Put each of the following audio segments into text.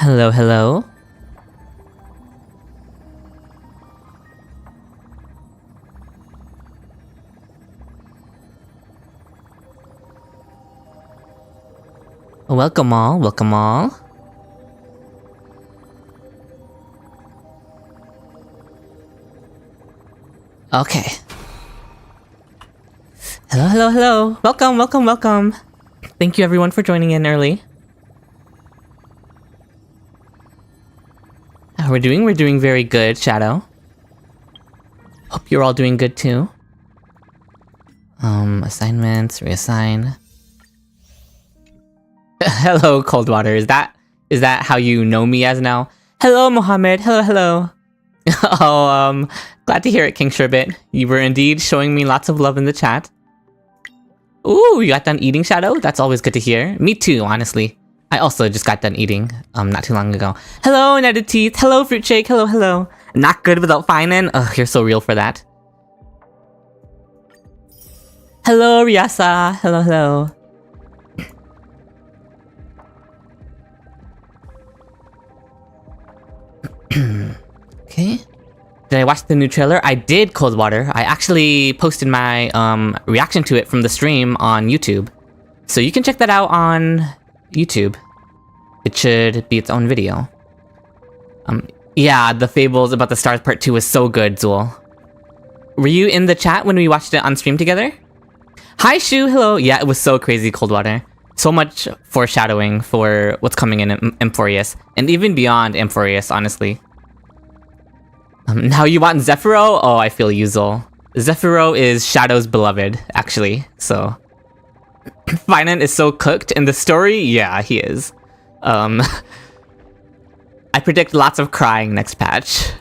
Hello, hello. Welcome all, welcome all. Okay. Hello, hello, hello. Welcome, welcome, welcome. Thank you everyone for joining in early. How we're doing very good, Shadow. Hope you're all doing good too. Assignments, reassign. Hello, Coldwater. Is that how you know me as now? Hello, Mohammed. Hello, hello. Oh, glad to hear it, King Sherbet. You were indeed showing me lots of love in the chat. Ooh, you got done eating, Shadow? That's always good to hear. Me too, honestly. I also just got done eating, not too long ago. Hello, Netted Teeth. Hello, Fruit Shake. Hello, hello. Not good without Phainon. Ugh, you're so real for that. Hello, Ryasa. Hello, hello. Okay. Did I watch the new trailer? I did, Coldwater. I actually posted my reaction to it from the stream on YouTube. So you can check that out on YouTube. It should be its own video. Yeah, the Fables about the Stars Part 2 was so good, Zool. Were you in the chat when we watched it on stream together? Hi, Shu, hello. Yeah, it was so crazy, Coldwater. So much foreshadowing for what's coming in Emporius. And even beyond Emporius, honestly. Now you want Zephyro? Oh, I feel you, Zol. Zephyro is Shadow's beloved, actually, so... Phainon is so cooked in the story? Yeah, he is. I predict lots of crying next patch.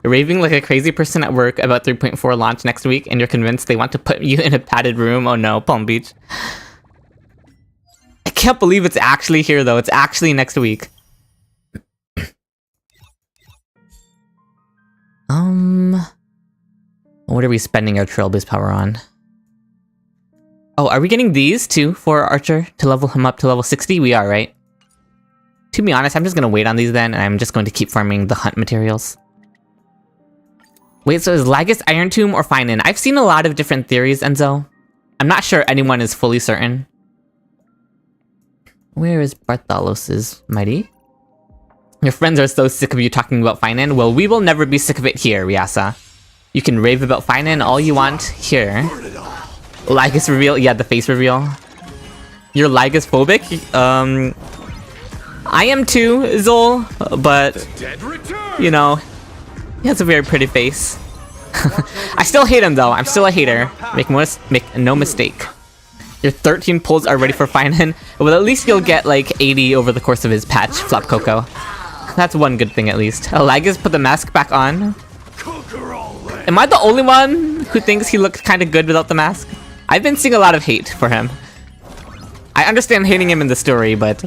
Raving like a crazy person at work about 3.4 launch next week and you're convinced they want to put you in a padded room? Oh no, Palm Beach. I can't believe it's actually here though, it's actually next week. What are we spending our Trailblaze power on? Oh, are we getting these too for Archer to level him up to level 60? We are, right? To be honest, I'm just gonna wait on these then, and I'm just going to keep farming the hunt materials. Wait, so is Lagus Iron Tomb or Phainon? I've seen a lot of different theories, Enzo. I'm not sure anyone is fully certain. Where is Bartholos's mighty? Your friends are so sick of you talking about Phainon. Well, we will never be sick of it here, Ryasa. You can rave about Phainon all you want here. Lagus reveal, yeah, the face reveal. You're Lagus phobic? I am too, Zol, but you know, he has a very pretty face. I still hate him though. I'm still a hater. Make no mistake. Your 13 pulls are ready for Phainon. Well, at least you'll get like 80 over the course of his patch, Flop Coco. That's one good thing at least. Lagus put the mask back on. Am I the only one who thinks he looked kind of good without the mask? I've been seeing a lot of hate for him. I understand hating him in the story, but...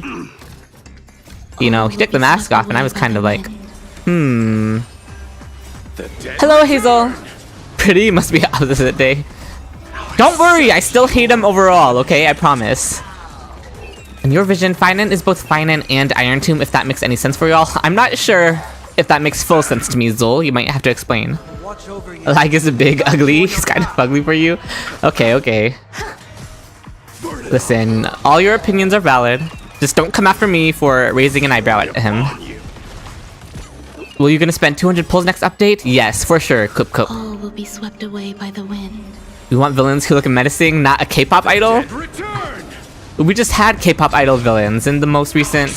You know, he took the mask off and I was kind of like... Hello, Hazel! Pretty must be opposite day. Don't worry, I still hate him overall, okay? I promise. In your vision, Phainon is both Phainon and Iron Tomb, if that makes any sense for y'all. I'm not sure if that makes full sense to me, Zol. You might have to explain. Like is a big ugly. He's kind of ugly for you. Okay, okay. Listen, all your opinions are valid. Just don't come after me for raising an eyebrow at him. Will you gonna spend 200 pulls next update? Yes, for sure. Coop coop. All will be swept away by the wind. We want villains who look menacing, not a K-pop idol. We just had K-pop idol villains in the most recent...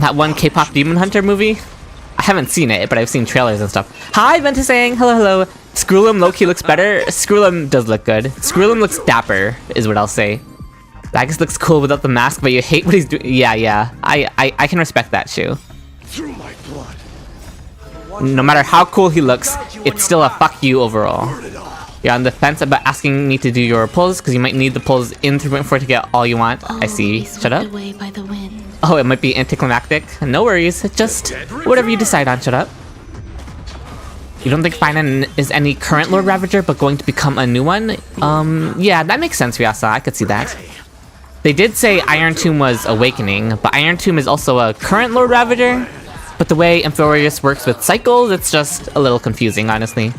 That one K-pop Demon Hunter movie? I haven't seen it, but I've seen trailers and stuff. Hi, Ventusang! Hello, hello! Skrullum low-key looks better. Skrullum does look good. Skrullum looks dapper, is what I'll say. Lagus looks cool without the mask, but you hate what he's doing. Yeah, yeah. I can respect that, Shu. No matter how cool he looks, it's still a fuck you overall. You're on the fence about asking me to do your pulls, because you might need the pulls in 3.4 to get all you want. I see. Shut up. Oh, it might be anticlimactic. No worries. Just whatever you decide on. Shut up. You don't think Phainon is any current Lord Ravager, but going to become a new one? Yeah, that makes sense, Ryasa. I could see that. They did say Iron Tomb was Awakening, but Iron Tomb is also a current Lord Ravager. But the way Emporius works with cycles, it's just a little confusing, honestly.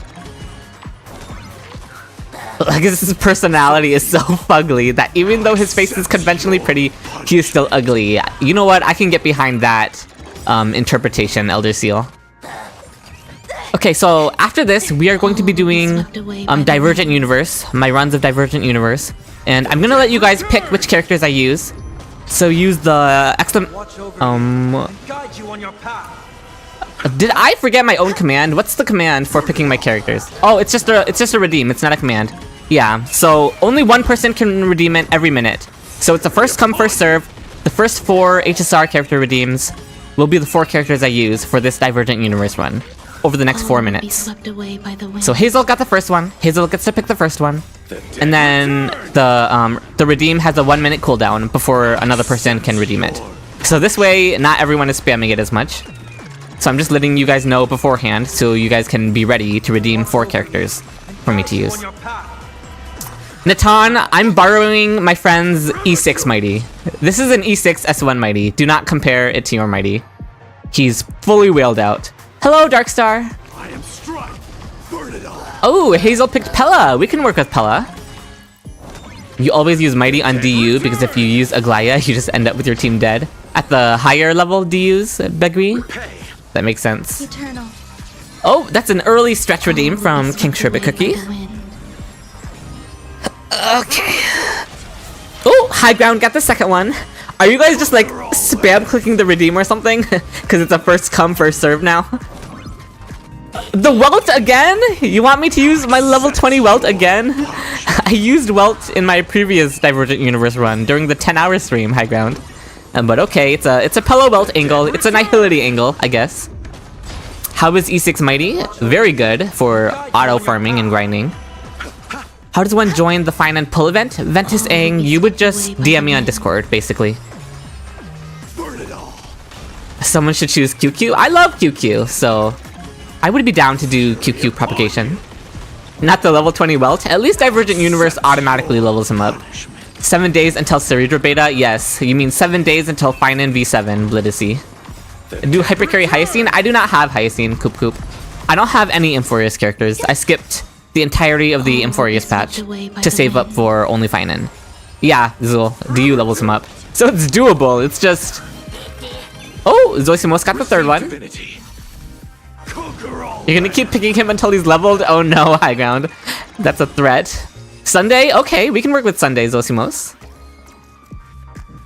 Like, his personality is so fugly that even though his face is conventionally pretty, he is still ugly. You know what? I can get behind that interpretation, Elder Seal. Okay, so after this, we are going to be doing Divergent Universe, my runs of Divergent Universe. And I'm gonna let you guys pick which characters I use. So use the did I forget my own command? What's the command for picking my characters? Oh, it's just a redeem. It's not a command. Yeah. So only one person can redeem it every minute. So it's a first come first serve. The first 4 HSR character redeems will be the 4 characters I use for this Divergent Universe run over the next 4 minutes. So Hazel got the first one. Hazel gets to pick the first one, and then the redeem has a 1 minute cooldown before another person can redeem it. So this way, not everyone is spamming it as much. So I'm just letting you guys know beforehand, so you guys can be ready to redeem 4 characters for me to use. Natan, I'm borrowing my friend's E6 Mighty. This is an E6 S1 Mighty. Do not compare it to your Mighty. He's fully whaled out. Hello, Darkstar. I am struck. Burn it all. Oh, Hazel picked Pella. We can work with Pella. You always use Mighty on DU because if you use Aglaya, you just end up with your team dead. At the higher level DUs, Begri. That makes sense. Eternal. Oh, that's an early stretch redeem from King Sherbet Cookie. Okay. Oh, High Ground got the second one. Are you guys just like spam clicking the redeem or something? Because it's a first come first serve now. The Welt again? You want me to use my level 20 Welt again? I used Welt in my previous Divergent Universe run during the 10-hour stream, High Ground. But okay, it's a Pella Welt angle. It's a Nihility angle, I guess. How is E6 Mighty? Very good for auto farming and grinding. How does one join the Phainon pull event? Ventus Aang, you would just DM me on Discord, basically. Someone should choose QQ. I love QQ, so I would be down to do QQ propagation. Not the level 20 Welt. At least Divergent Universe automatically levels him up. 7 days until Cerebra Beta? Yes, you mean 7 days until Phainon V7, Blidisi. Do Hypercarry Hyacine? I do not have Hyacine, Coop Coop. I don't have any Emporius characters. I skipped the entirety of the Emporius patch to save up for only Phainon. Yeah, Zul, DU levels him up. So it's doable, it's just... Oh, Zoisimos got the third one. You're gonna keep picking him until he's leveled? Oh no, High Ground. That's a threat. Sunday? Okay, we can work with Sunday, Zosimos.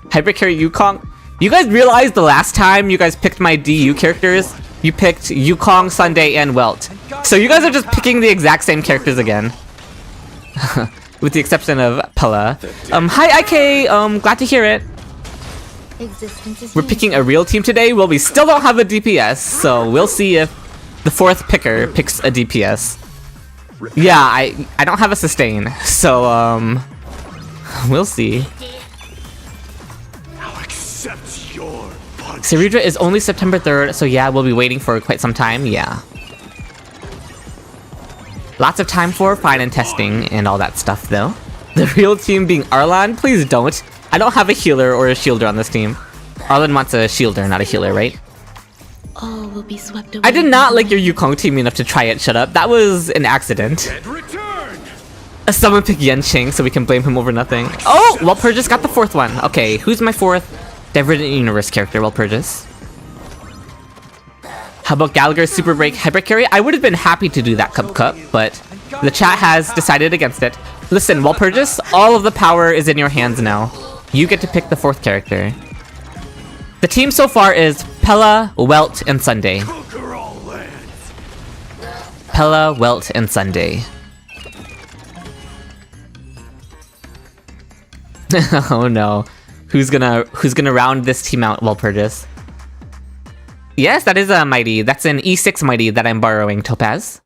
Hypercarry Yukong. You guys realized the last time you guys picked my DU characters, you picked Yukong, Sunday, and Welt. So you guys are just picking the exact same characters again. With the exception of Pella. Hi IK, glad to hear it. We're picking a real team today? Well, we still don't have a DPS, so we'll see if the 4th picker picks a DPS. Yeah, I don't have a sustain, so we'll see. Cerebra is only September 3rd, so yeah, we'll be waiting for quite some time, yeah. Lots of time for Phainon testing and all that stuff, though. The real team being Arlan? Please don't. I don't have a healer or a shielder on this team. Arlan wants a shielder, not a healer, right? All will be swept away. I did not like your Yukong team enough to try it, shut up. That was an accident. Someone pick Yenching so we can blame him over nothing. Oh, Walpurgis got the 4th one. Okay, who's my 4th Divergent Universe character, Walpurgis? How about Gallagher's Super Break Hypercarry? I would have been happy to do that Cup, but the chat has decided against it. Listen, Walpurgis, all of the power is in your hands now. You get to pick the 4th character. The team so far is Pella, Welt, and Sunday. Pella, Welt, and Sunday. Oh no. Who's gonna round this team out, Walpurgis? Yes, that is a Mighty. That's an E6 Mighty that I'm borrowing, Topaz.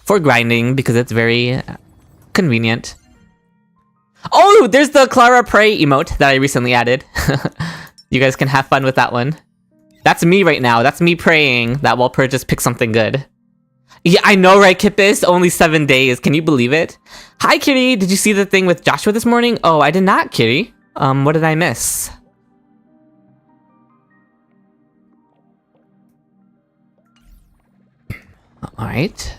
For grinding, because it's very convenient. Oh, there's the Clara Pray emote that I recently added. You guys can have fun with that one. That's me right now. That's me praying that Walpurgis picks something good. Yeah, I know, right, Kippis? Only 7 days. Can you believe it? Hi, Kitty. Did you see the thing with Joshua this morning? Oh, I did not, Kitty. What did I miss? Alright.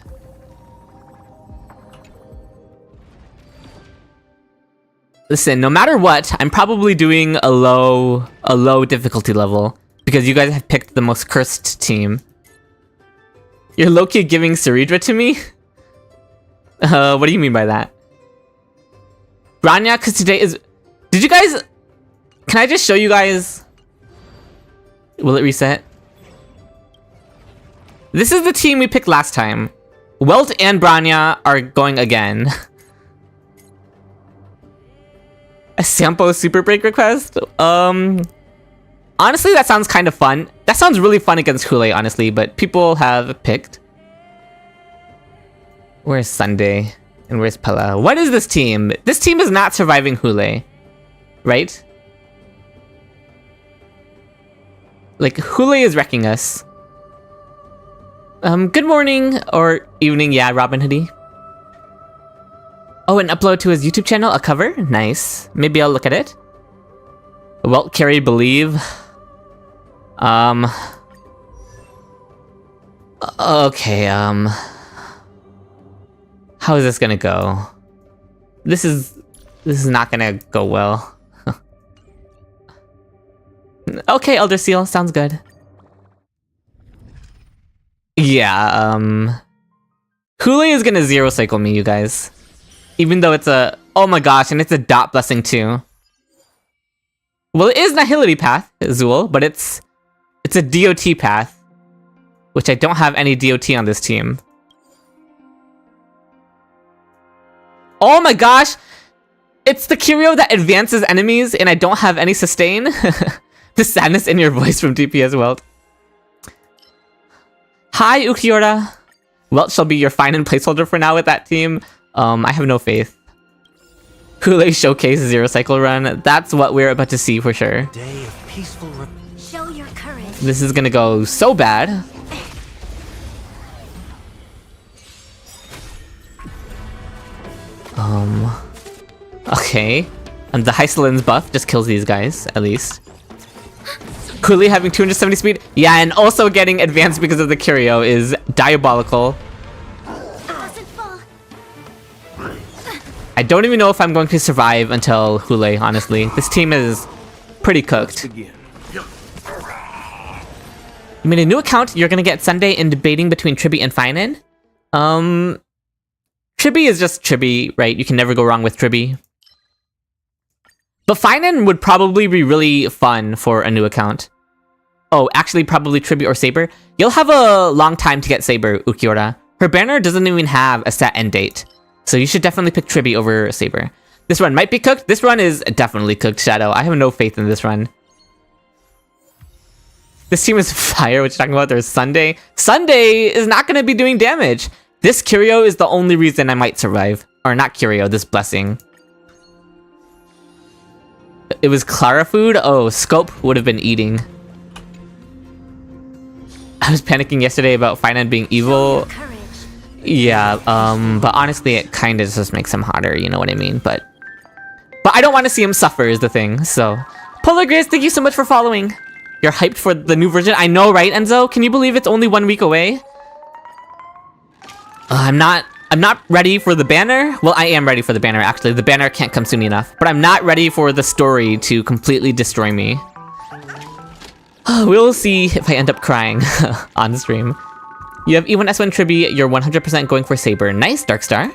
Listen, no matter what, I'm probably doing a low difficulty level because you guys have picked the most cursed team. You're low-key giving Ceridra to me? What do you mean by that? Branya, because today is... Did you guys... Can I just show you guys... Will it reset? This is the team we picked last time. Welt and Branya are going again. A Sampo Super Break request? Honestly, that sounds kind of fun. That sounds really fun against Hule, honestly, but people have picked. Where's Sunday? And where's Pella? What is this team? This team is not surviving Hule. Right? Like, Hule is wrecking us. Good morning, or evening, yeah, Robin Hoodie. Oh, an upload to his YouTube channel? A cover? Nice. Maybe I'll look at it. Welt carry Believe. Okay, how is this gonna go? This is not gonna go well. Okay, Elder Seal, sounds good. Yeah, Hule is gonna zero cycle me, you guys. Even though it's a... Oh my gosh, and it's a dot blessing too. Well, it is Nihility path, Zool, but it's a DOT path. Which I don't have any DOT on this team. Oh my gosh! It's the Kiryu that advances enemies and I don't have any sustain. The sadness in your voice from DPS Welt. Hi, Ukiora. Welt shall be your Phainon placeholder for now with that team. I have no faith. Hule Showcase Zero Cycle Run. That's what we're about to see for sure. Day of peaceful Show your courage. This is gonna go so bad. Okay. And the Hycelin's buff just kills these guys, at least. Hule having 270 speed. Yeah, and also getting advanced because of the Kiryu is diabolical. I don't even know if I'm going to survive until Hule, honestly. This team is pretty cooked. You made a new account, you're gonna get Sunday in debating between Tribi and Phainon? Tribi is just Tribi, right? You can never go wrong with Tribi. But Phainon would probably be really fun for a new account. Oh, actually probably Tribi or Saber. You'll have a long time to get Saber, Ukiora. Her banner doesn't even have a set end date. So you should definitely pick Tribi over Saber. This run might be cooked. This run is definitely cooked, Shadow. I have no faith in this run. This team is fire. What you talking about? There's Sunday. Sunday is not going to be doing damage. This Kiryu is the only reason I might survive. Or not Kiryu, this Blessing. It was Clara food? Oh, Scope would have been eating. I was panicking yesterday about Phainon being evil. Yeah, but honestly, it kind of just makes him hotter, you know what I mean? But I don't want to see him suffer is the thing, so. Polar Grace, thank you so much for following. You're hyped for the new version? I know, right, Enzo? Can you believe it's only 1 week away? I'm not ready for the banner. Well, I am ready for the banner, actually. The banner can't come soon enough. But I'm not ready for the story to completely destroy me. We'll see if I end up crying on stream. You have E1, S1, Tribi. You're 100% going for Saber. Nice, Darkstar.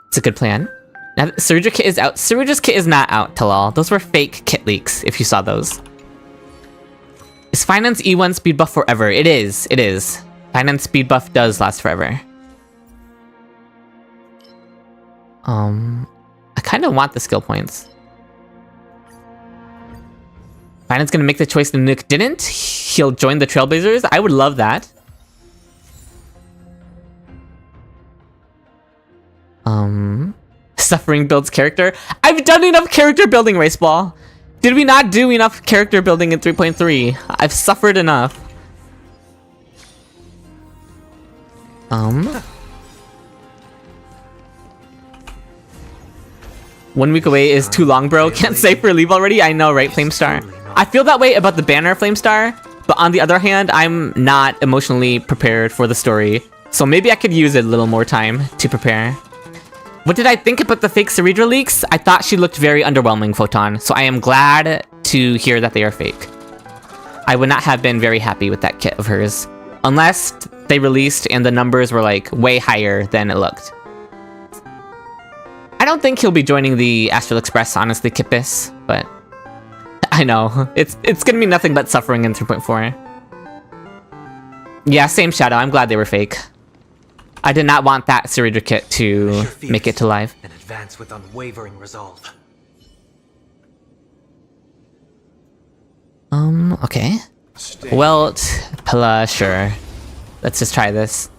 It's a good plan. Now, Ceridra kit is out. Ceridra's kit is not out, Talal. Those were fake kit leaks, if you saw those. Is Phainon's E1 speed buff forever? It is. It is. Phainon's speed buff does last forever. I kind of want the skill points. Phainon's gonna make the choice the nuke didn't. He'll join the Trailblazers. I would love that. Suffering builds character. I've done enough character building, Raceball. Did we not do enough character building in 3.3? I've suffered enough. 1 week away is too long, bro. Can't say for leave already. I know, right, Flamestar? I feel that way about the banner, Flamestar. But on the other hand, I'm not emotionally prepared for the story. So maybe I could use a little more time to prepare. What did I think about the fake Ceridra leaks? I thought she looked very underwhelming, Photon. So I am glad to hear that they are fake. I would not have been very happy with that kit of hers. Unless they released and the numbers were like way higher than it looked. I don't think he'll be joining the Astral Express, honestly, Kippis, but I know. It's gonna be nothing but suffering in 3.4. Yeah, same Shadow. I'm glad they were fake. I did not want that Ceridra kit to make it to live. And advance with unwavering resolve. Okay. Welt, Pella, sure. Let's just try this.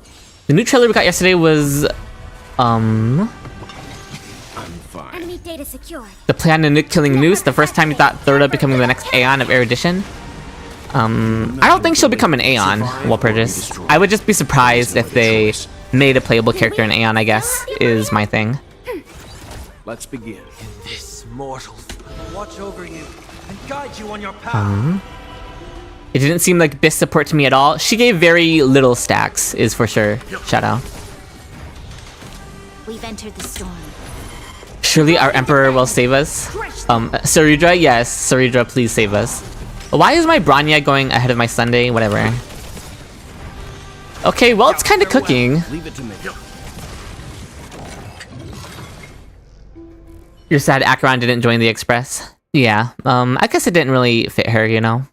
The new trailer we got yesterday was, I'm fine. Enemy data secure. the plan of killing Noose, the first time you thought Thurda becoming the next Aeon of Erudition. I don't think she'll become an Aeon, Walpurgis. I would just be surprised if they made a playable character in Aeon, I guess, is my thing. Let's begin. This mortal watch over you and guide you on your path. It didn't seem like Biss support to me at all. She gave very little stacks, is for sure. Shadow. We've entered the storm. Surely our Emperor will save us. Ceridra, yes. Ceridra, please save us. Why is my Bronya going ahead of my Sunday? Whatever. Okay, well, it's kind of cooking. Leave it to me. You're sad Acheron didn't join the Express. Yeah, I guess it didn't really fit her, you know?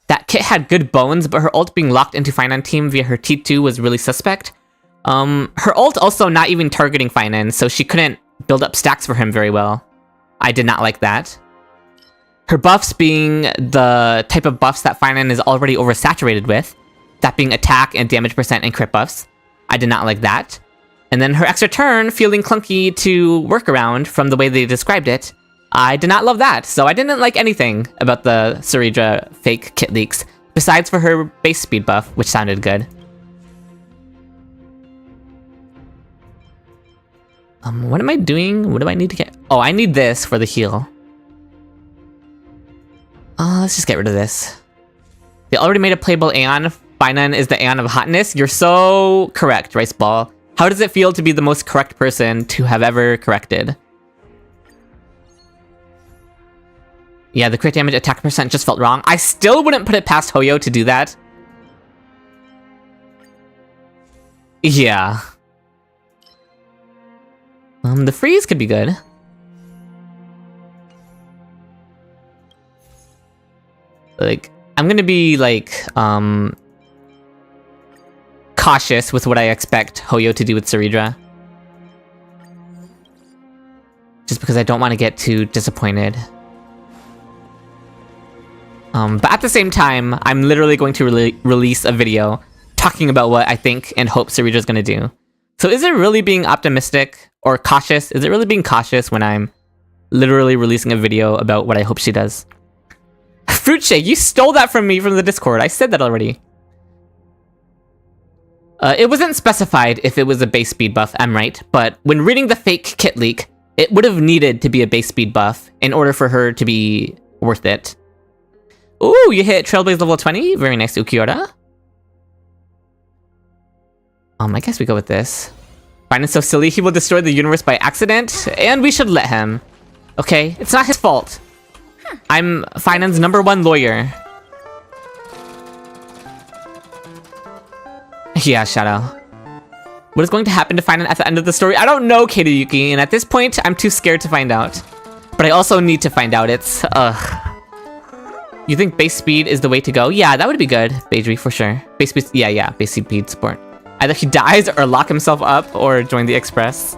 That kit had good bones, but her ult being locked into Phainon team via her T2 was really suspect. Her ult also not even targeting Phainon, so she couldn't build up stacks for him very well. I did not like that. Her buffs being the type of buffs that Phainon is already oversaturated with, that being attack and damage percent and crit buffs. I did not like that. And then her extra turn feeling clunky to work around from the way they described it. I did not love that, so I didn't like anything about the Ceridra fake kit leaks, besides for her base speed buff, which sounded good. What am I doing? What do I need to get? Oh, I need this for the heal. Let's just get rid of this. They already made a playable Aeon. Phainon is the Aeon of hotness. You're so correct, Rice Ball. How does it feel to be the most correct person to have ever corrected? Yeah, the crit damage attack percent just felt wrong. I still wouldn't put it past Hoyo to do that. Yeah. The freeze could be good. Like, I'm gonna be, like, cautious with what I expect Hoyo to do with Ceridra. Just because I don't want to get too disappointed. But at the same time, I'm literally going to release a video talking about what I think and hope Ceridra's gonna do. So is it really being optimistic or cautious? Is it really being cautious when I'm literally releasing a video about what I hope she does? Fruit Shake, you stole that from me from the Discord. I said that already. It wasn't specified if it was a base speed buff, I'm right, but when reading the fake kit leak, it would have needed to be a base speed buff in order for her to be worth it. Ooh, you hit Trailblaze level 20. Very nice, Ukiora. I guess we go with this. Phainon's so silly, he will destroy the universe by accident, and we should let him. Okay, it's not his fault. I'm Phainon's #1 lawyer. Yeah, Shadow. What is going to happen to Phainon at the end of the story? I don't know, Katayuki, and at this point, I'm too scared to find out. But I also need to find out. It's, You think base speed is the way to go? Yeah, that would be good, Beidri, for sure. Base speed, yeah, base speed support. Either he dies or lock himself up or join the Express.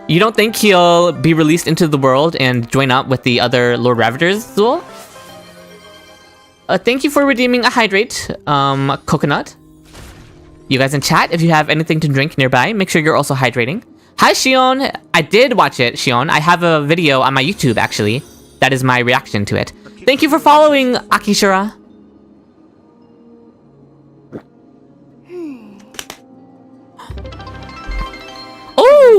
You don't think he'll be released into the world and join up with the other Lord Ravagers, Zul? Thank you for redeeming a hydrate, Coconut. You guys in chat, if you have anything to drink nearby, make sure you're also hydrating. Hi, Shion. I did watch it, Shion. I have a video on my YouTube, actually. That is my reaction to it. Thank you for following, Akishira.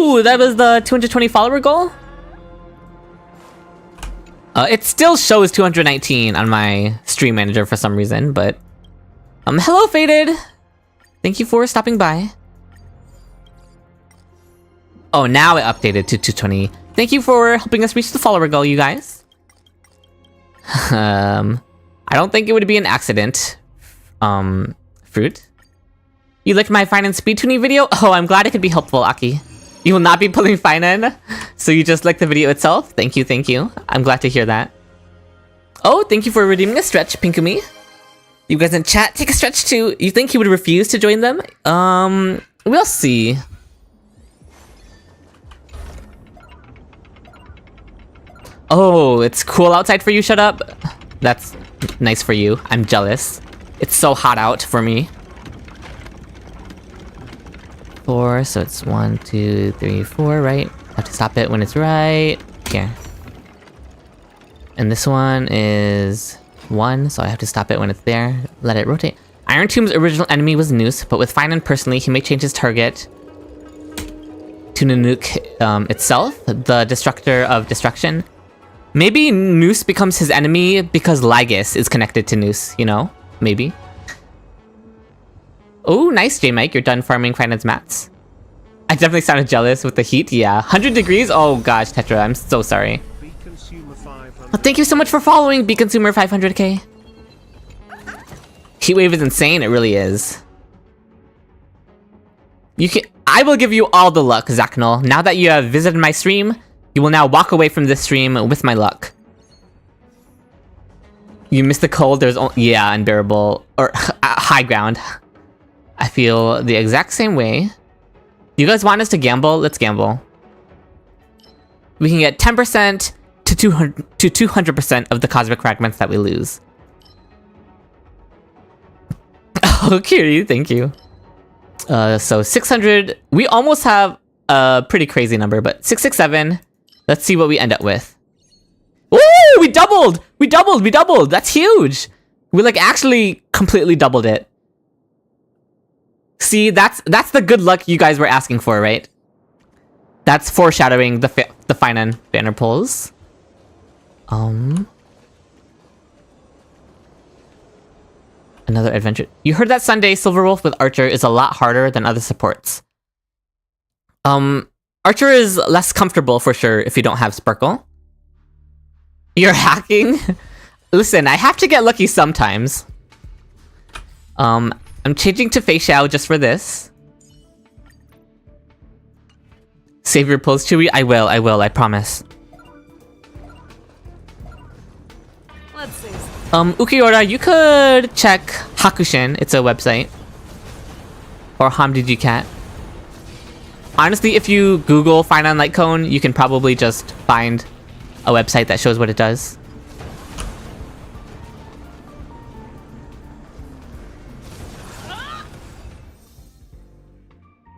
Ooh, that was the 220 follower goal? It still shows 219 on my stream manager for some reason, but... hello, Faded! Thank you for stopping by. Oh, now it updated to 220. Thank you for helping us reach the follower goal, you guys. I don't think it would be an accident. Fruit? You liked my Phainon speed tuning video? Oh, I'm glad it could be helpful, Aki. You will not be pulling Phainon, so you just like the video itself? Thank you, thank you. I'm glad to hear that. Oh, thank you for redeeming a stretch, Pinkumi. You guys in chat, take a stretch too. You think he would refuse to join them? We'll see. Oh, it's cool outside for you, shut up. That's nice for you. I'm jealous. It's so hot out for me. 4, so it's 1, 2, 3, 4, right? I have to stop it when it's right here. And this one is 1, so I have to stop it when it's there. Let it rotate. Iron Tomb's original enemy was Noose, but with Phainon personally, he may change his target to Nanook itself, the Destructor of Destruction. Maybe Noose becomes his enemy because Lygus is connected to Noose, you know? Maybe. Oh, nice, J-Mike. You're done farming Phainon's mats. I definitely sounded jealous with the heat. Yeah, 100 degrees? Oh gosh, Tetra, I'm so sorry. Well, thank you so much for following, Consumer 500k. Heatwave is insane, it really is. I will give you all the luck, Zachnol. Now that you have visited my stream, you will now walk away from this stream with my luck. You missed the cold, there's yeah, unbearable, or high ground. I feel the exact same way. You guys want us to gamble? Let's gamble. We can get 10% to 200% of the cosmic fragments that we lose. Oh, Kiri, thank you. So 600. We almost have a pretty crazy number, but 667. Let's see what we end up with. Ooh, we doubled! We doubled! That's huge! We like actually completely doubled it. See, that's the good luck you guys were asking for, right? That's foreshadowing the Phainon banner pulls. Another adventure. You heard that Sunday Silverwolf with Archer is a lot harder than other supports. Archer is less comfortable for sure if you don't have Sparkle. You're hacking? Listen, I have to get lucky sometimes. I'm changing to Fei Xiao just for this. Save your pulls, Chewy? I will, I promise. Let's see. Ukiora, you could check Hakushin, it's a website. Or HamDGCat. Honestly, if you Google Phainon Light Cone, you can probably just find a website that shows what it does.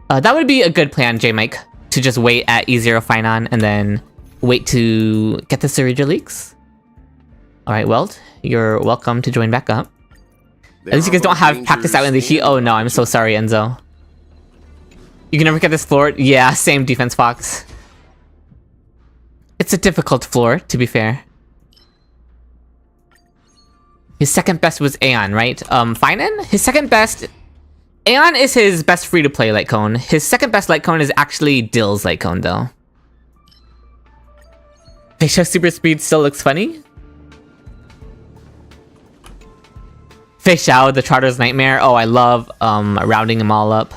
That would be a good plan, J-Mike, to just wait at E0 Phainon and then wait to get the Cerebral Leaks. Alright, Welt, you're welcome to join back up. At least you guys don't have practice out in the heat. Oh no, I'm so sorry, Enzo. You can never get this floor? Yeah, same defense, Fox. It's a difficult floor, to be fair. His second best was Aeon, right? Phainon? His second best... Aeon is his best free-to-play light cone. His second best light cone is actually Dill's light cone, though. Fei Xiao Super Speed still looks funny? Fei Xiao, the Trotter's Nightmare. Oh, I love rounding them all up.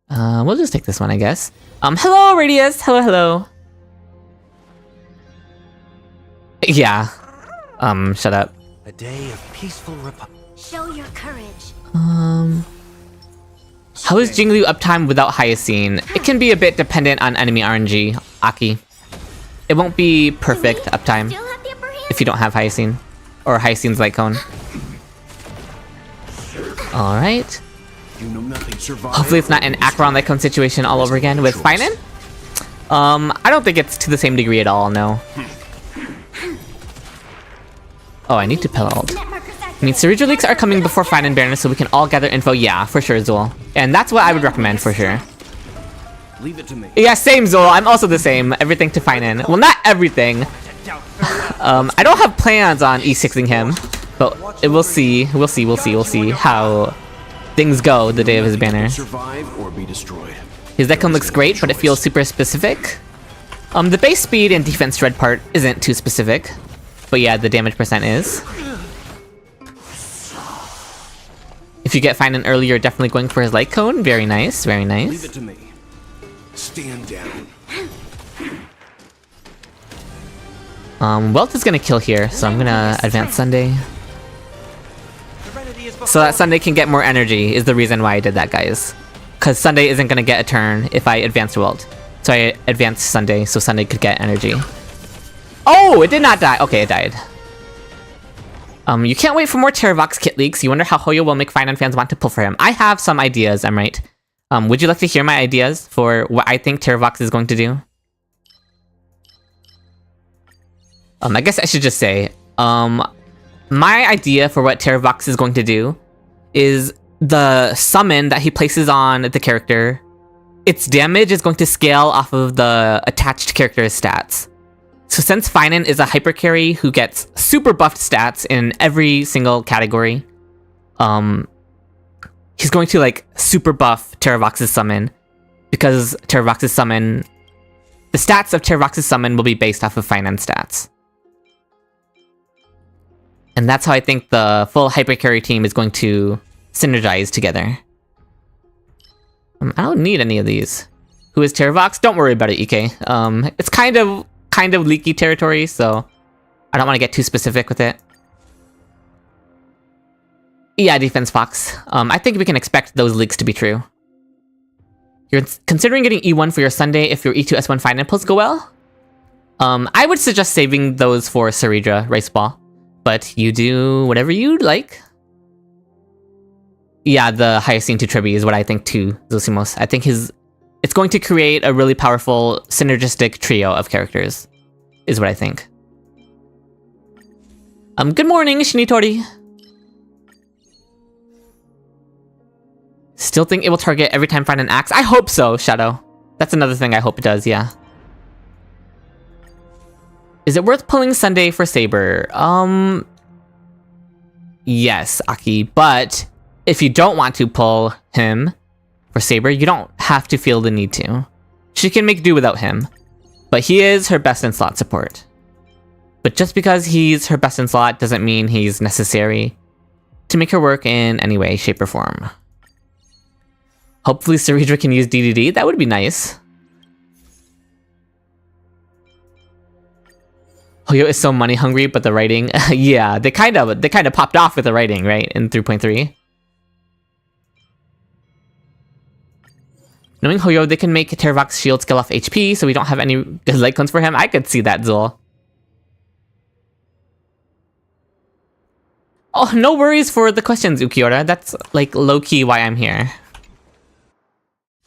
We'll just take this one, I guess. Hello, Radius! Hello. Yeah. Shut up. A day of peaceful Show your courage. How is Jinglu uptime without Hyacine? It can be a bit dependent on enemy RNG, Aki. It won't be perfect uptime if you don't have Hyacine. Or Hyacine's light cone. Alright. Hopefully it's not an Acheron light cone situation all over again with Phainon. I don't think it's to the same degree at all, no. Oh, I need to Pella ult. I mean, Cerebral leaks are coming before Phainon Banner, so we can all gather info. Yeah, for sure, Zul. And that's what I would recommend, for sure. Leave it to me. Yeah, same, Zul. I'm also the same. Everything to Phainon. Well, not everything. I don't have plans on E6ing him, but we'll see. We'll see how things go the day of his banner. Survive or be destroyed. His deck looks great, but it feels super specific. The base speed and defense shred part isn't too specific, but yeah, the damage percent is. If you get Phainon early, you're definitely going for his light cone. Very nice, very nice. Leave it to me. Stand down. Wealth is gonna kill here, so I'm gonna advance Sunday. Serenity is So that Sunday can get more energy is the reason why I did that, guys. Because Sunday isn't gonna get a turn if I advance Wealth. So I advanced Sunday, so Sunday could get energy. Oh, it did not die. Okay, it died. You can't wait for more Terravox kit leaks. You wonder how Hoyo will make Phainon fans want to pull for him. I have some ideas, I'm right. Would you like to hear my ideas for what I think Terravox is going to do? I guess I should just say, my idea for what Terravox is going to do is the summon that he places on the character, its damage is going to scale off of the attached character's stats. So since Phainon is a hyper carry who gets super buffed stats in every single category, he's going to like super buff Terravox's summon, because Terravox's summon, the stats of Terravox's summon will be based off of Phainon stats. And that's how I think the full hyper carry team is going to synergize together. I don't need any of these. Who is Terravox? Don't worry about it, EK. It's kind of leaky territory, so I don't want to get too specific with it. Yeah, Defense Fox. I think we can expect those leaks to be true. You're considering getting E1 for your Sunday if your E2 S1 Phainon pulls go well? I would suggest saving those for Saridra Rice Ball, but you do whatever you'd like. Yeah, the Hyacine to Tribi is what I think too, Zosimos. I think it's going to create a really powerful synergistic trio of characters, is what I think. Good morning, Shinitori. Still think it will target every time Phainon acts? I hope so, Shadow. That's another thing I hope it does, yeah. Is it worth pulling Sunday for Saber? Yes, Aki, but if you don't want to pull him for Saber, you don't have to feel the need to. She can make do without him, but he is her best in slot support. But just because he's her best in slot doesn't mean he's necessary to make her work in any way, shape, or form. Hopefully Saridra can use DDD, that would be nice. Hoyo is so money hungry, but the writing, yeah, they kind of popped off with the writing, right, in 3.3. Knowing Hoyo, they can make Terravox shield scale off HP, so we don't have any good light cones for him. I could see that, Zul. Oh, no worries for the questions, Ukiora. That's, like, low-key why I'm here.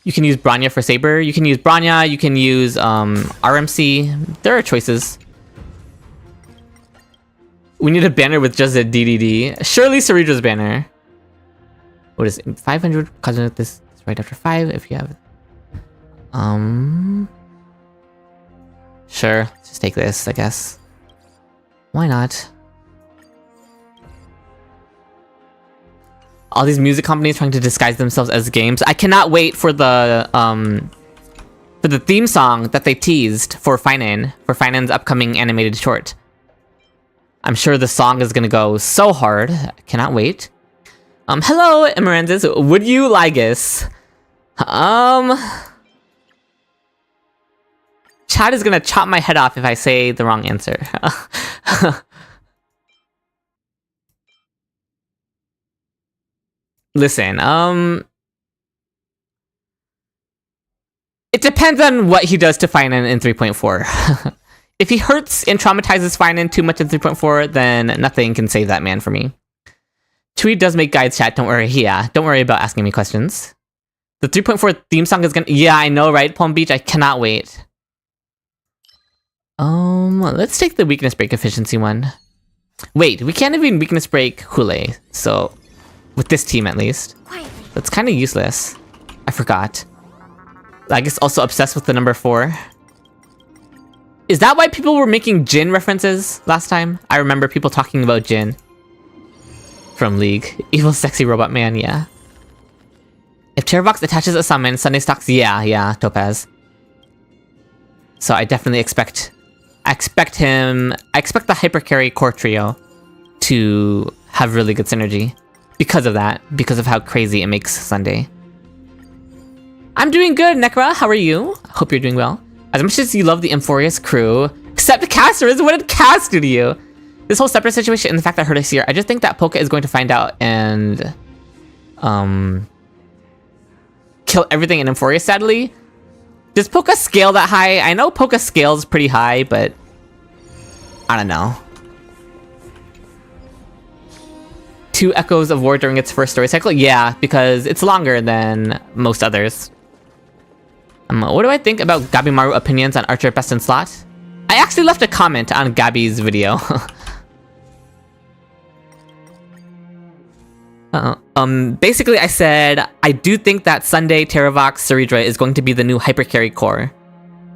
You can use Bronya for Saber. You can use Bronya. You can use RMC. There are choices. We need a banner with just a DDD. Surely Saridra's banner. What is it? 500? Because this is right after 5 if you have... Sure. Let's just take this, I guess. Why not? All these music companies trying to disguise themselves as games. I cannot wait for the theme song that they teased for Phainon's upcoming animated short. I'm sure the song is gonna go so hard. I cannot wait. Hello, Emerandis. Would you Lygus? Chad is gonna chop my head off if I say the wrong answer. Listen, it depends on what he does to Phainon in 3.4. If he hurts and traumatizes Phainon too much in 3.4, then nothing can save that man for me. Tweet does make guides, chat, don't worry. Yeah, don't worry about asking me questions. The 3.4 theme song is gonna... Yeah, I know, right, Palm Beach? I cannot wait. Let's take the weakness break efficiency one. Wait, we can't even weakness break Hule, so with this team at least. Quietly. That's kind of useless. I forgot. I guess also obsessed with the number 4. Is that why people were making Jin references last time? I remember people talking about Jin from League. Evil sexy robot man, yeah. If Terravox attaches a summon, Sunday stocks, yeah, Topaz. So I definitely expect the Hyper Carry core trio to have really good synergy. Because of that, because of how crazy it makes Sunday. I'm doing good, Nekra. How are you? Hope you're doing well. As much as you love the Emporius crew, except the casters, what did Cass do to you? This whole separate situation and the fact that hurt us here, I just think that Poka is going to find out and kill everything in Emporius, sadly. Does Poka scale that high? I know Poka scales pretty high, but I don't know. 2 echoes of war during its first story cycle? Yeah, because it's longer than most others. What do I think about Gabimaru opinions on Archer Best in Slot? I actually left a comment on Gabby's video. Basically I said, I do think that Sunday, Terravox, Ceridra is going to be the new Hyper Carry core,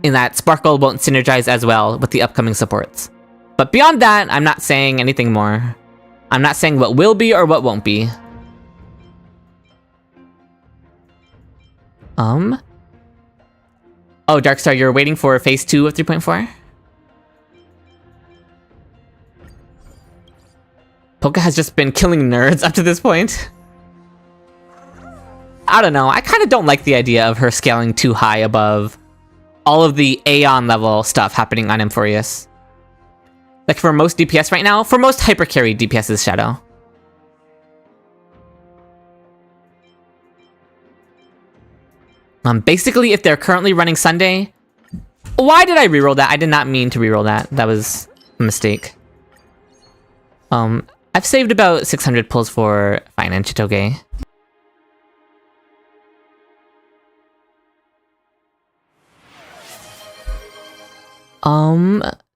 in that Sparkle won't synergize as well with the upcoming supports. But beyond that, I'm not saying anything more. I'm not saying what will be or what won't be. Oh, Darkstar, you're waiting for phase 2 of 3.4? Poka has just been killing nerds up to this point. I don't know, I kind of don't like the idea of her scaling too high above all of the Aeon level stuff happening on Emporius. Like for most DPS right now, for most Hyper Carry DPS's Shadow. Basically, if they're currently running Sunday... Why did I reroll that? I did not mean to reroll that. That was a mistake. I've saved about 600 pulls for Phainon Chitoge.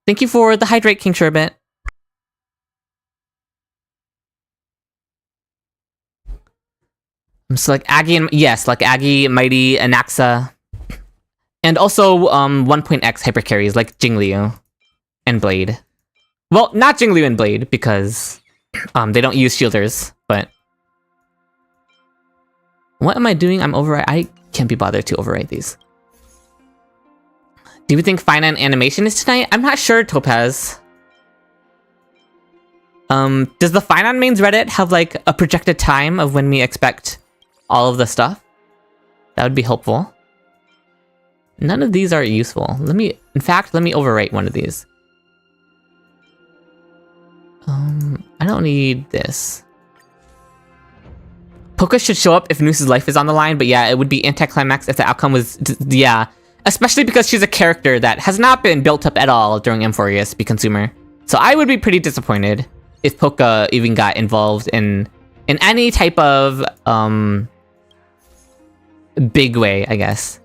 Thank you for the Hydrate King Sherbet. So like Aggie and yes, like Aggie, Mighty, Anaxa, and also 1.x hyper carries like Jingliu and Blade. Well, not Jingliu and Blade because they don't use shielders. But what am I doing? I can't be bothered to overwrite these. Do you think Phainon animation is tonight? I'm not sure, Topaz. Does the Phainon mains Reddit have like a projected time of when we expect all of the stuff? That would be helpful. None of these are useful. In fact, let me overwrite one of these. I don't need this. Poka should show up if Noose's life is on the line, but yeah, it would be anticlimax if the outcome was, yeah. Especially because she's a character that has not been built up at all during Emporius Be Consumer. So I would be pretty disappointed if Poka even got involved in any type of, big way, I guess.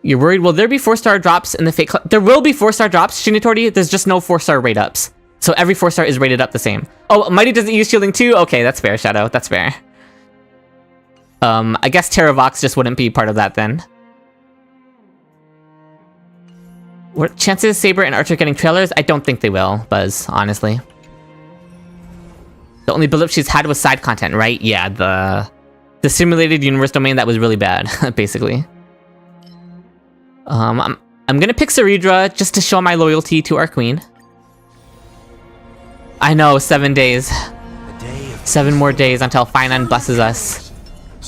You're worried, will there be 4-star drops in the fake There will be 4-star drops, Shinitori, there's just no 4-star rate ups. So every 4-star is rated up the same. Oh, Mighty doesn't use shielding too? Okay, that's fair, Shadow, that's fair. I guess Terravox just wouldn't be part of that then. What chances Saber and Archer getting trailers? I don't think they will, Buzz, honestly. The only build-up she's had was side content, right? Yeah, the simulated universe domain that was really bad, basically. I'm gonna pick Ceridra just to show my loyalty to our queen. I know, 7 days. 7 more days until Phainon blesses us.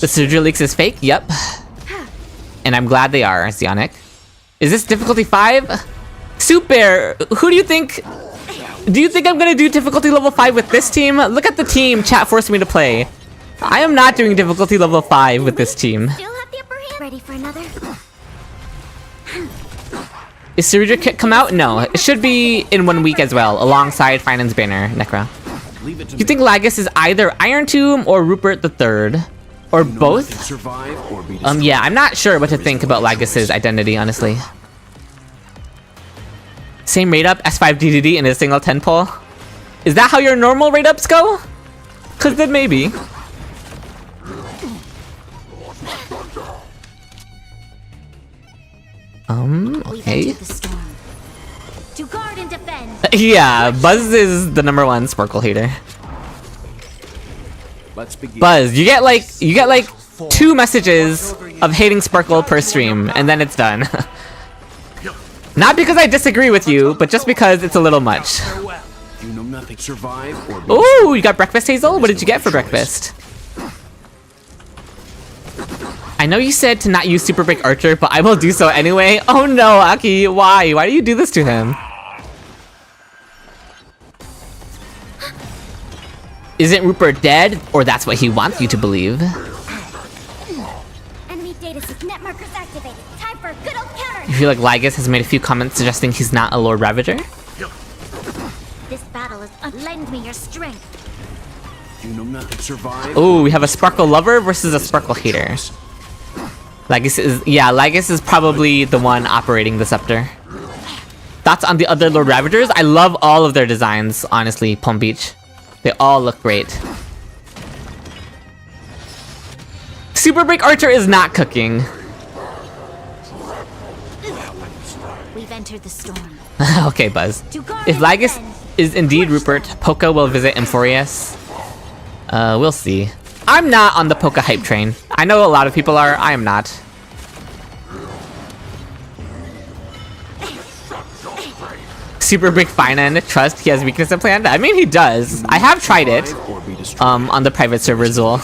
The Ceridra leaks is fake? Yep. And I'm glad they are, Zionic. Is this difficulty 5? Soup Bear, who do you think... Do you think I'm gonna do difficulty level 5 with this team? Look at the team chat forced me to play. I am not doing difficulty level 5 with this team. Still have the upper hand. Ready for another? Is Ceridra kit come out? No, it should be in 1 week as well, alongside Phainon's banner, Necra. You think Lagus is either Iron Tomb or Rupert III? Or both? Yeah, I'm not sure what to think about Lagus's identity, honestly. Same rate up, S5 DDD in a single 10 pull? Is that how your normal rate ups go? Cause then maybe. Okay. The storm. To guard and defend. Yeah, Buzz is the #1 Sparkle hater. Let's begin. Buzz, you get like 2 messages of hating Sparkle per stream, and then it's done. Not because I disagree with you, but just because it's a little much. You know nothing. Survive or be Ooh, you got breakfast, Hazel? What did you get for breakfast? I know you said to not use Super Break Archer, but I will do so anyway. Oh no, Aki, why? Why do you do this to him? Isn't Rupert dead? Or that's what he wants you to believe? Enemy data system net markers activated. Time for a good old counter. You feel like Lygus has made a few comments suggesting he's not a Lord Ravager? This battle is lend me your strength. You know nothing. Survive. Ooh, we have a Sparkle lover versus a Sparkle hater. Lygus is probably the one operating the scepter. Thoughts on the other Lord Ravagers? I love all of their designs, honestly, Palm Beach. They all look great. Super Break Archer is not cooking. We've entered the storm. Okay, Buzz. If Lygus is indeed Rupert, Poca will visit Emporius. We'll see. I'm not on the Poca hype train. I know a lot of people are. I am not. Super big Phainon. Trust he has weakness in plan. I mean, he does. I have tried it. On the private server as well.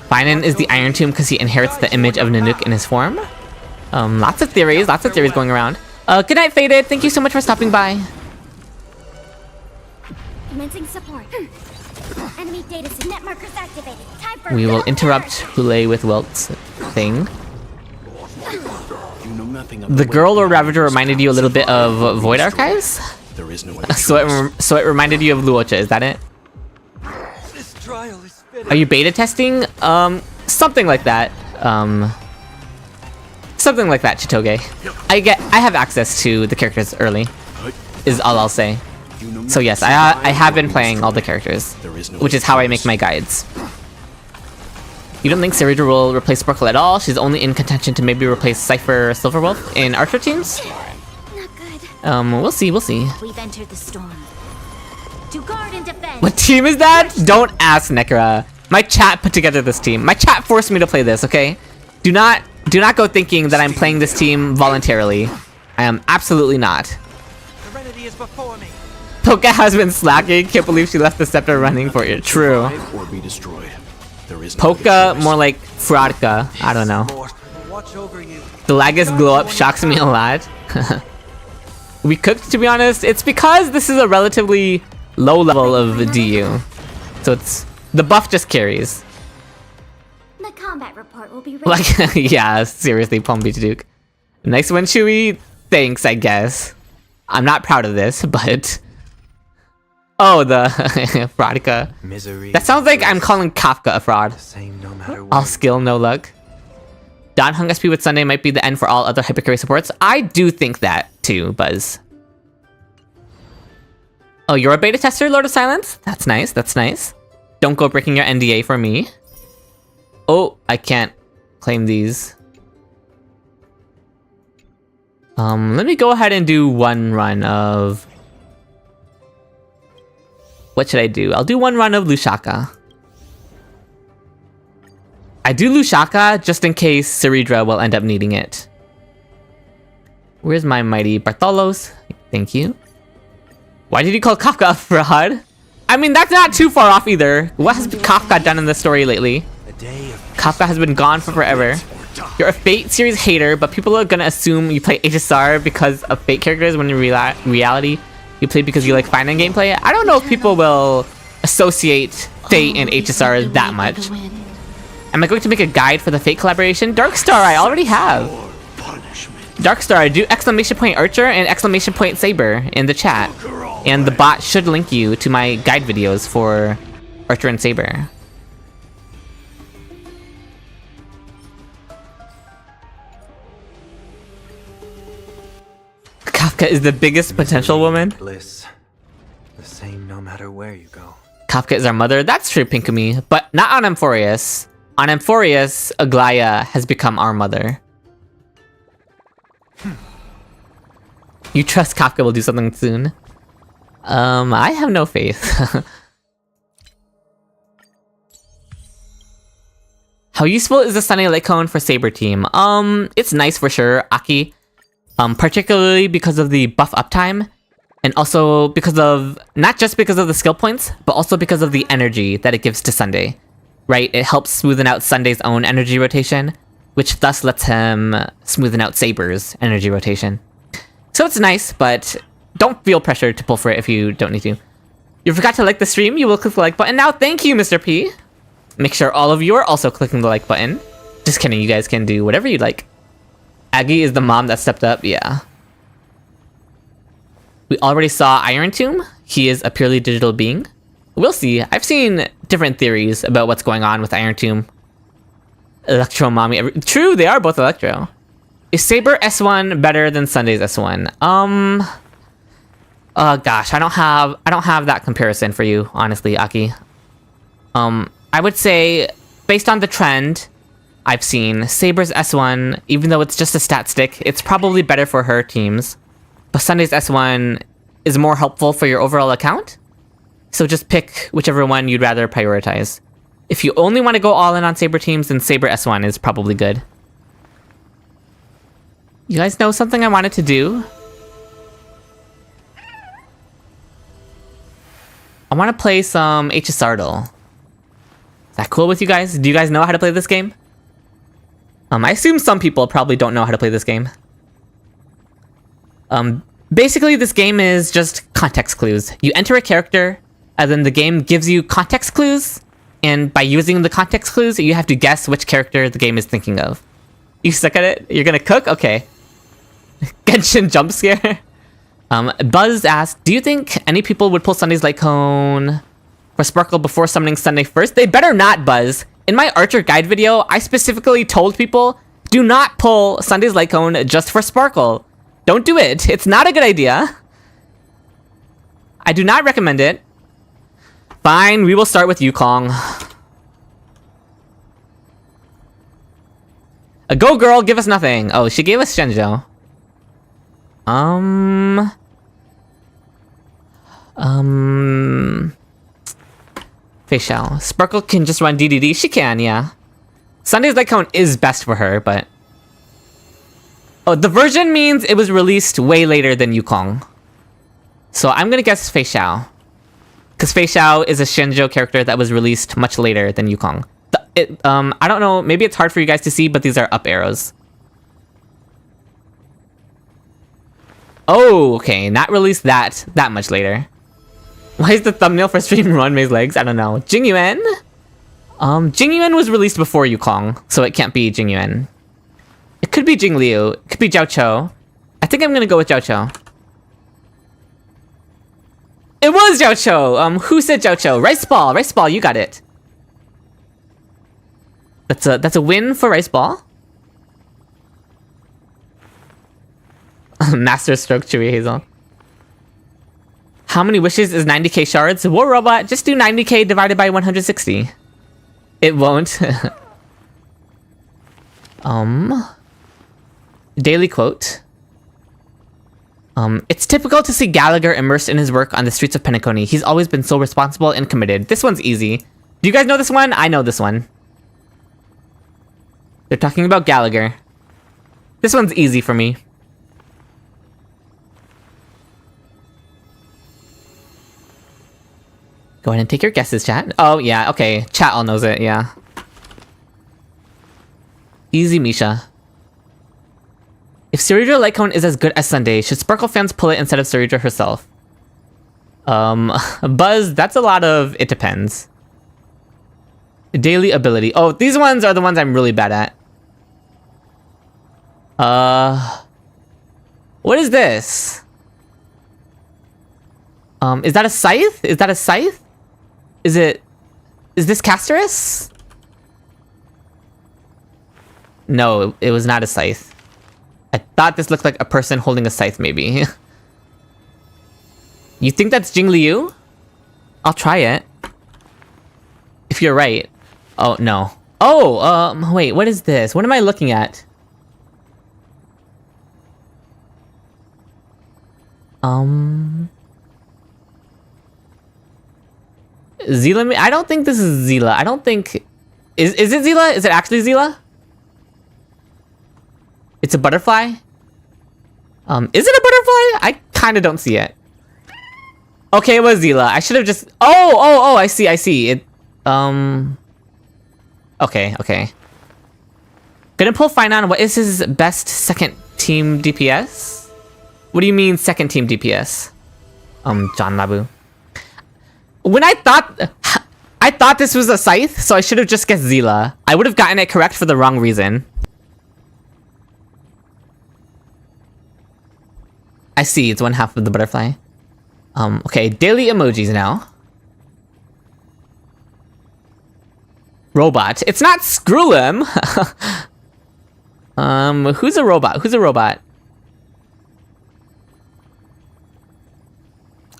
Phainon is the Iron Tomb because he inherits the image of Nanook in his form. Lots of theories going around. Good night, Faded. Thank you so much for stopping by. Commencing support. Enemy data system net markers activated. Time for We will interrupt Hule with Welt's thing. You know nothing of The girl or Ravager reminded you a little bit of Void Archives? There is no So it reminded you of Luocha, is that it? This trial is fitting. Are you beta testing? Something like that. Something like that, Chitoge. I have access to the characters early, is all I'll say. So yes, I have been playing all the characters, which is how I make my guides. You don't think Sarita will replace Sparkle at all? She's only in contention to maybe replace Cypher Silverwolf in Archer teams? Not good. We'll see. We've entered the storm. To guard and defend. What team is that? Don't ask, Nekra. My chat put together this team. My chat forced me to play this, okay? Do not go thinking that I'm playing this team voluntarily. I am absolutely not. Serenity is before me. Poca has been slacking. Can't believe she left the scepter running for it. True. or be destroyed. There is no Poca, more like Fradka. I don't know. Watch over you. The Lygus glow up shocks me a lot. We cooked, to be honest. It's because this is a relatively low level of DU. So it's... the buff just carries. The combat report will be ready. Like, yeah, seriously, Palm Beach Duke. Nice one, Chewy. Thanks, I guess. I'm not proud of this, but... oh, the Fradka. Misery. That sounds like I'm calling Kafka a fraud. Same no matter All skill, no luck. Don hung SP with Sunday might be the end for all other Hypercarry supports. I do think that, too, Buzz. Oh, you're a beta tester, Lord of Silence? That's nice, that's nice. Don't go breaking your NDA for me. Oh, I can't claim these. Let me go ahead and do one run of... what should I do? I'll do one run of Lushaka. I do Lushaka just in case Saridra will end up needing it. Where's my mighty Bartholos? Thank you. Why did you call Kafka a fraud? I mean, that's not too far off either. What has Kafka done in the story lately? Kafka has been gone for forever. You're a Fate series hater, but people are gonna assume you play HSR because of Fate characters when in reality you play because you like Phainon gameplay. I don't know if people will associate Fate and HSR that much. Am I going to make a guide for the Fate collaboration? Darkstar, I already have. Darkstar, do exclamation point Archer and exclamation point Saber in the chat. And the bot should link you to my guide videos for Archer and Saber. Kafka is the biggest potential woman. Bliss. The same no matter where you go. Kafka is our mother. That's true, Pinkumi. But not on Emporius. On Emporius, Aglaya has become our mother. You trust Kafka will do something soon? I have no faith. How useful is the Sunny Light Cone for Saber team? It's nice for sure, Aki. Particularly because of the buff uptime, and also because of, not just because of the skill points, but also because of the energy that it gives to Sunday. Right? It helps smoothen out Sunday's own energy rotation, which thus lets him smoothen out Saber's energy rotation. So it's nice, but don't feel pressured to pull for it if you don't need to. You forgot to like the stream, you will click the like button now. Thank you, Mr. P. Make sure all of you are also clicking the like button. Just kidding, you guys can do whatever you like. Aggie is the mom that stepped up, yeah. We already saw Iron Tomb. He is a purely digital being. We'll see. I've seen different theories about what's going on with Iron Tomb. Electro Mommy. True, they are both Electro. Is Saber S1 better than Sunday's S1? Gosh, I don't have that comparison for you, honestly, Aki. I would say, based on the trend I've seen, Saber's S1, even though it's just a stat stick, it's probably better for her teams. But Sunday's S1 is more helpful for your overall account. So just pick whichever one you'd rather prioritize. If you only want to go all in on Saber teams, then Saber S1 is probably good. You guys know something I wanted to do? I want to play some HSRDL. Is that cool with you guys? Do you guys know how to play this game? I assume some people probably don't know how to play this game. Basically, this game is just context clues. You enter a character, and then the game gives you context clues, and by using the context clues, you have to guess which character the game is thinking of. You suck at it? You're gonna cook? Okay. Genshin jump scare. Buzz asked, do you think any people would pull Sunday's Light Cone for Sparkle before summoning Sunday first? They better not, Buzz. In my Archer guide video, I specifically told people, do not pull Sunday's Light Cone just for Sparkle. Don't do it. It's not a good idea. I do not recommend it. Fine, we will start with Yukong. A go girl, give us nothing. Oh, she gave us Shenzhou. Phainon. Sparkle can just run DDD. She can, yeah. Sunday's Light Cone is best for her, but... Oh, the version means it was released way later than Yukong. So I'm gonna guess Phainon. Because Phainon is a Shenzhou character that was released much later than Yukong. I don't know, maybe it's hard for you guys to see, but these are up arrows. Oh, okay, not released that much later. Why is the thumbnail for stream Runmay's legs? I don't know. Jingyuan? Jingyuan was released before Yukong, so it can't be Jingyuan. It could be Jingliu. It could be Jiao Cho. I think I'm gonna go with Jiao Cho. It was Jiao Cho! Who said Jiao Cho? Rice Ball! Rice Ball, you got it. That's a win for Rice Ball. Master Stroke Chewy Hazel. How many wishes is 90k shards? War Robot, just do 90k divided by 160. It won't. Daily quote. It's typical to see Gallagher immersed in his work on the streets of Penacony. He's always been so responsible and committed. This one's easy. Do you guys know this one? I know this one. They're talking about Gallagher. This one's easy for me. Go ahead and take your guesses, chat. Oh, yeah, okay. Chat all knows it, yeah. Easy, Misha. If Ceridra Light Cone is as good as Sunday, should Sparkle fans pull it instead of Ceridra herself? Buzz, that's a lot of it depends. Daily ability. Oh, these ones are the ones I'm really bad at. What is this? Is that a scythe? Is that a scythe? Is this Casterus? No, it was not a scythe. I thought this looked like a person holding a scythe, maybe. You think that's Jing Liu? I'll try it. If you're right. Oh, no. Oh, wait, what is this? What am I looking at? Zila? I don't think this is Zila. I don't think... Is it Zila? Is it actually Zila? It's a butterfly? Is it a butterfly? I kind of don't see it. Okay, it was Zila. I should have just... Oh, I see. It, Okay. Gonna pull Phainon. What is his best second team DPS? What do you mean second team DPS? John Labu. When I thought this was a scythe, so I should have just guessed Zila. I would have gotten it correct for the wrong reason. I see, it's one half of the butterfly. Okay, daily emojis now. Robot. It's not Screwlim! Who's a robot?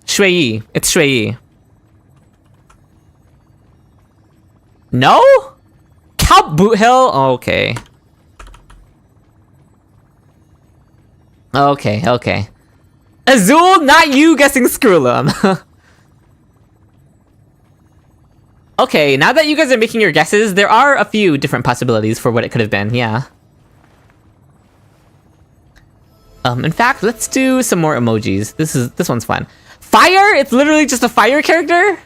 Shui. It's Shui. No? Count Boothill? Okay. Okay. Azul, not you guessing Screwlim. Okay, now that you guys are making your guesses, there are a few different possibilities for what it could have been, yeah. In fact, let's do some more emojis. This one's fun. Fire? It's literally just a fire character?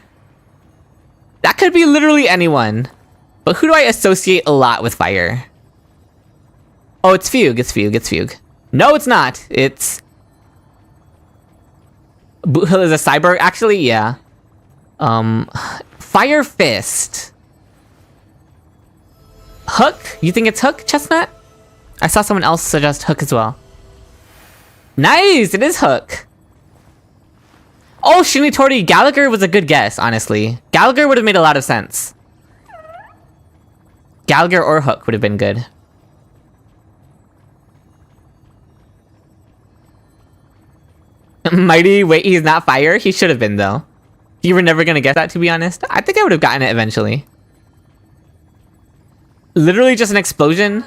That could be literally anyone. But who do I associate a lot with fire? Oh, it's Fugue. No, it's not. It's... Boothill is a cyborg? Actually, yeah. Fire Fist. Hook? You think it's Hook, Chestnut? I saw someone else suggest Hook as well. Nice! It is Hook. Oh, Shinitori, Gallagher was a good guess, honestly. Gallagher would have made a lot of sense. Gallagher or Hook would have been good. Mighty, wait, he's not fire? He should have been, though. You were never gonna guess that, to be honest. I think I would have gotten it eventually. Literally just an explosion.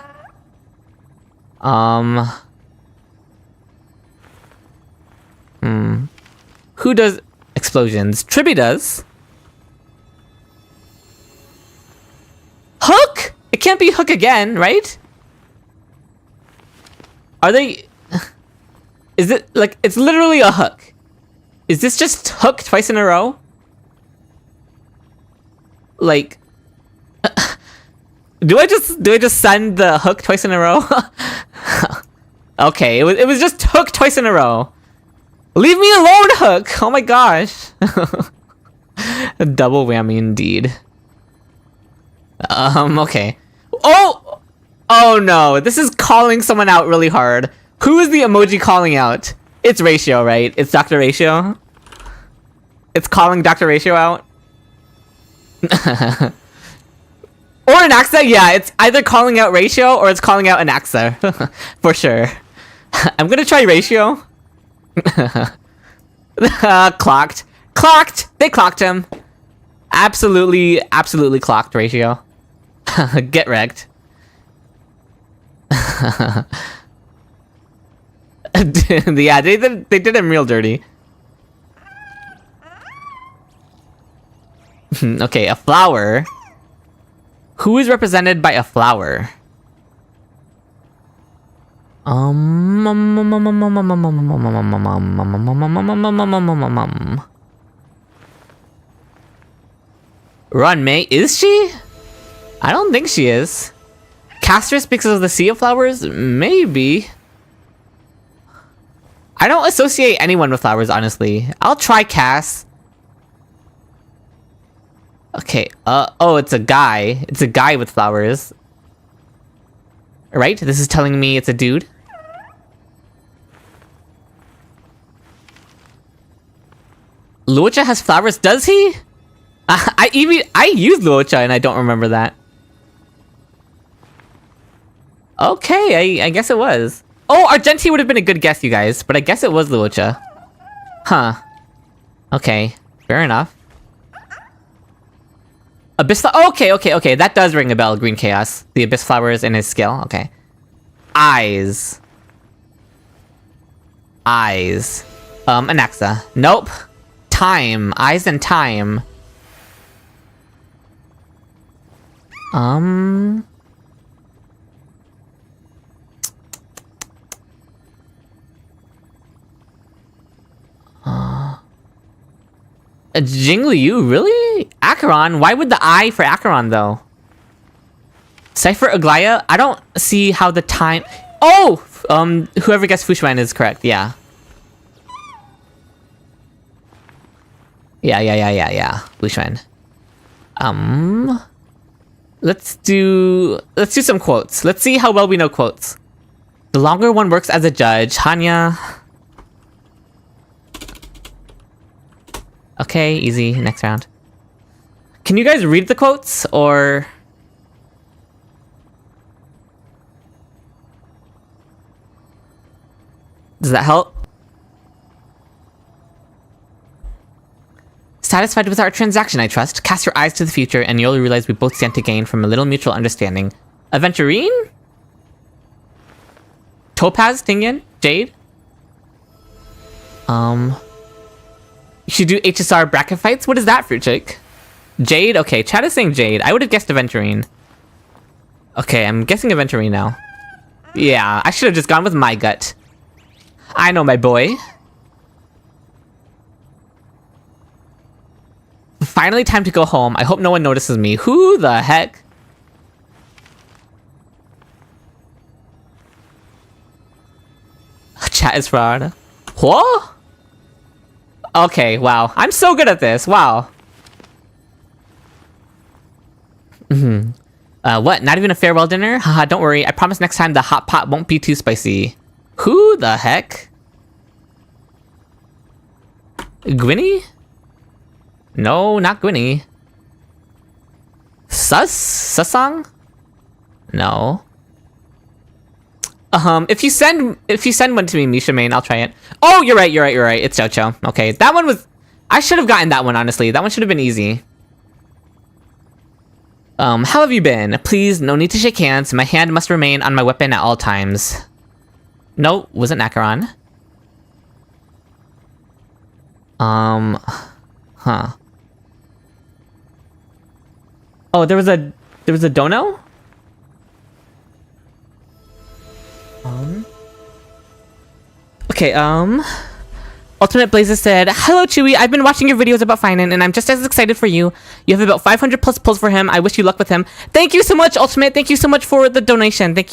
Who does explosions? Tribby does. Hook? It can't be Hook again, right? Are they... Is it, like, it's literally a Hook. Is this just Hook twice in a row? Like... Do I just send the Hook twice in a row? Okay, it was just Hook twice in a row. Leave me alone, Hook! Oh my gosh. A double whammy indeed. Okay. Oh! Oh no, this is calling someone out really hard. Who is the emoji calling out? It's Ratio, right? It's Dr. Ratio? It's calling Dr. Ratio out? Or Anaxa? Yeah, it's either calling out Ratio or it's calling out Anaxa. For sure. I'm gonna try Ratio. Clocked. Clocked! They clocked him. Absolutely clocked Ratio. Get wrecked. Yeah, they did him real dirty. Okay, a flower. Who is represented by a flower? Run, May? Is she? I don't think she is. Castress because of the Sea of Flowers? Maybe. I don't associate anyone with flowers, honestly. I'll try Cass. Okay, oh, it's a guy. It's a guy with flowers. Right? This is telling me it's a dude. Luocha has flowers, does he? I used Luocha and I don't remember that. Okay, I guess it was. Oh, Argenti would have been a good guess, you guys, but I guess it was Luocha. Huh. Okay, fair enough. Abyss okay, that does ring a bell, Green Chaos. The Abyss Flowers in his skill, okay. Eyes. Anaxa. Nope. Time. Eyes and time. Jingliu, really? Acheron? Why would the eye for Acheron, though? Cypher Aglaya? I don't see how the time... Oh! Whoever guessed Fushman is correct, yeah. Yeah. Fushman. Let's do some quotes. Let's see how well we know quotes. The longer one works as a judge, Hanya... Okay, easy. Next round. Can you guys read the quotes, or... Does that help? Satisfied with our transaction, I trust. Cast your eyes to the future, and you'll realize we both stand to gain from a little mutual understanding. Aventurine? Topaz, Tingyun? Jade? You should do HSR bracket fights? What is that, Fruitcake? Jade? Okay, chat is saying Jade. I would have guessed Aventurine. Okay, I'm guessing Aventurine now. Yeah, I should have just gone with my gut. I know my boy. Finally time to go home. I hope no one notices me. Who the heck? Chat is fraud. What? Okay, wow. I'm so good at this. Wow. What? Not even a farewell dinner? Haha, don't worry. I promise next time the hot pot won't be too spicy. Who the heck? Gwynny? No, not Gwynny. Susang? No. If you send one to me, Misha Main, I'll try it. Oh, you're right. It's Chow Chow. Okay, that one was... I should have gotten that one, honestly. That one should have been easy. How have you been? Please, no need to shake hands. My hand must remain on my weapon at all times. No, wasn't Acheron. Huh. Oh, there was a dono? Okay, Ultimate Blazes said, "Hello, Chewy. I've been watching your videos about Phainon, and I'm just as excited for you. You have about 500 plus pulls for him. I wish you luck with him." Thank you so much, Ultimate. Thank you so much for the donation. Thank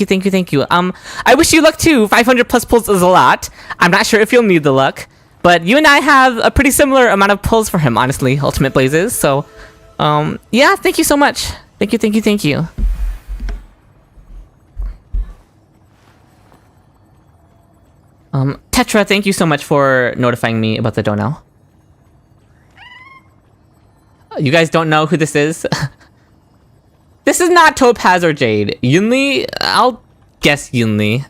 you. I wish you luck too. 500 plus pulls is a lot. I'm not sure if you'll need the luck, but you and I have a pretty similar amount of pulls for him, honestly, Ultimate Blazes. So, yeah, thank you so much. Thank you. Tetra, thank you so much for notifying me about the dono. You guys don't know who this is? This is not Topaz or Jade. Yunli? I'll guess Yunli.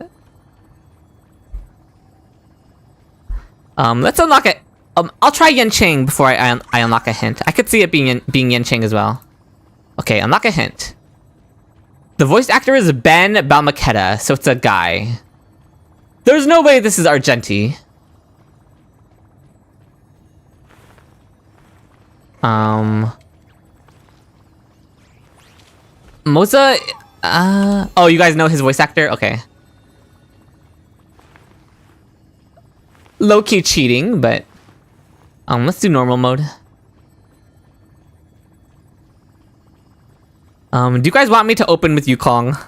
Let's unlock it. I'll try Yanqing before I unlock a hint. I could see it being Yanqing as well. Okay, unlock a hint. The voice actor is Ben Balmaketa, so it's a guy. There's no way this is Argenti. Moza... oh, you guys know his voice actor? Okay. Low-key cheating, but... let's do normal mode. Do you guys want me to open with Yukong?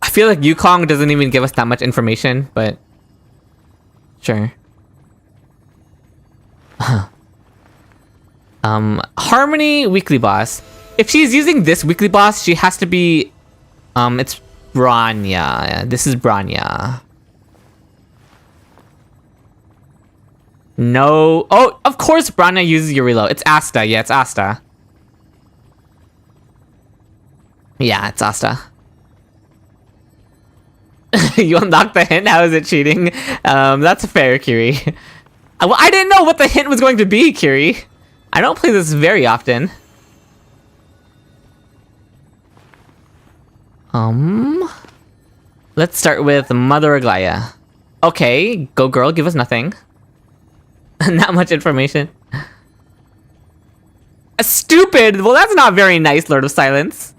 I feel like Yukong doesn't even give us that much information, but... Sure. Harmony weekly boss. If she's using this weekly boss, she has to be... it's Branya. Yeah, this is Branya. No... Oh, of course Branya uses Yurilo. It's Asta. Yeah, it's Asta. Yeah, it's Asta. You unlocked the hint? How is it cheating? That's fair, Kiri. Well, I didn't know what the hint was going to be, Kiri. I don't play this very often. Let's start with Mother Aglaya. Okay, go girl, give us nothing. Not much information. Stupid! Well, that's not very nice, Lord of Silence.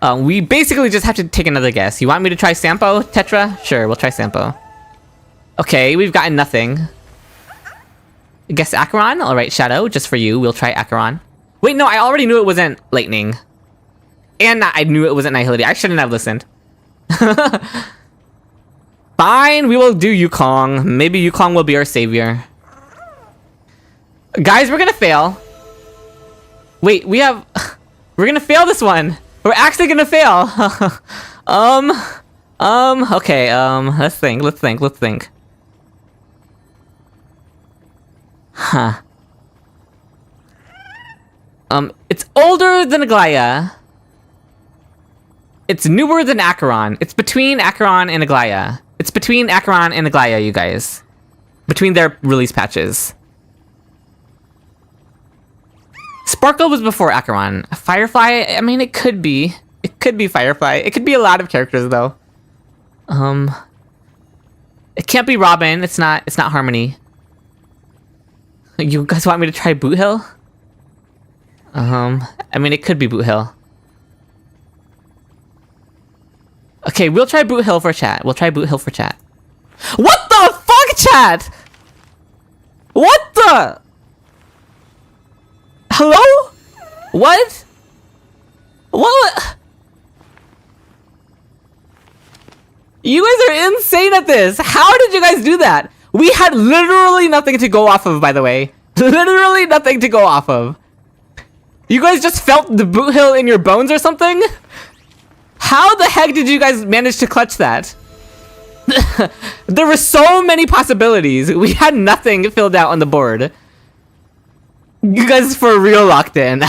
We basically just have to take another guess. You want me to try Sampo, Tetra? Sure, we'll try Sampo. Okay, we've gotten nothing. Guess Acheron? Alright, Shadow, just for you, we'll try Acheron. Wait, no, I already knew it wasn't Lightning. And I knew it wasn't Nihility. I shouldn't have listened. Fine, we will do Yukong. Maybe Yukong will be our savior. Guys, we're gonna fail. Wait, we're gonna fail this one. We're actually gonna fail. Okay, let's think. Huh. It's older than Aglaya. It's newer than Acheron. It's between Acheron and Aglaya. It's between Acheron and Aglaya, you guys. Between their release patches. Sparkle was before Acheron. Firefly, I mean, it could be. It could be Firefly. It could be a lot of characters, though. It can't be Robin. It's not Harmony. You guys want me to try Boot Hill? I mean, it could be Boot Hill. Okay, we'll try Boot Hill for chat. What the fuck, chat? What the? Hello? What? What? You guys are insane at this. How did you guys do that? We had literally nothing to go off of, by the way. Literally nothing to go off of. You guys just felt the Boot Hill in your bones or something? How the heck did you guys manage to clutch that? There were so many possibilities. We had nothing filled out on the board. You guys for real locked in.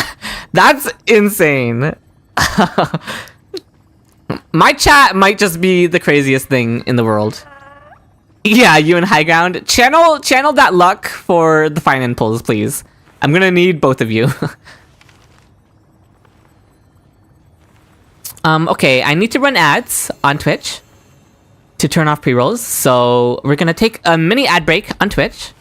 That's insane. My chat might just be the craziest thing in the world. Yeah, you and High Ground. Channel that luck for the Phainon pulls, please. I'm gonna need both of you. Okay, I need to run ads on Twitch to turn off pre-rolls, so we're gonna take a mini ad break on Twitch.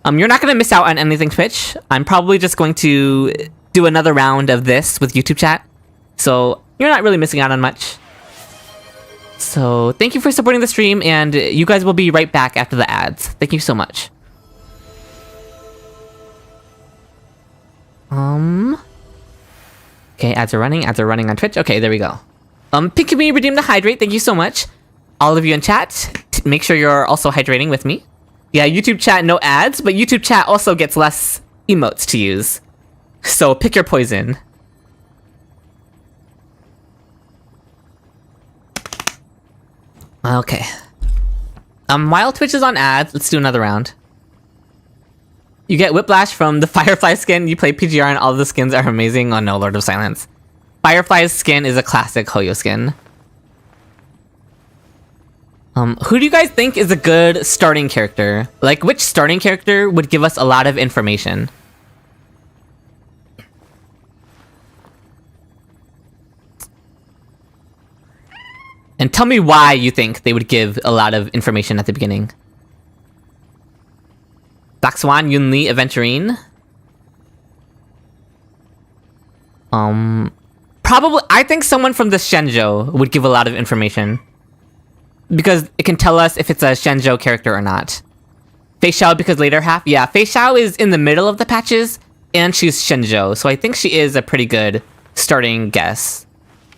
You're not gonna miss out on anything, Twitch. I'm probably just going to do another round of this with YouTube chat, so you're not really missing out on much. So thank you for supporting the stream, and you guys will be right back after the ads. Thank you so much. Okay, ads are running on Twitch. Okay, there we go. Pinky Me redeemed the hydrate. Thank you so much. All of you in chat, make sure you're also hydrating with me. Yeah, YouTube chat, no ads, but YouTube chat also gets less emotes to use. So pick your poison. Okay. While Twitch is on ads, let's do another round. You get Whiplash from the Firefly skin. You play PGR and all of the skins are amazing. Oh no, Lord of Silence. Firefly's skin is a classic Hoyo skin. Who do you guys think is a good starting character? Like, which starting character would give us a lot of information? And tell me why you think they would give a lot of information at the beginning. Black Swan, Yunli, Aventurine. Probably, I think someone from the Shenzhou would give a lot of information. Because it can tell us if it's a Shenzhou character or not. Fei Xiao, because later half, yeah, Fei Xiao is in the middle of the patches, and she's Shenzhou, so I think she is a pretty good starting guess.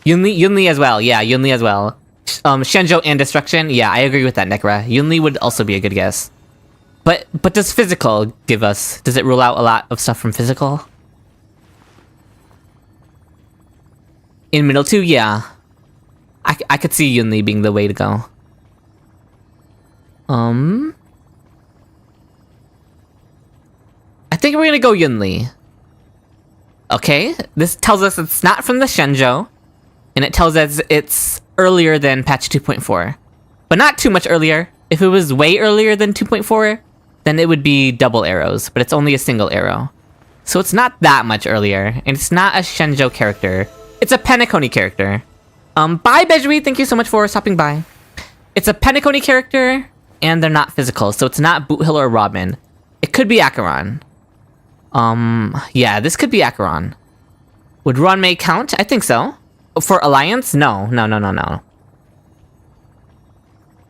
Yunli as well, yeah, Yunli as well. Shenzhou and Destruction, yeah, I agree with that, Nekra. Yunli would also be a good guess. But does Physical give us, does it rule out a lot of stuff from Physical? In middle 2, yeah. I could see Yunli being the way to go. I think we're gonna go Yunli. Okay, this tells us it's not from the Shenzhou. and it tells us it's earlier than patch 2.4. But not too much earlier. If it was way earlier than 2.4, then it would be double arrows, but it's only a single arrow. So it's not that much earlier, and it's not a Shenjo character. It's a Penacony character. Bye, Bejui, thank you so much for stopping by. It's a Penacony character, and they're not physical, so it's not Boothill or Robin. It could be Acheron. Yeah, this could be Acheron. Would Ronmei count? I think so. For Alliance? No.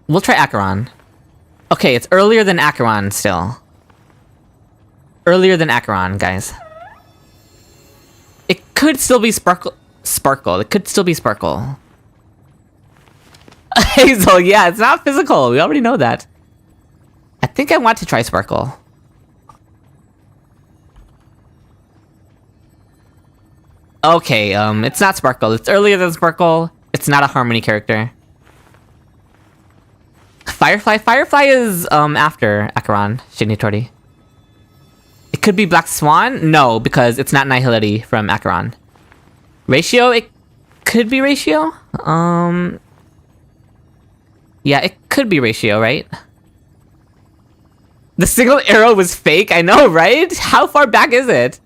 We'll try Acheron. Okay, it's earlier than Acheron still. Earlier than Acheron, guys. It could still be Sparkle. It could still be Sparkle. Hazel, yeah, it's not physical. We already know that. I think I want to try Sparkle. Okay, it's not Sparkle. It's earlier than Sparkle. It's not a Harmony character. Firefly is, after Acheron, Shinitori. It could be Black Swan? No, because it's not Nihility from Acheron. Ratio? It could be Ratio? Yeah, it could be Ratio, right? The single arrow was fake? I know, right? How far back is it?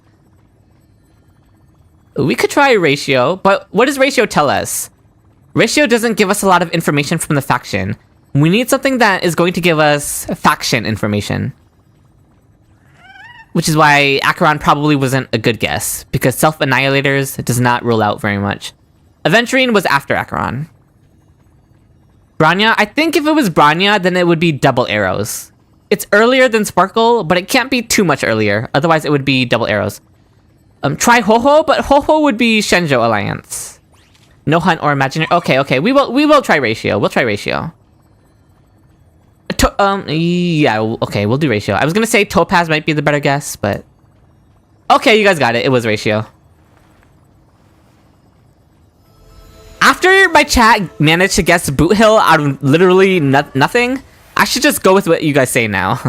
We could try Ratio, but what does Ratio tell us? Ratio doesn't give us a lot of information from the faction. We need something that is going to give us faction information. Which is why Acheron probably wasn't a good guess, because Self-Annihilators does not rule out very much. Aventurine was after Acheron. Branya? I think if it was Branya, then it would be double arrows. It's earlier than Sparkle, but it can't be too much earlier, otherwise it would be double arrows. Try Ho-Ho, but Ho-Ho would be Shenjo Alliance. No Hunt or Imaginary. Okay, we will try Ratio. We'll try Ratio. Yeah, okay, we'll do Ratio. I was gonna say Topaz might be the better guess, but... Okay, you guys got it. It was Ratio. After my chat managed to guess Boothill out of literally nothing, I should just go with what you guys say now.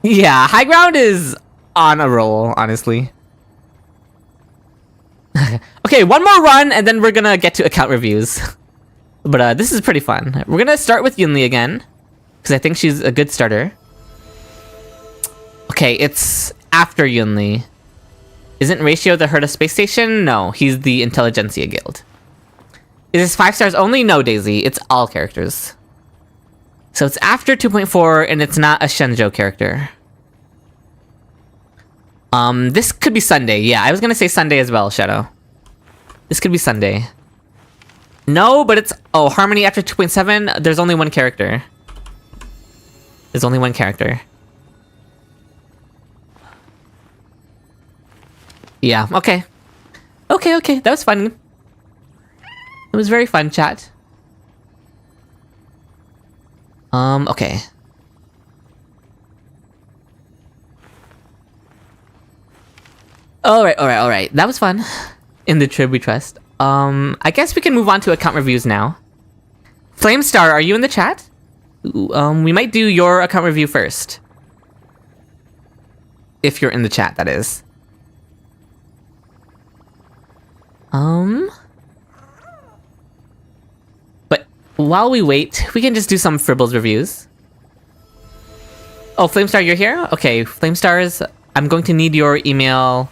Yeah, High Ground is on a roll, honestly. Okay, one more run, and then we're gonna get to account reviews. But this is pretty fun. We're gonna start with Yunli again, because I think she's a good starter. Okay, it's after Yunli. Isn't Ratio the Herta Space Station? No, he's the Intelligentsia Guild. Is this 5 stars only? No, Daisy. It's all characters. So it's after 2.4, and it's not a Shenjo character. This could be Sunday. Yeah, I was gonna say Sunday as well, Shadow. This could be Sunday. No, but it's... Oh, Harmony after 2.7? There's only one character. There's only one character. Yeah, okay. Okay, that was fun. It was very fun, chat. Okay. Alright. That was fun. In the Trib we trust. I guess we can move on to account reviews now. Flamestar, are you in the chat? We might do your account review first. If you're in the chat, that is. But while we wait, we can just do some Fribbles reviews. Oh, Flamestar, you're here? Okay, Flamestars, I'm going to need your email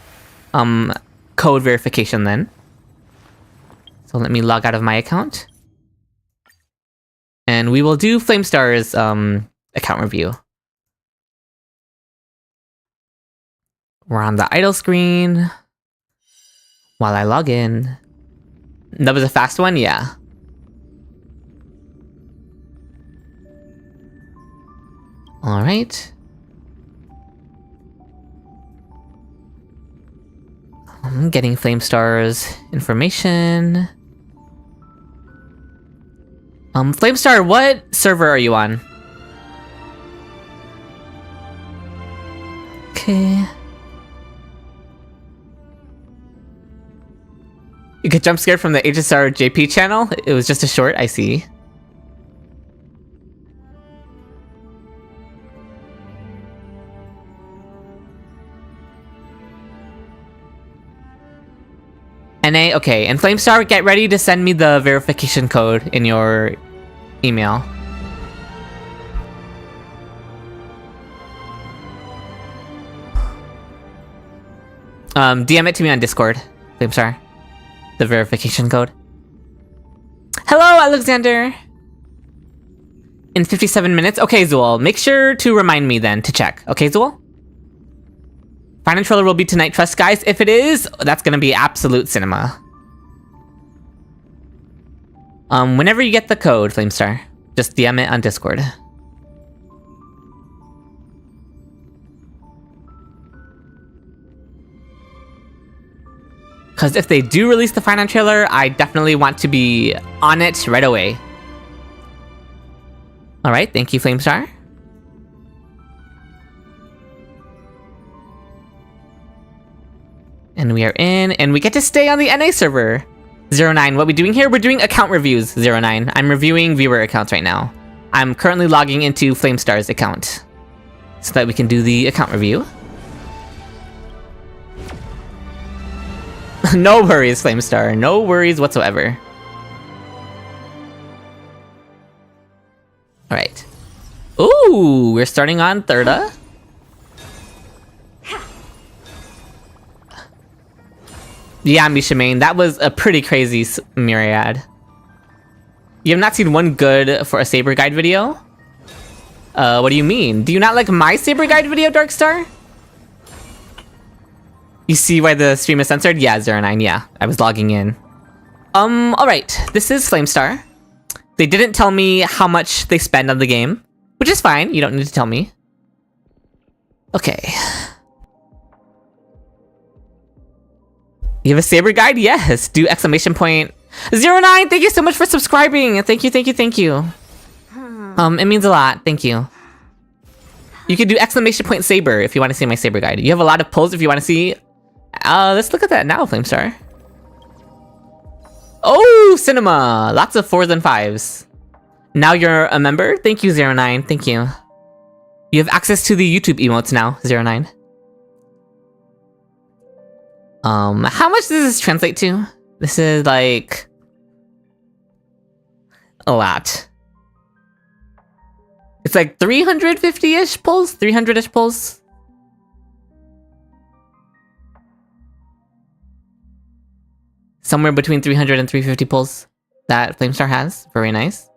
code verification then. So let me log out of my account. And we will do Flamestar's account review. We're on the idle screen. While I log in. That was a fast one? Yeah. Alright. I'm getting Flamestar's information. Flamestar, what server are you on? Okay. You get jump scared from the HSR JP channel? It was just a short, I see. NA? Okay, and Flamestar, get ready to send me the verification code in your email. DM it to me on Discord, Flamestar. The verification code. Hello, Alexander! In 57 minutes? Okay, Zool. Make sure to remind me then to check. Okay, Zool? Final trailer will be tonight, trust guys. If it is, that's gonna be absolute cinema. Whenever you get the code, Flamestar, just DM it on Discord. Because if they do release the Phainon trailer, I definitely want to be on it right away. Alright, thank you, Flamestar. And we are in, and we get to stay on the NA server. 09, what are we doing here? We're doing account reviews, 09. I'm reviewing viewer accounts right now. I'm currently logging into Flamestar's account so that we can do the account review. No worries, Flamestar. No worries whatsoever. Alright. Ooh, we're starting on Thirda. Yeah, Mishamain, that was a pretty crazy myriad. You have not seen one good for a Saber Guide video? What do you mean? Do you not like my Saber Guide video, Darkstar? You see why the stream is censored? Yeah, 09, yeah. I was logging in. Alright. This is Flamestar. They didn't tell me how much they spend on the game, which is fine. You don't need to tell me. Okay. You have a Saber Guide? Yes. Do exclamation point. 09, thank you so much for subscribing. Thank you, thank you, thank you. It means a lot. Thank you. You can do exclamation point Saber if you want to see my Saber Guide. You have a lot of pulls if you want to see. Let's look at that now, Flamestar. Oh, cinema! Lots of 4s and 5s. Now you're a member? Thank you, 09. Thank you. You have access to the YouTube emotes now, 09. How much does this translate to? This is like a lot. It's like 350-ish pulls? 300-ish pulls? Somewhere between 300 and 350 pulls that Flamestar has. Very nice.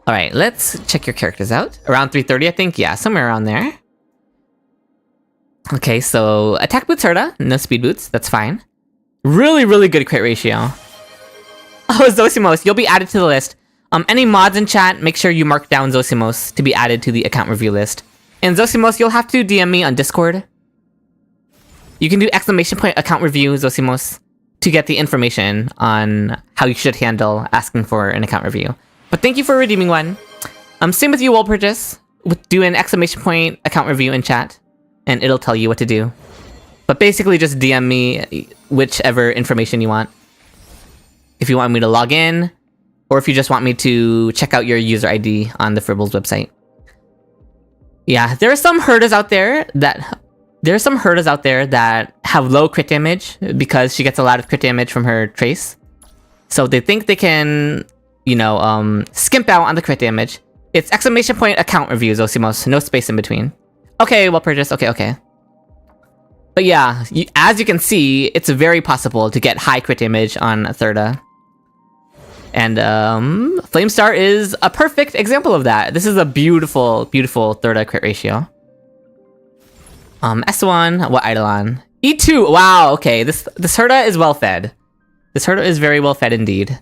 Alright, let's check your characters out. Around 330, I think? Yeah, somewhere around there. Okay, so attack boots Herda, no speed boots, that's fine. Really, really good crit ratio. Oh, Zosimos, you'll be added to the list. Any mods in chat, make sure you mark down Zosimos to be added to the account review list. And Zosimos, you'll have to DM me on Discord. You can do exclamation point account review, Zosimos, to get the information on how you should handle asking for an account review. But thank you for redeeming one. Same with you, Wolpurchase. Do an exclamation point account review in chat, and it'll tell you what to do. But basically just DM me whichever information you want. If you want me to log in, or if you just want me to check out your user ID on the Fribbles website. Yeah, there are some Herdas out there that have low crit damage because she gets a lot of crit damage from her trace. So they think they can, you know, skimp out on the crit damage. It's exclamation point account review, Zosimos. No space in between. Okay, well purchased. Okay. But yeah, as you can see, it's very possible to get high crit damage on Thirda. And Flamestar is a perfect example of that. This is a beautiful, beautiful Thirda crit ratio. S1, what Eidolon? E2, wow, okay. This Herda is well fed. This Herda is very well fed indeed.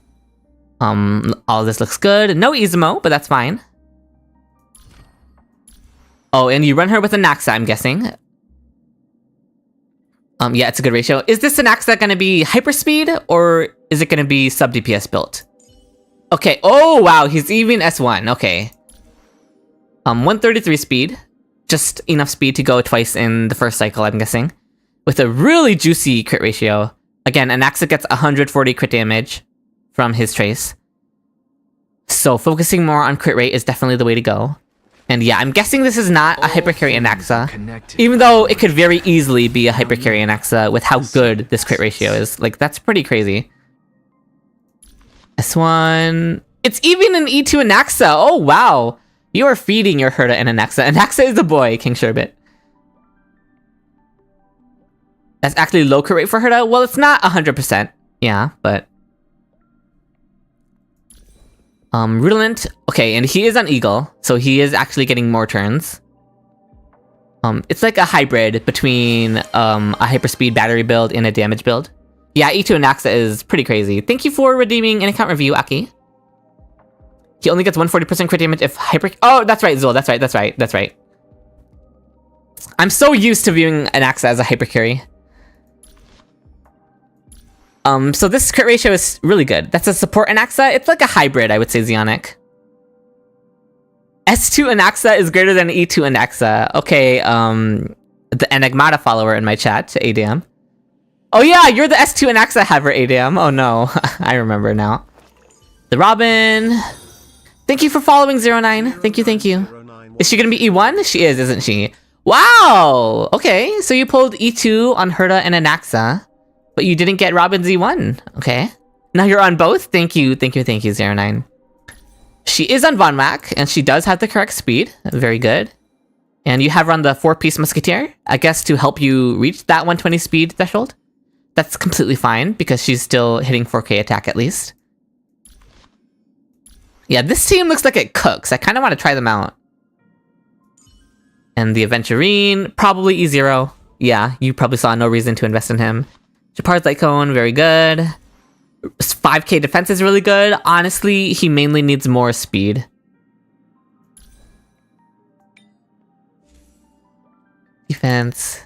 All this looks good. No Izumo, but that's fine. Oh, and you run her with a Naxa, I'm guessing. Yeah, it's a good ratio. Is this Naxa gonna be hyperspeed, or is it gonna be sub DPS built? Okay, oh wow, he's even S1, okay. 133 speed. Just enough speed to go twice in the first cycle, I'm guessing. With a really juicy crit ratio. Again, Anaxa gets 140 crit damage from his trace. So focusing more on crit rate is definitely the way to go. And yeah, I'm guessing this is not a Hypercarry Anaxa, connected. even though it could very easily be a Hypercarry Anaxa with how good this crit ratio is. Like, that's pretty crazy. S1... It's even an E2 Anaxa! Oh, wow! You are feeding your Herta and Anaxa. Anaxa is the boy, King Sherbet. That's actually low crit rate for Herta? Well, it's not 100%. Yeah, but... Rudolent. Okay, and he is on Eagle, so he is actually getting more turns. It's like a hybrid between a hyperspeed battery build and a damage build. Yeah, E2 Anaxa is pretty crazy. Thank you for redeeming an account review, Aki. He only gets 140% crit damage if hyper... Oh, that's right, Zul. That's right. I'm so used to viewing Anaxa as a hypercarry. So this crit ratio is really good. That's a support Anaxa. It's like a hybrid, I would say, Zeonic. S2 Anaxa is greater than E2 Anaxa. Okay, the Enigmata follower in my chat, ADM. Oh yeah, you're the S2 Anaxa haver, ADM. Oh no, I remember now. The Robin. Thank you for following 09. Thank you. Is she gonna be E1? She is, isn't she? Wow! Okay, so you pulled E2 on Herta and Anaxa, but you didn't get Robin's E1. Okay. Now you're on both? Thank you, 09. She is on Von Mac, and she does have the correct speed. Very good. And you have her on the 4-piece Musketeer, I guess to help you reach that 120 speed threshold. That's completely fine, because she's still hitting 4K attack at least. Yeah, this team looks like it cooks. I kind of want to try them out. And the Aventurine, probably E0. Yeah, you probably saw no reason to invest in him. Japard's Light Cone, very good. 5K defense is really good. Honestly, he mainly needs more speed. Defense.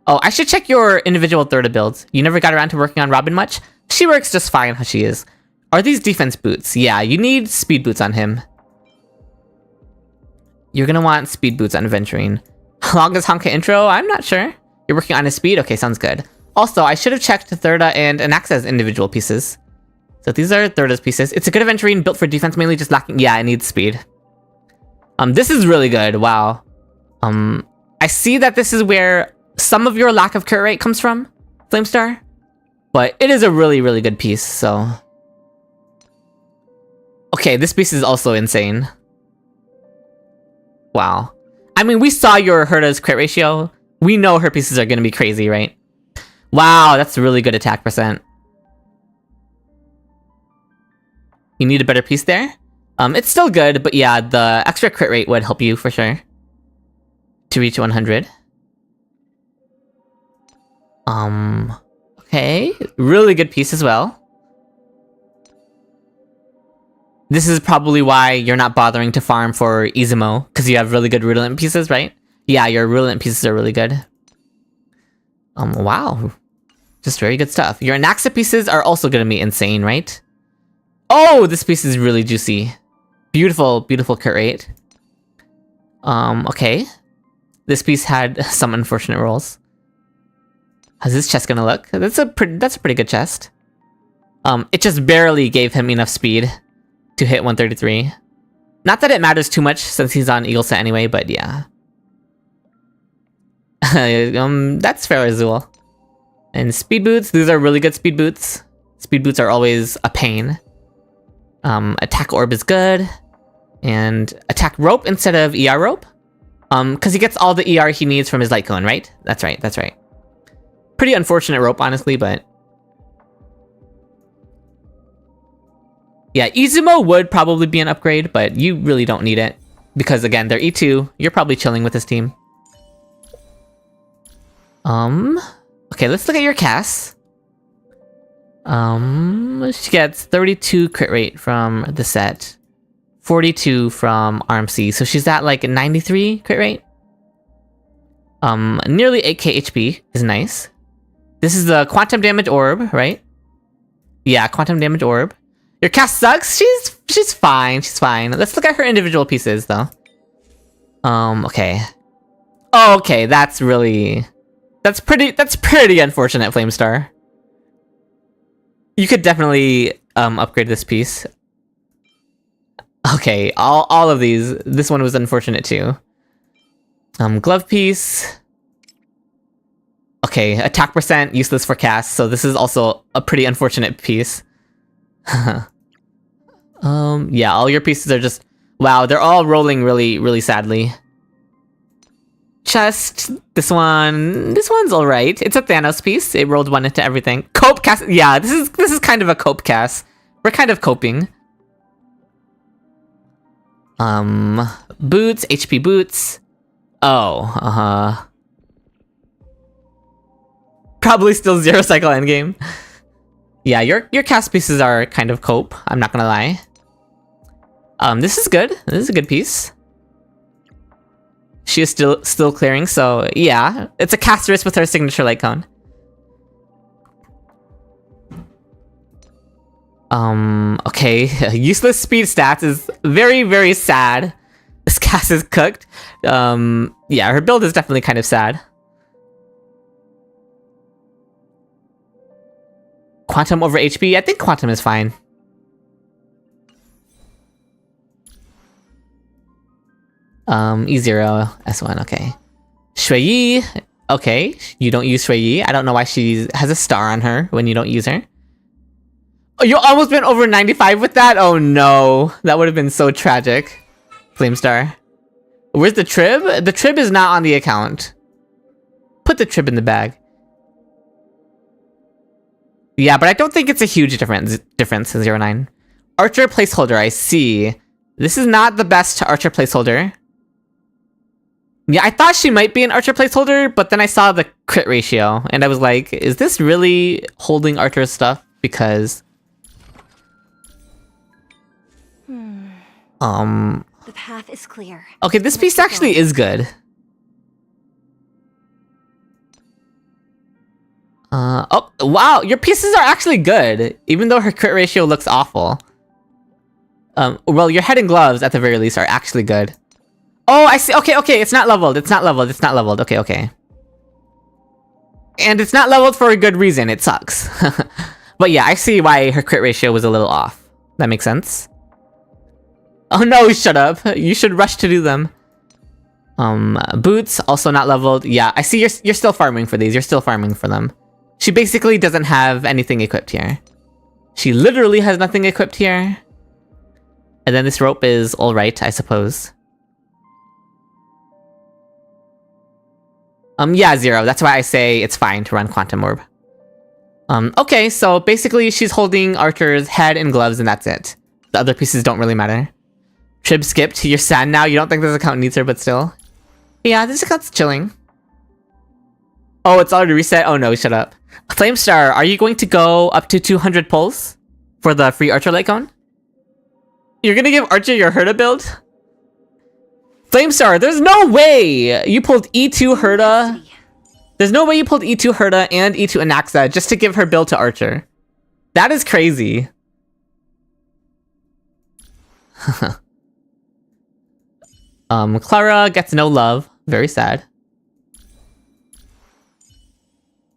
Oh, I should check your individual Thirda builds. You never got around to working on Robin much? She works just fine how she is. Are these defense boots? Yeah, you need speed boots on him. You're gonna want speed boots on Aventurine. How long is Honkai intro? I'm not sure. You're working on his speed? Okay, sounds good. Also, I should have checked Thirda and Anaxa's individual pieces. So these are Thirda's pieces. It's a good Aventurine built for defense, mainly just lacking... Yeah, it needs speed. This is really good. Wow. I see that this is where some of your lack of crit rate comes from, Flamestar. But it is a really, really good piece, so... Okay, this piece is also insane. Wow. I mean, we saw your Herta's crit ratio. We know her pieces are gonna be crazy, right? Wow, that's really good attack percent. You need a better piece there? It's still good, but yeah, the extra crit rate would help you for sure. To reach 100. Okay. Really good piece as well. This is probably why you're not bothering to farm for Izumo, because you have really good Rudolent pieces, right? Yeah, your Rudolent pieces are really good. Wow. Just very good stuff. Your Anaxa pieces are also gonna be insane, right? Oh, this piece is really juicy. Beautiful, beautiful crit rate. Okay. This piece had some unfortunate rolls. How's this chest gonna look? That's a pretty good chest. It just barely gave him enough speed to hit 133. Not that it matters too much since he's on Eagle set anyway, but yeah. That's fair, Azul. And speed boots, these are really good speed boots. Speed boots are always a pain. Attack orb is good. And attack rope instead of ER rope. Because he gets all the ER he needs from his light cone, right? That's right, that's right. Pretty unfortunate rope, honestly, but... Yeah, Izumo would probably be an upgrade, but you really don't need it. Because again, they're E2. You're probably chilling with this team. Okay, let's look at your Cass. She gets 32 crit rate from the set. 42 from RMC, so she's at like a 93 crit rate. Nearly 8k HP is nice. This is the quantum damage orb, right? Yeah, quantum damage orb. Your Cass sucks? She's fine, she's fine. Let's look at her individual pieces though. Okay. Oh, okay, that's pretty unfortunate, Flamestar. You could definitely upgrade this piece. Okay, all of these. This one was unfortunate too. Glove piece. Okay, attack percent, useless for cast, so this is also a pretty unfortunate piece. Yeah, all your pieces are just... Wow, they're all rolling really, really sadly. Chest, this one's alright. It's a Thanos piece. It rolled 1 into everything. Cope cast, yeah, this is kind of a cope cast. We're kind of coping. Boots, HP boots. Oh, probably still 0 cycle endgame. Yeah, your cast pieces are kind of cope, I'm not gonna lie. This is good. This is a good piece. She is still clearing, so yeah. It's a casteress with her signature light cone. Okay. Useless speed stats is very, very sad. This cast is cooked. Yeah, her build is definitely kind of sad. Quantum over HP? I think Quantum is fine. E0, S1, okay. Shui Yi, okay. You don't use Shui Yi. I don't know why she has a star on her when you don't use her. Oh, you almost went over 95 with that? Oh no. That would have been so tragic. Flamestar. Where's the Trib? The Trib is not on the account. Put the Trib in the bag. Yeah, but I don't think it's a huge difference 09. Archer placeholder, I see. This is not the best Archer placeholder. Yeah, I thought she might be an Archer placeholder, but then I saw the crit ratio, and I was like, is this really holding Archer's stuff? Because... The path is clear. Okay, this piece actually is good. Oh, wow, your pieces are actually good, even though her crit ratio looks awful. Well, your head and gloves, at the very least, are actually good. Oh, I see. Okay, it's not leveled. It's not leveled. Okay. And it's not leveled for a good reason. It sucks. But yeah, I see why her crit ratio was a little off. That makes sense. Oh no, shut up. You should rush to do them. Boots, also not leveled. Yeah, I see you're still farming for these. You're still farming for them. She basically doesn't have anything equipped here. She literally has nothing equipped here. And then this rope is alright, I suppose. Yeah, 0. That's why I say it's fine to run Quantum Orb. Okay, so basically she's holding Archer's head and gloves and that's it. The other pieces don't really matter. Trib skipped. You're sad now. You don't think this account needs her, but still. Yeah, this account's chilling. Oh, it's already reset? Oh no, shut up. Flamestar, are you going to go up to 200 pulls for the free Archer light cone? You're gonna give Archer your Herta build? Flamestar, there's no way you pulled E2 Herta. There's no way you pulled E2 Herta and E2 Anaxa just to give her build to Archer. That is crazy. Clara gets no love. Very sad.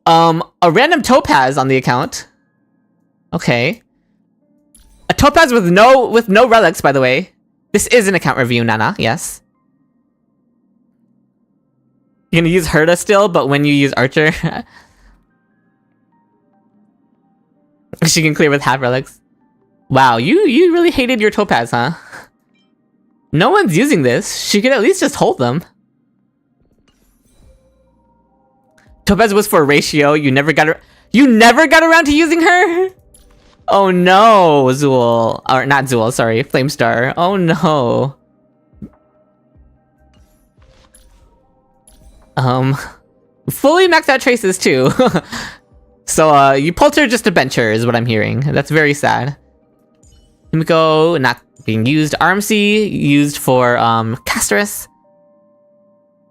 A random topaz on the account. Okay. A topaz with no relics, by the way. This is an account review, Nana. Yes. You're gonna use Herta still, but when you use Archer, she can clear with half relics. Wow, you really hated your topaz, huh? No one's using this. She could at least just hold them. Topaz was for ratio. You never got around to using her? Oh no, Zool. Or not Zool, sorry. Flamestar. Oh no. Fully maxed out traces too. So, you pulled her just to bench her is what I'm hearing. That's very sad. Himiko, not being used. RMC, used for, Casterus.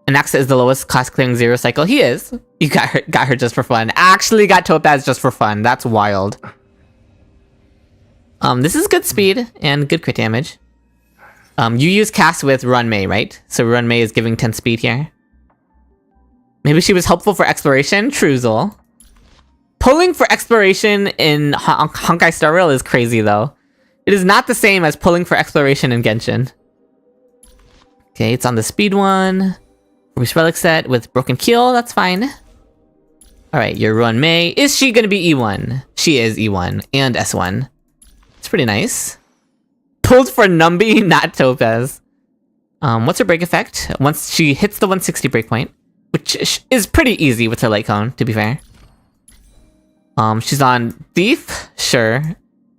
Anaxa is the lowest class clearing 0 cycle. He is. You got her just for fun. Actually got Topaz just for fun. That's wild. This is good speed and good crit damage. You use cast with Runmei, right? So Runmei is giving 10 speed here. Maybe she was helpful for exploration? True, Zol. Pulling for exploration in Honkai Star Rail is crazy, though. It is not the same as pulling for exploration in Genshin. Okay, it's on the speed one. Reese Relic set with Broken Keel, that's fine. Alright, your Ruan Mei. Is she gonna be E1? She is E1 and S1. It's pretty nice. Pulled for Numby, not Topaz. What's her break effect? Once she hits the 160 breakpoint, which is pretty easy with her light cone, to be fair. She's on Thief, sure.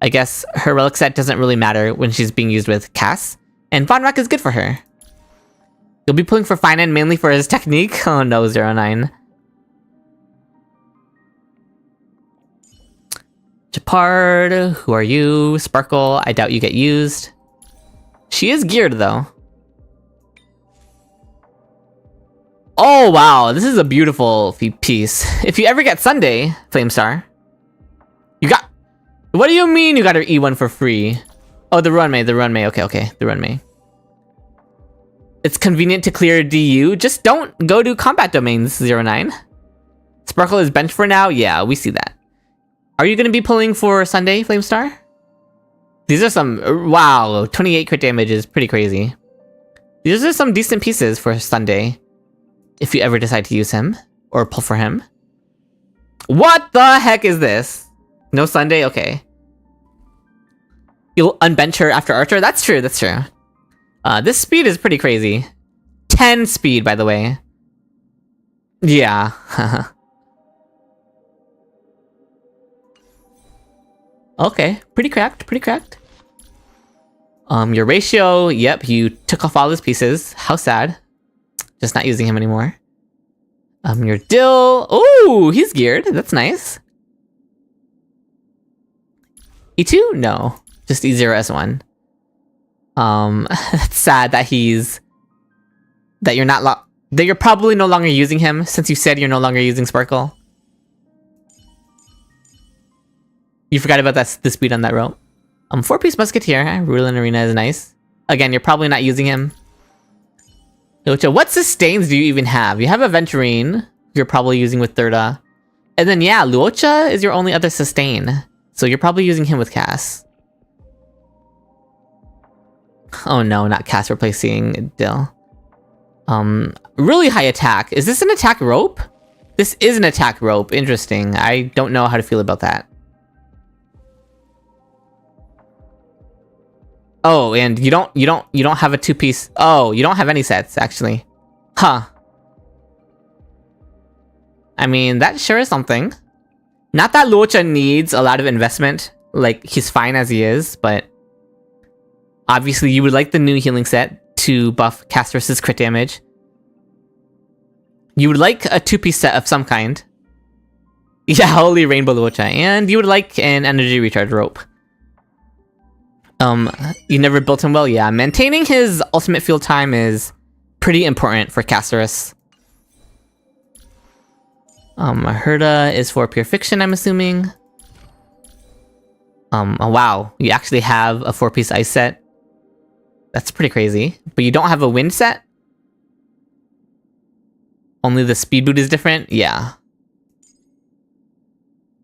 I guess her relic set doesn't really matter when she's being used with Cass. And Von Rack is good for her. You'll be pulling for Phainon mainly for his technique? Oh no, 09. Japard, who are you? Sparkle, I doubt you get used. She is geared though. Oh wow, this is a beautiful piece. If you ever get Sunday, Flamestar, you got... What do you mean you got her E1 for free? Oh, the Ruan Mei, okay, the Ruan Mei. It's convenient to clear DU, just don't go to combat domains, 09. Sparkle is benched for now? Yeah, we see that. Are you gonna be pulling for Sunday, Flamestar? These are some... Wow, 28 crit damage is pretty crazy. These are some decent pieces for Sunday. If you ever decide to use him, or pull for him. What the heck is this? No Sunday? Okay. You'll unbench her after Archer? That's true, that's true. This speed is pretty crazy. 10 speed, by the way. Yeah. Okay, pretty cracked, pretty cracked. Your ratio, yep, you took off all his pieces. How sad. Just not using him anymore. Your Dill... Ooh, he's geared. That's nice. E2? No. Just E0S1. That's sad that he's... That you're not... That you're probably no longer using him, since you said you're no longer using Sparkle. You forgot about the speed on that rope. 4-piece Musketeer. Ruin Arena is nice. Again, you're probably not using him. Luocha, what sustains do you even have? You have a Venturine, you're probably using with Thirda. And then yeah, Luocha is your only other sustain. So you're probably using him with Cass. Oh no, not Cass replacing Dill. Really high attack. Is this an attack rope? This is an attack rope. Interesting. I don't know how to feel about that. Oh, and you don't have a 2-piece. Oh, you don't have any sets, actually. Huh. I mean, that sure is something. Not that Luocha needs a lot of investment. Like, he's fine as he is, but... Obviously, you would like the new healing set to buff Caster's crit damage. You would like a 2-piece set of some kind. Yeah, Holy Rainbow Luocha. And you would like an energy recharge rope. You never built him well? Yeah, maintaining his ultimate field time is pretty important for Casterus. Herda is for pure fiction, I'm assuming. Oh wow, you actually have a 4-piece ice set. That's pretty crazy. But you don't have a wind set? Only the speed boot is different? Yeah.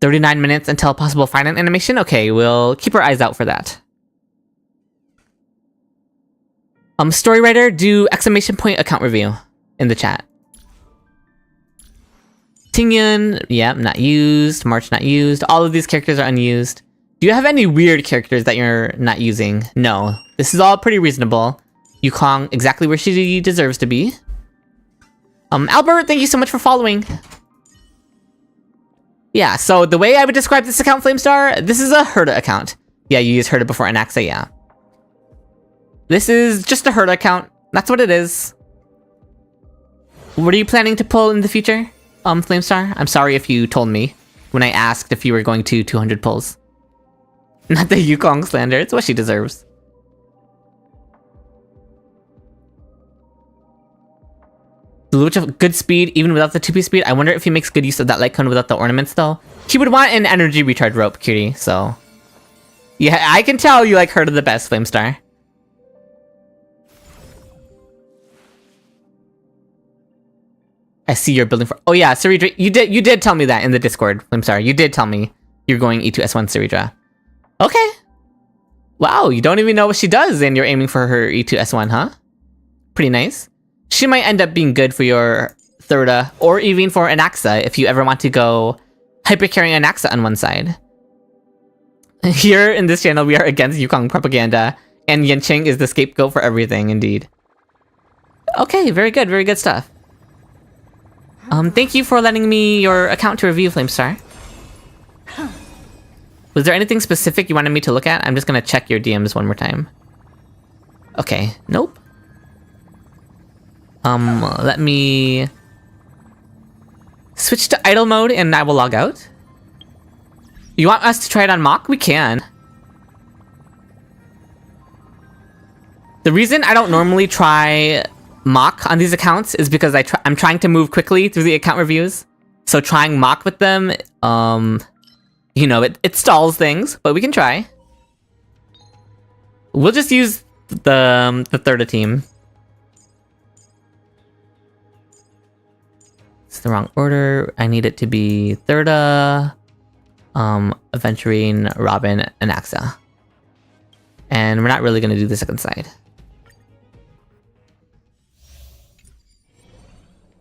39 minutes until possible Phainon animation? Okay, we'll keep our eyes out for that. Storywriter, do exclamation point account review in the chat. Tingyun, yeah, not used. March, not used. All of these characters are unused. Do you have any weird characters that you're not using? No. This is all pretty reasonable. Yukong, exactly where she deserves to be. Albert, thank you so much for following. Yeah, so the way I would describe this account, Flamestar, this is a Herda account. Yeah, you use Herda before Anaxa, yeah. This is just a Herda account. That's what it is. What are you planning to pull in the future, Flamestar? I'm sorry if you told me when I asked if you were going to 200 pulls. Not the Yukong slander, it's what she deserves. The Luocha, good speed, even without the 2-piece speed. I wonder if he makes good use of that light cone without the ornaments, though. He would want an energy recharge rope, Cutie, so... Yeah, I can tell you like Herda the best, Flamestar. I see you're building for... Oh yeah, Saridra, you did tell me that in the Discord. I'm sorry, you did tell me you're going E2S1 Saridra. Okay. Wow, you don't even know what she does and you're aiming for her E2S1, huh? Pretty nice. She might end up being good for your Thirda, or even for Anaxa if you ever want to go hyper-carrying Anaxa on one side. Here in this channel, we are against Yukong propaganda, and Yanqing is the scapegoat for everything, indeed. Okay, very good stuff. Thank you for letting me your account to review, Flamestar. Was there anything specific you wanted me to look at? I'm just gonna check your DMs one more time. Okay, nope. Let me switch to idle mode and I will log out. You want us to try it on Mach? We can. The reason I don't normally try Mach on these accounts is because I'm trying to move quickly through the account reviews. So trying Mach with them, you know, it stalls things, but we can try. We'll just use the Thirda team. It's the wrong order. I need it to be Thirda, Aventurine, Robin, and Axa. And we're not really going to do the second side.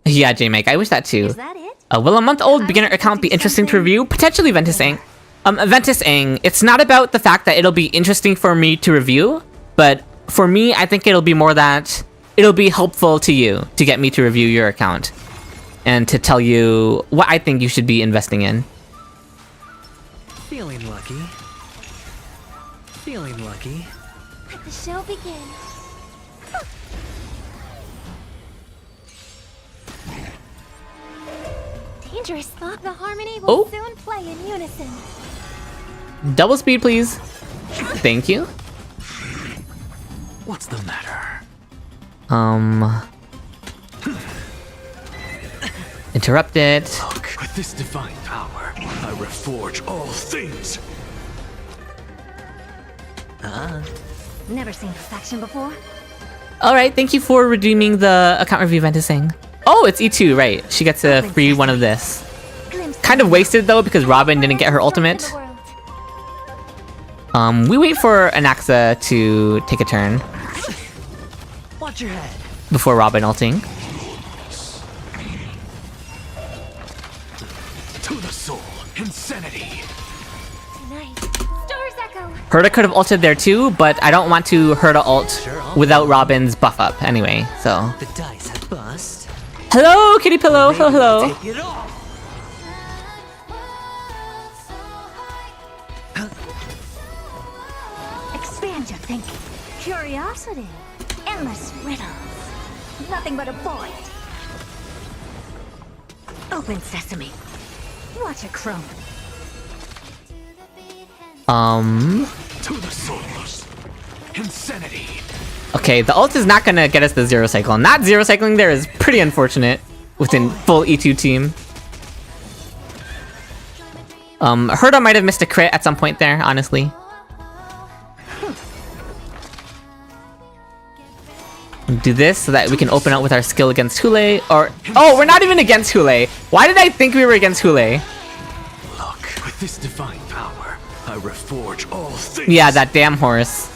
Yeah, J-Make, I wish that too. Is that it? Will a month-old beginner account be interesting to review? Potentially, Ventusang. Ventusang, it's not about the fact that it'll be interesting for me to review, but for me, I think it'll be more that it'll be helpful to you to get me to review your account and to tell you what I think you should be investing in. Feeling lucky. Feeling lucky. Let the show begin. Dangerous thought. The harmony will soon play in unison. Double speed, please. Thank you. What's the matter? Interrupted. Look, with this divine power, I reforge all things. Never seen perfection before. Alright, thank you for redeeming the account review, Ventusang. Oh, it's E2, right. She gets a free one of this. Kind of wasted, though, because Robin didn't get her ultimate. We wait for Anaxa to take a turn Watch your head. before Robin ulting. To the soul, insanity. Tonight, stars echo. Herta could have ulted there too, but I don't want to Herta ult without Robin's buff up anyway, so. The dice had bust. Hello, Kitty Pillow. Hello, hello. Take it off. Expand your thinking. Curiosity. Endless riddles. Nothing but a void. Open sesame. Watch it chrome. To the souls, insanity. Okay, the ult is not gonna get us the zero cycle. Not zero cycling there is pretty unfortunate within full E2 team. Herta might have missed a crit at some point there, honestly. Do this so that we can open up with our skill against Hule, or... Oh, we're not even against Hule! Why did I think we were against Hule? Look, with this divine power, I reforge all things. Yeah, that damn horse.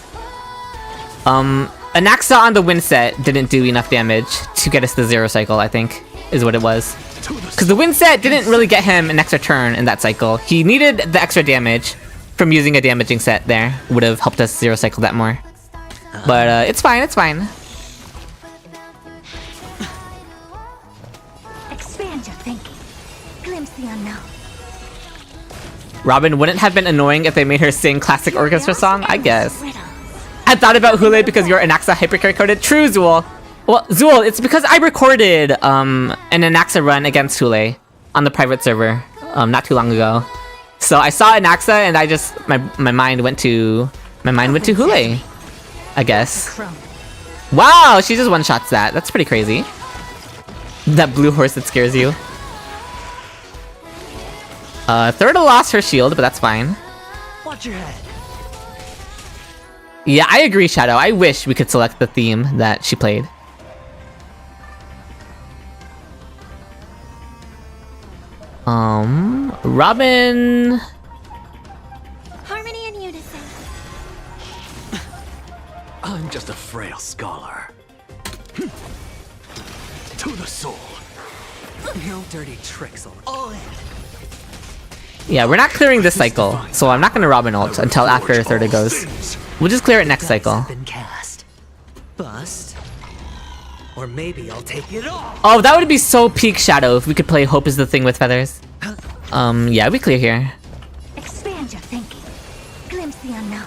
Anaxa on the win set didn't do enough damage to get us the zero cycle, I think, is what it was. Because the win set didn't really get him an extra turn in that cycle. He needed the extra damage from using a damaging set there. Would have helped us zero cycle that more. But it's fine, it's fine. Expand your thinking. Glimpse the unknown. Robin wouldn't have been annoying if they made her sing classic orchestra song, I guess. I thought about Hule because you're Anaxa hypercarry coded. True, Zool. Well, Zool, it's because I recorded an Anaxa run against Hule on the private server not too long ago. So I saw Anaxa and I just my mind went to Hule, I guess. Wow, she just one-shots that. That's pretty crazy. That blue horse that scares you. Thirda lost her shield, but that's fine. Watch your head. Yeah, I agree, Shadow. I wish we could select the theme that she played. Robin... Harmony and unison. I'm just a frail scholar. To the soul. No dirty tricks, all in. Yeah, we're not clearing this cycle, so I'm not gonna Robin ult until after Thirda goes. We'll just clear it next cycle. Been cast. Bust. Or maybe I'll take it off. Oh, that would be so peak Shadow if we could play Hope is the Thing with feathers. Yeah, we clear here. Expand your thinking. Glimpse the unknown.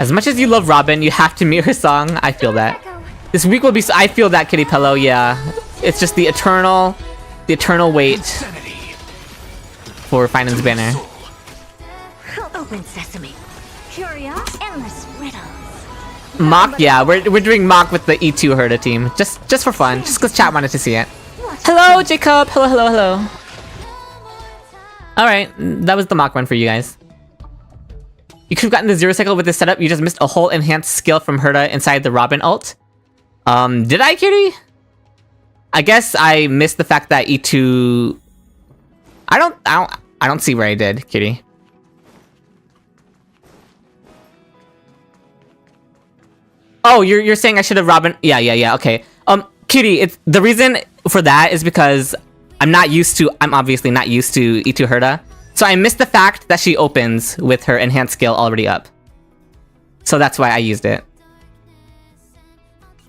As much as you love Robin, you have to mute her song. I feel that. This week will be. I feel that, Kitty Pillow. Yeah, it's just the eternal wait for Phainon's banner. Open sesame. Curious, endless riddles. Mock, yeah, we're doing mock with the E2 Herda team, just for fun, just because chat wanted to see it. Hello, Jacob. Hello. All right, that was the mock run for you guys. You could have gotten the 0 cycle with this setup. You just missed a whole enhanced skill from Herda inside the Robin ult. Did I, Kitty? I guess I missed the fact that E2. I don't see where I did, Kitty. Oh, you're saying I should have Robin? Yeah. Okay. Kitty, it's the reason for that is because I'm obviously not used to E2 Herda, so I missed the fact that she opens with her enhanced skill already up. So that's why I used it.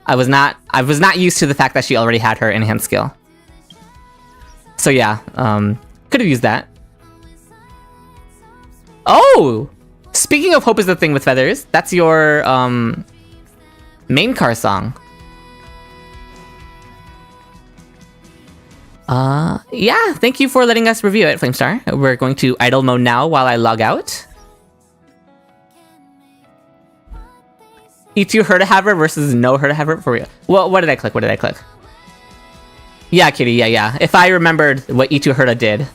I was not used to the fact that she already had her enhanced skill. So yeah, could have used that. Oh, speaking of Hope is the Thing with feathers, that's your main car song. Yeah, thank you for letting us review it, Flamestar. We're going to idle mode now while I log out. E2 Herda Haver versus no Herda Haver for real. Well, what did I click? Yeah, Kitty, yeah. If I remembered what E2 Herda did.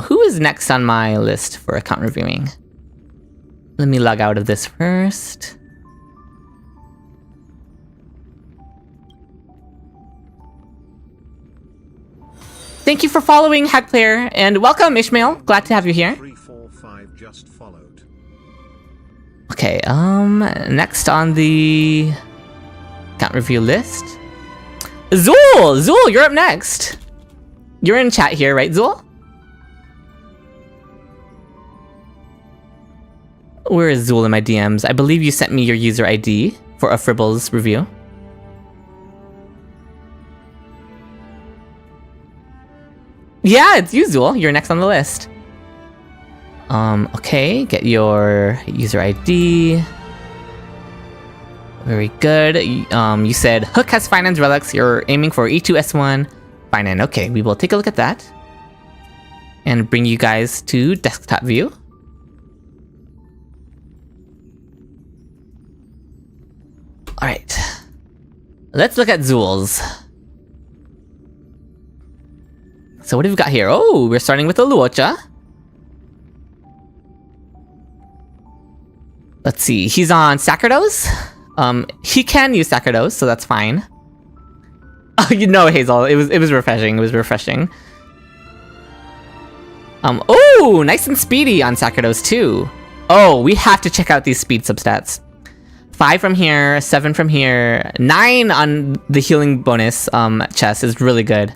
Who is next on my list for account reviewing? Let me log out of this first. Thank you for following, Hackplayer, and welcome, Ishmael. Glad to have you here. 345 just followed. Okay, next on the account review list. Zool, you're up next. You're in chat here, right, Zool? Where is Zool in my DMs? I believe you sent me your user ID for a Fribbles review. Yeah, it's you, Zool. You're next on the list. Okay, get your user ID. Very good. You said Hook has Phainon's relics. You're aiming for E2S1. Phainon. Okay, we will take a look at that. And bring you guys to desktop view. Alright. Let's look at Zool's. So what have we got here? Oh, we're starting with a Luocha. Let's see. He's on Sacerdos. He can use Sacerdos, so that's fine. Oh, you know, Hazel. It was refreshing. It was refreshing. Oh, nice and speedy on Sacerdos too. Oh, we have to check out these speed substats. 5 from here, 7 from here, 9 on the healing bonus chest is really good.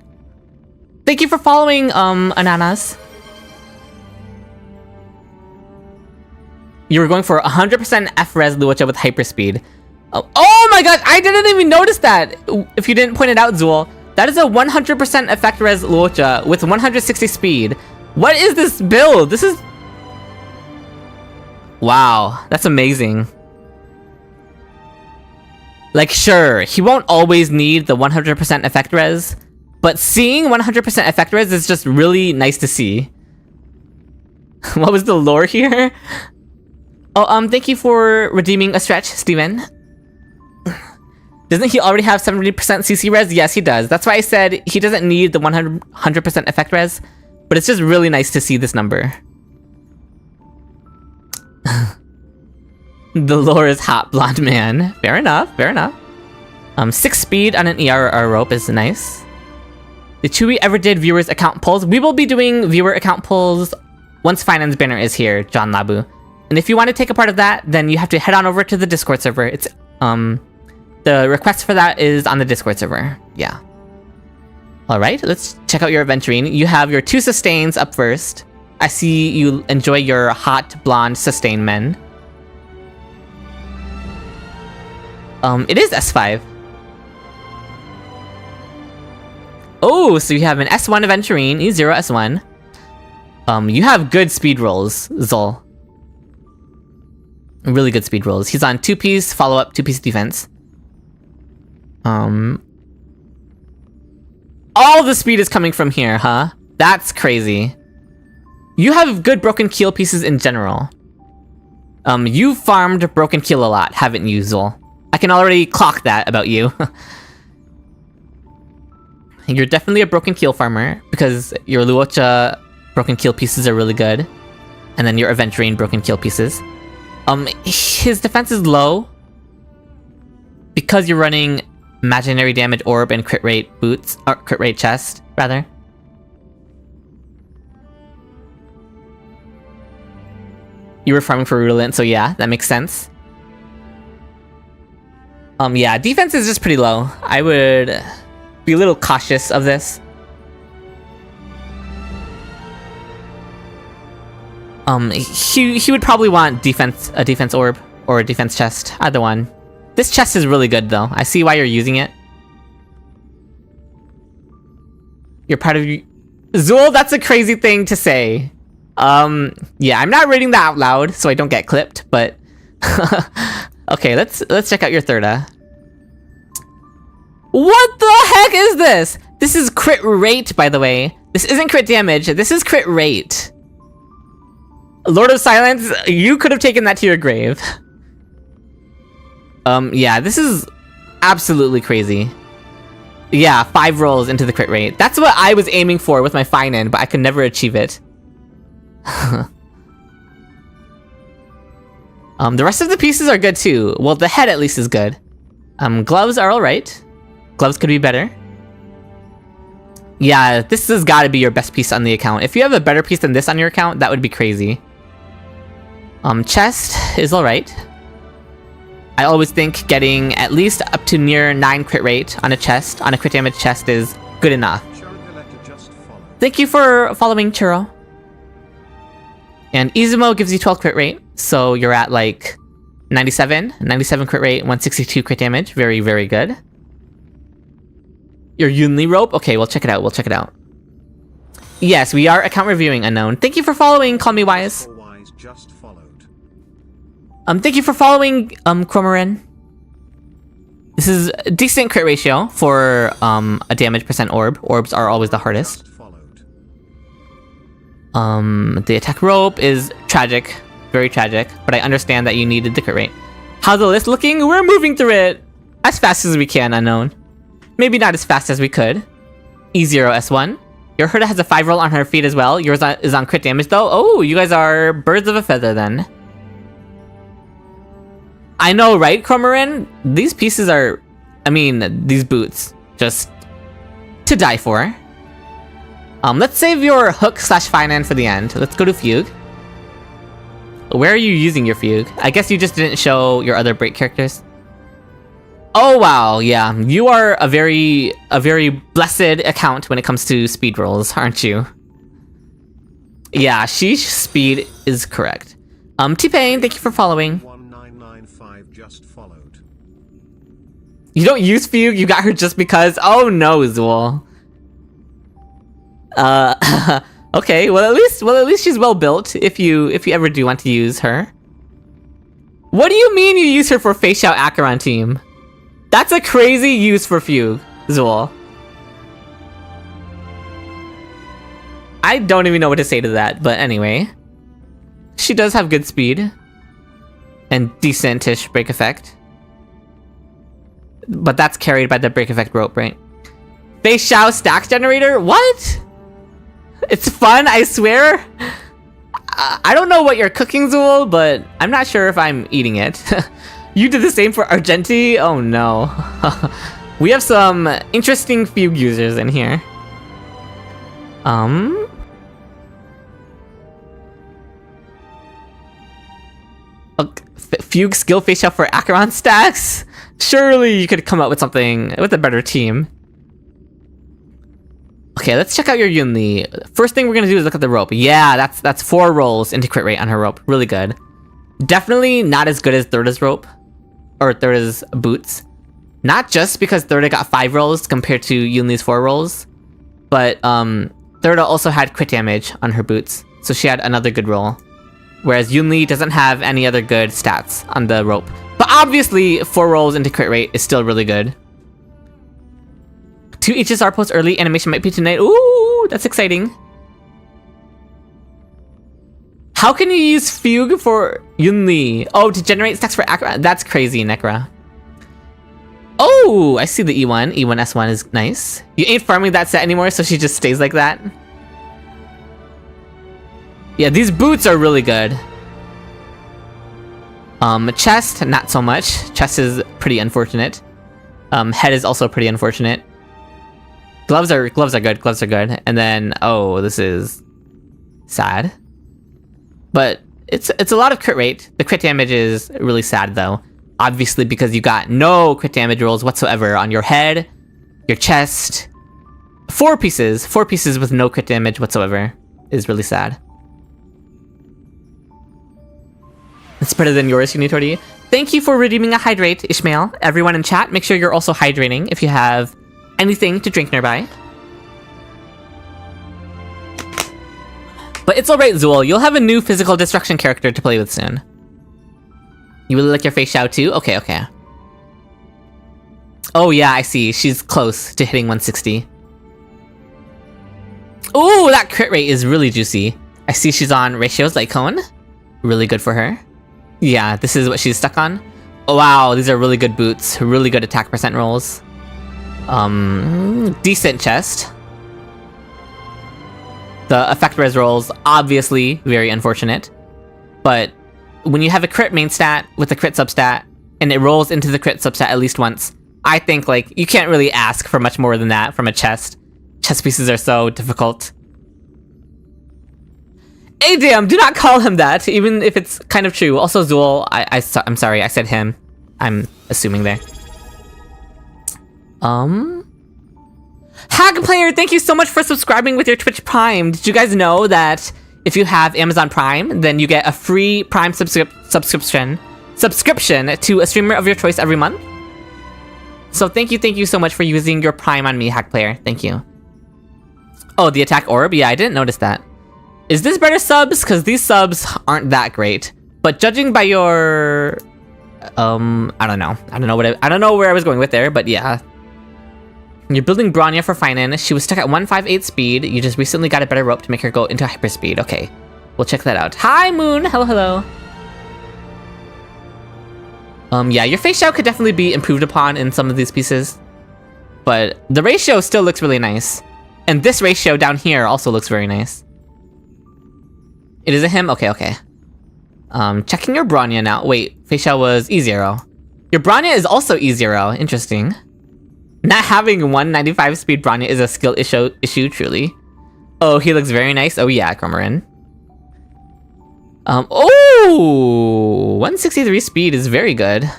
Thank you for following, Ananas. You were going for 100% F-res Luocha with hyperspeed. Oh my god, I didn't even notice that! If you didn't point it out, Zool. That is a 100% effect res Luocha with 160 speed. What is this build? This is... Wow, that's amazing. Like, sure, he won't always need the 100% effect res, but seeing 100% effect res is just really nice to see. What was the lore here? Oh, thank you for redeeming a stretch, Steven. Doesn't he already have 70% CC res? Yes, he does. That's why I said he doesn't need the 100% effect res, but it's just really nice to see this number. The lore is hot blonde man. Fair enough, fair enough. 6 speed on an ERR rope is nice. Did Chewy ever did viewers account polls? We will be doing viewer account polls once Phainon's banner is here, John Labu. And if you want to take a part of that, then you have to head on over to the Discord server. It's the request for that is on the Discord server. Yeah. Alright, let's check out your adventuring. You have your 2 sustains up first. I see you enjoy your hot blonde sustain men. It is S5. Oh, so you have an S1 Aventurine, E0 S1. You have good speed rolls, Zol. Really good speed rolls. He's on 2-piece, follow-up, 2-piece defense. All the speed is coming from here, huh? That's crazy. You have good broken keel pieces in general. You've farmed broken keel a lot, haven't you, Zol? I can already clock that about you. You're definitely a broken keel farmer, because your Luocha broken keel pieces are really good. And then your Aventurine broken keel pieces. His defense is low. Because you're running imaginary damage orb and crit rate boots, or crit rate chest, rather. You were farming for Rudolent, so yeah, that makes sense. Yeah, defense is just pretty low. I would be a little cautious of this. He would probably want a defense orb or a defense chest, either one. This chest is really good though. I see why you're using it. You're part of Zool, that's a crazy thing to say. Yeah, I'm not reading that out loud so I don't get clipped, but okay, let's check out your Thirda. What the heck is this? This is crit rate, by the way. This isn't crit damage, this is crit rate. Lord of Silence, you could have taken that to your grave. Yeah, this is absolutely crazy. Yeah, 5 rolls into the crit rate. That's what I was aiming for with my Phainon, but I could never achieve it. The rest of the pieces are good too. Well, the head at least is good. Gloves are alright. Gloves could be better. Yeah, this has got to be your best piece on the account. If you have a better piece than this on your account, that would be crazy. Chest is alright. I always think getting at least up to near 9 crit rate on a chest, on a crit damage chest, is good enough. Thank you for following, Churro. And Izumo gives you 12 crit rate, so you're at like 97 crit rate, 162 crit damage. Very, very good. Your Yunli rope? Okay, we'll check it out, Yes, we are account reviewing, Unknown. Thank you for following, Call Me Wise. Thank you for following, Chromarin. This is a decent crit ratio for a damage percent orb. Orbs are always the hardest. The attack rope is tragic, very tragic, but I understand that you needed the crit rate. How's the list looking? We're moving through it as fast as we can, Unknown. Maybe not as fast as we could. E0 S1. Your Herda has a 5 roll on her feet as well. Yours is on crit damage though. Oh, you guys are birds of a feather then. I know, right, Chromarin? These pieces are, I mean, these boots, just to die for. Let's save your hook / Phainon for the end. Let's go to Fugue. Where are you using your Fugue? I guess you just didn't show your other break characters. Oh wow, yeah, you are a very blessed account when it comes to speed rolls, aren't you? Yeah, Sheesh speed is correct. T-Pain, thank you for following. 1995 just followed. You don't use Fugue? You got her just because? Oh no, Zool. Okay, well at least she's well built if you ever do want to use her. What do you mean you use her for Fei Xiao Acheron team? That's a crazy use for Fugue, Zool. I don't even know what to say to that, but anyway. She does have good speed. And decent-ish break effect. But that's carried by the break effect rope, right? Fei Xiao stacks generator? What? It's fun, I swear. I don't know what you're cooking, Zool, but I'm not sure if I'm eating it. You did the same for Argenti? Oh no. We have some interesting Fugue users in here. Fugue skill face up for Acheron stacks? Surely you could come up with something with a better team. Okay, let's check out your Yunli. First thing we're gonna do is look at the rope. Yeah, that's 4 rolls into crit rate on her rope. Really good. Definitely not as good as Thirda's rope. Or Thirda's boots. Not just because Thirda got 5 rolls compared to Yunli's 4 rolls. But Thirda also had crit damage on her boots. So she had another good roll. Whereas Yunli doesn't have any other good stats on the rope. But obviously, 4 rolls into crit rate is still really good. 2 HSR posts early, animation might be tonight. Ooh, that's exciting. How can you use Fugue for Yunli? Oh, to generate stacks for Akra? That's crazy, Necra. Oh, I see the E1. E1 S1 is nice. You ain't farming that set anymore, so she just stays like that. Yeah, these boots are really good. Chest, not so much. Chest is pretty unfortunate. Head is also pretty unfortunate. Gloves are good. Gloves are good. And then, oh, this is sad. But it's a lot of crit rate. The crit damage is really sad though. Obviously because you got no crit damage rolls whatsoever on your head, your chest. 4 pieces with no crit damage whatsoever is really sad. It's better than yours, Unitordi. Thank you for redeeming a hydrate, Ishmael. Everyone in chat, make sure you're also hydrating if you have anything to drink nearby. But it's alright, Zool. You'll have a new physical destruction character to play with soon. You really like your face shout too? Okay, okay. Oh yeah, I see. She's close to hitting 160. Ooh, that crit rate is really juicy. I see she's on ratios like Cone. Really good for her. Yeah, this is what she's stuck on. Oh wow, these are really good boots. Really good attack percent rolls. Decent chest. The effect res rolls, obviously very unfortunate. But when you have a crit main stat with a crit substat, and it rolls into the crit substat at least once, I think like you can't really ask for much more than that from a chest. Chest pieces are so difficult. Hey damn, do not call him that, even if it's kind of true. Also Zool, I'm sorry, I said him. I'm assuming there. Hag Player, thank you so much for subscribing with your Twitch Prime. Did you guys know that if you have Amazon Prime, then you get a free Prime subscription to a streamer of your choice every month? So thank you so much for using your Prime on me, Hag Player. Thank you. Oh, the attack orb? Yeah, I didn't notice that. Is this better subs? Because these subs aren't that great. But judging by your... I don't know. I don't know where I was going with there, but yeah. You're building Bronya for Phainon. She was stuck at 158 speed. You just recently got a better rope to make her go into hyperspeed. Okay, we'll check that out. Hi, Moon. Hello, hello. Yeah, your face shout could definitely be improved upon in some of these pieces. But the ratio still looks really nice. And this ratio down here also looks very nice. It is a him? Okay, okay. Checking your Bronya now. Wait, face shout was E0. Your Bronya is also E0. Interesting. Not having 195 speed Bronya is a skill issue, truly. Oh, he looks very nice. Oh yeah, Cormoran. Oh! 163 speed is very good.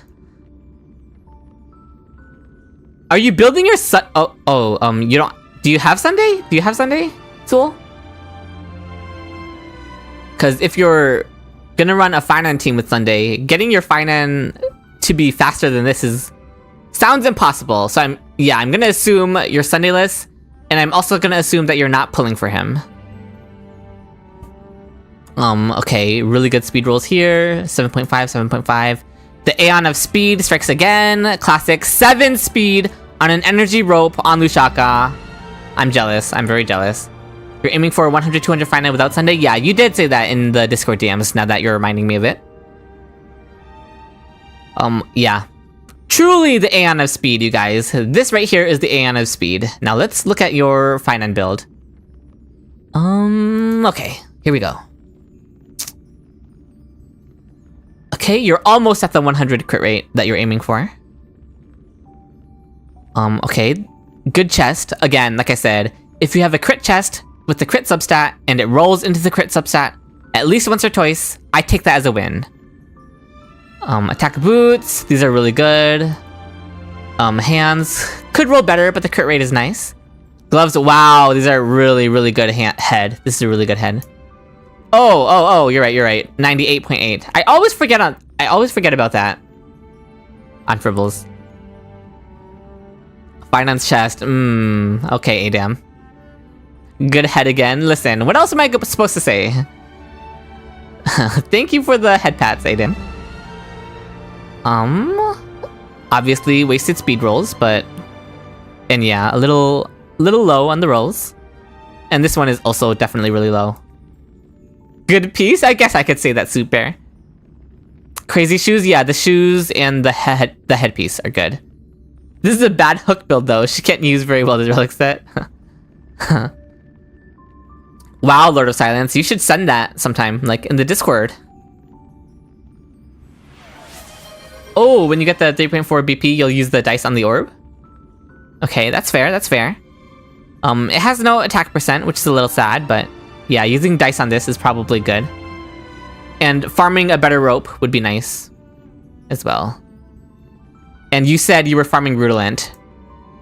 Are you building your you don't... Do you have Sunday? Do you have Sunday, Tool? Because if you're gonna run a Phainon team with Sunday, getting your Phainon to be faster than this is... sounds impossible. So I'm gonna assume you're Sundayless, and I'm also gonna assume that you're not pulling for him. Okay, really good speed rolls here. 7.5, 7.5. The Aeon of Speed strikes again. Classic 7 speed on an energy rope on Lushaka. I'm jealous. I'm very jealous. You're aiming for 100, 200 Phainon without Sunday? Yeah, you did say that in the Discord DMs, now that you're reminding me of it. Yeah. Truly the Aeon of Speed, you guys. This right here is the Aeon of Speed. Now let's look at your Phainon build. Okay, here we go. Okay, you're almost at the 100 crit rate that you're aiming for. Okay. Good chest. Again, like I said, if you have a crit chest with the crit substat and it rolls into the crit substat at least once or twice, I take that as a win. Attack boots. These are really good. Hands. Could roll better, but the crit rate is nice. Gloves. Wow, these are really, really good head. This is a really good head. Oh, you're right. 98.8. I always forget about that. On Fribbles. Finance chest. Okay, Adam. Good head again. Listen, what else am I supposed to say? Thank you for the head pats, Aiden. Obviously wasted speed rolls, but... And yeah, a little low on the rolls. And this one is also definitely really low. Good piece? I guess I could say that, Soup Bear. Crazy shoes? Yeah, the shoes and the headpiece are good. This is a bad hook build though. She can't use very well the relic set. Wow, Lord of Silence. You should send that sometime, like in the Discord. Oh, when you get the 3.4 BP, you'll use the dice on the orb? Okay, that's fair, that's fair. It has no attack percent, which is a little sad, but yeah, using dice on this is probably good. And farming a better rope would be nice as well. And you said you were farming Rutilant,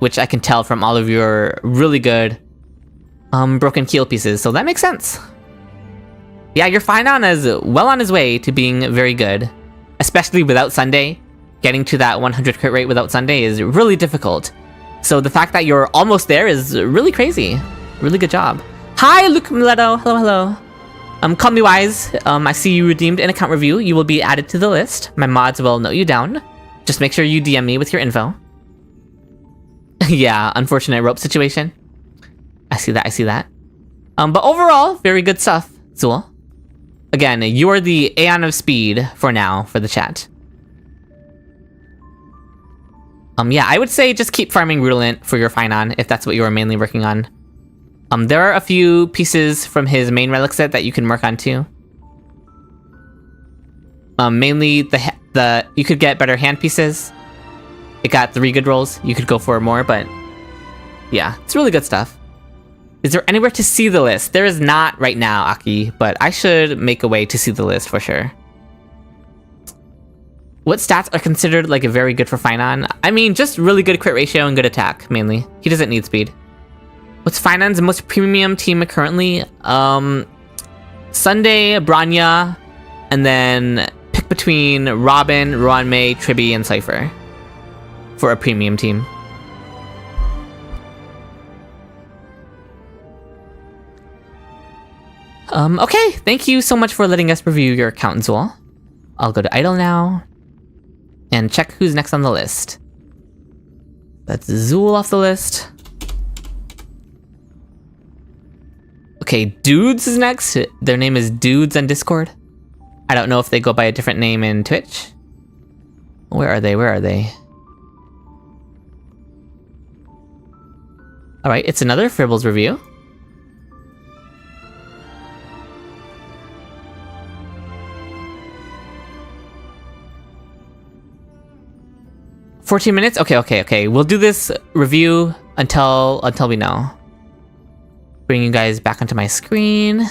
which I can tell from all of your really good broken keel pieces, so that makes sense. Yeah, your Phainon is well on his way to being very good, especially without Sunday. Getting to that 100 crit rate without Sunday is really difficult. So the fact that you're almost there is really crazy. Really good job. Hi, Luke Mileto. Hello. Call me Wise. I see you redeemed an account review. You will be added to the list. My mods will note you down. Just make sure you DM me with your info. Yeah, unfortunate rope situation. I see that. But overall, very good stuff, Zool. Again, you are the Aeon of Speed for now, for the chat. Yeah, I would say just keep farming Rutilant for your Phainon, if that's what you are mainly working on. There are a few pieces from his main relic set that you can work on too. Mainly you could get better hand pieces. It got 3 good rolls. You could go for more, but yeah, it's really good stuff. Is there anywhere to see the list? There is not right now, Aki, but I should make a way to see the list for sure. What stats are considered like very good for Phainon? I mean, just really good crit ratio and good attack, mainly. He doesn't need speed. What's Phainon's most premium team currently? Sunday, Branya, and then pick between Robin, Ruanmei, Tribby, and Cypher for a premium team. Okay, thank you so much for letting us review your account as well. I'll go to Idle now and check who's next on the list. That's Zool off the list. Okay, Dudes is next. Their name is Dudes on Discord. I don't know if they go by a different name in Twitch. Where are they? Alright, it's another Fribbles review. $14 minutes? Okay. We'll do this review until we know. Bring you guys back onto my screen.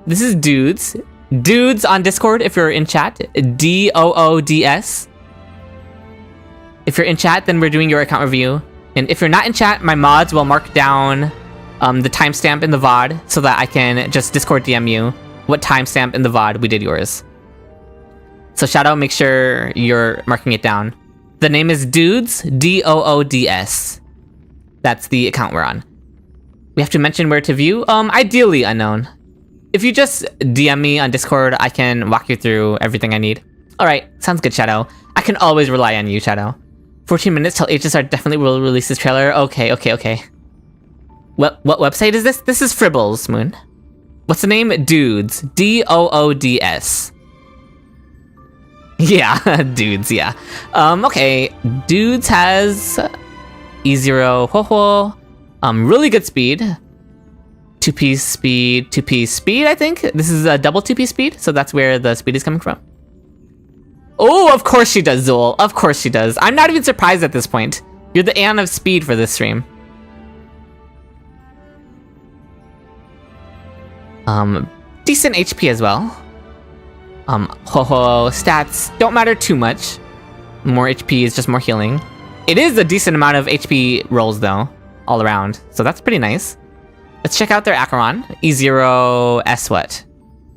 This is Dudes. Dudes on Discord if you're in chat. DOODS. If you're in chat, then we're doing your account review. And if you're not in chat, my mods will mark down the timestamp in the VOD so that I can just Discord DM you what timestamp in the VOD we did yours. So Shadow, make sure you're marking it down. The name is Dudes, DOODS. That's the account we're on. We have to mention where to view. Ideally unknown. If you just DM me on Discord, I can walk you through everything I need. Alright, sounds good, Shadow. I can always rely on you, Shadow. 14 minutes till HSR definitely will release this trailer. Okay. What website is this? This is Fribbles, Moon. What's the name? Dudes. DOODS. Yeah, Dudes, yeah. Okay, Dudes has E0 Ho-Ho. Really good speed. 2-piece speed, 2-piece speed, I think. This is a double 2-piece speed, so that's where the speed is coming from. Oh, of course she does, Zool. Of course she does. I'm not even surprised at this point. You're the Anne of speed for this stream. Decent HP as well. Stats don't matter too much. More HP is just more healing. It is a decent amount of HP rolls though, all around. So that's pretty nice. Let's check out their Acheron. E0, S what?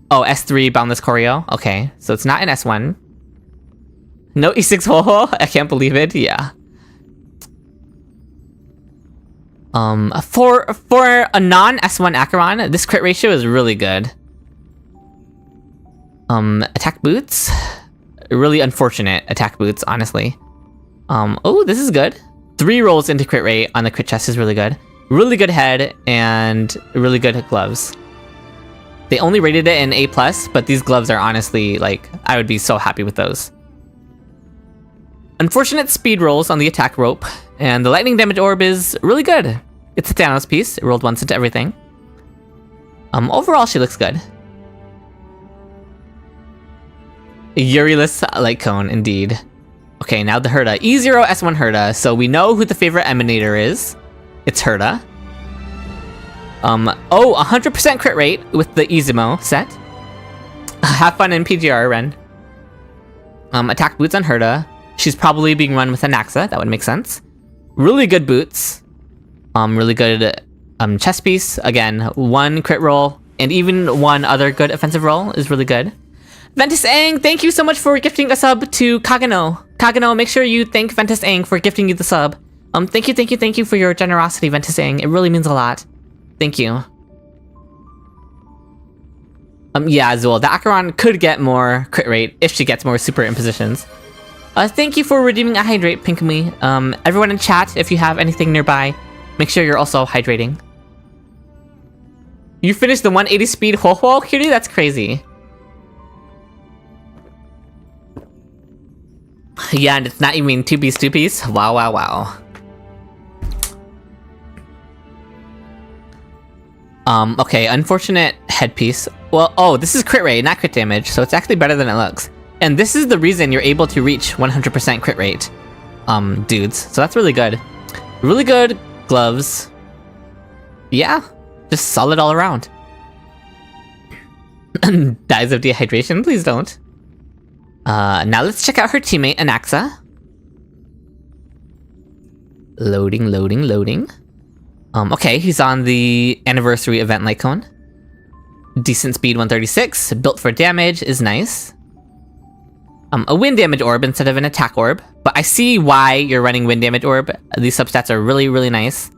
Oh, S3 Boundless Choreo. Okay, so it's not an S1. No E6 Ho-Ho? I can't believe it, yeah. For a non-S1 Acheron, this crit ratio is really good. Attack boots? Really unfortunate attack boots, honestly. Oh, this is good. 3 rolls into crit rate on the crit chest is really good. Really good head, and really good gloves. They only rated it an A+, but these gloves are honestly, like, I would be so happy with those. Unfortunate speed rolls on the attack rope, and the lightning damage orb is really good. It's a Thanos piece, it rolled once into everything. Overall, she looks good. Yuriless light cone, indeed. Okay, now the Herda. E0 S1 Herda, so we know who the favorite emanator is. It's Herda. 100% crit rate with the Izumo set. Have fun in PGR, Ren. Attack boots on Herda. She's probably being run with Anaxa, that would make sense. Really good boots. Really good chest piece. Again, 1 crit roll, and even 1 other good offensive roll is really good. Ventus Ang, thank you so much for gifting a sub to Kagano. Kagano, make sure you thank Ventus Ang for gifting you the sub. Thank you for your generosity, Ventus Ang. It really means a lot. Thank you. Yeah, Azul, the Acheron could get more crit rate if she gets more super impositions. Thank you for redeeming a hydrate, Pinkamy. Everyone in chat, if you have anything nearby, make sure you're also hydrating. You finished the 180 speed Ho-Ho, Cutie? That's crazy. Yeah, and it's not even 2-piece. Wow. Okay, unfortunate headpiece. Well, oh, this is crit rate, not crit damage, so it's actually better than it looks. And this is the reason you're able to reach 100% crit rate, dudes. So that's really good. Really good gloves. Yeah, just solid all around. Dies of dehydration? Please don't. Now let's check out her teammate, Anaxa. Loading. Okay, he's on the anniversary event light cone. Decent speed 136, built for damage is nice. A wind damage orb instead of an attack orb, but I see why you're running wind damage orb. These substats are really nice.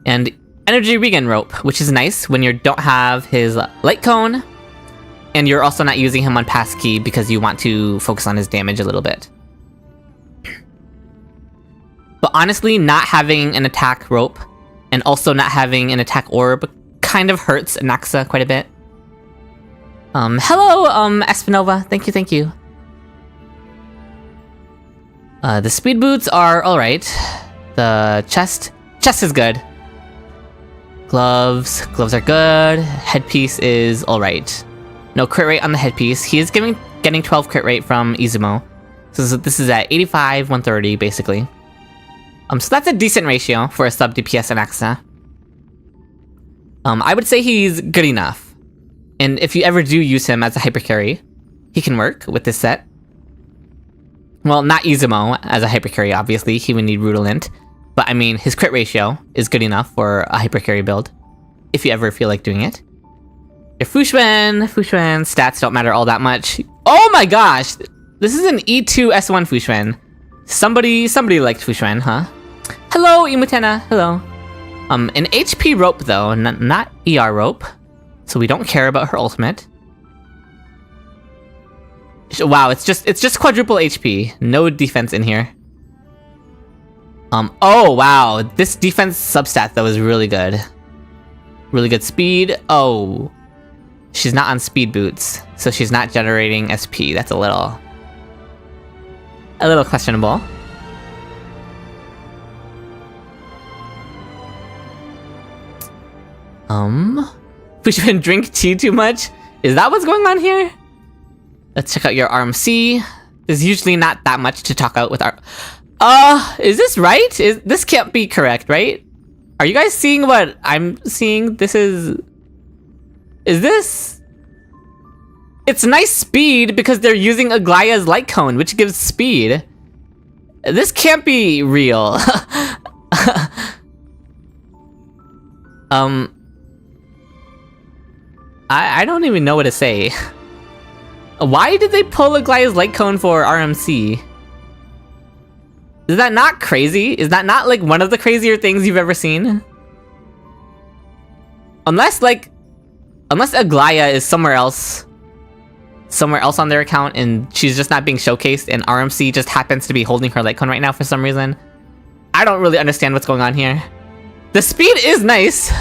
And energy regen rope, which is nice when you don't have his light cone, and you're also not using him on pass key because you want to focus on his damage a little bit. But honestly, not having an attack rope and also not having an attack orb kind of hurts Anaxa quite a bit. Hello, Espinova. Thank you. The speed boots are alright. The chest is good. Gloves are good. Headpiece is alright. No crit rate on the headpiece. He is getting 12 crit rate from Izumo. So this is at 85, 130, basically. So that's a decent ratio for a sub DPS Anaxa. I would say he's good enough. And if you ever do use him as a hyper carry, he can work with this set. Well, not Izumo as a hyper carry, obviously. He would need Rudolint. But I mean, his crit ratio is good enough for a hyper carry build, if you ever feel like doing it. Your Fushuen stats don't matter all that much. Oh my gosh! This is an E2 S1 Fushuen. Somebody liked Fushuen, huh? Hello, Imutena. Hello. An HP rope though, not ER rope. So we don't care about her ultimate. Wow, it's just quadruple HP. No defense in here. Oh wow, this defense substat though is really good. Really good speed. Oh. She's not on speed boots, so she's not generating SP. That's a little questionable. We shouldn't drink tea too much. Is that what's going on here? Let's check out your RMC. There's usually not that much to talk out with our... is this right? This can't be correct, right? Are you guys seeing what I'm seeing? This is this... It's nice speed because they're using Aglaya's light cone, which gives speed. This can't be real. I don't even know what to say. Why did they pull Aglaya's light cone for RMC? Is that not crazy? Is that not like one of the crazier things you've ever seen? Unless Aglaya is somewhere else on their account and she's just not being showcased and RMC just happens to be holding her light cone right now for some reason. I don't really understand what's going on here. The speed is nice.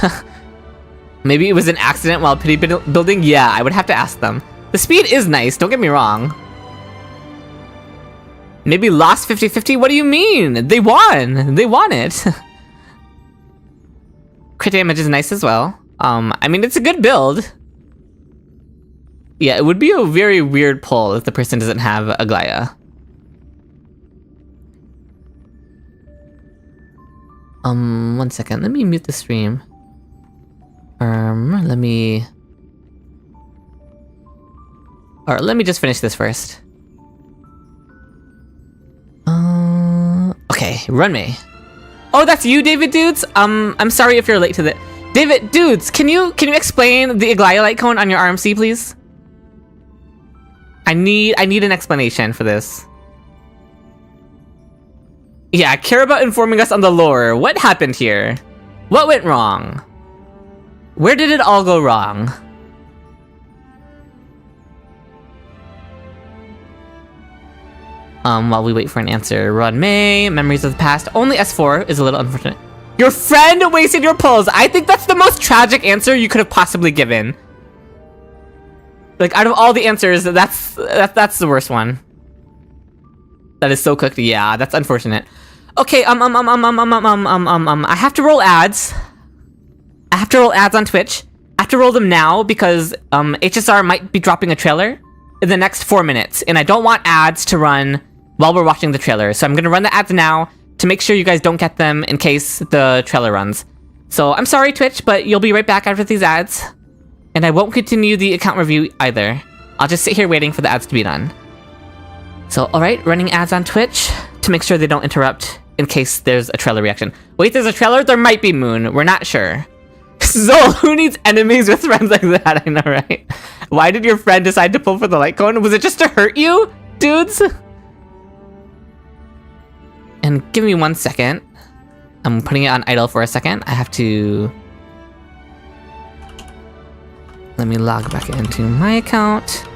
Maybe it was an accident while pity building? Yeah, I would have to ask them. The speed is nice, don't get me wrong. Maybe lost 50-50? What do you mean? They won! They won it! Crit damage is nice as well. I mean, it's a good build. Yeah, it would be a very weird pull if the person doesn't have Aglaya. One second, let me mute the stream. Let me just finish this first. Okay, run me. Oh, that's you, David Dudes? I'm sorry if you're late to the... David Dudes, can you explain the Aglaya light cone on your RMC, please? I need an explanation for this. Yeah, care about informing us on the lore. What happened here? What went wrong? Where did it all go wrong? While we wait for an answer, Rod May, Memories of the Past, only S4 is a little unfortunate. Your friend wasted your pulls! I think that's the most tragic answer you could have possibly given. Like, out of all the answers, that's the worst one. That is so cooked. Yeah, that's unfortunate. Okay, I have to roll ads. I have to roll ads on Twitch. I have to roll them now because HSR might be dropping a trailer in the next 4 minutes, and I don't want ads to run while we're watching the trailer. So I'm gonna run the ads now to make sure you guys don't get them in case the trailer runs. So I'm sorry, Twitch, but you'll be right back after these ads. And I won't continue the account review either. I'll just sit here waiting for the ads to be done. So, alright, running ads on Twitch to make sure they don't interrupt in case there's a trailer reaction. Wait, there's a trailer? There might be Moon. We're not sure. Zol, who needs enemies with friends like that? I know, right? Why did your friend decide to pull for the light cone? Was it just to hurt you, dudes? And give me 1 second. I'm putting it on idle for a second. I have to... Let me log back into my account.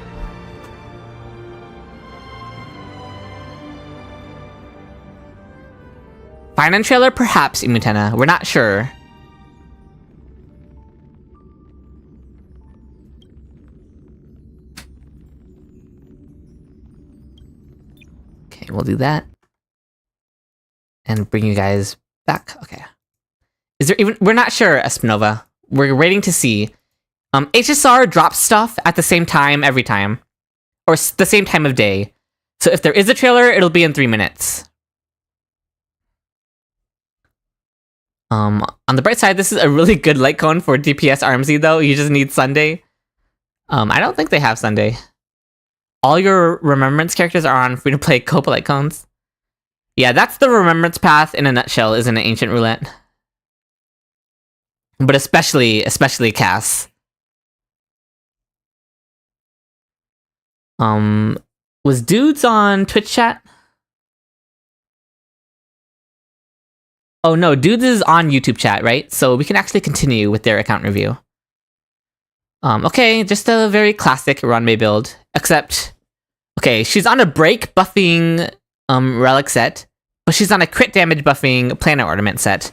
Phainon trailer? Perhaps, Imutena. We're not sure. Okay, we'll do that. And bring you guys back. Okay. Is there even... We're not sure, Espinova. We're waiting to see. HSR drops stuff at the same time every time. Or the same time of day. So if there is a trailer, it'll be in 3 minutes. On the bright side, this is a really good light cone for DPS RMZ though. You just need Sunday. I don't think they have Sunday. All your Remembrance characters are on free-to-play Copa light cones. Yeah, that's the Remembrance path in a nutshell, isn't it, Ancient Roulette? But especially Cass. Was Dudes on Twitch chat? Oh no, Dudes is on YouTube chat, right? So we can actually continue with their account review. Okay, just a very classic Ranmei build. Except, okay, she's on a break buffing relic set, but she's on a crit damage buffing planet ornament set.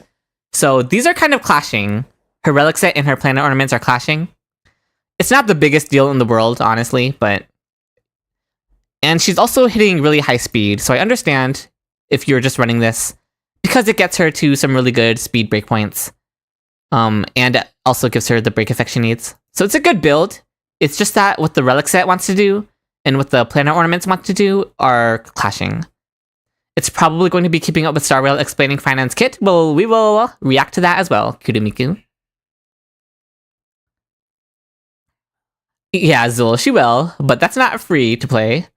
So these are kind of clashing. Her relic set and her planet ornaments are clashing. It's not the biggest deal in the world, honestly, but... And she's also hitting really high speed, so I understand if you're just running this, because it gets her to some really good speed breakpoints. And it also gives her the break effect she needs. So it's a good build. It's just that what the relic set wants to do and what the planet ornaments want to do are clashing. It's probably going to be keeping up with Star Rail explaining Phainon's kit. Well, we will react to that as well, Kurumiku. Yeah, Zul, she will, but that's not free to play.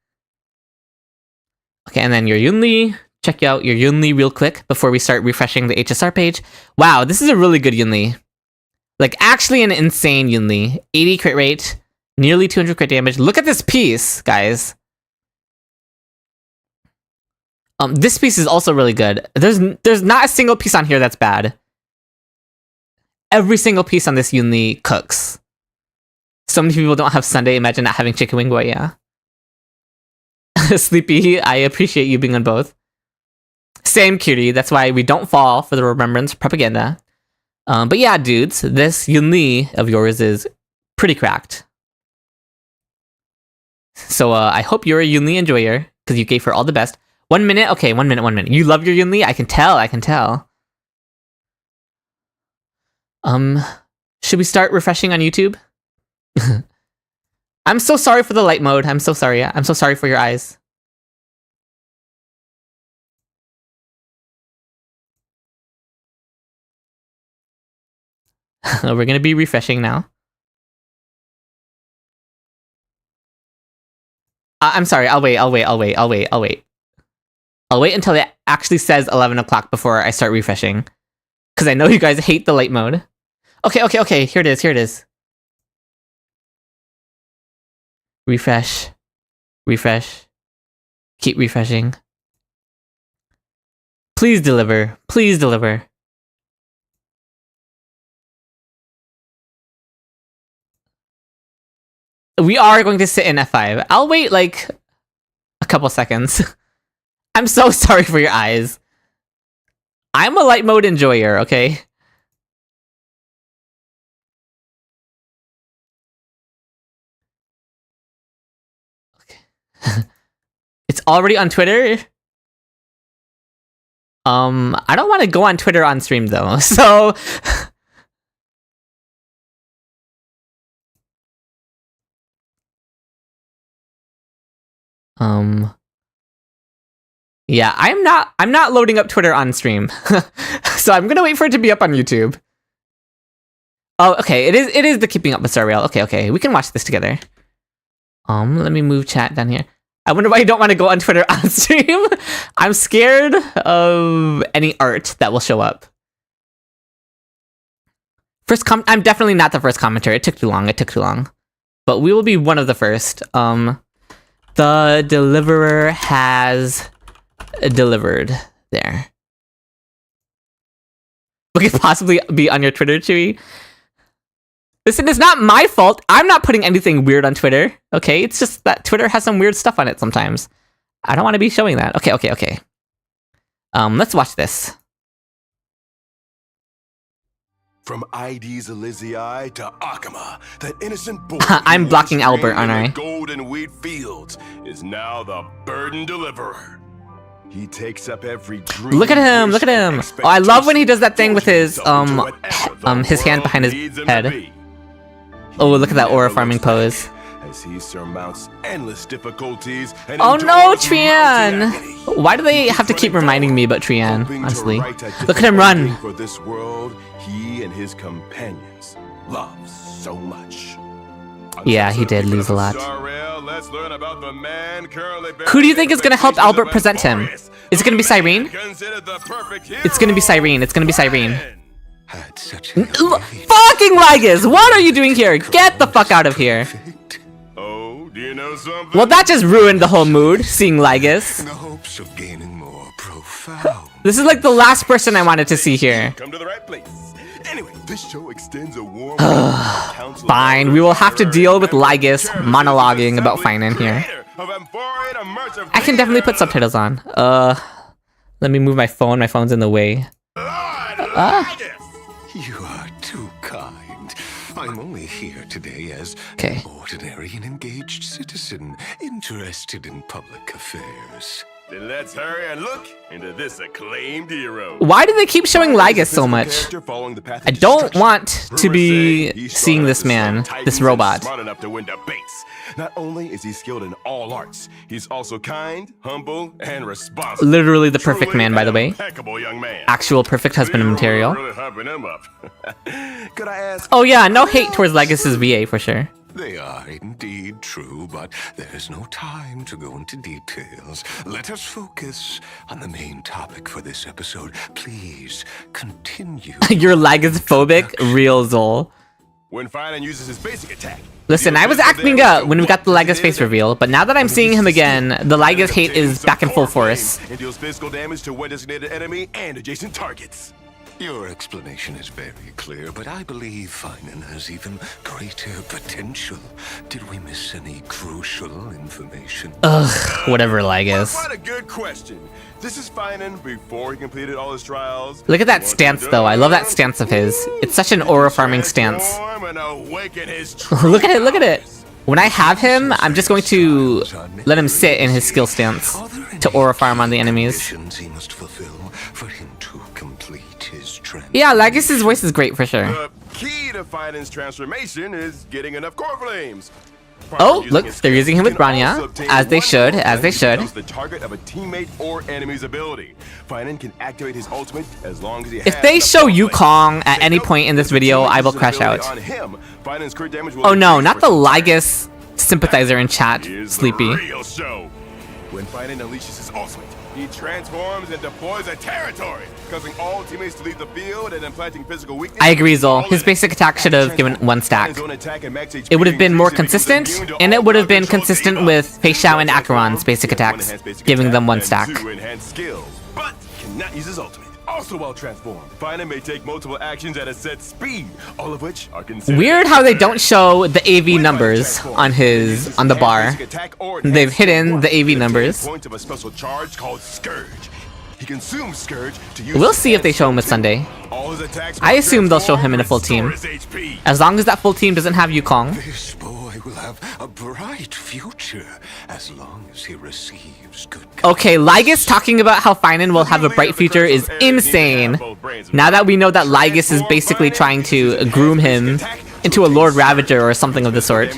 Okay, and then your Yunli. Check out your Yunli real quick before we start refreshing the HSR page. Wow, this is a really good Yunli. Like, actually an insane Yunli. 80 crit rate, nearly 200 crit damage. Look at this piece, guys. This piece is also really good. There's not a single piece on here that's bad. Every single piece on this Yunli cooks. So many people don't have Sunday. Imagine not having chicken wing boy, yeah. Sleepy, I appreciate you being on both. Same, Cutie. That's why we don't fall for the remembrance propaganda. But yeah, dudes, this Yunli of yours is pretty cracked. So I hope you're a Yunli enjoyer, because you gave her all the best. 1 minute? Okay, 1 minute, 1 minute. You love your Yunli? I can tell, I can tell. Should we start refreshing on YouTube? I'm so sorry for the light mode. I'm so sorry. I'm so sorry for your eyes. We're gonna be refreshing now. I'm sorry. I'll wait until it actually says 11 o'clock before I start refreshing. Because I know you guys hate the light mode. Okay. Here it is. Refresh. Keep refreshing. Please deliver. We are going to sit in F5. I'll wait like a couple seconds. I'm so sorry for your eyes. I'm a light mode enjoyer, okay? It's already on Twitter. I don't want to go on Twitter on stream though, so yeah, I'm not loading up Twitter on stream. So I'm gonna wait for it to be up on YouTube. Oh, okay, it is the Keeping Up with Star Rail. Okay, we can watch this together. Let me move chat down here. I wonder why you don't want to go on Twitter on stream. I'm scared of any art that will show up. I'm definitely not the first commenter. It took too long. But we will be one of the first. The deliverer has delivered there. We could possibly be on your Twitter, Chewy. Listen, it's not my fault. I'm not putting anything weird on Twitter. Okay, it's just that Twitter has some weird stuff on it sometimes. I don't want to be showing that. Okay. Let's watch this. From Ides Elysiae to Akama, that innocent boy I'm blocking Albert, aren't I? Golden wheat fields is now the burden deliverer. He takes up every dream. Look at him! Oh, I love when he does that thing with his hand behind his head. Oh, look at that aura farming pose. As he surmounts endless difficulties and oh no, Trian! Why do they have to keep reminding me about Trian, honestly? Look at him run! For this world, he and his companions love so much. Yeah, he did lose a lot. Who do you think is going to help Albert present him? Is it going to be Cyrene? It's going to be Cyrene. Fucking Lygus! What are you doing here? Get the fuck out of here. Oh, do you know something? Well, that just ruined the whole mood, seeing Lygus. In the hopes of gaining more profound. This is like the last person I wanted to see here. Come to the right place. Anyway, this show extends a warm Fine, we will have to deal with Lygus monologuing about Phainon here. I can definitely put subtitles on. Let me move my phone. My phone's in the way. You are too kind. I'm only here today as an ordinary and engaged citizen interested in public affairs. Then let's hurry and look into this acclaimed hero. Why do they keep showing Lygus so much? I don't want to be seeing this man, this robot. Smart enough to win debates. Not only is he skilled in all arts, he's also kind, humble, and responsible. Literally the perfect man, by the way. Impeccable young man. Actual perfect husband material. Really humping him up. Could I ask? Oh yeah, no hate towards Lygus's VA for sure. They are indeed true, but there is no time to go into details. Let us focus on the main topic for this episode. Please continue. You're Lygus-phobic? Real Zol. When Phainon uses his basic attack. Listen, I was acting up when we got the Lygus face reveal, but now that I'm seeing him again, the Lygus hate is back in full force. And deals physical damage to one designated enemy and adjacent targets. Your explanation is very clear, but I believe Phainon has even greater potential. Did we miss any crucial information? Ugh, whatever, Lygus. Quite a good question. This is Phainon before he completed all his trials. Look at that stance, though. I love that stance of his. It's such an aura farming stance. Look at it, look at it. When I have him, I'm just going to let him sit in his skill stance to aura farm on the enemies. He must fulfill for him to complete his trend. Yeah, Lygus's voice is great for sure. The key to Phainon's transformation is getting enough core flames. Oh, look, they're using him with Bronya, as they should, as they should. The target of a teammate or enemy's ability. Phainon can activate his ultimate as long as he If they show Yukong at any point in this video, I will crash out. Oh no, not the Lygus sympathizer in chat, Sleepy. When Phainon unleashes his ultimate, he transforms and deploys a territory, causing all teammates to leave the field and implanting physical weakness. I agree, Zol. His basic attack should have given 1 stack. It would have been more consistent, and it would have been consistent with Phainon and Acheron's basic attacks, giving them 1 stack. But cannot use his ultimate. Also well transformed, Phainon may take multiple actions at a set speed, all of which are considered. Weird how they don't show the AV numbers on the bar. They've hidden the AV numbers. Point of a special charge called Scourge. He consumes Scourge to use. We'll see if they show him with Sunday. All his attacks I assume they'll show him in a full team. As long as that full team doesn't have Yukong. This boy will have a bright future as long as he receives good. Okay, Lygus talking about how Phainon will have a bright future is insane. Now that we know that Lygus is basically trying to groom him into a Lord Ravager or something of the sort.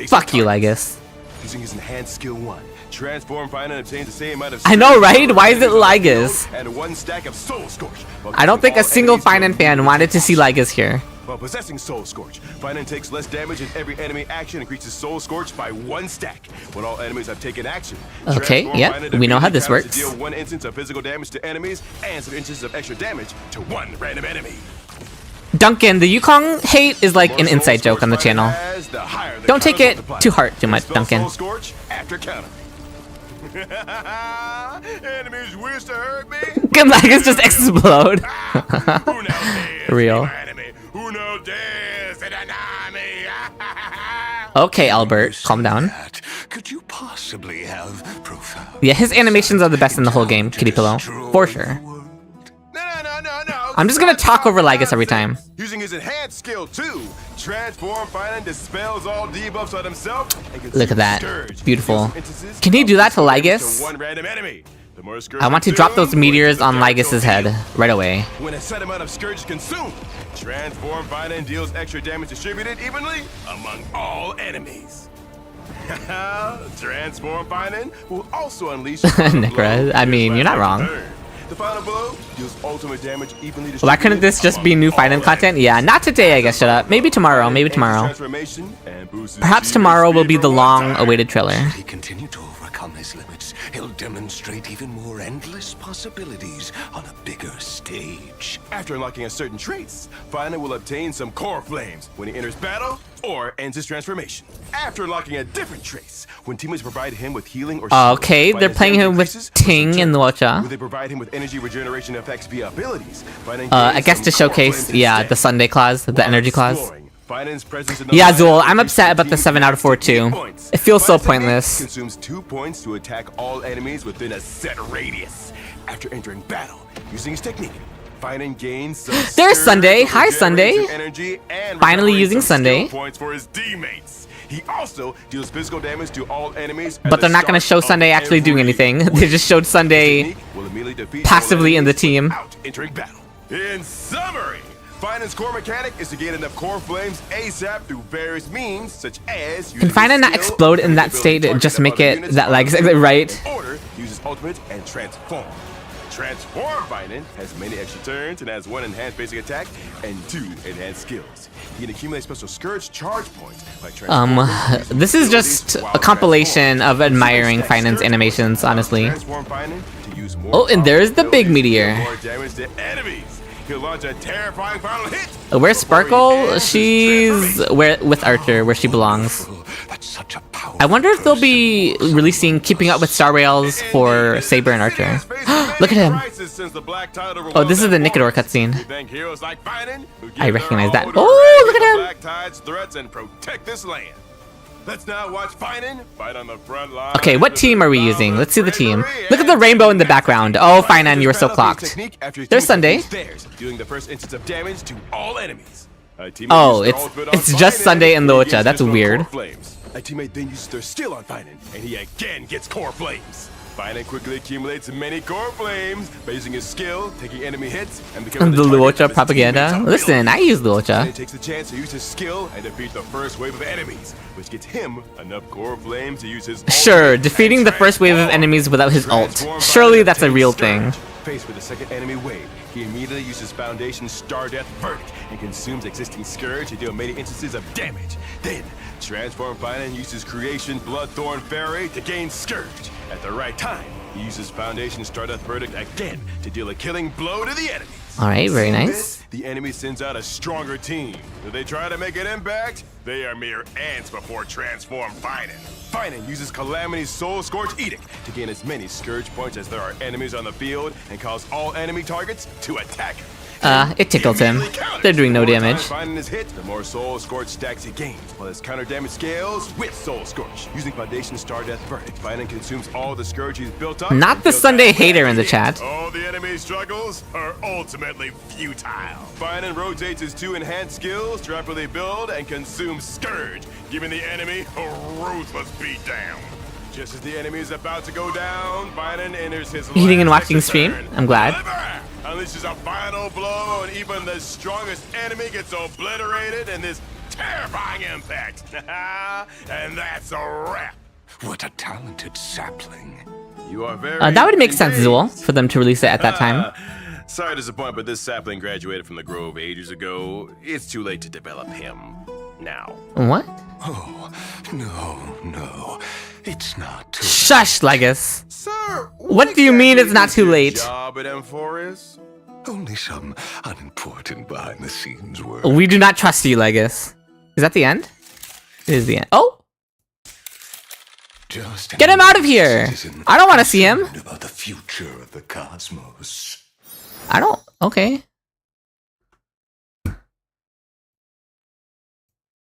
Fuck you, Lygus. Using his enhanced skill 1, transform Phainon obtains the same amount of. I know, right? Why is it Lygus? And 1 stack of Soul Scorch. I don't think a single Phainon fan wanted to see Lygus here. While possessing Soul Scorch, Phainon takes less damage in every enemy action and increases Soul Scorch by 1 stack when all enemies have taken action. Okay, yeah, we know how this works. Deal 1 instance of physical damage to enemies and some instances of extra damage to 1 random enemy. Duncan, the Yukong hate is like an inside joke on the channel. Don't take it to heart too much, Duncan. Enemies wish to hurt me. Can Lygus just explode? Real. Okay, Albert, calm down. Could you possibly have profound? Yeah, his animations are the best in the whole game, Kitty Pillow, for sure. No. I'm just gonna talk over Lygus every time. Using his enhanced skill 2, transform Phainon dispels all debuffs on himself. Look at that, beautiful. Can he do that to Lygus? I want to drop those meteors on Lygus's head right away. When a set amount of Scourge is consumed, transform Phainon deals extra damage distributed evenly among all enemies. Transform Phainon will also unleash. Necra, I mean, you're not wrong. The final blow deals ultimate damage evenly distributed. Why couldn't this just be new Phainon content? Yeah, not today, I guess. Shut up. Maybe tomorrow. Maybe tomorrow. Perhaps tomorrow will be the long-awaited trailer. He continue to overcome his limits. He'll demonstrate even more endless possibilities on a bigger stage. After unlocking a certain traits, Phainon will obtain some core flames when he enters battle or ends his transformation. After unlocking a different trace, when teammates provide him with healing or okay, they're playing him with Ting and Luocha. They provide him with energy regeneration effects via abilities. I guess to showcase, yeah, the Sunday clause, the energy clause. Yeah, Zul, I'm upset about the 7 out of 4 too. It feels so pointless. Consumes 2 points to attack all enemies within a set radius. After entering battle, using his technique, Phainon gains some There's Sunday. Hi, Sunday. energy and Finally using Sunday. Points for his teammates. He also deals physical damage to all enemies. But they're not going to show Sunday actually doing anything. They just showed Sunday passively in the team. Entering battle. In summary, Phainon's core mechanic is to gain enough core flames ASAP through various means, such as can Phainon not explode in that state and just make it that like right? Order uses ultimate and transform. Transform Phainon has many extra turns and has 1 enhanced basic attack and 2 enhanced skills. He can accumulate special Scourge charge points by transforming. This is just a compilation of admiring Phainon's animations, honestly. Oh, and there's the big meteor. More damage to enemies. He'll launch a terrifying final hit. Where's Sparkle? She's with Archer, where she belongs. That's such a powerful I wonder if they'll be releasing Keeping Up with Star Rails for Saber and Archer. Look at him. Oh, this is the Nicanor cutscene. I recognize that. Oh, look at him. Black Tide's threats and protect this land. Let's now watch Phainon fight on the front line. Okay, what team are we using? Let's see the team. Look at the rainbow in the background. Oh, Phainon, you were so clocked. There's Sunday. Dealing the first instance of damage to all enemies. Oh, it's just Sunday and Locha. That's weird. A teammate then uses their skill on Phainon, and he again gets core flames. Phainon quickly accumulates many core flames by using his skill, taking enemy hits, and becoming The target Luocha of his propaganda. teammates' Listen, I use Luocha. He takes the chance to use his skill and defeat the first wave of enemies, which gets him enough core flames to use his Sure, ultimate defeating and the first wave of enemies without his ult. Transform Surely Phainon that's a takes real Scourge. thing. Faced with the second enemy wave, he immediately uses Foundation Star Death Verdict and consumes existing Scourge to deal many instances of damage. Then, Transform Phainon uses Creation Bloodthorn Fairy to gain Scourge. At the right time, he uses Foundation Star Death Verdict again to deal a killing blow to the enemies. Alright, very Seeing nice. this, the enemy sends out a stronger team. If they try to make an impact, they are mere ants before Transform Phainon. Phainon uses Calamity's Soul Scorch Edict to gain as many Scourge points as there are enemies on the field and cause all enemy targets to attack him. It tickled him. They're doing no damage. The more time Phainon is hit, the more Soul Scorch stacks he gains, while his counter damage scales with Soul Scorch. Using Foundation Star Death Verdict, Phainon consumes all the Scourge he's built up. Not the until Sunday that hater in the ends. chat. All the enemy struggles are ultimately futile. Phainon rotates his 2 enhanced skills to rapidly build and consume Scourge, giving the enemy a ruthless beatdown. Just as the enemy is about to go down, Phainon enters his Eating and last watching extra stream? turn. I'm glad. Deliver! Unleashes a final blow, and even the strongest enemy gets obliterated in this terrifying impact. And that's a wrap. What a talented sapling. You are very That would make sense, engaged. Zool, for them to release it at that time. Sorry to disappoint, but this sapling graduated from the Grove ages ago. It's too late to develop him now. What? Oh, no. It's not too Shush, Legus. Sir, What do you mean it's not too your late? Job at Emporius? Only some unimportant behind-the-scenes work. We do not trust you, Legus. Is that the end? It is the end. Oh! Just Get him out of here! I don't want to see him. about the future of the cosmos. I don't... Okay.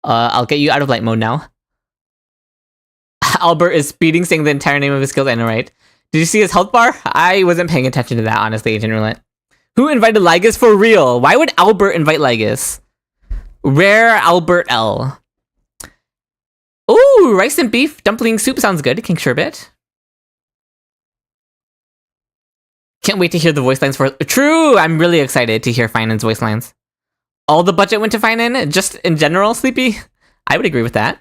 I'll get you out of light mode now. Albert is speeding, saying the entire name of his skills. I know, right? Did you see his health bar? I wasn't paying attention to that, honestly, Agent Roulette. Who invited Lygus for real? Why would Albert invite Lygus? Rare Albert L. Ooh, rice and beef dumpling soup sounds good. King Sherbet. Can't wait to hear the voice lines for... True! I'm really excited to hear Phainon's voice lines. All the budget went to Phainon? Just in general, Sleepy? I would agree with that.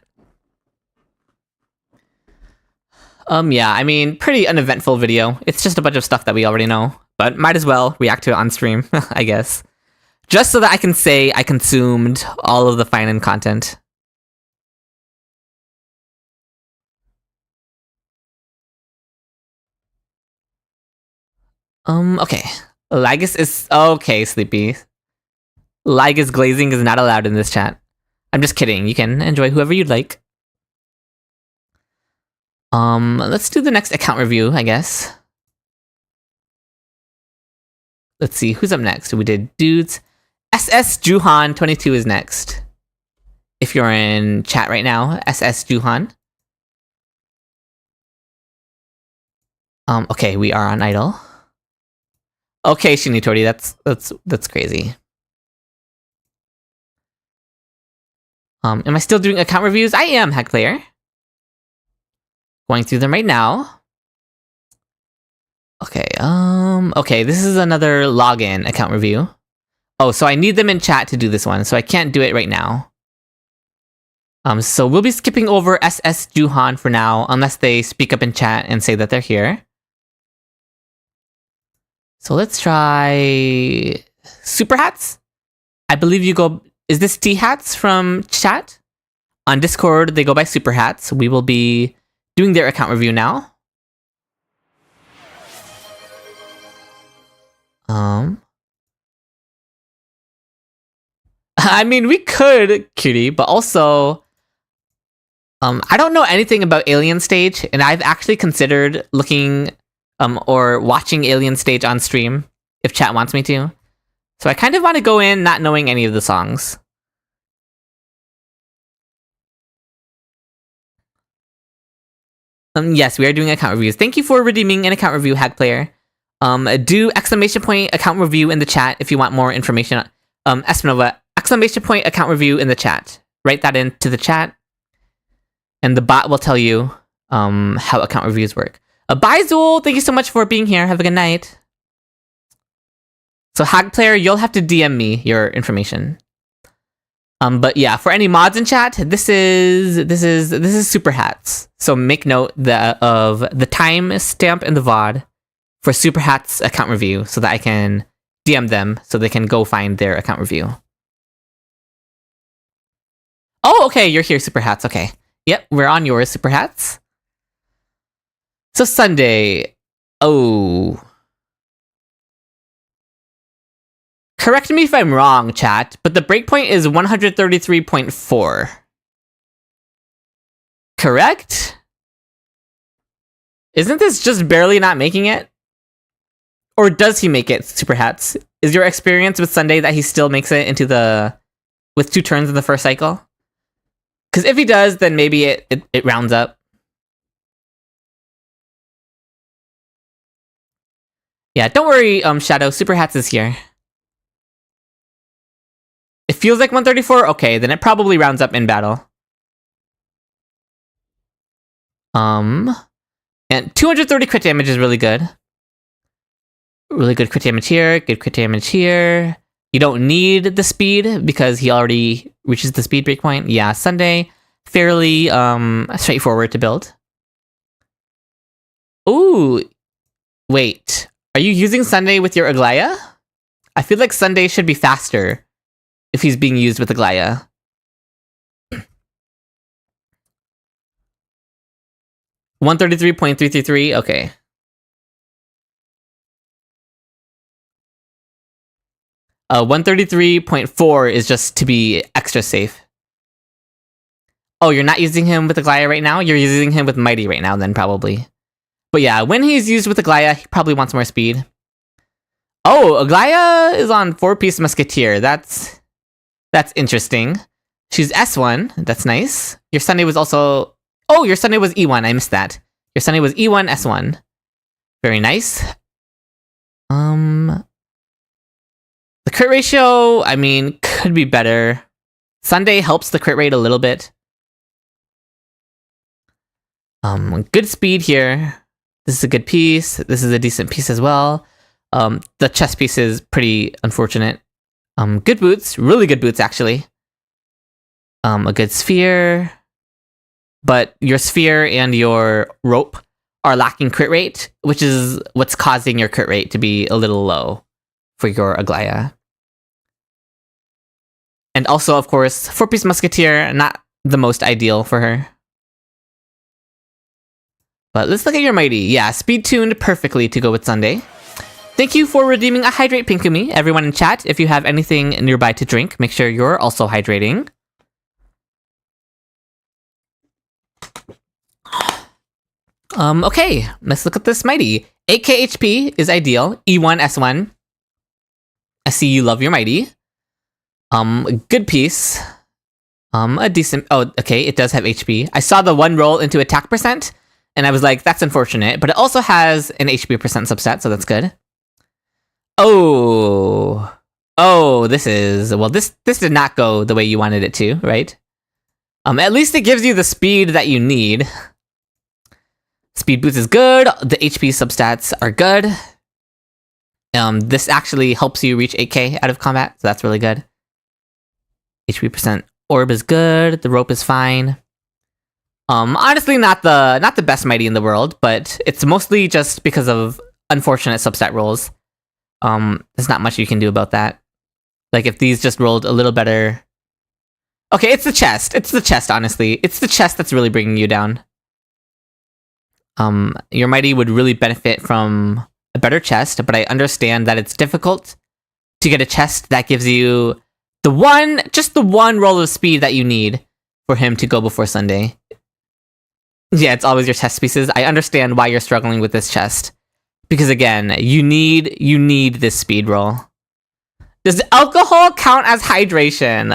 Yeah, I mean, pretty uneventful video. It's just a bunch of stuff that we already know. But might as well react to it on stream, I guess. Just so that I can say I consumed all of the Phainon content. Okay. Lygus is... Okay, Sleepy. Lygus glazing is not allowed in this chat. I'm just kidding. You can enjoy whoever you'd like. Let's do the next account review, I guess. Let's see, who's up next? We did dudes. SS Juhan 22 is next. If you're in chat right now, SS Juhan. Okay, we are on idle. Okay, Shinitori, that's crazy. Am I still doing account reviews? I am, Hack Player. Going through them right now. Okay, okay, this is another login account review. Oh, so I need them in chat to do this one, so I can't do it right now. So we'll be skipping over SS Juhan for now, unless they speak up in chat and say that they're here. So let's try Super Hats. I believe you go... Is this T Hats from chat? On Discord, they go by Super Hats. We will be doing their account review now. I mean, we could, Cutie, but also... I don't know anything about Alien Stage, and I've actually considered looking or watching Alien Stage on stream, if chat wants me to. So I kind of want to go in not knowing any of the songs. Yes, we are doing account reviews. Thank you for redeeming an account review, Hack Player. Do exclamation point account review in the chat if you want more information. Espinova, exclamation point account review in the chat. Write that into the chat. And the bot will tell you how account reviews work. Bye, Zool! Thank you so much for being here. Have a good night. So, Hack Player, you'll have to DM me your information. But yeah, for any mods in chat, this is Super Hats. So make note of the time stamp in the VOD for Super Hats account review, so that I can DM them so they can go find their account review. Oh, okay, you're here, Super Hats. Okay. Yep, we're on yours, Super Hats. So Sunday. Oh. Correct me if I'm wrong, chat, but the breakpoint is 133.4. Correct? Isn't this just barely not making it? Or does he make it, Super Hats? Is your experience with Sunday that he still makes it into the... with 2 turns in the first cycle? Because if he does, then maybe it rounds up. Yeah, don't worry, Shadow. Super Hats is here. It feels like 134? Okay, then it probably rounds up in battle. And 230 crit damage is really good. Really good crit damage here, good crit damage here. You don't need the speed because he already reaches the speed breakpoint. Yeah, Sunday, fairly straightforward to build. Ooh, wait. Are you using Sunday with your Aglaya? I feel like Sunday should be faster if he's being used with Aglaya. 133.333, okay. 133.4 is just to be extra safe. Oh, you're not using him with Aglaya right now? You're using him with Mighty right now then, probably. But yeah, when he's used with Aglaya, he probably wants more speed. Oh, Aglaya is on 4-piece Musketeer. That's interesting. She's S1. That's nice. Your Sunday was also... Oh, your Sunday was E1. I missed that. Your Sunday was E1, S1. Very nice. The crit ratio, I mean, could be better. Sunday helps the crit rate a little bit. Good speed here. This is a good piece. This is a decent piece as well. The chest piece is pretty unfortunate. Good boots. Really good boots, actually. A good sphere. But your sphere and your rope are lacking crit rate, which is what's causing your crit rate to be a little low for your Aglaya. And also, of course, 4-piece Musketeer, not the most ideal for her. But let's look at your Mighty. Yeah, speed tuned perfectly to go with Sunday. Thank you for redeeming a Hydrate Pinkumi. Everyone in chat, if you have anything nearby to drink, make sure you're also hydrating. Okay, let's look at this Mighty. 8k HP is ideal. E1, S1. I see you love your Mighty. Good piece. A decent... Oh, okay, it does have HP. I saw the one roll into attack percent, and I was like, that's unfortunate. But it also has an HP percent subset, so that's good. Oh, this is... Well, this did not go the way you wanted it to, right? At least it gives you the speed that you need. Speed boost is good. The HP substats are good. This actually helps you reach 8k out of combat, so that's really good. HP percent orb is good. The rope is fine. Honestly, not the best mighty in the world, but it's mostly just because of unfortunate substat rolls. There's not much you can do about that. Like if these just rolled a little better. Okay, it's the chest. It's the chest, honestly. It's the chest that's really bringing you down. Your mighty would really benefit from a better chest, but I understand that it's difficult to get a chest that gives you just the one roll of speed that you need for him to go before Sunday. Yeah, it's always your chest pieces. I understand why you're struggling with this chest. Because again, you need this speed roll. Does alcohol count as hydration?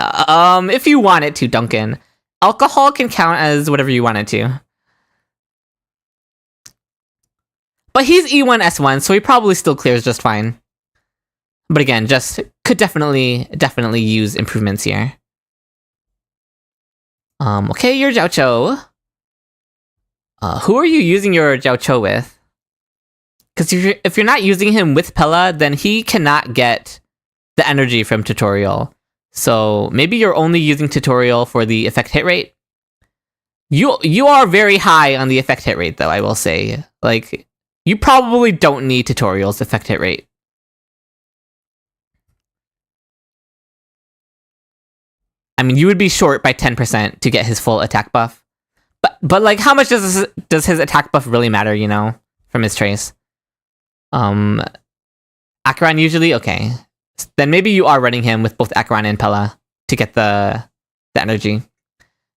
If you want it to, Duncan. Alcohol can count as whatever you want it to. But he's E1 S1, so he probably still clears just fine. But again, just could definitely use improvements here. Okay, your Jiao who are you using your Jiao with? Because if you're not using him with Pella, then he cannot get the energy from tutorial. So maybe you're only using tutorial for the effect hit rate. You are very high on the effect hit rate, though, I will say. Like, you probably don't need tutorial's effect hit rate. I mean, you would be short by 10% to get his full attack buff. But like, how much does his attack buff really matter, you know, from his trace? Acheron usually? Okay. Then maybe you are running him with both Acheron and Pella to get the energy.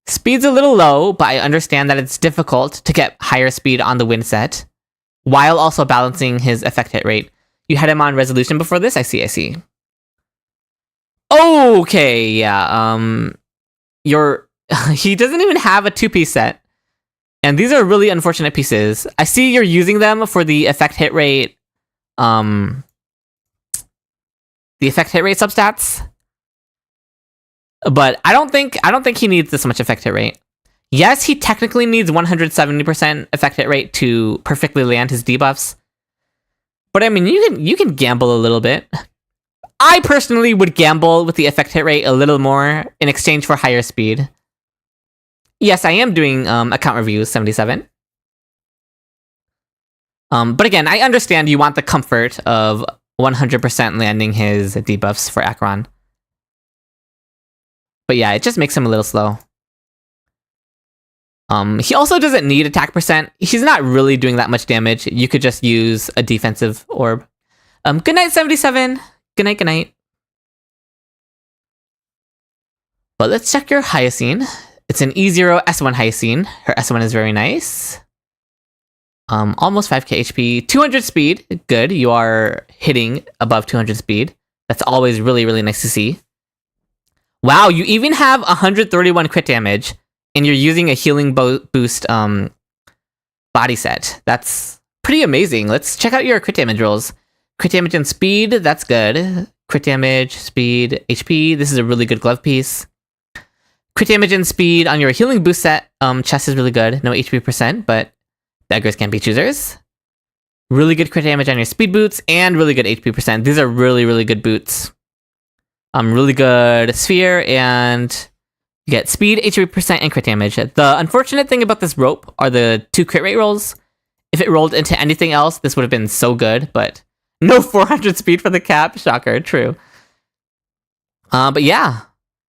Speed's a little low, but I understand that it's difficult to get higher speed on the win set, while also balancing his effect hit rate. You had him on resolution before this? I see. Okay, yeah, he doesn't even have a 2-piece set. And these are really unfortunate pieces. I see you're using them for the effect hit rate, substats. But I don't think he needs this much effect hit rate. Yes, he technically needs 170% effect hit rate to perfectly land his debuffs. But I mean, you can gamble a little bit. I personally would gamble with the effect hit rate a little more in exchange for higher speed. Yes, I am doing account reviews 77. But again, I understand you want the comfort of 100% landing his debuffs for Acheron. But yeah, it just makes him a little slow. He also doesn't need attack percent. He's not really doing that much damage. You could just use a defensive orb. Good night, 77. Good night. But let's check your Hyacine. It's an E0 S1 Hyacine. Her S1 is very nice. Almost 5k HP, 200 speed. Good, you are hitting above 200 speed. That's always really, really nice to see. Wow, you even have 131 crit damage, and you're using a healing boost body set. That's pretty amazing. Let's check out your crit damage rolls. Crit damage and speed, that's good. Crit damage, speed, HP. This is a really good glove piece. Crit damage and speed on your healing boost set. Chest is really good. No HP percent, but beggars can't be choosers. Really good crit damage on your speed boots, and really good HP percent. These are really, really good boots. Really good sphere, and you get speed, HP percent, and crit damage. The unfortunate thing about this rope are the 2 crit rate rolls. If it rolled into anything else, this would have been so good, but no 400 speed for the cap. Shocker, true. But yeah,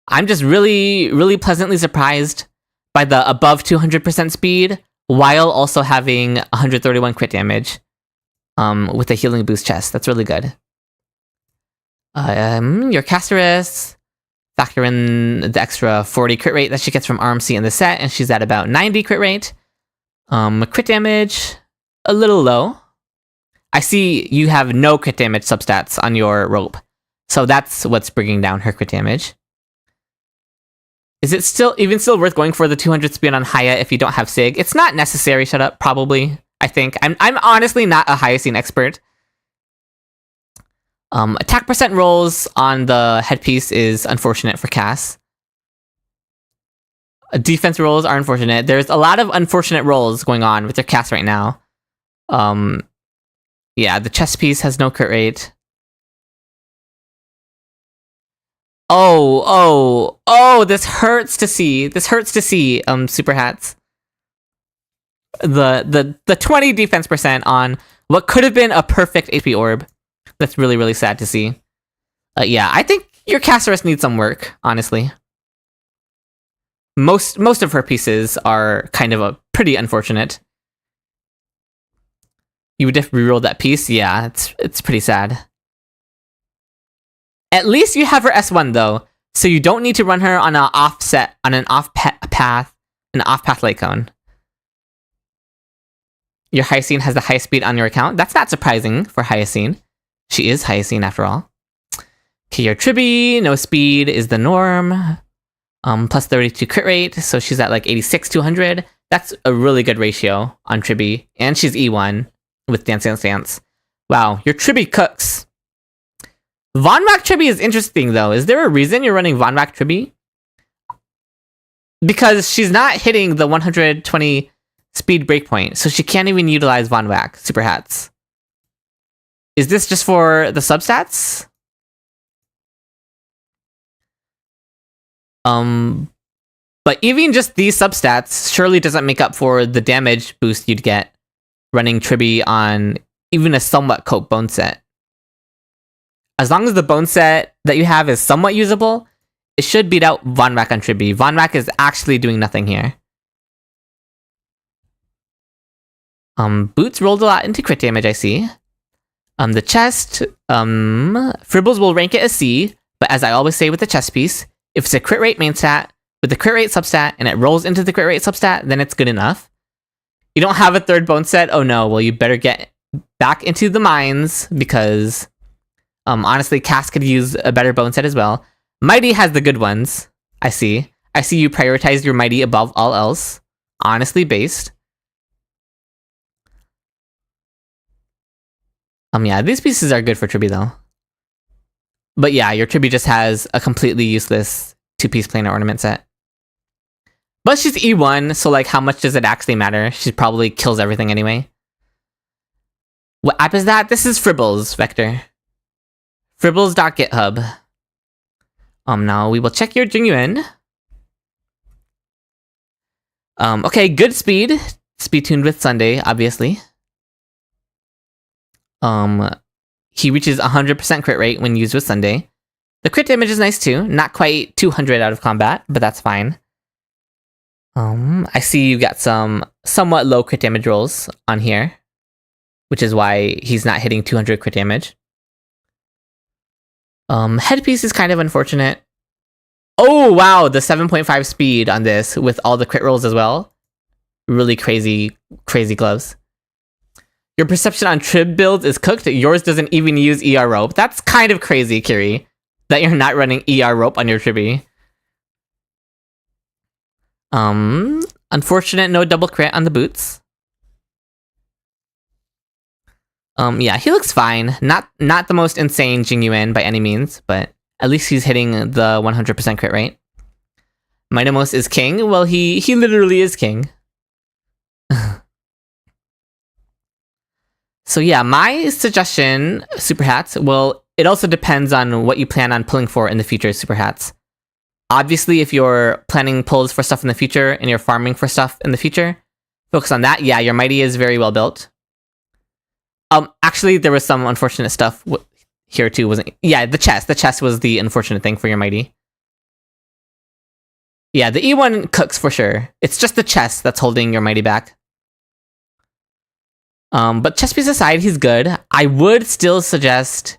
I'm just really, really pleasantly surprised by the above 200% speed, while also having 131 crit damage with a healing boost chest. That's really good. Your Casteress, factor in the extra 40 crit rate that she gets from RMC in the set, and she's at about 90 crit rate. Crit damage, a little low. I see you have no crit damage substats on your rope, so that's what's bringing down her crit damage. Is it still worth going for the 200 speed on Haya if you don't have Sig? It's not necessary, shut up, probably, I think. I'm honestly not a Hyacine expert. Attack percent rolls on the headpiece is unfortunate for Cass. Defense rolls are unfortunate. There's a lot of unfortunate rolls going on with your cast right now. Yeah, the chess piece has no crit rate. Oh, this hurts to see. This hurts to see, Super Hats. The 20 defense percent on what could have been a perfect HP orb. That's really, really sad to see. Yeah, I think your Casteress needs some work, honestly. Most of her pieces are kind of pretty unfortunate. You would have rerolled that piece? Yeah, it's pretty sad. At least you have her S1 though, so you don't need to run her on an off-path light cone. Your Hyacine has the highest speed on your account. That's not surprising for Hyacine. She is Hyacine after all. Okay, your Tribi, no speed is the norm. Plus 32 crit rate, so she's at like 86, 200. That's a really good ratio on Tribi. And she's E1 with Dance Dance Dance. Wow, your Tribi cooks. Von Rack Tribi is interesting though. Is there a reason you're running Von Rack Tribi? Because she's not hitting the 120 speed breakpoint, so she can't even utilize Von Rack Super Hats. Is this just for the substats? But even just these substats surely doesn't make up for the damage boost you'd get running Tribi on even a somewhat cope bone set. As long as the bone set that you have is somewhat usable, it should beat out Von Rack on Tribi. Von Rack is actually doing nothing here. Boots rolled a lot into crit damage, I see. The chest, Fribbles will rank it as C, but as I always say with the chest piece, if it's a crit rate main stat with the crit rate substat and it rolls into the crit rate substat, then it's good enough. You don't have a third bone set? Oh no, well you better get back into the mines because honestly, Cass could use a better bone set as well. Mighty has the good ones, I see. I see you prioritized your Mighty above all else. Honestly based. Yeah, these pieces are good for Tribi though. But yeah, your Tribi just has a completely useless 2-piece planar ornament set. But she's E1, so like how much does it actually matter? She probably kills everything anyway. What app is that? This is Fribbles, Vector. Fribbles.github. Now we will check your Jingyuan. Okay, good speed. Speed tuned with Sunday, obviously. He reaches 100% crit rate when used with Sunday. The crit damage is nice too. Not quite 200 out of combat, but that's fine. I see you got some somewhat low crit damage rolls on here, which is why he's not hitting 200 crit damage. Headpiece is kind of unfortunate. Oh wow, the 7.5 speed on this with all the crit rolls as well. Really crazy gloves. Your perception on Trib builds is cooked. Yours doesn't even use ER rope. That's kind of crazy, Kiri, that you're not running ER rope on your Tribi. Unfortunate no double crit on the boots. Yeah, he looks fine. Not the most insane Jingyuan by any means, but at least he's hitting the 100% crit rate. Mightimos is king. Well, he literally is king. So yeah, my suggestion, Super Hats, well, it also depends on what you plan on pulling for in the future, Super Hats. Obviously, if you're planning pulls for stuff in the future and you're farming for stuff in the future, focus on that. Yeah, your Mighty is very well built. Actually, there was some unfortunate stuff here too, wasn't it? Yeah, the chest. The chest was the unfortunate thing for your Mighty. Yeah, the E1 cooks for sure. It's just the chest that's holding your Mighty back. But chess piece aside, he's good. I would still suggest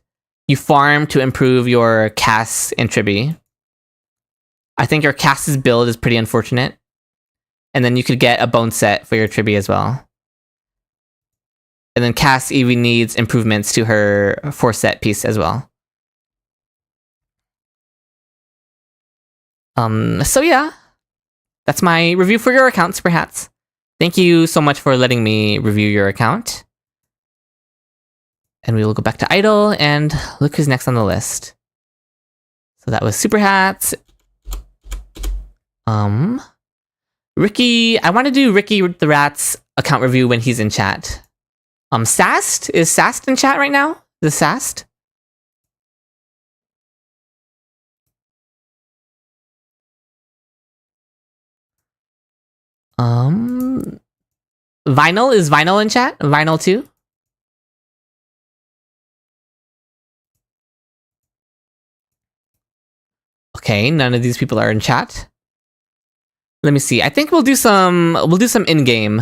you farm to improve your Cass and Tribi. I think your Cass's build is pretty unfortunate. And then you could get a bone set for your Tribi as well. And then Cass even needs improvements to her 4-set piece as well. So yeah. That's my review for your account, Super Hats. Thank you so much for letting me review your account. And we will go back to Idle and look who's next on the list. So that was Super Hats. Ricky, I want to do Ricky the Rat's account review when he's in chat. Sast? Is Sast in chat right now? The Sast? Vinyl? Is Vinyl in chat? Vinyl too? Okay, none of these people are in chat. Let me see. I think we'll do some in-game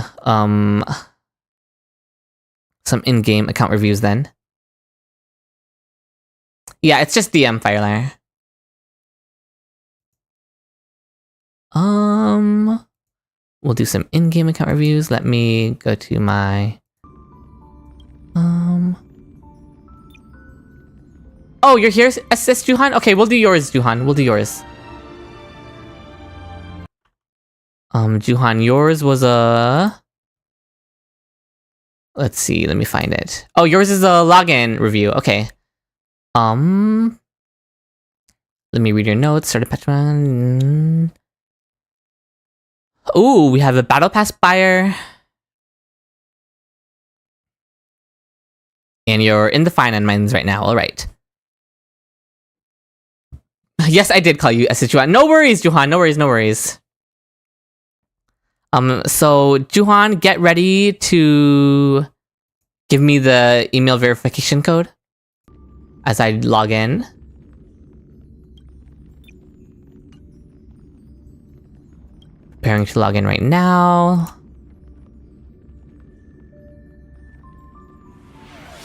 account reviews then. Yeah, it's just DM Firelayer. We'll do some in-game account reviews. Let me go to my Oh, you're here, assist Juhan? Okay, we'll do yours, Juhan. We'll do yours. Juhan, yours was a... Let's see, let me find it. Oh, yours is a login review. Okay. Let me read your notes. Started Patreon. Ooh, we have a Battle Pass buyer. And you're in the Phainon mines right now. All right. Yes, I did call you Juhan. No worries, Juhan. No worries, no worries. So Juhan, get ready to give me the email verification code as I log in. Preparing to log in right now.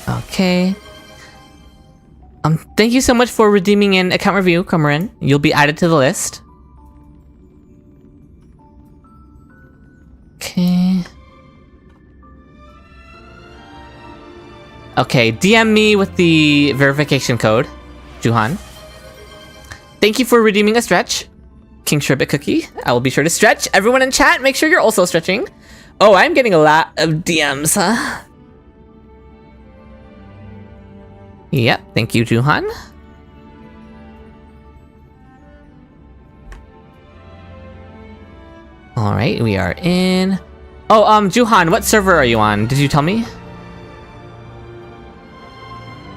Okay. Thank you so much for redeeming an account review, Kumarin. You'll be added to the list. Okay. Okay, DM me with the verification code, Juhan. Thank you for redeeming a stretch, King Sherbet Cookie. I will be sure to stretch. Everyone in chat, make sure you're also stretching. Oh, I'm getting a lot of DMs, huh? Yep, thank you, Juhan. Alright, we are in... Oh, Juhan, what server are you on? Did you tell me?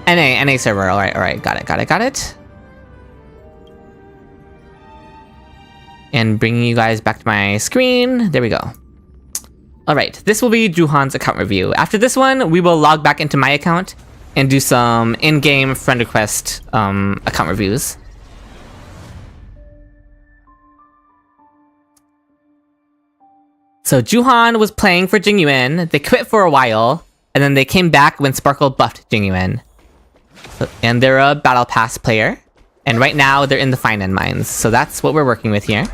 NA server. Alright, got it. And bringing you guys back to my screen. There we go. Alright, this will be Juhan's account review. After this one, we will log back into my account and do some in-game friend request account reviews. So Juhan was playing for Jingyuan. They quit for a while, and then they came back when Sparkle buffed Jingyuan. And they're a Battle Pass player. And right now, they're in the Phainon mines. So that's what we're working with here.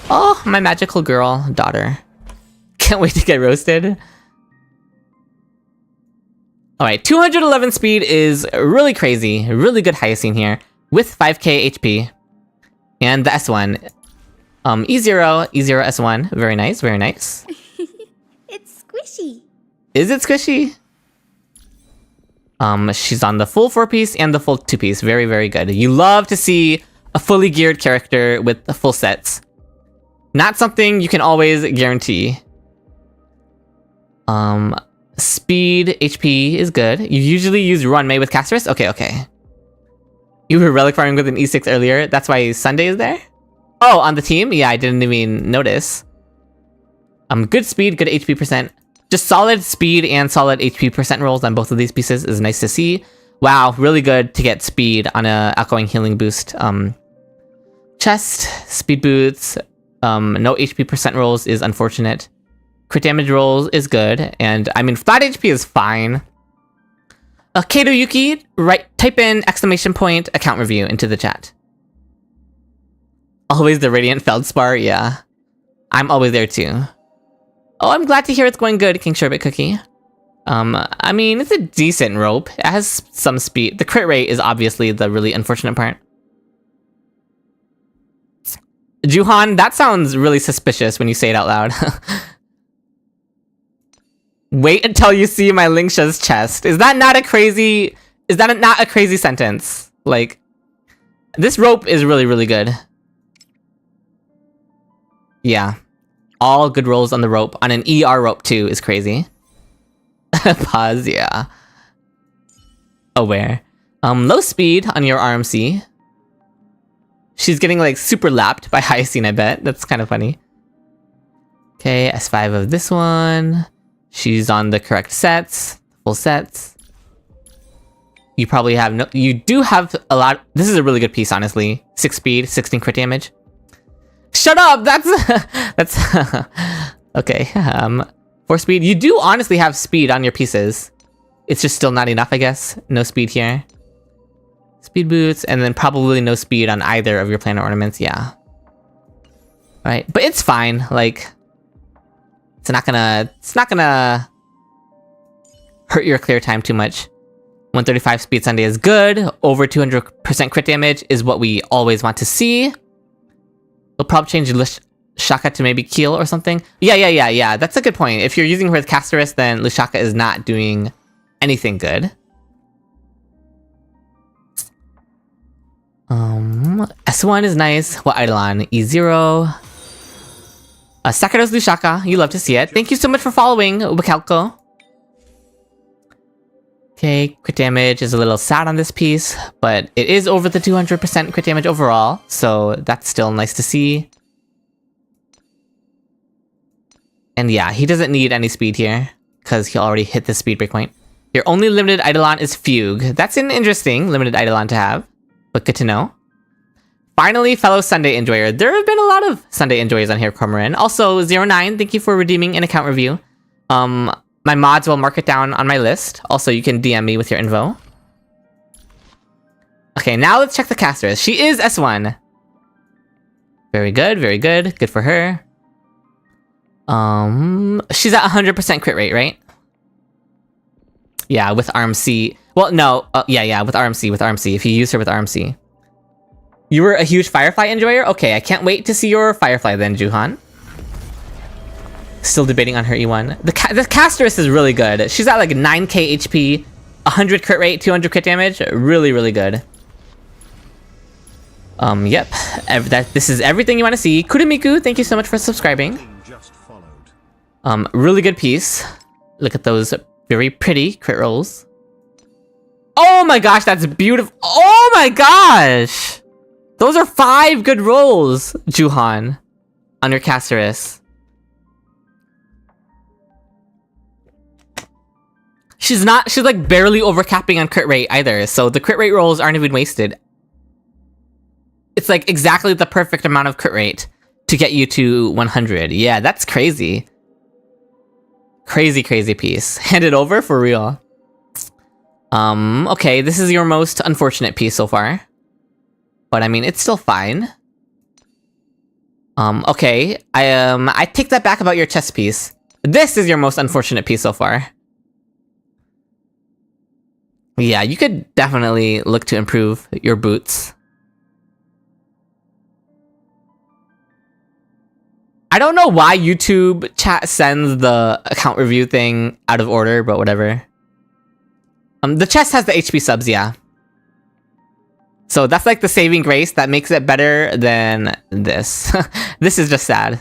Oh, my magical girl daughter. Can't wait to get roasted. Alright, 211 speed is really crazy. Really good Hyacine here. With 5k HP. And the S1. E0 S1. Very nice, very nice. It's squishy. Is it squishy? She's on the full 4-piece and the full 2-piece. Very, very good. You love to see a fully geared character with the full sets. Not something you can always guarantee. Speed, HP is good. You usually use Runmei with Casterus? Okay. You were relic farming with an E6 earlier. That's why Sunday is there? Oh, on the team? Yeah, I didn't even notice. Good speed, good HP percent. Just solid speed and solid HP percent rolls on both of these pieces is nice to see. Wow, really good to get speed on a outgoing healing boost. Chest, speed boots, no HP percent rolls is unfortunate. Crit damage rolls is good, and I mean flat HP is fine. Kato Yuki, type in exclamation point account review into the chat. Always the Radiant Feldspar, yeah. I'm always there too. Oh, I'm glad to hear it's going good, King Sherbet Cookie. I mean, it's a decent rope. It has some speed. The crit rate is obviously the really unfortunate part. Juhan, that sounds really suspicious when you say it out loud. Wait until you see my Lingsha's chest. Is that not a crazy sentence? Like, this rope is really, really good. Yeah. all good rolls on the rope. On an ER rope too is crazy. Pause, yeah. Aware. Low speed on your RMC. She's getting like super lapped by Hyacine, I bet. That's kind of funny. Okay, S5 of this one. She's on the correct sets. Full sets. You probably have no... You do have a lot... This is a really good piece, honestly. 6 speed, 16 crit damage. Shut up! That's... That's... Okay, 4 speed. You do honestly have speed on your pieces. It's just still not enough, I guess. No speed here. Speed boots, and then probably no speed on either of your planar ornaments, yeah. Right, but it's fine, like... It's not gonna hurt your clear time too much. 135 speed Sunday is good. Over 200% crit damage is what we always want to see. We'll probably change Lushaka to maybe Keel or something. Yeah. That's a good point. If you're using her with Casterus, then Lushaka is not doing anything good. S1 is nice. What Eidolon? E0. Sakaros Lushaka. You love to see it. Thank you so much for following, Ubacalco. Okay, crit damage is a little sad on this piece, but it is over the 200% crit damage overall, so that's still nice to see. And yeah, he doesn't need any speed here, because he already hit the speed breakpoint. Your only limited Eidolon is Fugue. That's an interesting limited Eidolon to have, but good to know. Finally, fellow Sunday enjoyer. There have been a lot of Sunday enjoyers on here, Cormoran. Also, 09, thank you for redeeming an account review. My mods will mark it down on my list. Also, you can DM me with your info. Okay, now let's check the casters. She is S1. Very good, very good. Good for her. She's at 100% crit rate, right? Yeah, with RMC. Well, no. Yeah, with RMC. If you use her with RMC. You were a huge Firefly enjoyer? Okay, I can't wait to see your Firefly then, Juhan. Still debating on her E1. The Casterus is really good. She's at like 9k HP, 100 crit rate, 200 crit damage. Really, really good. Yep. This is everything you want to see. Kurimiku, thank you so much for subscribing. Really good piece. Look at those very pretty crit rolls. Oh my gosh, that's beautiful. Oh my gosh! Those are 5 good rolls, Juhan, on your Casterus. She's like barely overcapping on crit rate either, so the crit rate rolls aren't even wasted. It's like exactly the perfect amount of crit rate to get you to 100. Yeah, that's crazy. Crazy piece. Hand it over for real. Okay, this is your most unfortunate piece so far. But I mean, it's still fine. Okay, I take that back about your chest piece. This is your most unfortunate piece so far. Yeah, you could definitely look to improve your boots. I don't know why YouTube chat sends the account review thing out of order, but whatever. The chest has the HP subs, yeah. So that's like the saving grace that makes it better than this. This is just sad.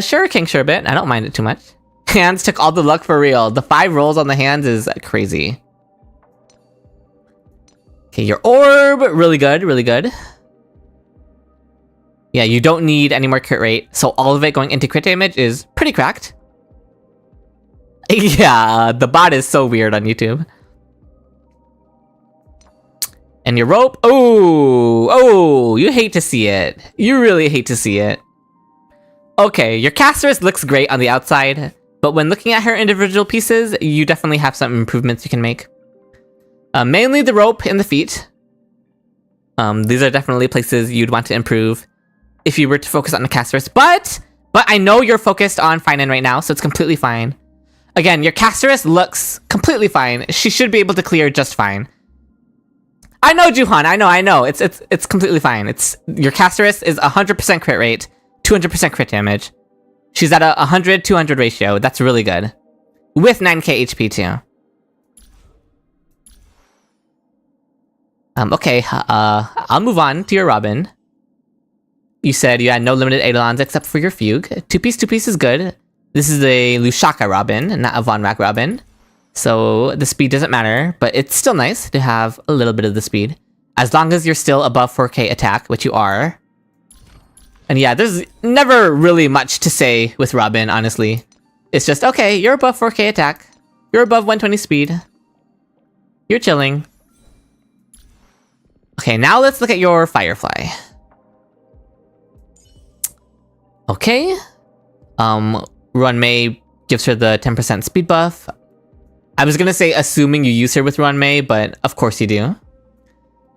Sure, King Sherbet. I don't mind it too much. Hands took all the luck for real. The 5 rolls on the hands is crazy. Okay, your orb, really good, really good. Yeah, you don't need any more crit rate, so all of it going into crit damage is pretty cracked. Yeah, the bot is so weird on YouTube. And your rope, oh, you hate to see it. You really hate to see it. Okay, your Casterus looks great on the outside, but when looking at her individual pieces, you definitely have some improvements you can make. Mainly the rope and the feet. These are definitely places you'd want to improve if you were to focus on the Casterus, but I know you're focused on Phainon right now, so it's completely fine. Again, your Casterus looks completely fine. She should be able to clear just fine. I know, Juhan, I know. It's completely fine. Your Casterus is 100% crit rate, 200% crit damage. She's at a 100-200 ratio. That's really good. With 9k HP too. Okay, I'll move on to your Robin. You said you had no limited Eidolons except for your Fugue. Two-piece is good. This is a Lusaka Robin, not a Von Rack Robin. So the speed doesn't matter, but it's still nice to have a little bit of the speed. As long as you're still above 4k attack, which you are. And yeah, there's never really much to say with Robin, honestly. It's just, okay, you're above 4k attack. You're above 120 speed. You're chilling. Okay, now let's look at your Firefly. Okay. Ruan Mei gives her the 10% speed buff. I was gonna say assuming you use her with Ruan Mei, but of course you do.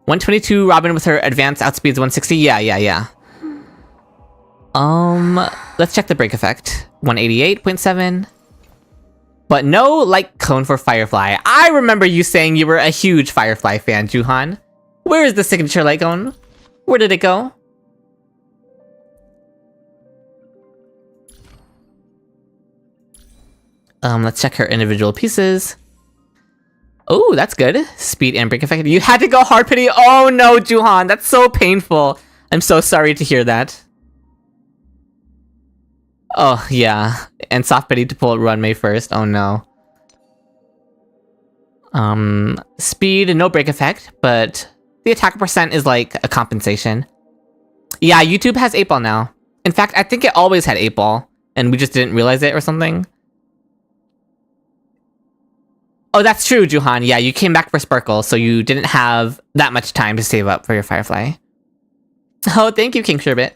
122 Robin with her advanced outspeeds 160. Yeah. Let's check the break effect. 188.7. But no light cone for Firefly. I remember you saying you were a huge Firefly fan, Juhan. Where is the signature light cone? Where did it go? Let's check her individual pieces. Oh, that's good. Speed and break effect. You had to go hard pity. Oh no, Juhan, that's so painful. I'm so sorry to hear that. Oh yeah, and soft pity to pull Ruan Mei first. Oh no. Speed and no break effect, but the attack percent is like a compensation. Yeah, YouTube has 8-ball now. In fact, I think it always had 8-ball, and we just didn't realize it or something. Oh, that's true, Juhan. Yeah, you came back for Sparkle, so you didn't have that much time to save up for your Firefly. Oh, thank you, King Sherbet.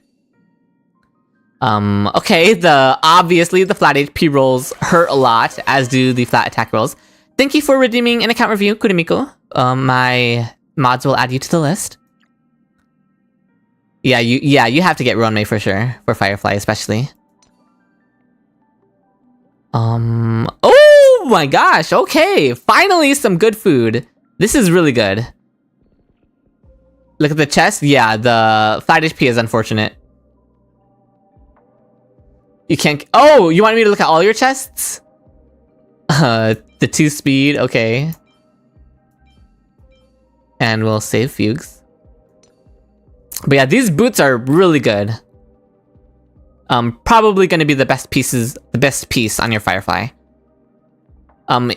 Okay, obviously the flat HP rolls hurt a lot, as do the flat attack rolls. Thank you for redeeming an account review, Kurumiko. My mods will add you to the list. Yeah, you have to get Ruan Mei for sure, for Firefly especially. Oh my gosh, okay, finally some good food. This is really good. Look at the chest. Yeah, the flat HP is unfortunate. You can't. Oh, you want me to look at all your chests? The 2 speed, okay. And we'll save Fugues. But yeah, these boots are really good. Probably gonna be the best piece on your Firefly.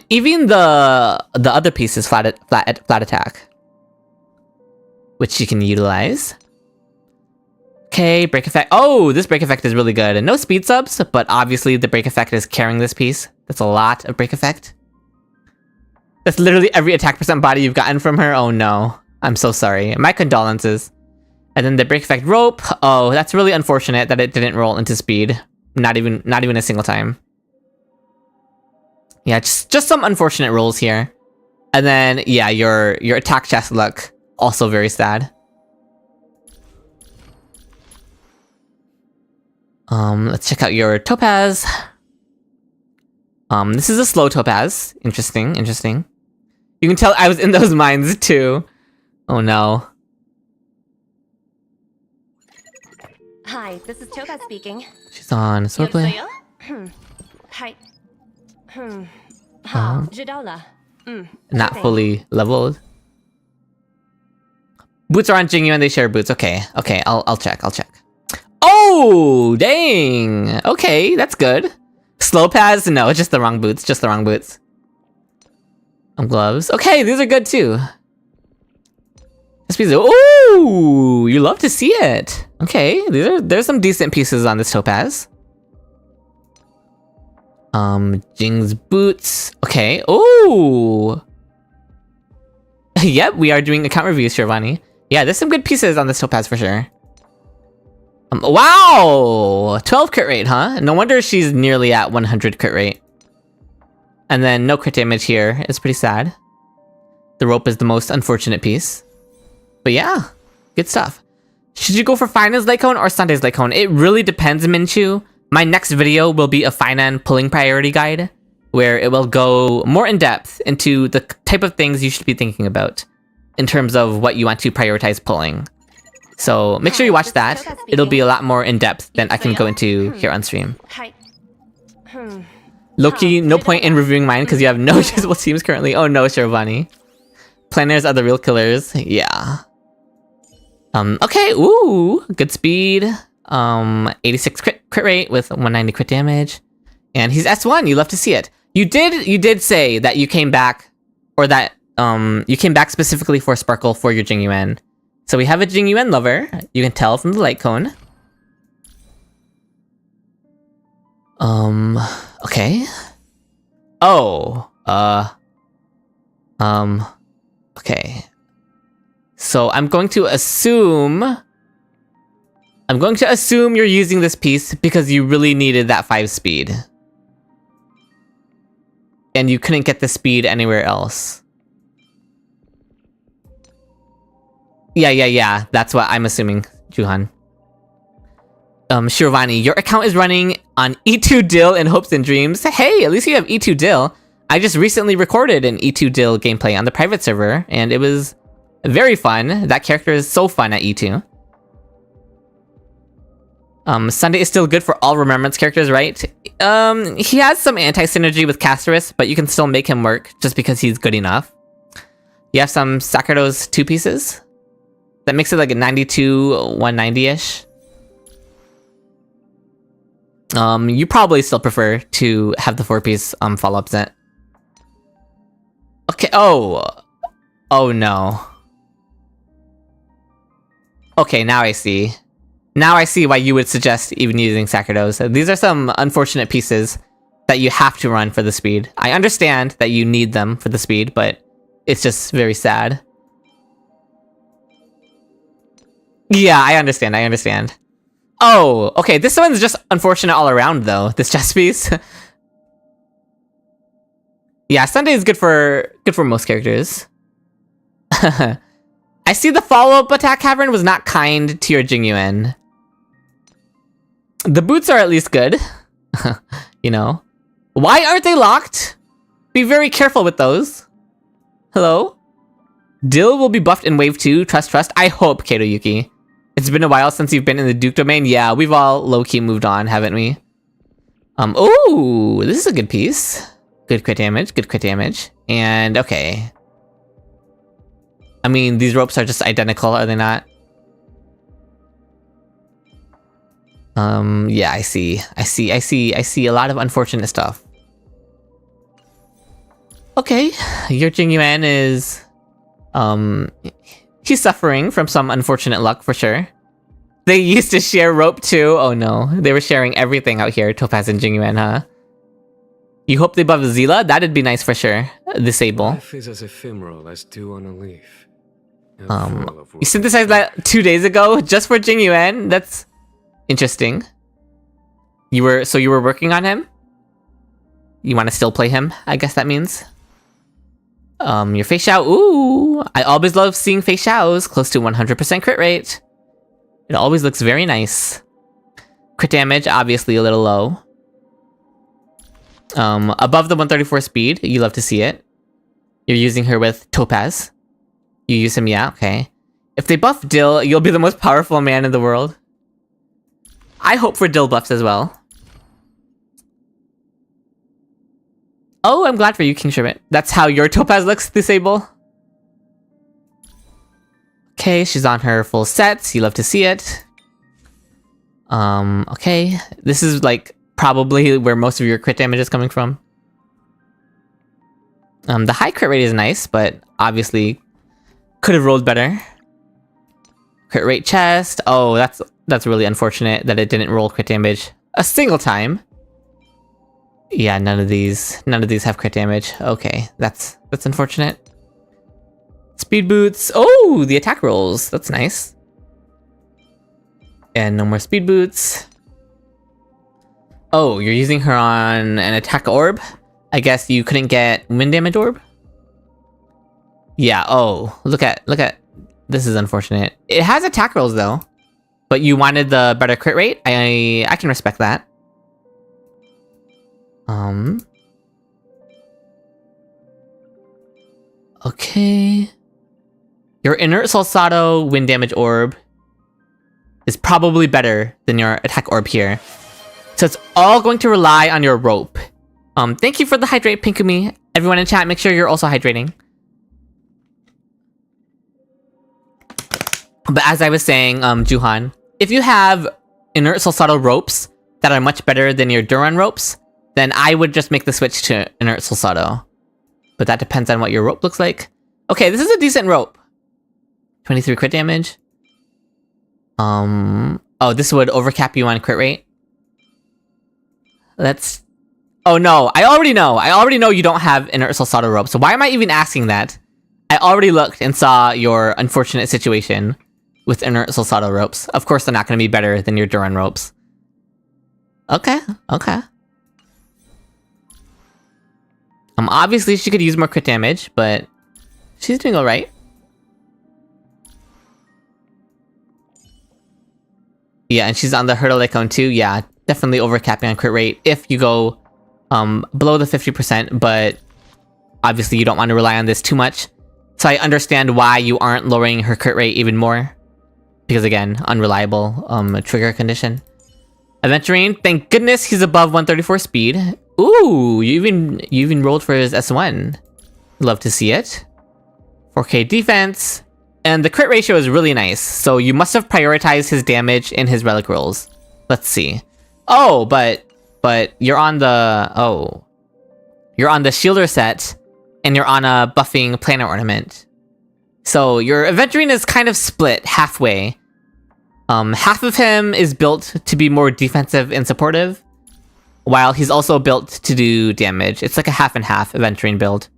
Even the other piece is flat attack, which you can utilize. Okay, break effect. Oh, this break effect is really good. And no speed subs, but obviously the break effect is carrying this piece. That's a lot of break effect. That's literally every attack percent body you've gotten from her. Oh no, I'm so sorry. My condolences. And then the break effect rope. Oh, that's really unfortunate that it didn't roll into speed. Not even a single time. Yeah, just some unfortunate rolls here. And then yeah, your attack chest luck also very sad. Let's check out your topaz. This is a slow topaz. Interesting. You can tell I was in those mines too. Oh no. Hi, this is Topaz speaking. She's on swordplay. Hi. Ha, Jidola. Not fully leveled. Boots are on Jingyu and they share boots. Okay, I'll check. Oh, dang. Okay, that's good. Slow pads? No, just the wrong boots. Gloves. Okay, these are good too. This piece. Ooh, you love to see it. Okay, there's some decent pieces on this topaz. Jing's boots. Okay. Ooh. Yep, we are doing account reviews, Shirvani. Yeah, there's some good pieces on this topaz for sure. Wow! 12 crit rate, huh? No wonder she's nearly at 100 crit rate. And then no crit damage here. It's pretty sad. The rope is the most unfortunate piece. But yeah, good stuff. Should you go for Phainon light cone or Sunday's light cone? It really depends, Minchu. My next video will be a Phainon pulling priority guide, where it will go more in depth into the type of things you should be thinking about in terms of what you want to prioritize pulling. So make sure you watch that. It'll be a lot more in depth than I can go into here on stream. Loki, no point in reviewing mine because you have no usable teams currently. Oh no, Shirvani. Planners are the real killers. Yeah. Okay, ooh, good speed. 86 crit rate with 190 crit damage. And he's S1, you love to see it. You did say that you came back, or that you came back specifically for Sparkle for your Jingyuan. So we have a Jingyuan lover, you can tell from the light cone. Okay. Oh, okay. So I'm going to assume you're using this piece because you really needed that 5 speed. And you couldn't get the speed anywhere else. Yeah. That's what I'm assuming, Juhan. Shirvani, your account is running on E2 Dill in Hopes and Dreams. Hey, at least you have E2 Dill. I just recently recorded an E2 Dill gameplay on the private server, and it was very fun. That character is so fun at E2. Sunday is still good for all Remembrance characters, right? He has some anti-synergy with Casterus, but you can still make him work just because he's good enough. You have some Sakura's 2 pieces. That makes it like a 92, 190-ish. You probably still prefer to have the 4-piece follow-up set. Okay, oh no. Okay, now I see. Now I see why you would suggest even using Sakura's. These are some unfortunate pieces that you have to run for the speed. I understand that you need them for the speed, but it's just very sad. Yeah, I understand. Oh, okay, this one's just unfortunate all around though, this chess piece. Yeah, Sunday is good for most characters. I see the follow-up attack cavern was not kind to your Jingyuan. The boots are at least good. You know. Why aren't they locked? Be very careful with those. Hello? Dill will be buffed in wave 2, trust. I hope, Kato Yuki. It's been a while since you've been in the Duke domain. Yeah, we've all low-key moved on, haven't we? Ooh, this is a good piece. Good crit damage. And, okay. I mean, these ropes are just identical, are they not? Yeah, I see a lot of unfortunate stuff. Okay, your Jingyuan is, he's suffering from some unfortunate luck for sure. They used to share rope too. Oh no, they were sharing everything out here, Topaz and Jingyuan, huh? You hope they buff Zila? That'd be nice for sure. Disable. Life is as ephemeral as dew on a leaf. You synthesized that 2 days ago just for Jingyuan? That's interesting. You were working on him? You want to still play him? I guess that means. Your Fei Xiao. Ooh, I always love seeing Fei Xiaos close to 100% crit rate. It always looks very nice. Crit damage, obviously a little low. Above the 134 speed, you love to see it. You're using her with Topaz. You use him, yeah, okay. If they buff Dill, you'll be the most powerful man in the world. I hope for Dill buffs as well. Oh, I'm glad for you, King Sherbet. That's how your Topaz looks, Disable. Okay, she's on her full sets. You love to see it. Okay. This is like probably where most of your crit damage is coming from. The high crit rate is nice, but obviously could have rolled better. Crit rate chest. Oh, that's really unfortunate that it didn't roll crit damage a single time. Yeah, none of these have crit damage. Okay, that's unfortunate. Speed boots. Oh, the attack rolls. That's nice. And no more speed boots. Oh, you're using her on an attack orb? I guess you couldn't get wind damage orb? Yeah, oh, look at this is unfortunate. It has attack rolls though. But you wanted the better crit rate? I can respect that. Okay. Your inert Solsato wind damage orb is probably better than your attack orb here. So it's all going to rely on your rope. Thank you for the hydrate, Pinkumi. Everyone in chat, make sure you're also hydrating. But as I was saying, Juhan, if you have Inert Solsado ropes that are much better than your Duran ropes, then I would just make the switch to Inert Solsado. But that depends on what your rope looks like. Okay, this is a decent rope. 23 crit damage. Oh, this would overcap you on crit rate. Oh no, I already know you don't have Inert Solsado rope, so why am I even asking that? I already looked and saw your unfortunate situation with Inert Solsado ropes. Of course they're not going to be better than your Duran ropes. Okay. Obviously she could use more crit damage, but she's doing alright. Yeah, and she's on the Hurdle Icon too. Yeah, definitely overcapping on crit rate if you go below the 50%, but obviously you don't want to rely on this too much. So I understand why you aren't lowering her crit rate even more. Because again, unreliable trigger condition. Aventurine, thank goodness he's above 134 speed. Ooh, you even rolled for his S1. Love to see it. 4k defense. And the crit ratio is really nice, so you must have prioritized his damage in his relic rolls. Let's see. Oh, but you're on the... You're on the Shielder set, and you're on a buffing planar ornament. So your Aventurine is kind of split halfway. Half of him is built to be more defensive and supportive, while he's also built to do damage. It's like a half and half Aventurine build.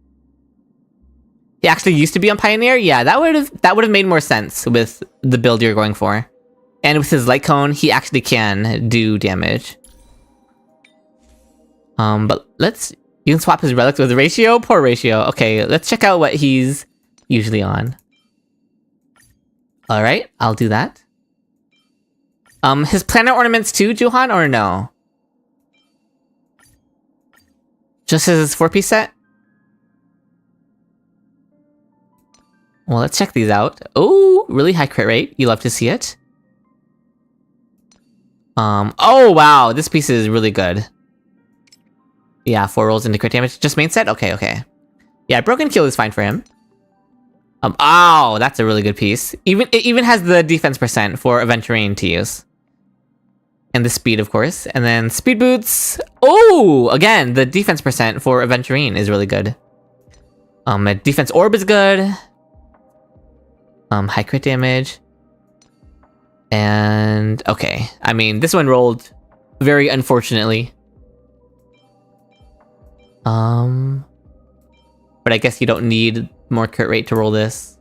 He actually used to be on Pioneer? Yeah, that would have made more sense with the build you're going for. And with his Light Cone, he actually can do damage. But you can swap his relics with Ratio? Poor Ratio. Okay, let's check out what he's usually on. Alright, I'll do that. His planar ornaments too, Juhan, or no? Just his 4-piece set? Well, let's check these out. Oh, really high crit rate. You love to see it. Oh wow, this piece is really good. Yeah, 4 rolls into crit damage. Just main set? Okay. Yeah, Broken Kill is fine for him. Oh, that's a really good piece. It even has the defense percent for Aventurine to use. And the speed, of course. And then Speed Boots. Oh, again, the defense percent for Aventurine is really good. Defense Orb is good. High crit damage. And okay, I mean, this one rolled very unfortunately. But I guess you don't need more crit rate to roll this.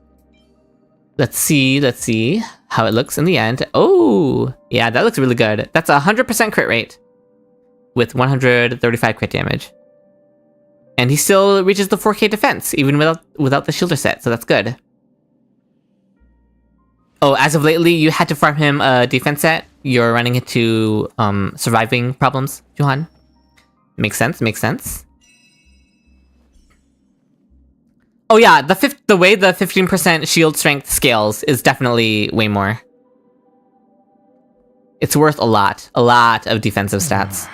Let's see how it looks in the end. Oh, yeah, that looks really good. That's 100% crit rate with 135 crit damage. And he still reaches the 4k defense, even without the Shielder set, so that's good. Oh, as of lately, you had to farm him a defense set. You're running into surviving problems, Johan. Makes sense. Oh yeah, the way the 15% shield strength scales is definitely way more. It's worth a lot of defensive stats.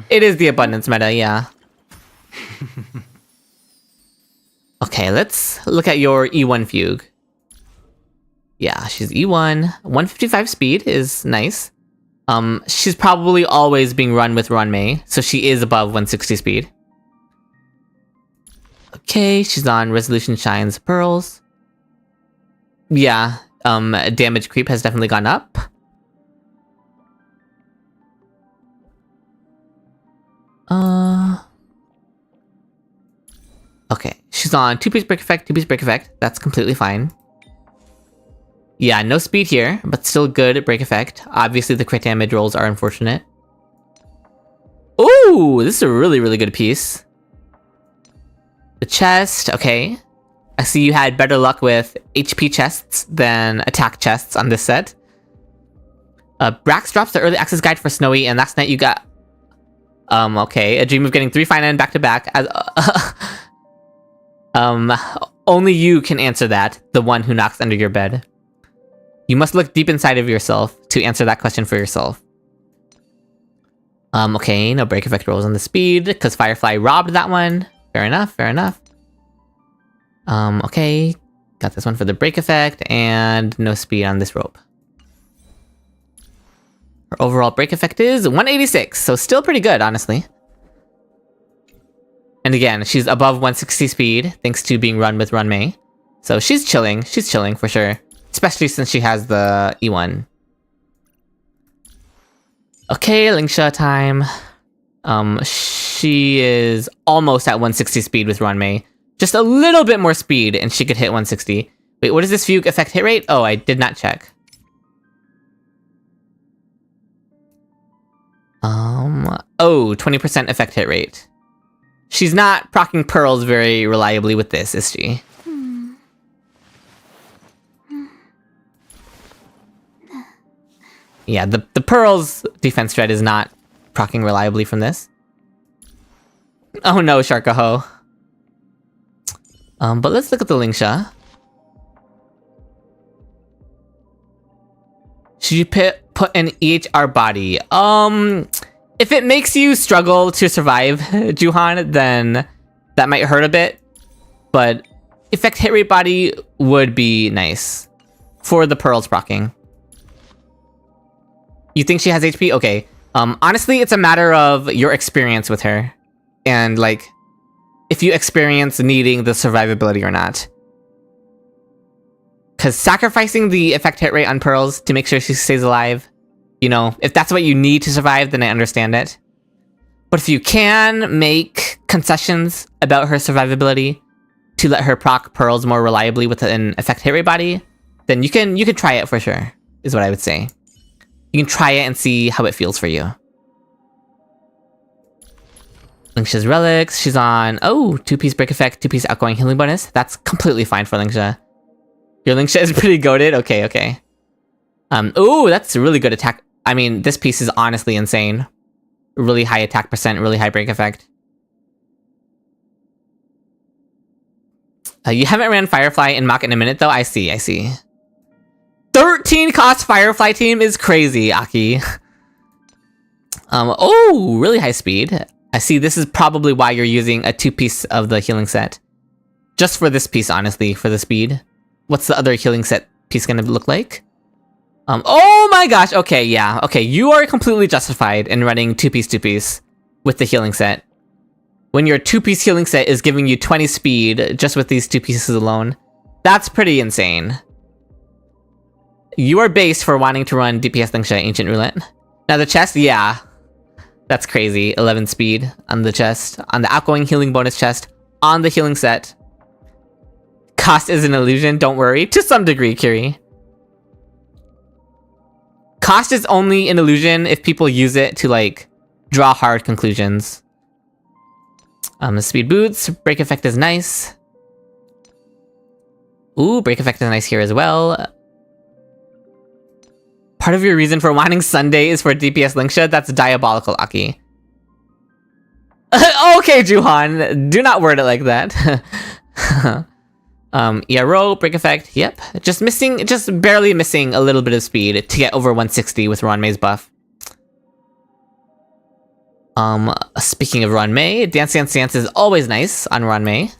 It is the abundance meta, yeah. Okay, let's look at your E1 Fugue. Yeah, she's E1. 155 speed is nice. She's probably always being run with Runmei, so she is above 160 speed. Okay, she's on Resolution Shines Pearls. Yeah, damage creep has definitely gone up. Okay, she's on 2-piece break effect, 2-piece break effect. That's completely fine. Yeah, no speed here, but still good break effect. Obviously, the crit damage rolls are unfortunate. Ooh, this is a really good piece. The chest, okay. I see you had better luck with HP chests than attack chests on this set. Brax drops the early access guide for Snowy, and last night you got... okay, a dream of getting 3 Phainon back to back. Only you can answer that, the one who knocks under your bed. You must look deep inside of yourself to answer that question for yourself. Okay, no break effect rolls on the speed, because Firefly robbed that one. Fair enough. Okay. Got this one for the break effect, and no speed on this rope. Her overall break effect is 186, so still pretty good, honestly. And again, she's above 160 speed, thanks to being run with Run Mei. So she's chilling for sure. Especially since she has the E1. Okay, Lingsha time. She is almost at 160 speed with Run Mei. Just a little bit more speed, and she could hit 160. Wait, what is this fugue effect hit rate? Oh, I did not check. Oh, 20% effect hit rate. She's not proccing pearls very reliably with this, is she? Yeah, the pearls defense threat is not proccing reliably from this. Oh no, Sharkaho. But let's look at the Lingsha. Should you put an EHR body? If it makes you struggle to survive, Juhan, then that might hurt a bit. But effect hit rate body would be nice for the pearls proccing. You think she has HP? Okay. Honestly, it's a matter of your experience with her. And, like, if you experience needing the survivability or not. Because sacrificing the effect hit rate on pearls to make sure she stays alive, you know, if that's what you need to survive, then I understand it. But if you can make concessions about her survivability to let her proc pearls more reliably with an effect hit rate body, then you can try it for sure, is what I would say. You can try it and see how it feels for you. Lingsha's relics, she's on, 2-piece break effect, 2-piece outgoing healing bonus. That's completely fine for Lingsha. Your Lingsha is pretty goated? Okay. Ooh, that's a really good attack. I mean, this piece is honestly insane. Really high attack percent, really high break effect. You haven't ran Firefly in Mach in a minute though? I see. 13 cost Firefly team is crazy, Aki. Really high speed. I see this is probably why you're using a 2-piece of the healing set. Just for this piece, honestly, for the speed. What's the other healing set piece gonna look like? Oh my gosh, okay, yeah. Okay, you are completely justified in running 2-piece with the healing set. When your 2-piece healing set is giving you 20 speed just with these 2 pieces alone, that's pretty insane. You are based for wanting to run DPS Lingsha Ancient Roulette. Now the chest, yeah. That's crazy. 11 speed on the chest. On the outgoing healing bonus chest. On the healing set. Cost is an illusion, don't worry. To some degree, Kiri. Cost is only an illusion if people use it to, like, draw hard conclusions. The speed boots. Break effect is nice. Ooh, break effect is nice here as well. Part of your reason for wanting Sunday is for DPS Lingsha? That's diabolical, Aki. Okay, Juhan. Do not word it like that. ERO, break effect, yep. Just barely missing a little bit of speed to get over 160 with Ron Mei's buff. Speaking of Ron Mei, Dance Dance Dance is always nice on Ron Mei.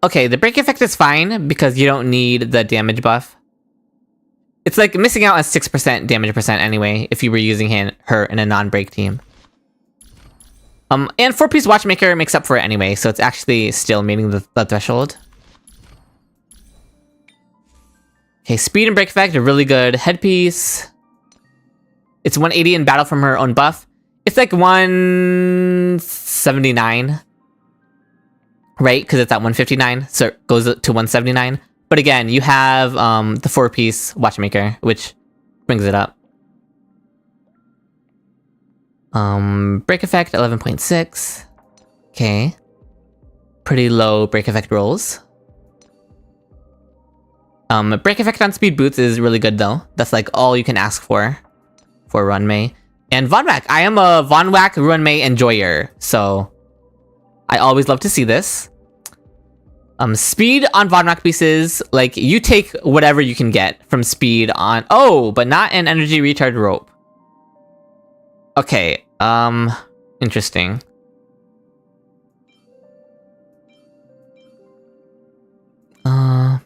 Okay, the break effect is fine because you don't need the damage buff. It's like missing out on 6% damage percent anyway if you were using her in a non-break team. And 4-piece Watchmaker makes up for it anyway, so it's actually still meeting the threshold. Okay, speed and break effect are really good. Headpiece. It's 180 in battle from her own buff. It's like 179. Right? Because it's at 159, so it goes to 179. But again, you have the 4-piece Watchmaker, which brings it up. Break effect, 11.6. Okay. Pretty low break effect rolls. Break effect on speed boots is really good though. That's like all you can ask for Run Mei. And Von Whack. I am a Von Whack Run Mei enjoyer, so I always love to see this. Speed on Von Whack pieces, like, you take whatever you can get from speed on... Oh, but not an energy recharge rope. Okay, interesting. I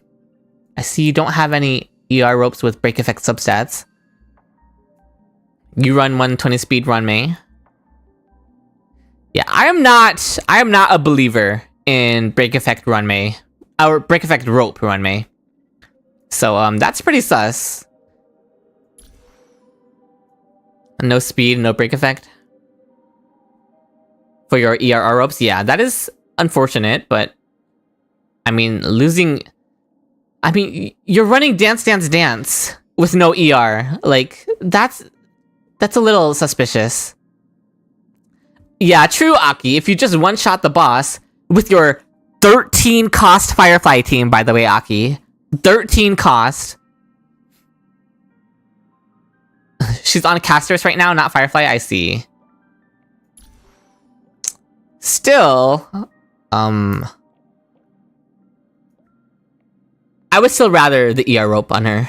see you don't have any ER ropes with break effect substats. You run 120 speed run May. Yeah, I am not a believer in break effect run May. Or break effect rope run May. So that's pretty sus. No speed, no break effect. For your ERR ropes, yeah, that is unfortunate, but I mean, you're running Dance Dance Dance with no ER. Like, that's a little suspicious. Yeah, true, Aki. If you just one-shot the boss with your 13 cost Firefly team, by the way, Aki. 13 cost. She's on Casters right now, not Firefly, I see. Still, I would still rather the ER rope on her.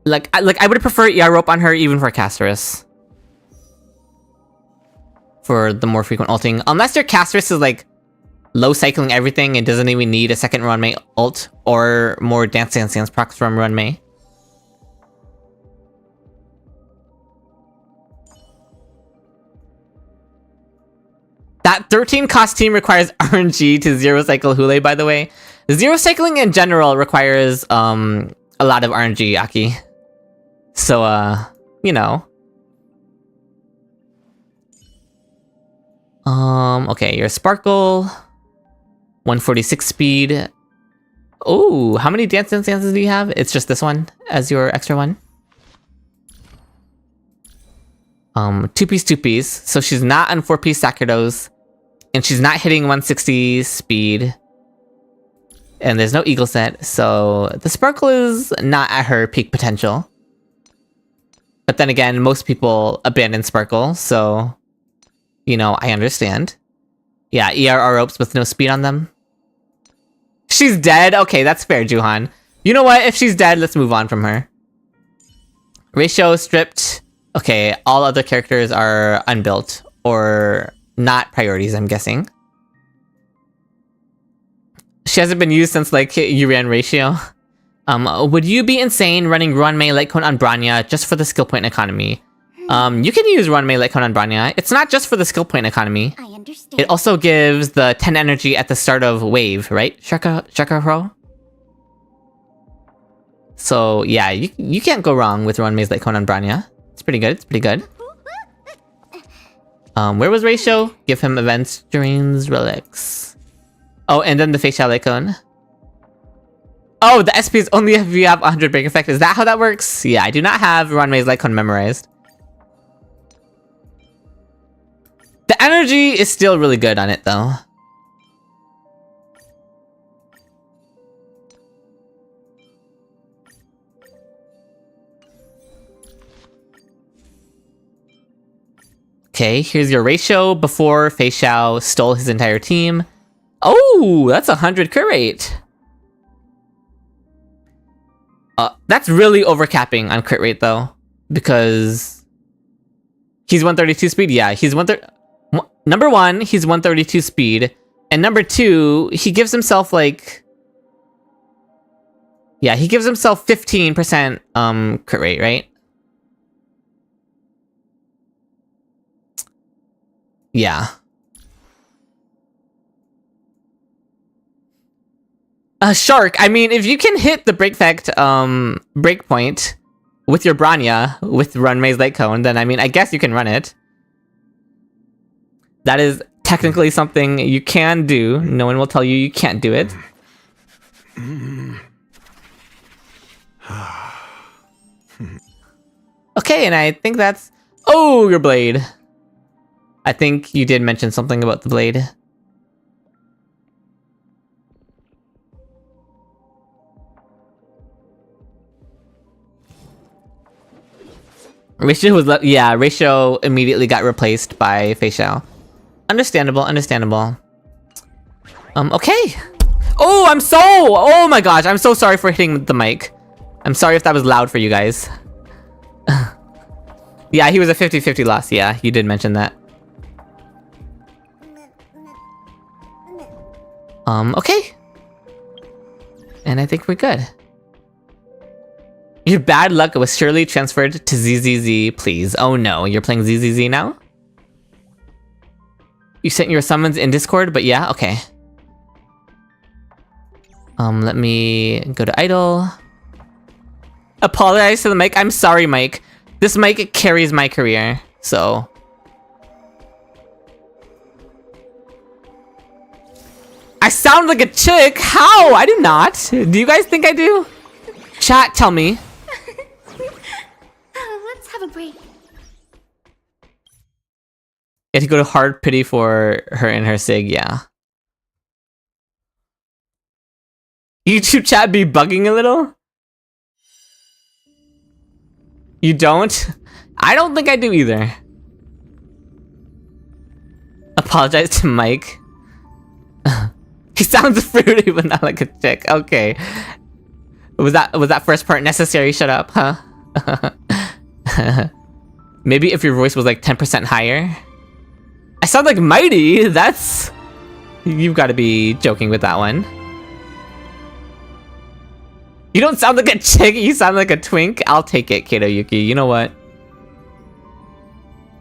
I would prefer ER rope on her even for Casterus. For the more frequent ulting. Unless your Casterus is like low cycling everything and doesn't even need a second run May ult or more Dance Dance Dance procs from run May. That 13 cost team requires RNG to zero cycle Hule, by the way. Zero cycling in general requires a lot of RNG, Aki. So you know. Okay, your Sparkle. 146 speed. Oh, how many Dance Dance Dances do you have? It's just this one as your extra one. 2-piece. So she's not on 4-piece Sakurdos. And she's not hitting 160 speed. And there's no Eagle set, so the Sparkle is not at her peak potential. But then again, most people abandon Sparkle, so... You know, I understand. Yeah, ERR ropes with no speed on them. She's dead? Okay, that's fair, Juhan. You know what? If she's dead, let's move on from her. Ratio stripped. Okay, all other characters are unbuilt. Or not priorities, I'm guessing. She hasn't been used since, like, you ran Ratio. Would you be insane running Run Mei Lightcone on Branya just for the skill point economy? You can use Run Mei Lightcone on Branya. It's not just for the skill point economy. I understand. It also gives the 10 energy at the start of wave, right? Shaka Pro? So, yeah, you can't go wrong with Run Mei's Lightcone on Branya. It's pretty good, it's pretty good. Where was Ratio? Give him events, dreams, relics. Oh, and then the facial icon. Oh, the SP is only if you have 100 break effect. Is that how that works? Yeah, I do not have Runway's Lycon memorized. The energy is still really good on it, though. Okay, here's your ratio before Fei Xiao stole his entire team. Oh, that's 100 crit rate. That's really overcapping on crit rate, though. Because he's 132 speed. Yeah, he's number one, he's 132 speed. And number two, he gives himself like... Yeah, he gives himself 15% crit rate, right? Yeah. Shark, I mean, if you can hit the breakeffect breakpoint with your Branya, with Run Mei's Light Cone, then I mean, I guess you can run it. That is technically something you can do. No one will tell you you can't do it. Okay, and I think that's... Oh, your blade. I think you did mention something about the blade. Ratio was... Yeah, Ratio immediately got replaced by Fei Xiao. Understandable, understandable. Okay. Oh, oh my gosh, I'm so sorry for hitting the mic. I'm sorry if that was loud for you guys. Yeah, he was a 50-50 loss. Yeah, you did mention that. Okay. And I think we're good. Your bad luck was surely transferred to ZZZ, please. Oh no, you're playing ZZZ now? You sent your summons in Discord, but yeah, okay. Let me go to idle. Apologize to the mic. I'm sorry, Mike. This mic carries my career, so... I sound like a chick? How? I do not. Do you guys think I do? Chat, tell me. Let's have a break. You have to go to hard pity for her and her sig, yeah. YouTube chat be bugging a little? You don't? I don't think I do either. Apologize to Mike. He sounds fruity but not like a chick. Okay. Was that first part necessary? Shut up, huh? Maybe if your voice was like 10% higher. I sound like Mighty. That's... You've got to be joking with that one. You don't sound like a chick, you sound like a twink. I'll take it, Kato Yuki. You know what?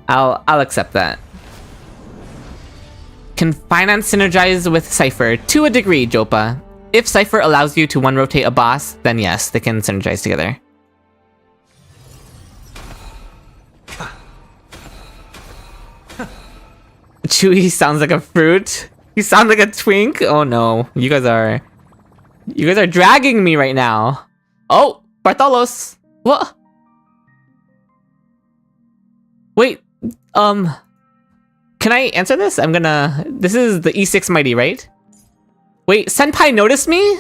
I'll accept that. Can Phainon synergize with Cypher? To a degree, Jopa. If Cypher allows you to one-rotate a boss, then yes, they can synergize together. Chewy sounds like a fruit. You sound like a twink? Oh no, you guys are dragging me right now. Oh, Bartolos. What? Wait, can I answer this? This is the E6 Mighty, right? Wait, Senpai noticed me?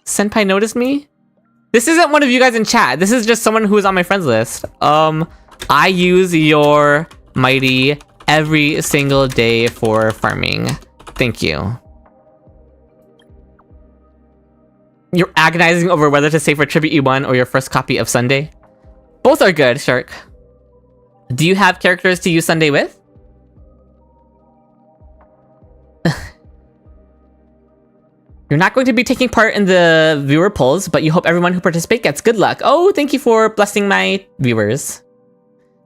Senpai noticed me? This isn't one of you guys in chat. This is just someone who is on my friends list. I use your Mighty every single day for farming. Thank you. You're agonizing over whether to save for Tribute E1 or your first copy of Sunday? Both are good, Shark. Do you have characters to use Sunday with? You're not going to be taking part in the viewer polls, but you hope everyone who participates gets good luck. Oh, thank you for blessing my viewers.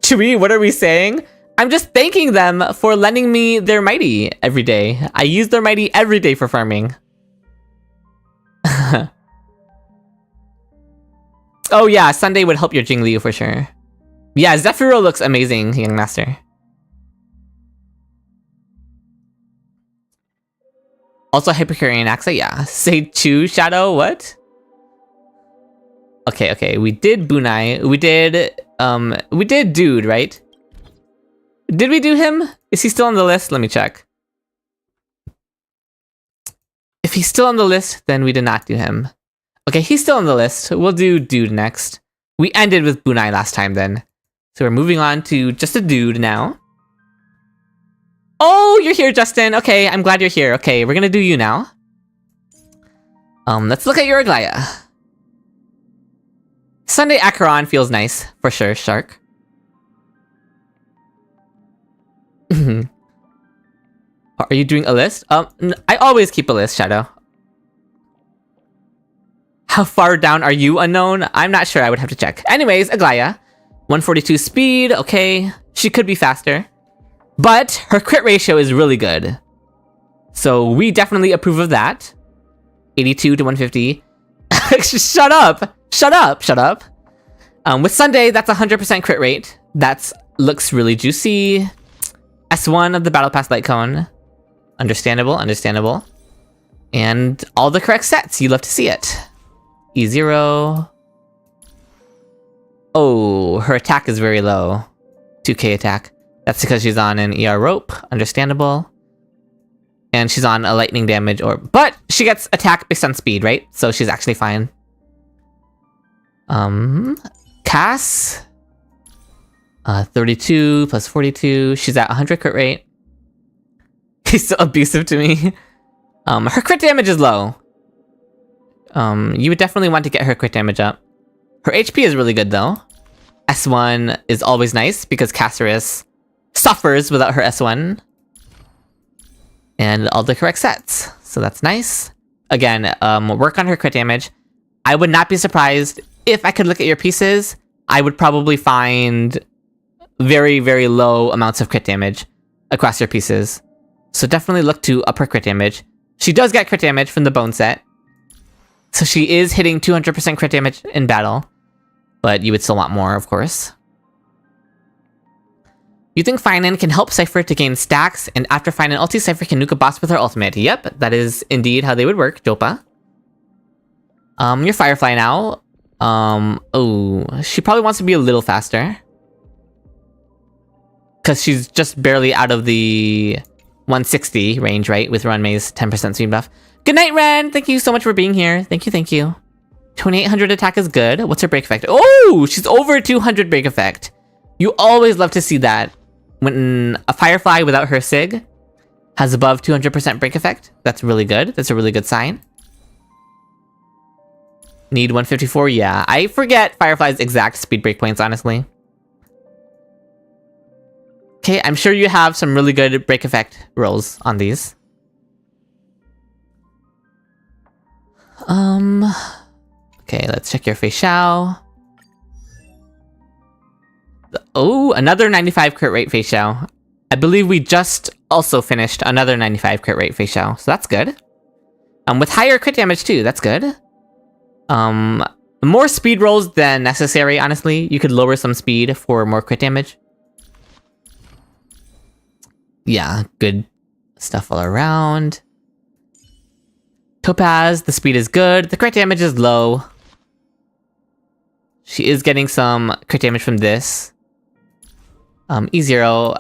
Chewy, what are we saying? I'm just thanking them for lending me their Mighty every day. I use their Mighty every day for farming. Oh yeah, Sunday would help your Jingliu for sure. Yeah, Zephyro looks amazing, Young Master. Also Hypercurian Axa, yeah. Say Chu Shadow, what? Okay, we did Bunai. We did Dude, right? Did we do him? Is he still on the list? Let me check. If he's still on the list, then we did not do him. Okay, he's still on the list. We'll do Dude next. We ended with Bunai last time then. So we're moving on to just a Dude now. Oh, you're here, Justin. Okay, I'm glad you're here. Okay, we're gonna do you now. Let's look at your Aglaya. Sunday Acheron feels nice, for sure, Shark. Are you doing a list? I always keep a list, Shadow. How far down are you, unknown? I'm not sure, I would have to check. Anyways, Aglaya. 142 speed, okay. She could be faster. But her crit ratio is really good. So we definitely approve of that. 82 to 150. Shut up! Shut up! Shut up! With Sunday, that's 100% crit rate. That looks really juicy. S1 of the Battle Pass Light Cone. Understandable, understandable. And all the correct sets. You love to see it. E0. Oh, her attack is very low. 2k attack. That's because she's on an ER rope. Understandable. And she's on a lightning damage or... But she gets attack based on speed, right? So she's actually fine. Cass. 32 plus 42. She's at 100 crit rate. He's so abusive to me. Her crit damage is low. You would definitely want to get her crit damage up. Her HP is really good though. S1 is always nice because Casserus suffers without her S1. And all the correct sets. So that's nice. Again, work on her crit damage. I would not be surprised if I could look at your pieces. I would probably find very, very low amounts of crit damage across your pieces. So definitely look to up her crit damage. She does get crit damage from the bone set. So she is hitting 200% crit damage in battle. But you would still want more, of course. You think Phainon can help Cypher to gain stacks, and after Phainon ulti, Cypher can nuke a boss with her ultimate. Yep, that is indeed how they would work, Jopa. You're Firefly now. Oh, she probably wants to be a little faster. Because she's just barely out of the 160 range, right? With Run May's 10% speed buff. Good night, Ren! Thank you so much for being here. Thank you, thank you. 2800 attack is good. What's her break effect? Oh, she's over 200 break effect. You always love to see that. When a Firefly without her Sig has above 200% break effect. That's really good. That's a really good sign. Need 154? Yeah, I forget Firefly's exact speed break points, honestly. Okay, I'm sure you have some really good break effect rolls on these. Okay, let's check your Phainon. Oh, another 95 crit rate Phainon. I believe we just also finished another 95 crit rate Phainon, so that's good. With higher crit damage too, that's good. More speed rolls than necessary, honestly. You could lower some speed for more crit damage. Yeah, good stuff all around. Topaz, the speed is good. The crit damage is low. She is getting some crit damage from this. E0.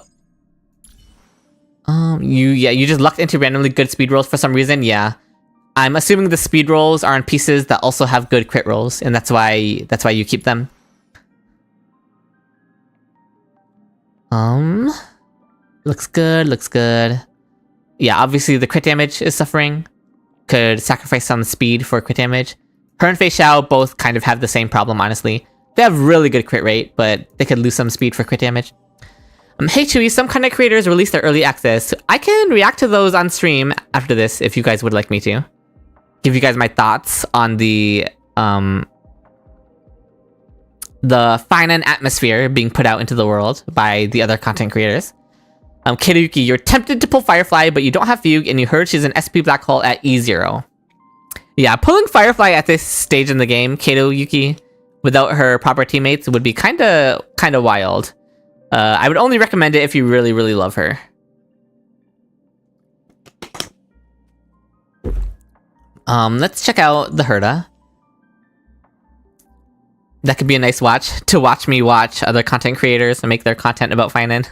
You just lucked into randomly good speed rolls for some reason, yeah. I'm assuming the speed rolls are on pieces that also have good crit rolls, and that's why you keep them. Looks good, looks good. Yeah, obviously the crit damage is suffering. Could sacrifice some speed for crit damage. Her and Phainon both kind of have the same problem, honestly. They have really good crit rate, but they could lose some speed for crit damage. Hey Chewy, some content creators release their early access. I can react to those on stream after this if you guys would like me to. Give you guys my thoughts on the Phainon atmosphere being put out into the world by the other content creators. Kiruyuki, you're tempted to pull Firefly, but you don't have Fugue, and you heard she's an SP Black Hole at E0. Yeah, pulling Firefly at this stage in the game, Kiruyuki, without her proper teammates would be kinda wild. I would only recommend it if you really, really love her. Let's check out the Herda. That could be a nice watch, to watch me watch other content creators and make their content about Phainon.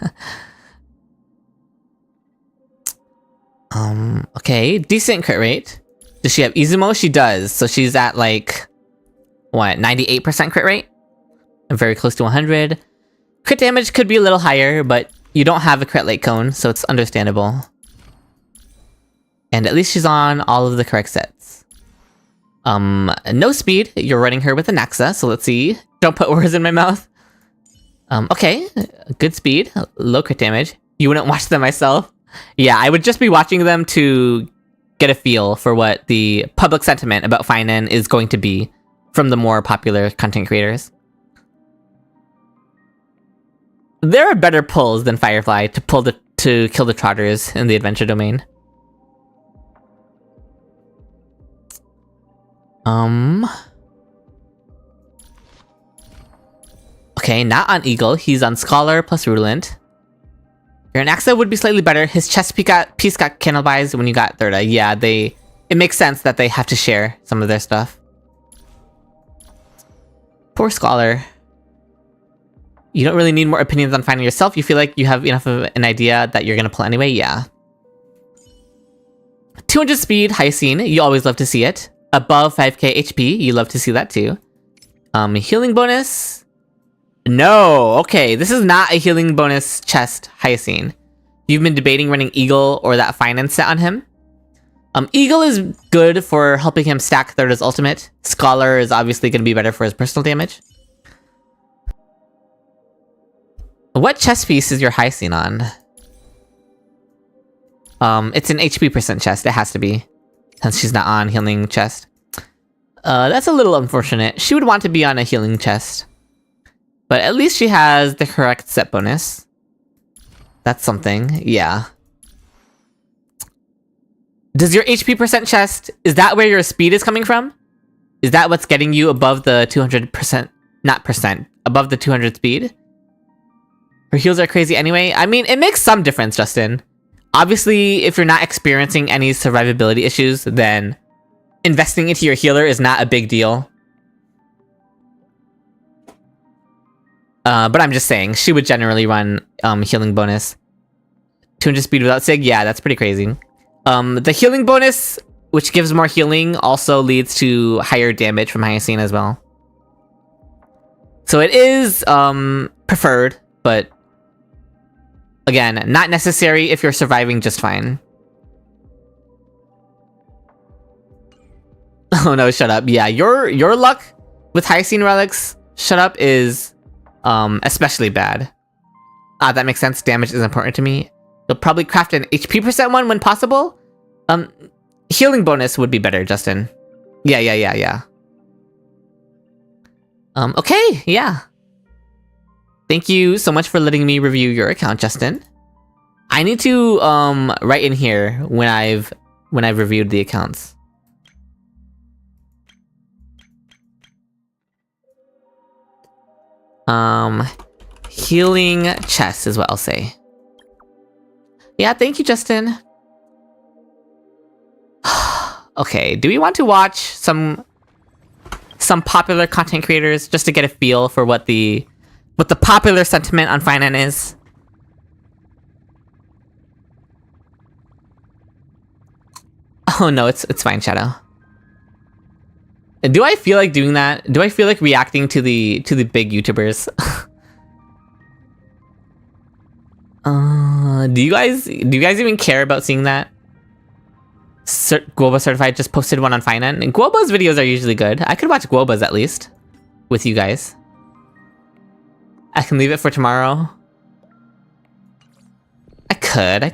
Okay, decent crit rate. Does she have Izumo? She does. So she's at like, what, 98% crit rate? Very close to 100. Crit damage could be a little higher, but you don't have a crit late cone, so it's understandable. And at least she's on all of the correct sets. No speed. You're running her with an Naxa, so let's see. Don't put words in my mouth. Okay, good speed, low crit damage. You wouldn't watch them myself? Yeah, I would just be watching them to get a feel for what the public sentiment about Phainon is going to be from the more popular content creators. There are better pulls than Firefly to kill the Trotters in the adventure domain. Okay, not on Eagle. He's on Scholar plus Rulant. Your Naxa would be slightly better. His chest piece got cannibalized when you got Thirda. Yeah, it makes sense that they have to share some of their stuff. Poor Scholar. You don't really need more opinions on Phainon yourself. You feel like you have enough of an idea that you're gonna pull anyway? Yeah. 200 speed, Hyacine. You always love to see it. Above 5k HP. You love to see that too. Healing bonus. No, okay, this is not a healing bonus chest Hyacine. You've been debating running Eagle or that Phainon set on him. Eagle is good for helping him stack Thirda's ultimate. Scholar is obviously going to be better for his personal damage. What chest piece is your Hyacine on? It's an HP percent chest. It has to be, since she's not on healing chest. That's a little unfortunate. She would want to be on a healing chest, but at least she has the correct set bonus. That's something. Yeah. Does your HP percent chest, is that where your speed is coming from? Is that what's getting you above the 200%, not percent, above the 200 speed? Her heals are crazy anyway. I mean, it makes some difference, Justin. Obviously, if you're not experiencing any survivability issues, then investing into your healer is not a big deal. But I'm just saying, she would generally run healing bonus. 200 speed without Sig? Yeah, that's pretty crazy. The healing bonus, which gives more healing, also leads to higher damage from Hyacine as well. So it is preferred, but again, not necessary if you're surviving just fine. Oh no, shut up. Yeah, your luck with Hyacine relics, shut up, is especially bad. That makes sense. Damage is important to me. You'll probably craft an HP percent one when possible. Healing bonus would be better, Justin. Yeah. Okay, yeah. Thank you so much for letting me review your account, Justin. I need to write in here when I've reviewed the accounts. Healing chest is what I'll say. Yeah, thank you, Justin. Okay, do we want to watch some popular content creators just to get a feel for what the popular sentiment on Phainon is? Oh no, it's fine, Shadow. Do I feel like doing that? Do I feel like reacting to the big YouTubers? Do you guys even care about seeing that? Guoba Certified just posted one on Phainon, and Guoba's videos are usually good. I could watch Guoba's at least with you guys. I can leave it for tomorrow. I could.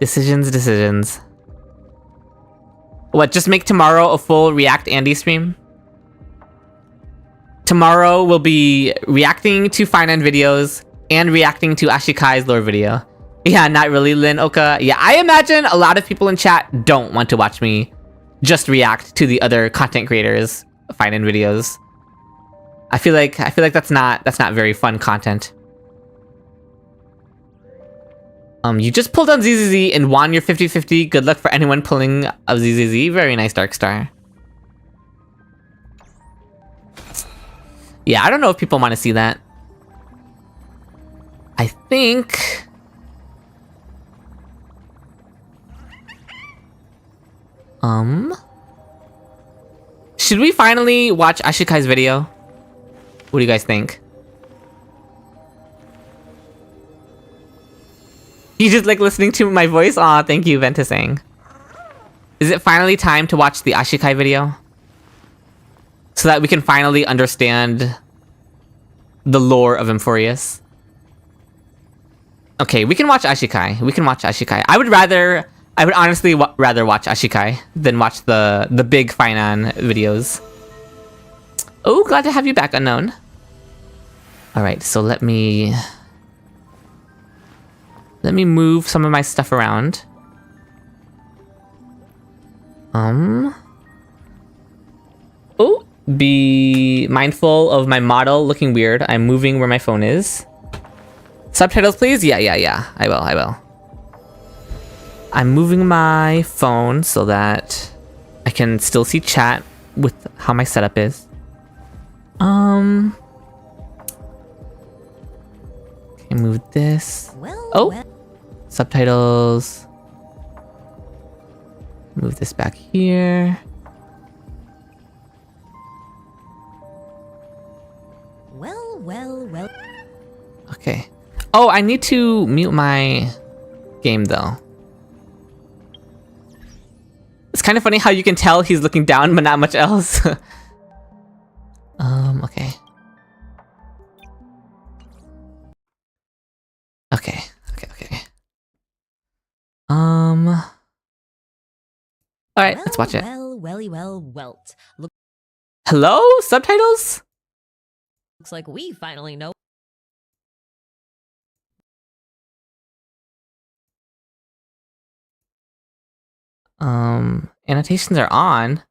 Decisions. What, just make tomorrow a full React Andy stream? Tomorrow we'll be reacting to Phainon videos and reacting to Ashikai's lore video. Yeah, not really, Lin Oka. Yeah, I imagine a lot of people in chat don't want to watch me just react to the other content creators' Phainon videos. I feel like that's not very fun content. You just pulled on ZZZ and won your 50-50. Good luck for anyone pulling of ZZZ. Very nice, Darkstar. Yeah, I don't know if people want to see that. I think... Should we finally watch Ashikai's video? What do you guys think? You just like listening to my voice? Aw, thank you, Ventusang. Is it finally time to watch the Ashikai video? So that we can finally understand the lore of Emporius? Okay, we can watch Ashikai. I would honestly rather watch Ashikai than watch the big Phainon videos. Oh, glad to have you back, Unknown. Alright, so let me move some of my stuff around. Oh, be mindful of my model looking weird. I'm moving where my phone is. Subtitles, please? Yeah. I will. I'm moving my phone so that I can still see chat with how my setup is. Okay, move this. Subtitles. Move this back here. Well. Okay. Oh, I need to mute my game though. It's kind of funny how you can tell he's looking down, but not much else. Okay. Alright, let's watch it. Welt. Hello? Subtitles? Looks like we finally know. Annotations are on.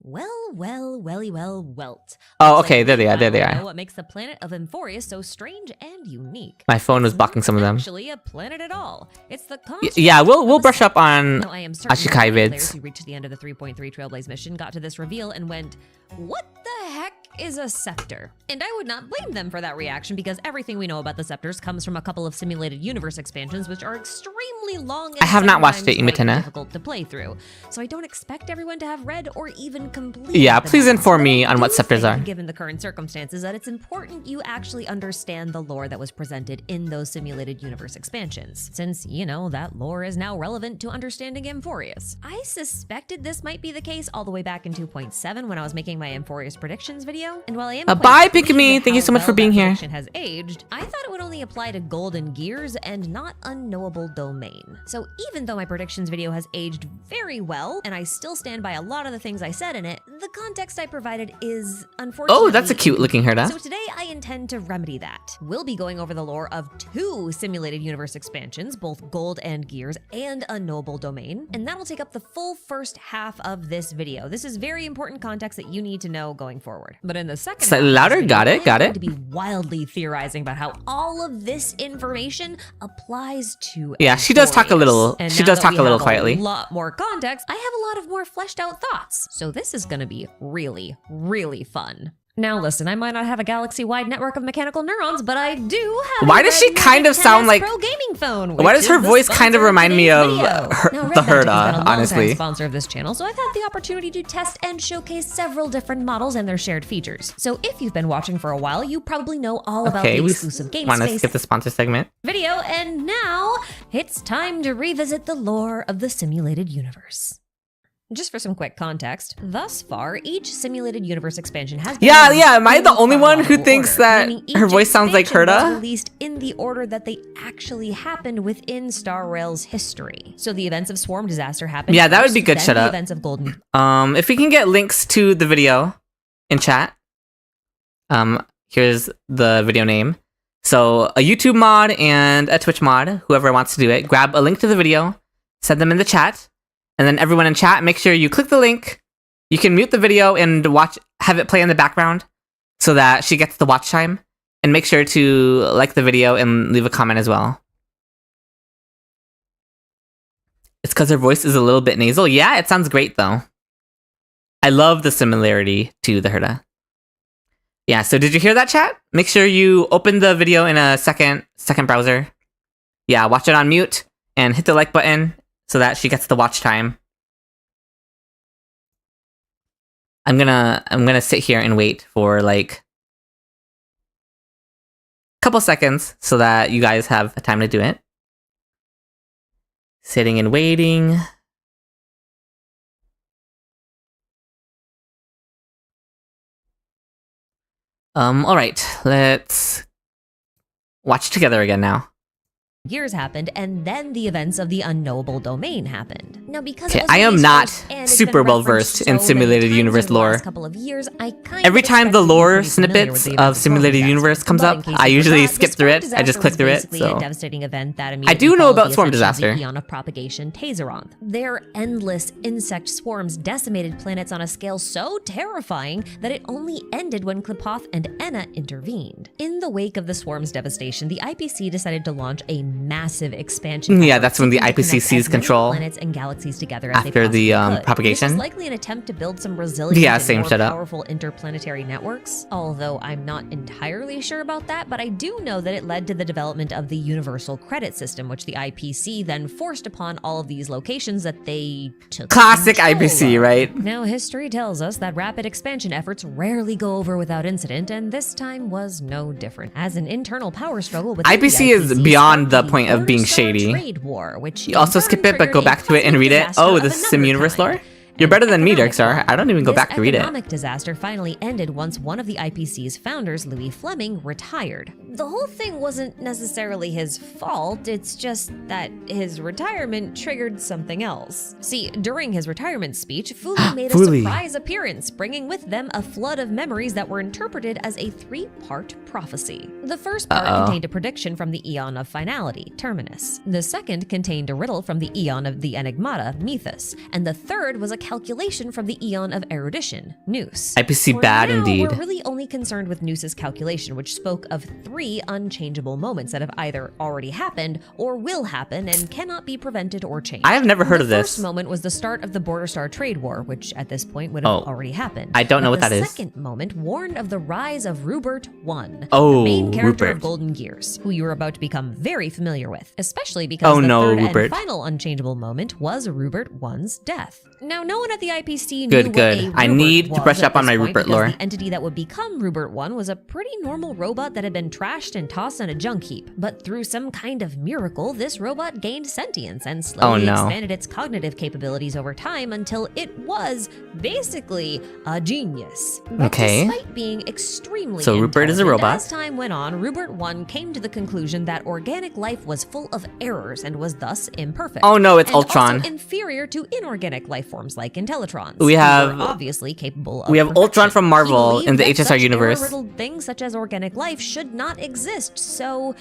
Welt. Oh, okay, there they are, there they are. Know what makes the planet of Emporius so strange and unique? My phone was blocking some of them. Actually, a planet at all. It's the Yeah, we'll brush up on no, I am certain Ashikai players vids. who reached the end of the 3.3 Trailblaze mission got to this reveal and went, "What the heck is a scepter?" And I would not blame them for that reaction because everything we know about the scepters comes from a couple of simulated universe expansions, which are extremely long and I have not watched it, sometimes quite Imitana. difficult to play through. So I don't expect everyone to have read or even completed. Yeah, them please all. inform me on I what do scepters think, are. Given the current circumstances, that it's important you actually understand the lore that was presented in those simulated universe expansions, since, you know, that lore is now relevant to understanding Emporius. I suspected this might be the case all the way back in 2.7 when I was making my Emporius predictions video, and while I am Bye, quite pleased Pikami. at Thank you how so much for well being that here. prediction has aged, I thought it would only apply to golden gears and not unknowable domain. So even though my predictions video has aged very well, and I still stand by a lot of the things I said in it, the context I provided is unfortunately Oh, that's a cute looking Herda. So today I intend to remedy that. We'll be going over the lore of 2 simulated universe expansions, both Gold and Gears and Unknowable Domain, and that'll take up the full first half of this video. This is very important context that you need to know going forward. But in the second Slightly half of louder, this got video, it, got I'm it. going to be wildly theorizing about how all of this information applies to Yeah, she does talk a little- Emporius. And she now does that talk we a little have quietly. A lot more context. I have a lot of more fleshed out thoughts. So this is going to be really, really fun. Now listen, I might not have a galaxy-wide network of mechanical neurons, but I do have Why a does she Redmi kind of 10S sound like- Pro gaming phone, Why which does her is the voice kind of sponsor remind me today's of video. her- Now, the Red Magic has Herda, been a longtime honestly. sponsor of this channel, so I've had the opportunity to test and showcase several different models and their shared features. So if you've been watching for a while, you probably know all about Okay, the we exclusive game want to space skip the sponsor segment. video, and now it's time to revisit the lore of the simulated universe. Just for some quick context, thus far, each simulated universe expansion has been Yeah, released am I in the only one who chronological thinks order, that meaning her each voice sounds like expansion was Herda? released in the order that they actually happened within Star Rail's history. So the events of Swarm Disaster happened Yeah, that would first, be good, then shut the up. events of Golden If we can get links to the video in chat. Here's the video name. So a YouTube mod and a Twitch mod, whoever wants to do it, grab a link to the video, send them in the chat, and then everyone in chat, make sure you click the link. You can mute the video and have it play in the background so that she gets the watch time. And make sure to like the video and leave a comment as well. It's because her voice is a little bit nasal. Yeah, it sounds great though. I love the similarity to the Herda. Yeah, so did you hear that, chat? Make sure you open the video in a second browser. Yeah, watch it on mute and hit the like button so that she gets the watch time. I'm gonna sit here and wait for like a couple seconds so that you guys have time to do it. Sitting and waiting. Alright, let's watch together again now. Gears happened, and then the events of the Unknowable Domain happened. Now, because Okay, it was I am released not first and it's super been well referenced versed in so simulated many universe times over the last lore. couple of years, I kind Every of time expect the you to be lore pretty familiar with snippets the of events simulated Swarm universe Disaster. comes But up, in case I you usually forgot, skip the through Swarm it. I just Disaster click was through it. basically a So devastating event that I immediately do know followed about the Swarm ascension of Disaster. the Eon of Propagation, Tazeronth. Their endless insect swarms decimated planets on a scale so terrifying that it only ended when Klipoth and Enna intervened. In the wake of the swarm's devastation, the IPC decided to launch a massive expansion. Yeah, effort that's when the seeking to IPC connect seized as many control planets and galaxies together as they after the possibly could. propagation. This was likely an attempt to build some resilient Yeah, and same, more shut up. powerful interplanetary networks, although I'm not entirely sure about that, but I do know that it led to the development of the Universal Credit System, which the IPC then forced upon all of these locations that they took Classic control IPC, of. right? Now, history tells us that rapid expansion efforts rarely go over without incident, and this time was no different. As an internal power struggle with IPC is beyond the point of being shady. Trade war, which You also in skip turn it, but go triggered a back to it and cosmic read it. disaster Oh, of this is Sim another Universe kind. lore? You're and better than me, economic Darkstar. one. I don't even go This back to read it. economic disaster finally ended once one of the IPC's founders, Louis Fleming, retired. The whole thing wasn't necessarily his fault, it's just that his retirement triggered something else. See, during his retirement speech, Fuli made a Fuli. surprise appearance, bringing with them a flood of memories that were interpreted as a three-part prophecy. The first part contained a prediction from the Eon of Finality, Terminus. The second contained a riddle from the Eon of the Enigmata, Mythos. And the third was a calculation from the Eon of Erudition, Nous. IPC For bad now, indeed. We're really only concerned with Nous's calculation, which spoke of 3 unchangeable moments that have either already happened or will happen and cannot be prevented or changed. I have never heard of The this. first moment was the start of the Border Star trade war, which at this point would have already happened. I don't know what that is. The second moment warned of the rise of Rupert I, Oh, the main character Rupert. of Golden Gears, who you are about to become very familiar with, especially because the no, third Rupert. and final unchangeable moment was Rupert I's death. Now, no one at the IPC Good, knew good. what a I Rupert need to was brush at up on this my point Rupert because lore. The entity that would become Rupert I was a pretty normal robot that had been trashed and tossed in a junk heap. But through some kind of miracle, this robot gained sentience and slowly expanded its cognitive capabilities over time until it was basically a genius. But Okay. despite being extremely So Rupert is a intelligent, robot. as time went on, Rupert I came to the conclusion that organic life was full of errors and was thus imperfect. Oh no, it's and Ultron. Also inferior to inorganic life forms like Intellitrons. We who have- were obviously capable of we have perfection. Ultron from Marvel He in the believed that HSR such universe. error-riddled things such as organic life should not exist, so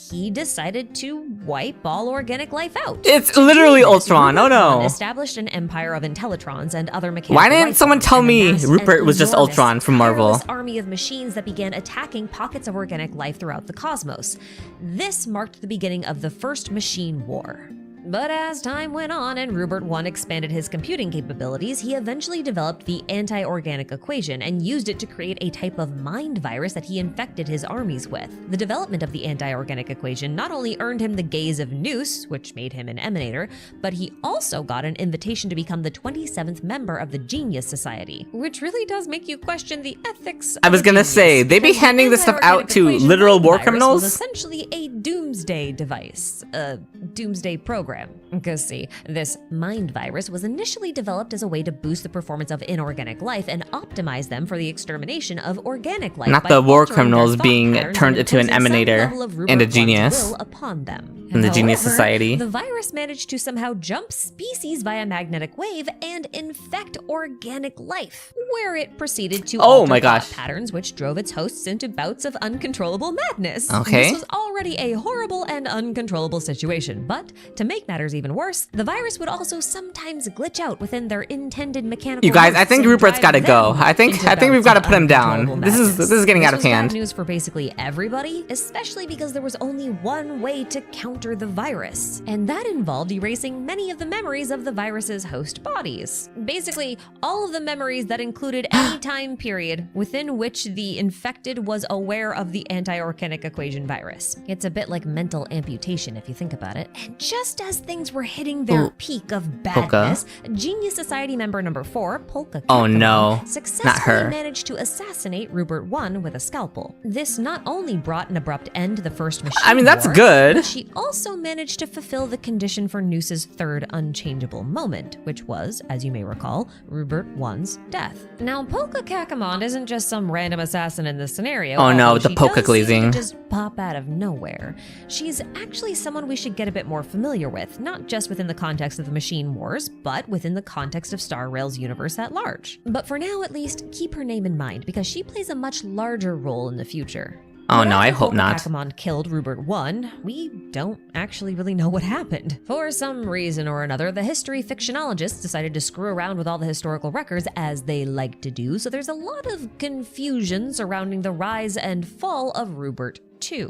he decided to wipe all organic life out. It's To do literally this, Ultron. Oh Rupert I no. established an empire of Intellitrons and other mechanical Why didn't life someone forms tell and me amassed an Rupert was just enormous, Ultron from Marvel? tireless army of machines that began attacking pockets of organic life throughout the cosmos. This marked the beginning of the First Machine War. But as time went on and Rupert I expanded his computing capabilities, he eventually developed the anti-organic equation and used it to create a type of mind virus that he infected his armies with. The development of the anti-organic equation not only earned him the gaze of Nous, which made him an emanator, but he also got an invitation to become the 27th member of the Genius Society, which really does make you question the ethics of I was a gonna genius, say, they be because the handing this stuff out anti-organic to equation literal mind war virus criminals? was essentially a doomsday device, a doomsday program. Because see, this mind virus was initially developed as a way to boost the performance of inorganic life and optimize them for the extermination of organic life. Not by the war altering their criminals thought being patterns turned and into an imposing some emanator level of and a Rupert I's genius. will upon them. In the Genius However, Society. The virus managed to somehow jump species via magnetic wave and infect organic life, where it proceeded to Oh alter my thought gosh. patterns, which drove its hosts into bouts of uncontrollable madness. Okay. This was already a horrible and uncontrollable situation, but to make matters even worse, the virus would also sometimes glitch out within their intended mechanical. You guys, I hosts think and Rupert's drive gotta go. them I think into we've bouts gotta of put him down. uncontrollable This is madness. getting out This of was bad hand. news for basically everybody, especially because there was only one way to counter the virus, and that involved erasing many of the memories of the virus's host bodies. Basically, all of the memories that included any time period within which the infected was aware of the anti-organic equation virus. It's a bit like mental amputation if you think about it. And just as things were hitting their Ooh. peak of Polka. badness, Genius Society member number 4, Polka Oh, Kakamon, no. Not successfully her. managed to assassinate Rupert I with a scalpel. This not only brought an abrupt end to the First Machine I mean, that's War, good. but she also managed to fulfill the condition for Nous's third unchangeable moment, which was, as you may recall, Rupert I's death. Now, Polka Kakamon isn't just some random assassin in this scenario. Oh, no, although the she polka does seem to glazing. just pop out of nowhere. She's actually someone we should get a bit more familiar with, not just within the context of the Machine Wars, but within the context of Star Rail's universe at large. But for now, at least, keep her name in mind, because she plays a much larger role in the future. Oh But no, I after hope Polka not. Kakamon killed Rupert I, we don't actually really know what happened. For some reason or another, the history fictionologists decided to screw around with all the historical records as they like to do, so there's a lot of confusion surrounding the rise and fall of Rupert II.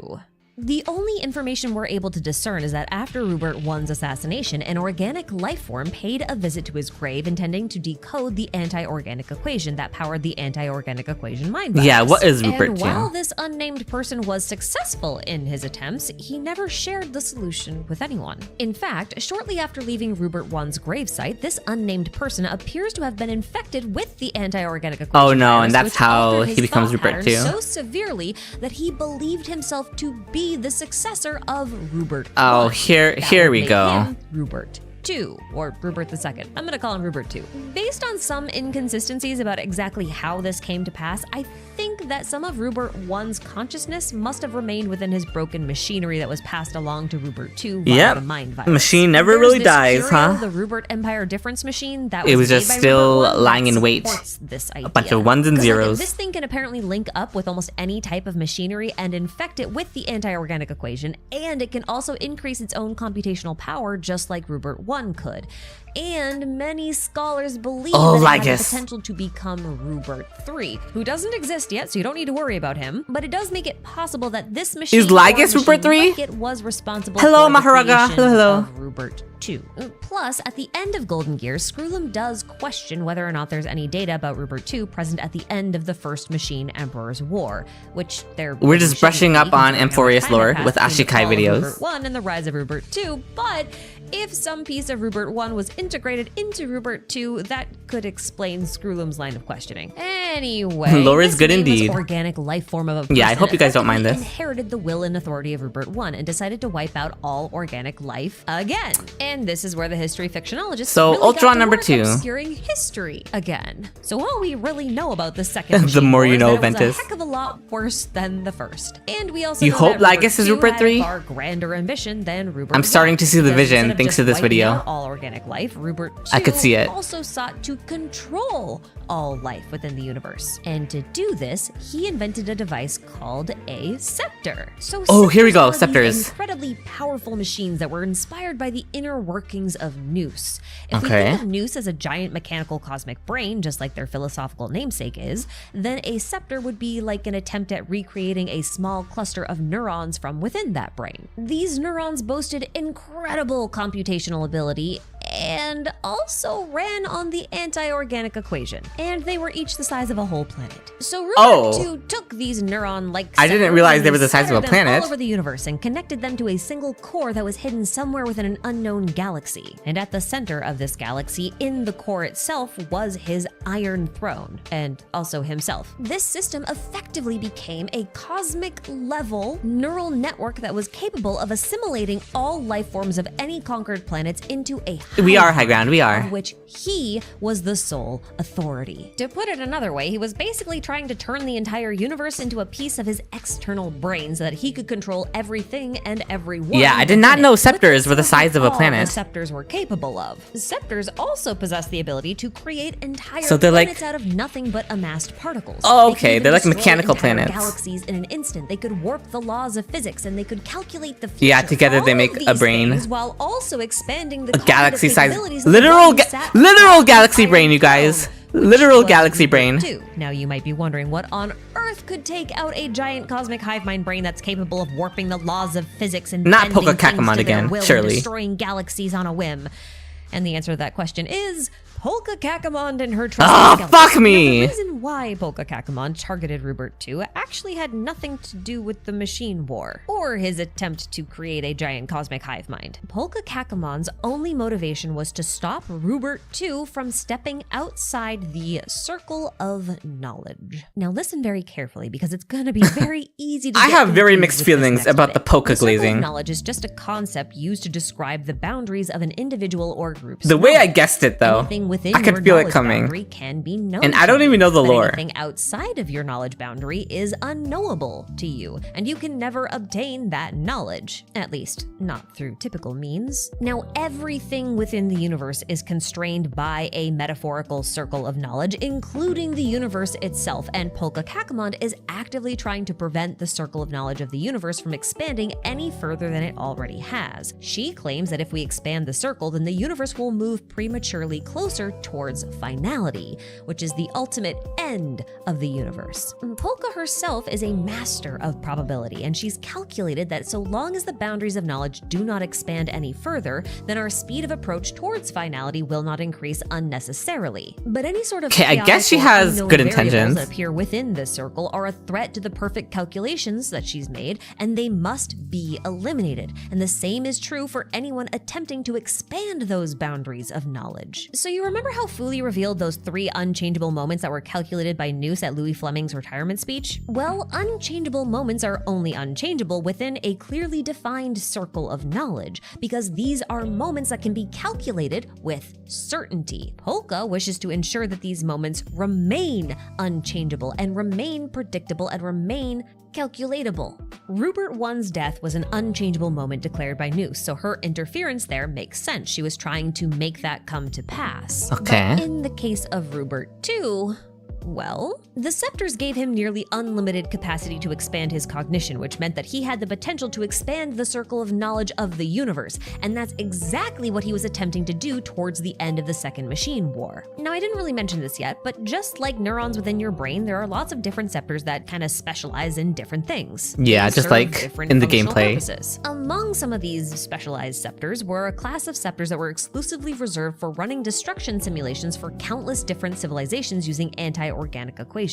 The only information we're able to discern is that after Rupert I's assassination, an organic life form paid a visit to his grave intending to decode the anti-organic equation that powered the anti-organic equation mind virus. Yeah, what is Rupert And II? while this unnamed person was successful in his attempts, he never shared the solution with anyone. In fact, shortly after leaving Rupert I's gravesite, this unnamed person appears to have been infected with the anti-organic equation Oh, no, virus, and that's which how altered he his becomes thought Rupert patterns II. so severely that he believed himself to be the successor of Rupert Oh, I. here That we would make go. him Rupert II, or Rupert II. I'm gonna call him Rupert II. Based on some inconsistencies about exactly how this came to pass, I think that some of Rupert I's consciousness must have remained within his broken machinery that was passed along to Rupert II via the mind virus. Machine never There's really this dies, Curio, huh? the Rupert Empire Difference Machine that It was made just by still Rupert I lying that in wait. supports this idea. A bunch of ones and 'Cause, zeros. this thing can apparently link up with almost any type of machinery and infect it with the anti-organic equation, and it can also increase its own computational power just like Rupert I could. And many scholars believe that it has the potential to become Rupert III, who doesn't exist yet, so you don't need to worry about him. But it does make it possible that this machine Is Lygus Rupert III? like it was responsible Hello, for the Maharaga. creation Hello. of Rupert II. Plus, at the end of Golden Gear, Scroolum does question whether or not there's any data about Rupert II present at the end of the first Machine Emperor's War, which we're just brushing up on Emporius lore with Ashikai videos. Rupert I and the rise of Rupert II, but if some piece of Rupert I was integrated into Rupert II, that could explain Scroolum's line of questioning. Anyway, lore is this good nameless indeed. organic life form of a person Yeah, I hope you guys don't mind this. inherited the will and authority of Rupert I and decided to wipe out all organic life again. And this is where the history fictionologists So, really Ultron got to number work 2. obscuring history again. So all we really know about the second The Machine more you War is know, that it was Ventus. a heck of a lot worse than the first. And we also You know hope that Lygus is II Rupert had III? a far grander ambition than Rupert I'm starting to see the because vision instead of thanks just to this wiping video. out all organic life, Rupert I could see it. also sought to control all life within the universe. And to do this, he invented a device called a scepter. So Oh, here we go, are these scepters. incredibly powerful machines that were inspired by the inner workings of Nous. If we Okay. think of Nous as a giant mechanical cosmic brain, just like their philosophical namesake is, then a scepter would be like an attempt at recreating a small cluster of neurons from within that brain. These neurons boasted incredible computational ability and also ran on the anti-organic equation. And they were each the size of a whole planet. So Rupert II took these neuron-like I didn't realize they were the size of a scattered them planet. all over the universe and connected them to a single core that was hidden somewhere within an unknown galaxy. And at the center of this galaxy, in the core itself, was his Iron Throne, and also himself. This system effectively became a cosmic-level neural network that was capable of assimilating all life forms of any conquered planets into a We are hive high ground, we are. of which he was the sole authority. To put it another way, he was basically trying to turn the entire universe into a piece of his external brain so that he could control everything and everyone. Yeah, I did within not it. know But scepters were the that's not size of a all planet. the scepters were capable of. Scepters also possess the ability to create entire So they're like- planets out of nothing but amassed particles. Oh, They okay, could even they're like destroy mechanical entire planets. Galaxies in an instant. They could warp the laws of physics and they could calculate the future. Yeah, together they All make of a these brain. things while also expanding the A galaxy size, capabilities of the literal, one who sat literal on galaxy the brain, you Iron guys. Throne, Literal which galaxy was brain. Rupert II. Now you might be wondering what on earth could take out a giant cosmic hive mind brain that's capable of warping the laws of physics and Not bending Polka things Kakamon to their again, will and surely. destroying galaxies on a whim. And the answer to that question is Polka Kakamon and her trusty fuck me! Now, the reason why Polka Kakamon targeted Rupert II actually had nothing to do with the Machine War, or his attempt to create a giant cosmic hive mind. Polka Kakamon's only motivation was to stop Rupert II from stepping outside the circle of knowledge. Now listen very carefully, because it's gonna be very easy to I get have very confused mixed with this feelings next about the bit. polka The circle of glazing. knowledge is just a concept used to describe the boundaries of an individual or group's The way I knowledge. guessed it, though, Anything within I could your feel it knowledge coming. boundary can be known And I don't to even you, know the but lore. Anything outside of your knowledge boundary is unknowable to you, and you can never obtain that knowledge, at least not through typical means. Now, everything within the universe is constrained by a metaphorical circle of knowledge, including the universe itself, and Polka Kakamon is actively trying to prevent the circle of knowledge of the universe from expanding any further than it already has. She claims that if we expand the circle, then the universe will move prematurely closer towards finality, which is the ultimate end of the universe. Polka herself is a master of probability, and she's calculated that so long as the boundaries of knowledge do not expand any further, then our speed of approach towards finality will not increase unnecessarily. But any sort of Okay, I guess she chaotic or has unknown good variables intentions. that appear within this circle are a threat to the perfect calculations that she's made, and they must be eliminated. And the same is true for anyone attempting to expand those boundaries of knowledge. So you remember how Fooly revealed those 3 unchangeable moments that were calculated by Noose at Louis Fleming's retirement speech? Well, unchangeable moments are only unchangeable within a clearly defined circle of knowledge, because these are moments that can be calculated with certainty. Polka wishes to ensure that these moments remain unchangeable and remain predictable and remain calculatable. Rupert 1's death was an unchangeable moment declared by Noose, so her interference there makes sense. She was trying to make that come to pass. Okay. But in the case of Rupert 2, well, the scepters gave him nearly unlimited capacity to expand his cognition, which meant that he had the potential to expand the circle of knowledge of the universe, and that's exactly what he was attempting to do towards the end of the Second Machine War. Now, I didn't really mention this yet, but just like neurons within your brain, there are lots of different scepters that kind of specialize in different things. Yeah, They just serve like different in the functional gameplay. purposes. Among some of these specialized scepters were a class of scepters that were exclusively reserved for running destruction simulations for countless different civilizations using anti-organic equations.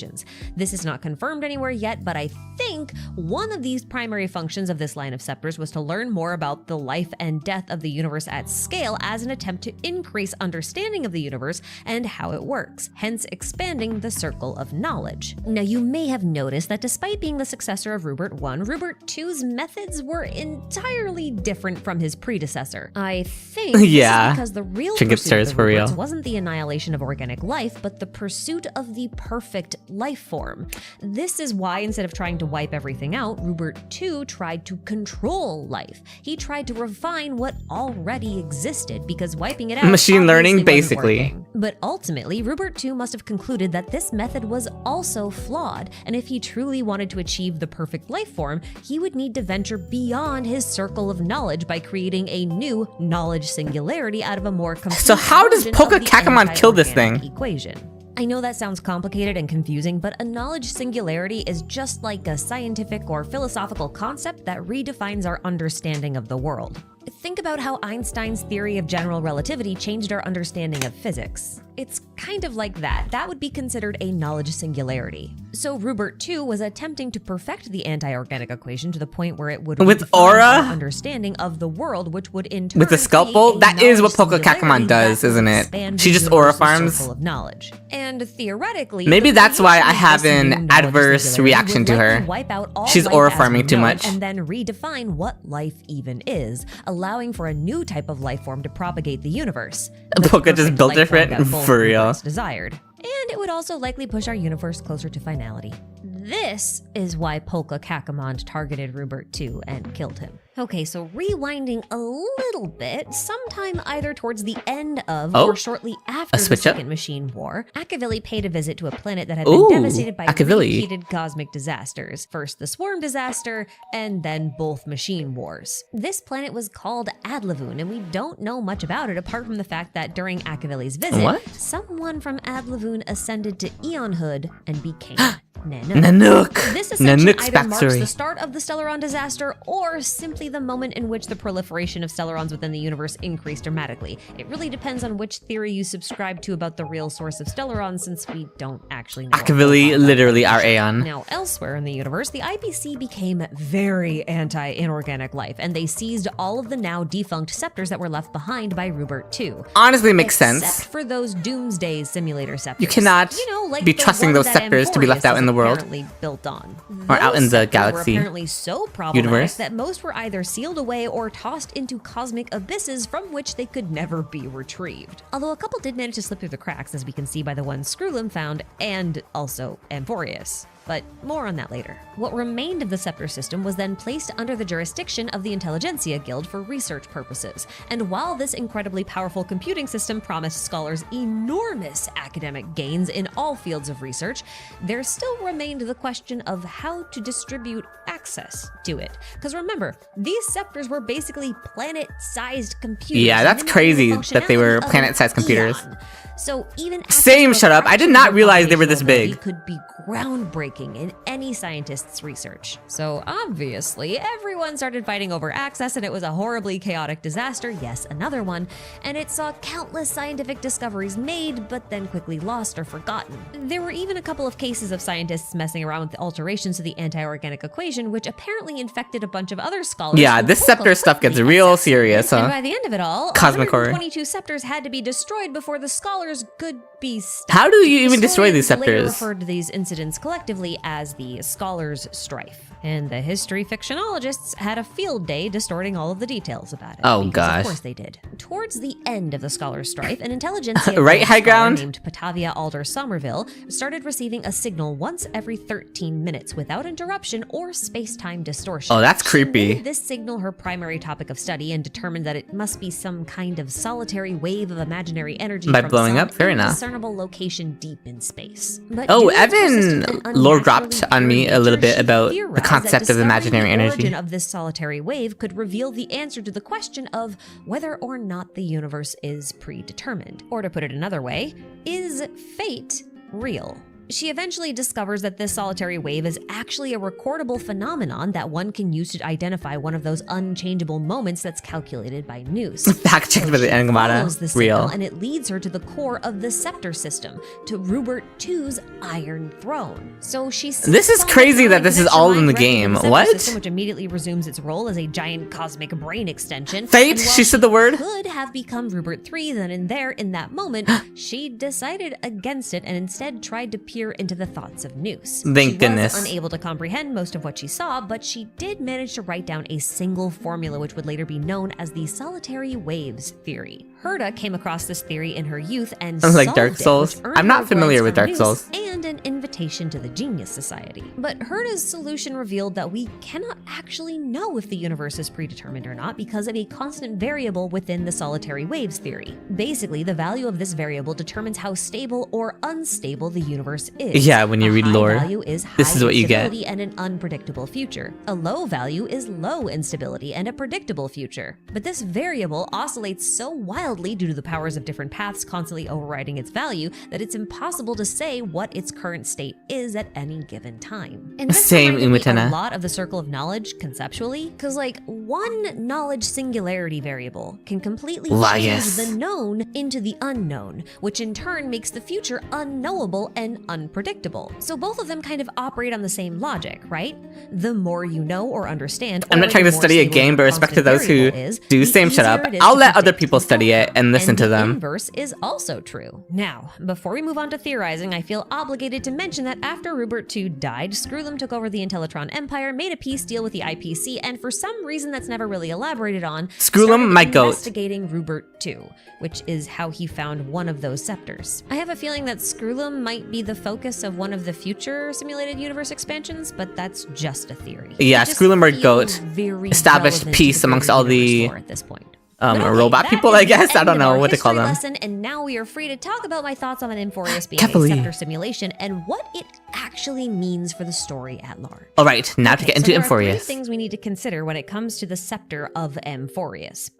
This is not confirmed anywhere yet, but I think one of these primary functions of this line of scepters was to learn more about the life and death of the universe at scale as an attempt to increase understanding of the universe and how it works, hence expanding the circle of knowledge. Now, you may have noticed that despite being the successor of Rupert 1, Rupert 2's methods were entirely different from his predecessor. I think Yeah. this is because the real Trinket pursuit stairs of the for real. Ruperts wasn't the annihilation of organic life, but the pursuit of the perfect life form. This is why instead of trying to wipe everything out, Rupert 2 tried to control life. He tried to refine what already existed, because wiping it out Machine learning, obviously wasn't basically. working. But ultimately, Rupert 2 must have concluded that this method was also flawed, and if he truly wanted to achieve the perfect life form, he would need to venture beyond his circle of knowledge by creating a new knowledge singularity out of a more complete So how does version Polka of the Kakamon kill this anti-organic thing? equation. I know that sounds complicated and confusing, but a knowledge singularity is just like a scientific or philosophical concept that redefines our understanding of the world. Think about how Einstein's theory of general relativity changed our understanding of physics. It's kind of like that. That would be considered a knowledge singularity. So Rupert 2 was attempting to perfect the anti-organic equation to the point where it would With redefine aura? our understanding of the world, which would in turn With the scalp create bolt? a That is what knowledge Polka Kakamon singularity does, that isn't would it? expand She the just aura universe's farms? circle of knowledge. And theoretically, Maybe the that's why I creation of have this an new knowledge adverse singularity reaction would to likely her. wipe out all She's life aura as farming we too know it, much. and then redefine what life even is, allowing for a new type of life form to propagate the universe. The Polka just perfect built life form different? that both For real. Ruperts desired. And it would also likely push our universe closer to finality. This is why Polka Kakamon targeted Rupert 2 and killed him. Okay, so rewinding a little bit, sometime either towards the end of Oh, or shortly after the switch up? Second Machine War, Akavili paid a visit to a planet that had Ooh, been devastated by Akavili. repeated cosmic disasters. First the Swarm disaster, and then both Machine Wars. This planet was called Adlavun, and we don't know much about it apart from the fact that during Akavili's visit, What? someone from Adlavun ascended to Eonhood and became Nanook. Nanook. This ascension Nanook's either marks backstory. the start of the Stellaron disaster or simply the moment in which the proliferation of Stellarons within the universe increased dramatically. It really depends on which theory you subscribe to about the real source of Stellarons, since we don't actually know. a whole lot Akavili, about literally that. our Aeon. Now, elsewhere in the universe, the IPC became very anti-inorganic life, and they seized all of the now defunct scepters that were left behind by Rupert 2. Honestly, makes Except sense. for those Doomsday simulator scepters. You cannot like be the trusting one those that scepters to be left Emporius out in the is world. apparently built on. Or out in Those the scepters galaxy were apparently so problematic universe. that most were either sealed away or tossed into cosmic abysses from which they could never be retrieved. Although a couple did manage to slip through the cracks, as we can see by the one Skrullum found, and also Emporius. But more on that later. What remained of the scepter system was then placed under the jurisdiction of the Intelligentsia Guild for research purposes. And while this incredibly powerful computing system promised scholars enormous academic gains in all fields of research, there still remained the question of how to distribute access to it. Because remember, these scepters were basically planet-sized computers. Yeah, that's mimicking the crazy that they were functionality of planet-sized an computers. Eon. So even after Same, the shut up. I did fraction not of realize they were this ability big. could be groundbreaking in any scientist's research. So obviously, everyone started fighting over access, and it was a horribly chaotic disaster. Yes, another one. And it saw countless scientific discoveries made, but then quickly lost or forgotten. There were even a couple of cases of scientists messing around with the alterations to the anti-organic equation, which apparently infected a bunch of other scholars. Yeah, who this both scepter stuff gets quickly real accessed. serious, And huh? by the end of it all, Cosmic horror. 122 scepters had to be destroyed before the scholars could be stopped. How do you even destroy these Historians later scepters? referred to these incidents collectively as the Scholars' Strife. And the history fictionologists had a field day distorting all of the details about it. Oh, Because gosh. Of course they did. Towards the end of the Scholars' Strife, an intelligentsia Right, high scholar ground? named Patavia Alder Somerville started receiving a signal once every 13 minutes without interruption or space-time distortion. Oh, that's She creepy. made this signal her primary topic of study and determined that it must be some kind of solitary wave of imaginary energy By from blowing some up? Fair enough. indiscernible location deep in space. But Oh, Julian's Evan persistent and lore unnaturally dropped on me pure a little nature, bit she about the theorized that concept of discovering imaginary the energy. origin of this solitary wave could reveal the answer to the question of whether or not the universe is predetermined. Or to put it another way, is fate real? She eventually discovers that this solitary wave is actually a recordable phenomenon that one can use to identify one of those unchangeable moments that's calculated by Noose. Fact checked by the She follows the Enigmata. signal, Real. and it leads her to the core of the scepter system, to Rupert II's Iron Throne. So she This is sits on the crazy throne that and this is connects her all in mind the directly to game. scepter What? System, which immediately resumes its role as a giant cosmic brain extension. Fate? And while She said the word? Could have become Rupert III, then and there, in that moment, she decided against it and instead tried to peer into the thoughts of Noose. Thank She goodness. was unable to comprehend most of what she saw, but she did manage to write down a single formula which would later be known as the solitary waves theory. Herta came across this theory in her youth and Like solved Dark it, Souls? which earned I'm not her a familiar with glance Dark from Souls. Noose and an invitation to the Genius Society. But Herta's solution revealed that we cannot actually know if the universe is predetermined or not because of a constant variable within the solitary waves theory. Basically, the value of this variable determines how stable or unstable the universe is. Yeah, when you A read high lore, value is this high is what you get. instability and an unpredictable future. A low value is low instability and a predictable future. But this variable oscillates so wildly due to the powers of different paths constantly overriding its value that it's impossible to say what its current state is at any given time. And this Same, reminded me Umatana. a lot of the circle of knowledge conceptually, because like one knowledge singularity variable can completely Lias. change the known into the unknown, which in turn makes the future unknowable and unpredictable. So both of them kind of operate on the same logic, right? The more you know or understand, I'm not or trying the to more study a stable game, your but respect to constant those who variable is, do. the Same, shut up. easier it is I'll to let other predict people and study it conquer. and listen to the them. inverse is also true. Now, before we move on to theorizing, I feel obligated to mention that after Rupert II died, Screwlum took over the Intellitron Empire, made a peace deal with the IPC, and for some reason that's never really elaborated on, Screwlum, started my goat. investigating Rupert II, which is how he found one of those scepters. I have a feeling that Screwlum might be the focus of one of the future simulated universe expansions, but that's just a theory. Yeah, It just Screwlum or feels Goat very established relevant peace to amongst greater all universe the lore at this point. But okay, robot that people, is I the guess. I end don't of know our what to call history them. lesson, and now we are free to talk about my thoughts on Emporius being Carefully. a scepter simulation and what it actually means for the story at large. All right, now to Okay, get into so there are three Emporius. things we need to consider when it comes to the scepter of Emporius.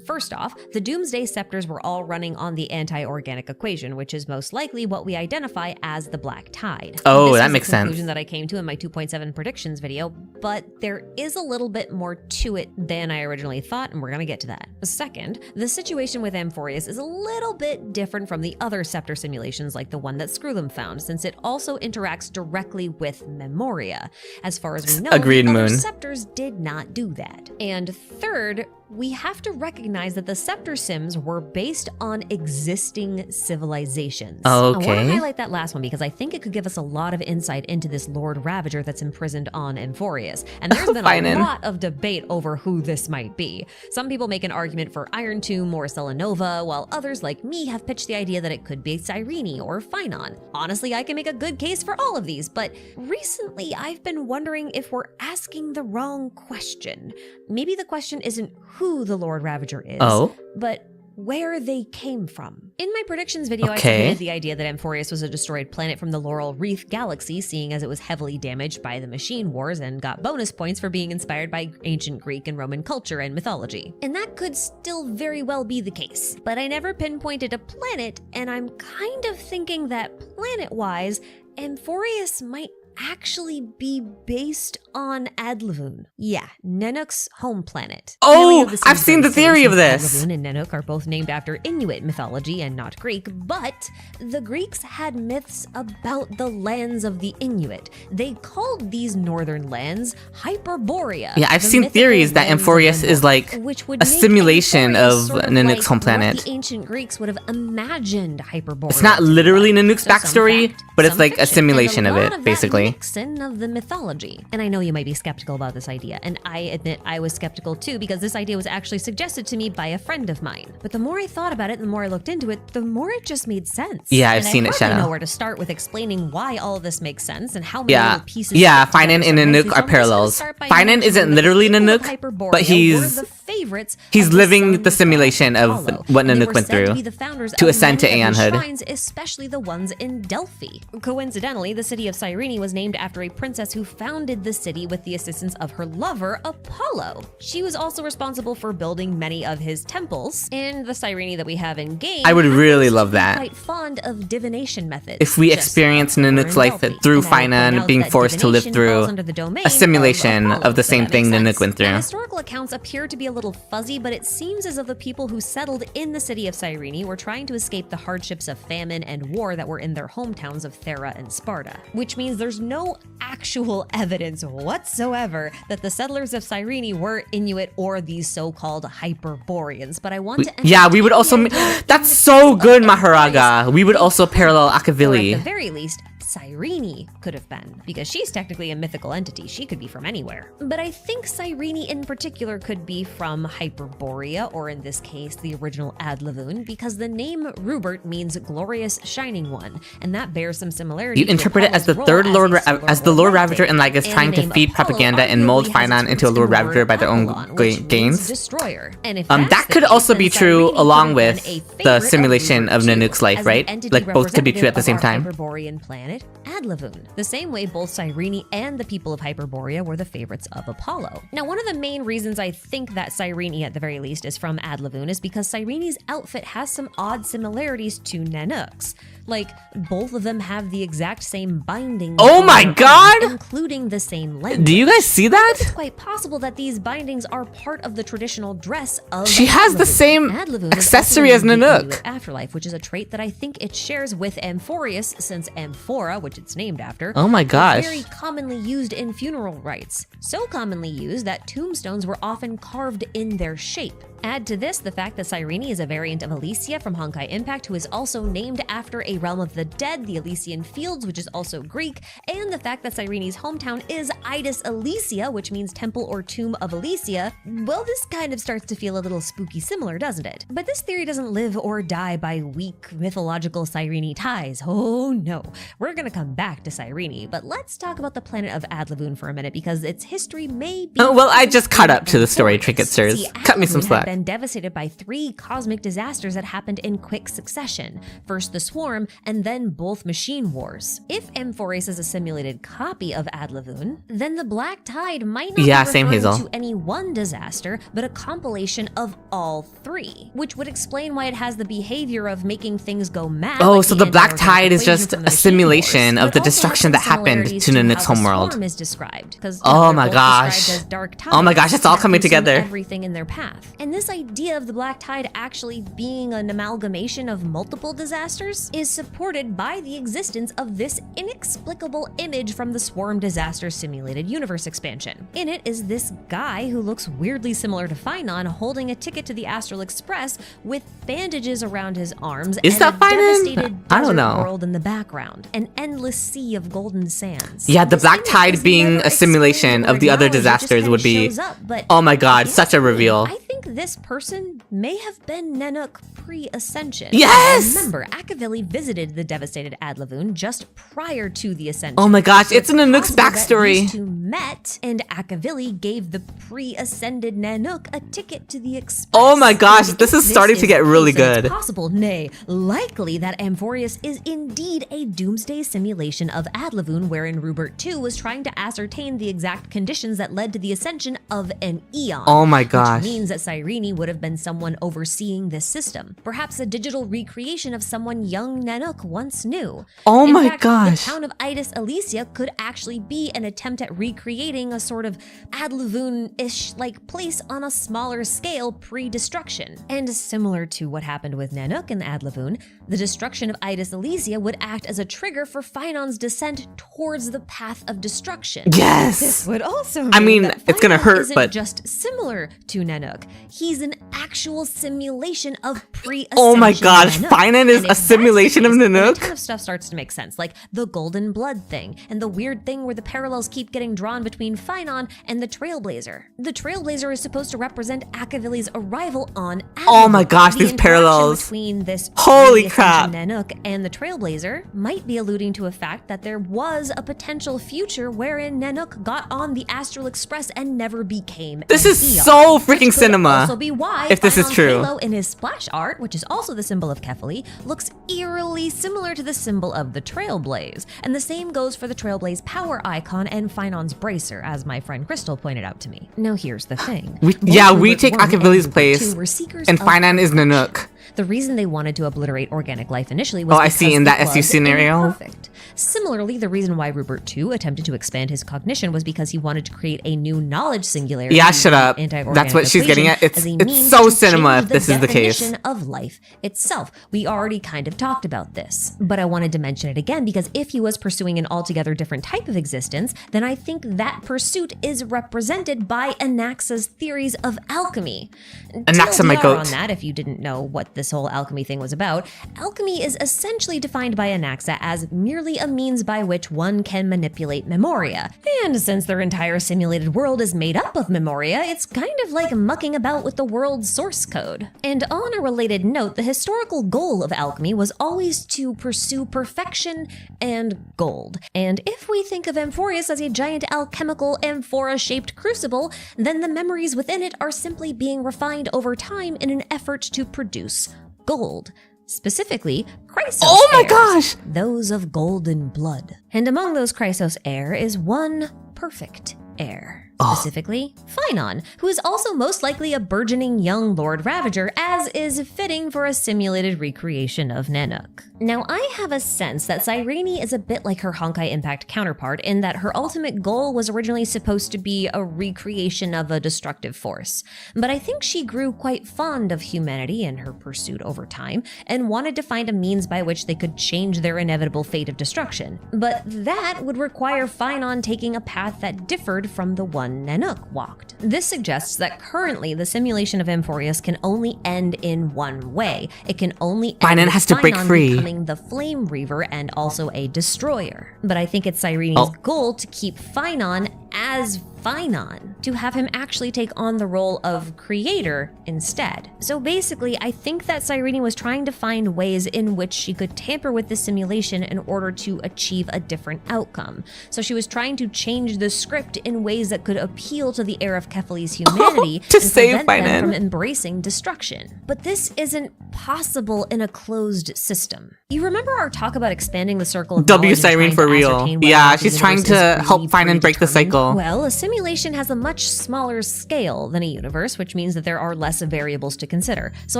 First off, the Doomsday Scepters were all running on the anti-organic equation, which is most likely what we identify as the Black Tide. Oh, This that was makes the sense. conclusion that I came to in my 2.7 predictions video, but there is a little bit more to it than I originally thought, and we're gonna get to that. Second, the situation with Emporius is a little bit different from the other scepter simulations like the one that Screwlum found, since it also interacts directly with Memoria. As far as we know, Agreed, the other Moon. scepters did not do that. And third, we have to recognize that the scepter sims were based on existing civilizations. I want Okay. to highlight that last one because I think it could give us a lot of insight into this Lord Ravager that's imprisoned on Emporius. And there's been a Phainon. lot of debate over who this might be. Some people make an argument for Iron Tomb or Selenova, while others like me have pitched the idea that it could be Cyrene or Phainon. Honestly, I can make a good case for all of these, but recently I've been wondering if we're asking the wrong question. Maybe the question isn't who the Lord Ravager is, Oh. but where they came from. In my predictions video, I Okay. submitted the idea that Emporius was a destroyed planet from the Laurel Wreath Galaxy, seeing as it was heavily damaged by the Machine Wars and got bonus points for being inspired by ancient Greek and Roman culture and mythology. And that could still very well be the case. But I never pinpointed a planet, and I'm kind of thinking that planet-wise, Emporius might actually be based on Adlavun. Yeah, Nanook's home planet. Oh, Now, we have I've seen the theory of this. Adlavun and Nanook are both named after Inuit mythology and not Greek, but the Greeks had myths about the lands of the Inuit. They called these northern lands Hyperborea. Yeah, I've the seen mythical theories that lands of Emporius the is like north, which would a make simulation Emporius of sort Nanook's like home what planet. the ancient Greeks would have imagined Hyperborea. It's not to be literally like. Nanook's So some backstory, fact, but it's some like a fiction, simulation and of a it, lot that basically. mixin of the mythology. And I know you might be skeptical about this idea, and I admit I was skeptical too, because this idea was actually suggested to me by a friend of mine. But the more I thought about it and the more I looked into it, the more it just made sense. Yeah, I've And seen I it, hardly Shadow. know where to start with explaining why all of this makes sense and how many Yeah, little pieces yeah, fit together Phainon and so Nanook nicely. are So I'm just gonna parallels. start by Phainon mentioning isn't that literally the people of Nanook, Hyperborea but were he's the favorites he's of the living sun the god simulation of Apollo, what and they Nanook were went said to through be the founders to of ascend to many of his Aeonhood. shrines, especially the ones in Delphi. Coincidentally, the city of Cyrene was named after a princess who founded the city with the assistance of her lover, Apollo. She was also responsible for building many of his temples, and the Cyrene that we have in game I would really happens to love be that. quite fond of divination methods. If we just experience like Nanook's over in life Delphi. through And I would point Phainon out being that forced to live divination through falls under the domain a simulation Apollo, of the so same that thing makes Nanook sense. went Now, through. historical accounts appear to be a little fuzzy, but it seems as though the people who settled in the city of Cyrene were trying to escape the hardships of famine and war that were in their hometowns of Thera and Sparta, which means there's no actual evidence whatsoever that the settlers of Cyrene were Inuit or these so-called Hyperboreans. But I want to Yeah, we would also. entertain the idea that That's in the so case good, of Emporius, Maharaga. We would also parallel or at the Akavili. very least, Cyrene could have been, because she's technically a mythical entity. She could be from anywhere. But I think Cyrene in particular could be from Hyperborea, or in this case, the original Adlavun, because the name Rubert means glorious shining one, and that bears some similarity. You to interpret it as the Apollo's third role Lord, a solar as the Lord romantic. Ravager, and like is And trying the to name feed Apollo propaganda and mold arguably has Phainon its into a roots Lord in the Ravager word by their own Apollon, which means gains. destroyer. And if that's That the could case, also then be true Cyrene along could have with been a the favorite simulation of Rubert too, Nanook's life, as the right? entity Like both could be true at the same representative time. of our Hyperborean planet, Adlavun. The same way both Cyrene and the people of Hyperborea were the favorites of Apollo. Now, one of the main reasons I think that Cyrene, at the very least, is from Adlavun is because Cyrene's outfit has some odd similarities to Nanook's. Like, both of them have the exact same bindings. Oh on my their God! arms, including the same language. Do you guys see that? It's quite possible that these bindings are part of the traditional dress of She has the Adlavun. same Adlavun is accessory also as in the Nanook. Inuit afterlife, which is a trait that I think it shares with Emporius, since Amphora, which it's named after, Oh my gosh. is very commonly used in funeral rites. So commonly used that tombstones were often carved in their shape. Add to this the fact that Cyrene is a variant of Elysia from Honkai Impact, who is also named after a realm of the dead, the Elysian Fields, which is also Greek, and the fact that Cyrene's hometown is Idis Elysia, which means Temple or Tomb of Elysia. Well, this kind of starts to feel a little spooky similar, doesn't it? But this theory doesn't live or die by weak mythological Cyrene ties. Oh no, we're gonna come back to Cyrene, but let's talk about the planet of Adlavun for a minute, because its history may be... Oh, well, I just caught up to the story, Emporius. Tricketsters. See, Cut me some Adlavun slack. had been devastated by 3 cosmic disasters that happened in quick succession. First the Swarm, and then both Machine Wars. If Emporius is a simulated copy of Adlavun, then the Black Tide might not Yeah, be same, referring Hazel. to any one disaster, but a compilation of all 3, which would explain why it has the behavior of making things go mad. Oh, like so the Black Endo's Tide is equation just from the a Machine simulation Wars, of the but also has destruction some that happened similarities to Nanook's how the homeworld. Swarm is described, 'cause, Oh they're my both gosh. described as dark Oh my gosh, tides it's all that coming consume together. everything in their path. And this idea of the Black Tide actually being an amalgamation of multiple disasters is supported by the existence of this inexplicable image from the Swarm Disaster Simulated Universe expansion. In it is this guy who looks weirdly similar to Phainon holding a ticket to the Astral Express with bandages around his arms Is and that a Phainon? devastated I don't desert know. world in the background, an endless sea of golden sands. Yeah, the This Black image Tide is being never a simulation explained or of the other acknowledged, it just disasters kinda would be... shows up, but Oh my god, if such a anything, reveal. I think think this person may have been Nanook pre-Ascension. Yes! Remember, Akavili visited the devastated Adlavun just prior to the Ascension. Oh my gosh, So it's in Nanook's possible that backstory. these two met, and Akavili gave the pre-ascended Nanook a ticket to the Express. Oh my gosh, And this if is starting to get the really case, then good. It's possible, nay, likely that Emporius is indeed a doomsday simulation of Adlavun, wherein Rupert II was trying to ascertain the exact conditions that led to the ascension of an Eon. Oh my gosh. Which means that Cyrene would have been someone overseeing this system, perhaps a digital recreation of someone young Nanook once knew. Oh In my fact, gosh. The town of Idis Elysia could actually be an attempt at recreating a sort of Adlavun-ish like place on a smaller scale pre-destruction. And similar to what happened with Nanook and Adlavun, the destruction of Idis Elysia would act as a trigger for Phainon's descent towards the path of destruction. Yes! This would also mean I mean, that it's gonna Phainon hurt, isn't but- just similar to Nanook. He's an actual simulation of pre-ascension Oh my gosh, Nanook. Phainon is And if a that's simulation the of case, then Nanook? A ton of stuff starts to make sense, like the golden blood thing, and the weird thing where the parallels keep getting drawn between Phainon and the Trailblazer. The Trailblazer is supposed to represent Akavili's arrival on Adlavun. Oh my gosh, The these interaction parallels. between this Holy pre-ascension crap. Nanook and the Trailblazer might be alluding to a fact that there was a potential future wherein Nanook got on the Astral Express and never became This an is Eon. so Which freaking could cinema, also be why if this is Phainon's true. halo in his splash art, which is also the symbol of Kefali, looks eerily similar to the symbol of the Trailblaze. And the same goes for the Trailblaze power icon and Phainon's bracer, as my friend Crystal pointed out to me. Now here's the thing. We Both take Rupert I and Akavili's Rupert place, II were seekers and of Phainon is perfection. Nanook. The reason they wanted to obliterate organic life initially was Oh, I because see, in that it SU was scenario. imperfect. Similarly, the reason why Rupert II attempted to expand his cognition was because he wanted to create a new knowledge singularity. Yeah, shut up. anti-organic That's what she's getting equation at. as a It's means so to cinema change if this is the case. definition of life itself. We already kind of talked about this, but I wanted to mention it again because if he was pursuing an altogether different type of existence, then I think that pursuit is represented by Anaxa's theories of alchemy. Anaxa, my TLDR goat. on that, if you didn't know what this whole alchemy thing was about, alchemy is essentially defined by Anaxa as merely a means by which one can manipulate memoria. And since their entire simulated world is made up of memoria, it's kind of like mucking about with the world's source code. And on a related note, the historical goal of alchemy was always to pursue perfection and gold. And if we think of Emporius as a giant alchemical amphora-shaped crucible, then the memories within it are simply being refined over time in an effort to produce gold. Specifically, Chrysos Oh my heirs, gosh! those of golden blood. And among those Chrysos heir is one perfect heir. Specifically, Phainon, who is also most likely a burgeoning young Lord Ravager, as is fitting for a simulated recreation of Nanook. Now, I have a sense that Cyrene is a bit like her Honkai Impact counterpart in that her ultimate goal was originally supposed to be a recreation of a destructive force. But I think she grew quite fond of humanity in her pursuit over time, and wanted to find a means by which they could change their inevitable fate of destruction. But that would require Phainon taking a path that differed from the one Nanook walked. This suggests that currently the simulation of Emporius can only end in one way. It can only end Phainon with has to break Phainon free. becoming the Flame Reaver and also a destroyer. But I think it's Cyrene's goal to keep Phainon as Phainon, to have him actually take on the role of creator instead. So basically, I think that Cyrene was trying to find ways in which she could tamper with the simulation in order to achieve a different outcome. So she was trying to change the script in ways that could appeal to the heir of Kefali's humanity To and save prevent them Phainon. from embracing destruction. But this isn't possible in a closed system. You remember our talk about expanding the circle of W knowledge and Cyrene trying for to real. ascertain whether Yeah, or not the she's trying universe to is help really Phainon break the predetermined? cycle. Well, a simulation has a much smaller scale than a universe, which means that there are less variables to consider. So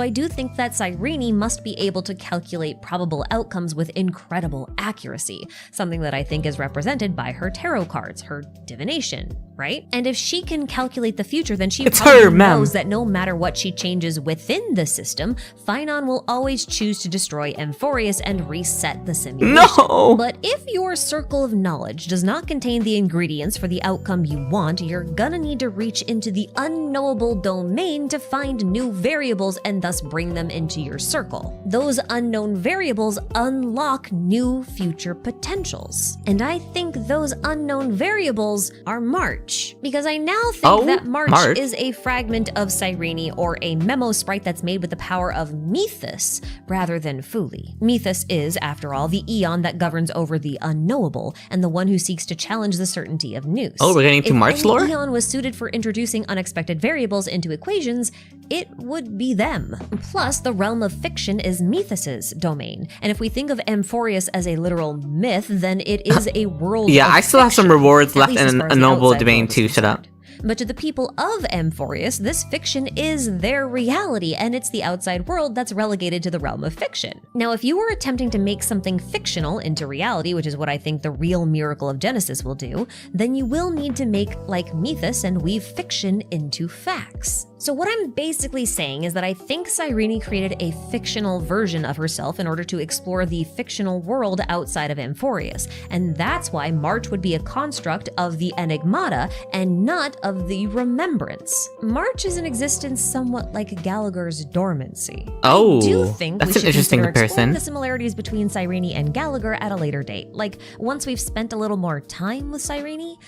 I do think that Cyrene must be able to calculate probable outcomes with incredible accuracy, something that I think is represented by her tarot cards, her divination, right? And if she can calculate the future, then she It's probably her, ma'am. knows that no matter what she changes within the system, Phainon will always choose to destroy Emporius and reset the simulation. No! But if your circle of knowledge does not contain the ingredients for the outcome you want, you're gonna need to reach into the unknowable domain to find new variables and thus bring them into your circle. Those unknown variables unlock new future potentials. And I think those unknown variables are marked March, because I now think that March March is a fragment of Cyrene or a memo sprite that's made with the power of Mythos rather than Fuli. Mythos is, after all, the eon that governs over the unknowable and the one who seeks to challenge the certainty of news. Oh, we're getting to March lore? If any eon was suited for introducing unexpected variables into equations, it would be them. Plus, the realm of fiction is Mythos's domain, and if we think of Emporius as a literal myth, then it is a world Yeah, of I still have some fiction, rewards at left least as in far as a the noble outside domain world is too. Shut up. concerned. But to the people of Emporius, this fiction is their reality, and it's the outside world that's relegated to the realm of fiction. Now, if you were attempting to make something fictional into reality, which is what I think the real miracle of Genesis will do, then you will need to make like Mythos and weave fiction into facts. So what I'm basically saying is that I think Cyrene created a fictional version of herself in order to explore the fictional world outside of Emporius, and that's why March would be a construct of the Enigmata and not of the Remembrance. March is in existence somewhat like Gallagher's dormancy. Oh, I do think that's we an should interesting consider exploring comparison. the similarities between Cyrene and Gallagher at a later date, like once we've spent a little more time with Cyrene.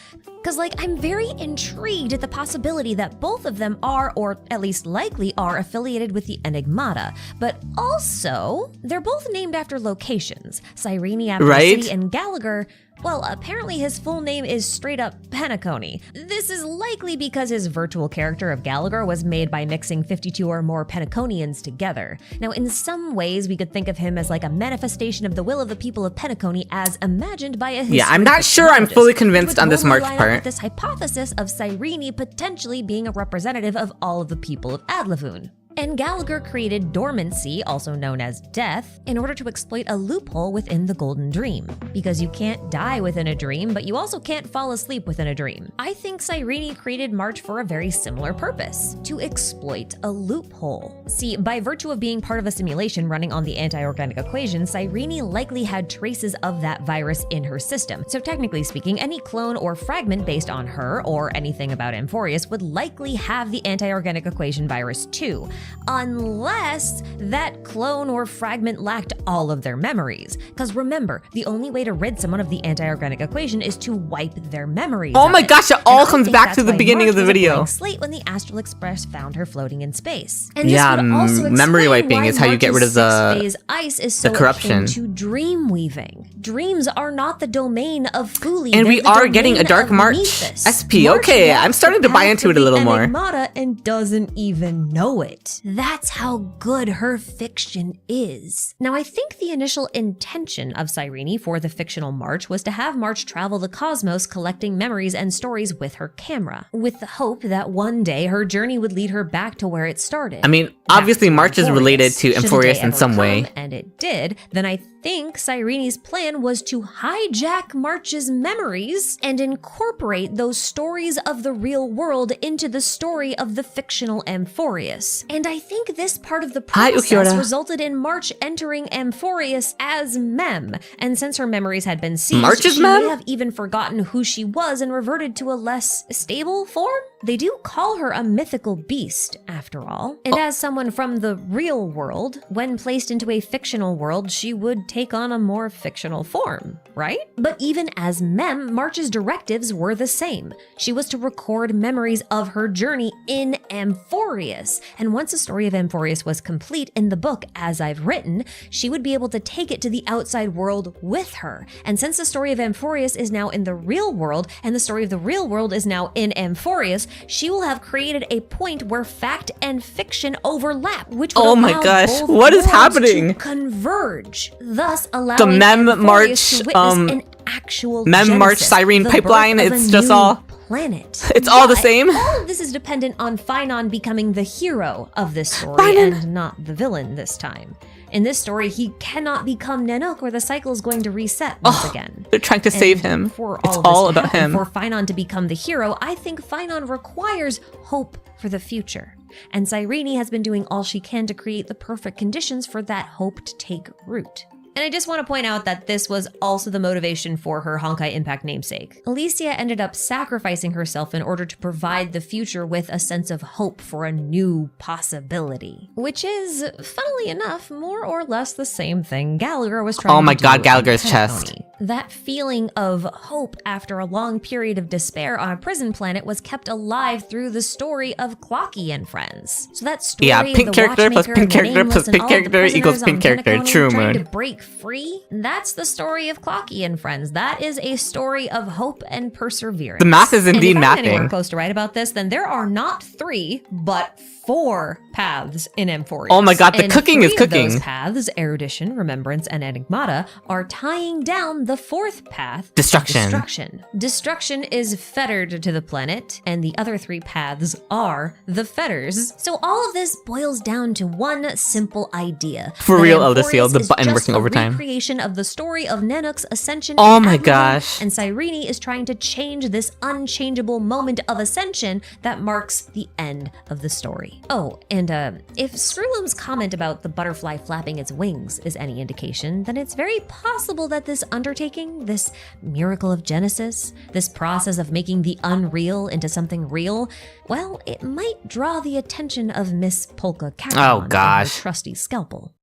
Because, I'm very intrigued at the possibility that both of them are, or at least likely are, affiliated with the Enigmata. But also, they're both named after locations. Cyrene after a city, and Gallagher, well, apparently his full name is straight up Penacony. This is likely because his virtual character of Gallagher was made by mixing 52 or more Penaconians together. Now, in some ways, we could think of him as like a manifestation of the will of the people of Penacony as imagined by a Yeah, I'm not sure I'm fully convinced on this March part. This hypothesis of Cyrene potentially being a representative of all of the people of Adlavun. And Gallagher created dormancy, also known as death, in order to exploit a loophole within the Golden Dream. Because you can't die within a dream, but you also can't fall asleep within a dream. I think Cyrene created March for a very similar purpose, to exploit a loophole. See, by virtue of being part of a simulation running on the anti-organic equation, Cyrene likely had traces of that virus in her system. So technically speaking, any clone or fragment based on her, or anything about Emporius, would likely have the anti-organic equation virus too. Unless that clone or fragment lacked all of their memories. Because remember, the only way to rid someone of the anti-organic equation is to wipe their memories. Oh my gosh, it all comes back to the beginning of the video. Slate when the Astral Express found her floating in space. And yeah, this would also memory explain wiping why is how you get rid of March's 6-phase ice is so corruption. akin to dream weaving. Dreams are not the domain of Fuli. And They're we the are getting a domain Dark of March Mythos. SP. March Okay, I'm walks starting the to buy path into of it a little the more. Enigmata and doesn't even know it. That's how good her fiction is. Now, I think the initial intention of Cyrene for the fictional March was to have March travel the cosmos collecting memories and stories with her camera, with the hope that one day her journey would lead her back to where it started. I mean, obviously March is related to Emporius in some way. And it did, then I think Cyrene's plan was to hijack March's memories and incorporate those stories of the real world into the story of the fictional Emporius. And I think this part of the process resulted in March entering Emporius as Mem. And since her memories had been seized, she may have even forgotten who she was and reverted to a less stable form? They do call her a mythical beast, after all. And as someone from the real world, when placed into a fictional world, she would take on a more fictional form, right? But even as Mem, March's directives were the same. She was to record memories of her journey in Emporius. And once the story of Emporius was complete in the book, as I've written, she would be able to take it to the outside world with her. And since the story of Emporius is now in the real world, and the story of the real world is now in Emporius, she will have created a point where fact and fiction overlap, which would allow both what is worlds happening? to converge, thus allowing the Mem Emporius March, to witness an actual Mem March Cyrene pipeline. It's just all planet. It's all the same. All of this is dependent on Phainon becoming the hero of this story and not the villain this time. In this story, he cannot become Nanook, or the cycle is going to reset once again. They're trying to save him. It's all about him. For Phainon to become the hero, I think Phainon requires hope for the future. And Cyrene has been doing all she can to create the perfect conditions for that hope to take root. And I just want to point out that this was also the motivation for her Honkai Impact namesake. Alicia ended up sacrificing herself in order to provide the future with a sense of hope for a new possibility. Which is, funnily enough, more or less the same thing Gallagher was trying to do. Oh my god, Gallagher's chest. that feeling of hope after a long period of despair on a prison planet was kept alive through the story of Clocky and friends. So that story Yeah, of pink the character plus Watchmaker pink and the character Nameless plus and pink all of the character equals prisoners pink on character. Tentacone True trying to moon. break free. That's the story of Clocky and friends. That is a story of hope and perseverance. The math is indeed and if I'm anywhere mathing. close to right about this, then there are not 3, but 4 paths in Emporius. Oh my god, the And cooking is 3 of cooking. those paths, Erudition, Remembrance, and Enigmata, are tying down the 4th path, Destruction. Destruction is fettered to the planet, and the other 3 paths are the fetters. So all of this boils down to one simple idea. For that real, Emporius Eldesil, the is button just working a overtime. recreation of the story of Nanook's ascension. Oh and my Abnegin, gosh. And Cyrene is trying to change this unchangeable moment of ascension that marks the end of the story. Oh, and if Skrulum's comment about the butterfly flapping its wings is any indication, then it's very possible that this undertaking, this miracle of Genesis, this process of making the unreal into something real, well, it might draw the attention of Miss Polka Caramon and her gosh. trusty scalpel.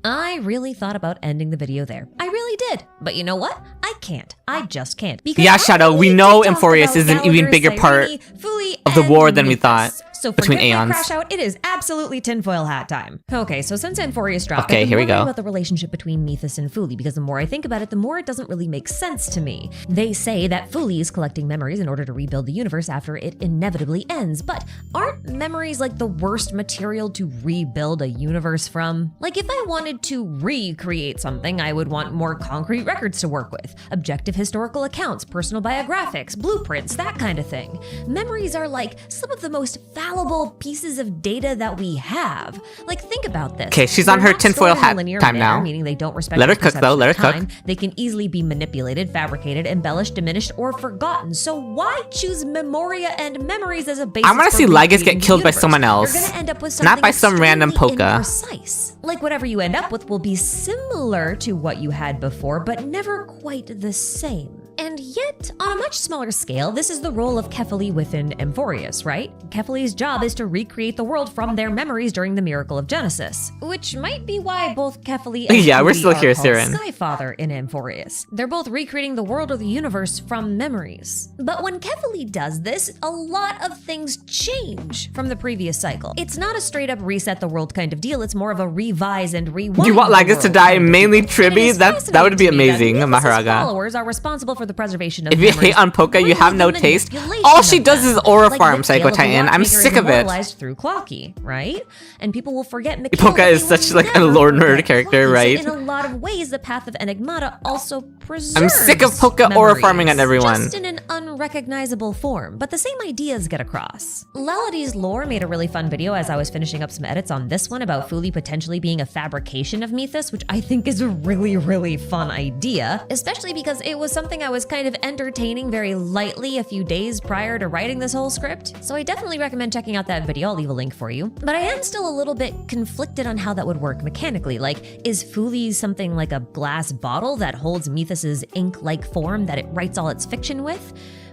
I really thought about ending the video there. I really did. But you know what? I can't. I just can't. Because Yeah, I Shadow, we need know to talk Emporius about is an even Gallagher, bigger part Cyrene, Fuli, of the and war than we Memphis. thought. So between forgive my aeons. crash out, it is absolutely tinfoil hat time. Okay, so since Emporius dropped, Okay, I've been here we wondering go. about the relationship between Methus and Fuli, because the more I think about it, the more it doesn't really make sense to me. They say that Fuli is collecting memories in order to rebuild the universe after it inevitably ends, but aren't memories like the worst material to rebuild a universe from? Like if I wanted to recreate something, I would want more concrete records to work with, objective historical accounts, personal biographics, blueprints, that kind of thing. Memories are like some of the most fallible pieces of data that we have. Like think about this. 'Kay, she's on They're her not tinfoil stored in a hat linear time manner, now. meaning they don't respect Let her our cook, though, perception let of her cook. time. They can easily be manipulated, fabricated, embellished, diminished, or forgotten. So why choose memoria and memories as a basis? I want to see Lygus get killed by someone else. You're gonna end up with Not by some something random extremely Polka. imprecise. Like whatever you end up with will be similar to what you had before, but never quite the same. And yet, on a much smaller scale, this is the role of Kefali within Emporius, right? Kefali's job is to recreate the world from their memories during the miracle of Genesis, which might be why both Kefali and Yeah, we're Fuli still are here, called Siren. Skyfather in Emporius. They're both recreating the world or the universe from memories. But when Kefali does this, a lot of things change from the previous cycle. It's not a straight up reset the world kind of deal, it's more of a revise and rewind. You want the Lygus to world die kind of mainly deal. And it Triby? is That would be fascinating to me that amazing, Methus's Maharaga. followers are responsible for the preservation of If you memories hate on Polka, you through have no the taste. manipulation All of she does them. is aura Like farm, the Psycho tale of the Titan. I'm Watchmaker is sick of it. immortalized through Clocky, right? And people will forget Mikhail, Polka but is they will such, like, a never lore nerd forget character, Clocky. right? So in a lot of ways, the path of Enigmata also preserves I'm sick of Polka aura farming on everyone. just in an unrecognizable form, but the same ideas get across. Lality's lore made a really fun video as I was finishing up some edits on this one about Fuli potentially being a fabrication of Methus, which I think is a really, really fun idea, especially because it was something I was kind of entertaining very lightly a few days prior to writing this whole script. So I definitely recommend checking out that video. I'll leave a link for you. But I am still a little bit conflicted on how that would work mechanically. Like, is Fuli something like a glass bottle that holds Methus's ink-like form that it writes all its fiction with?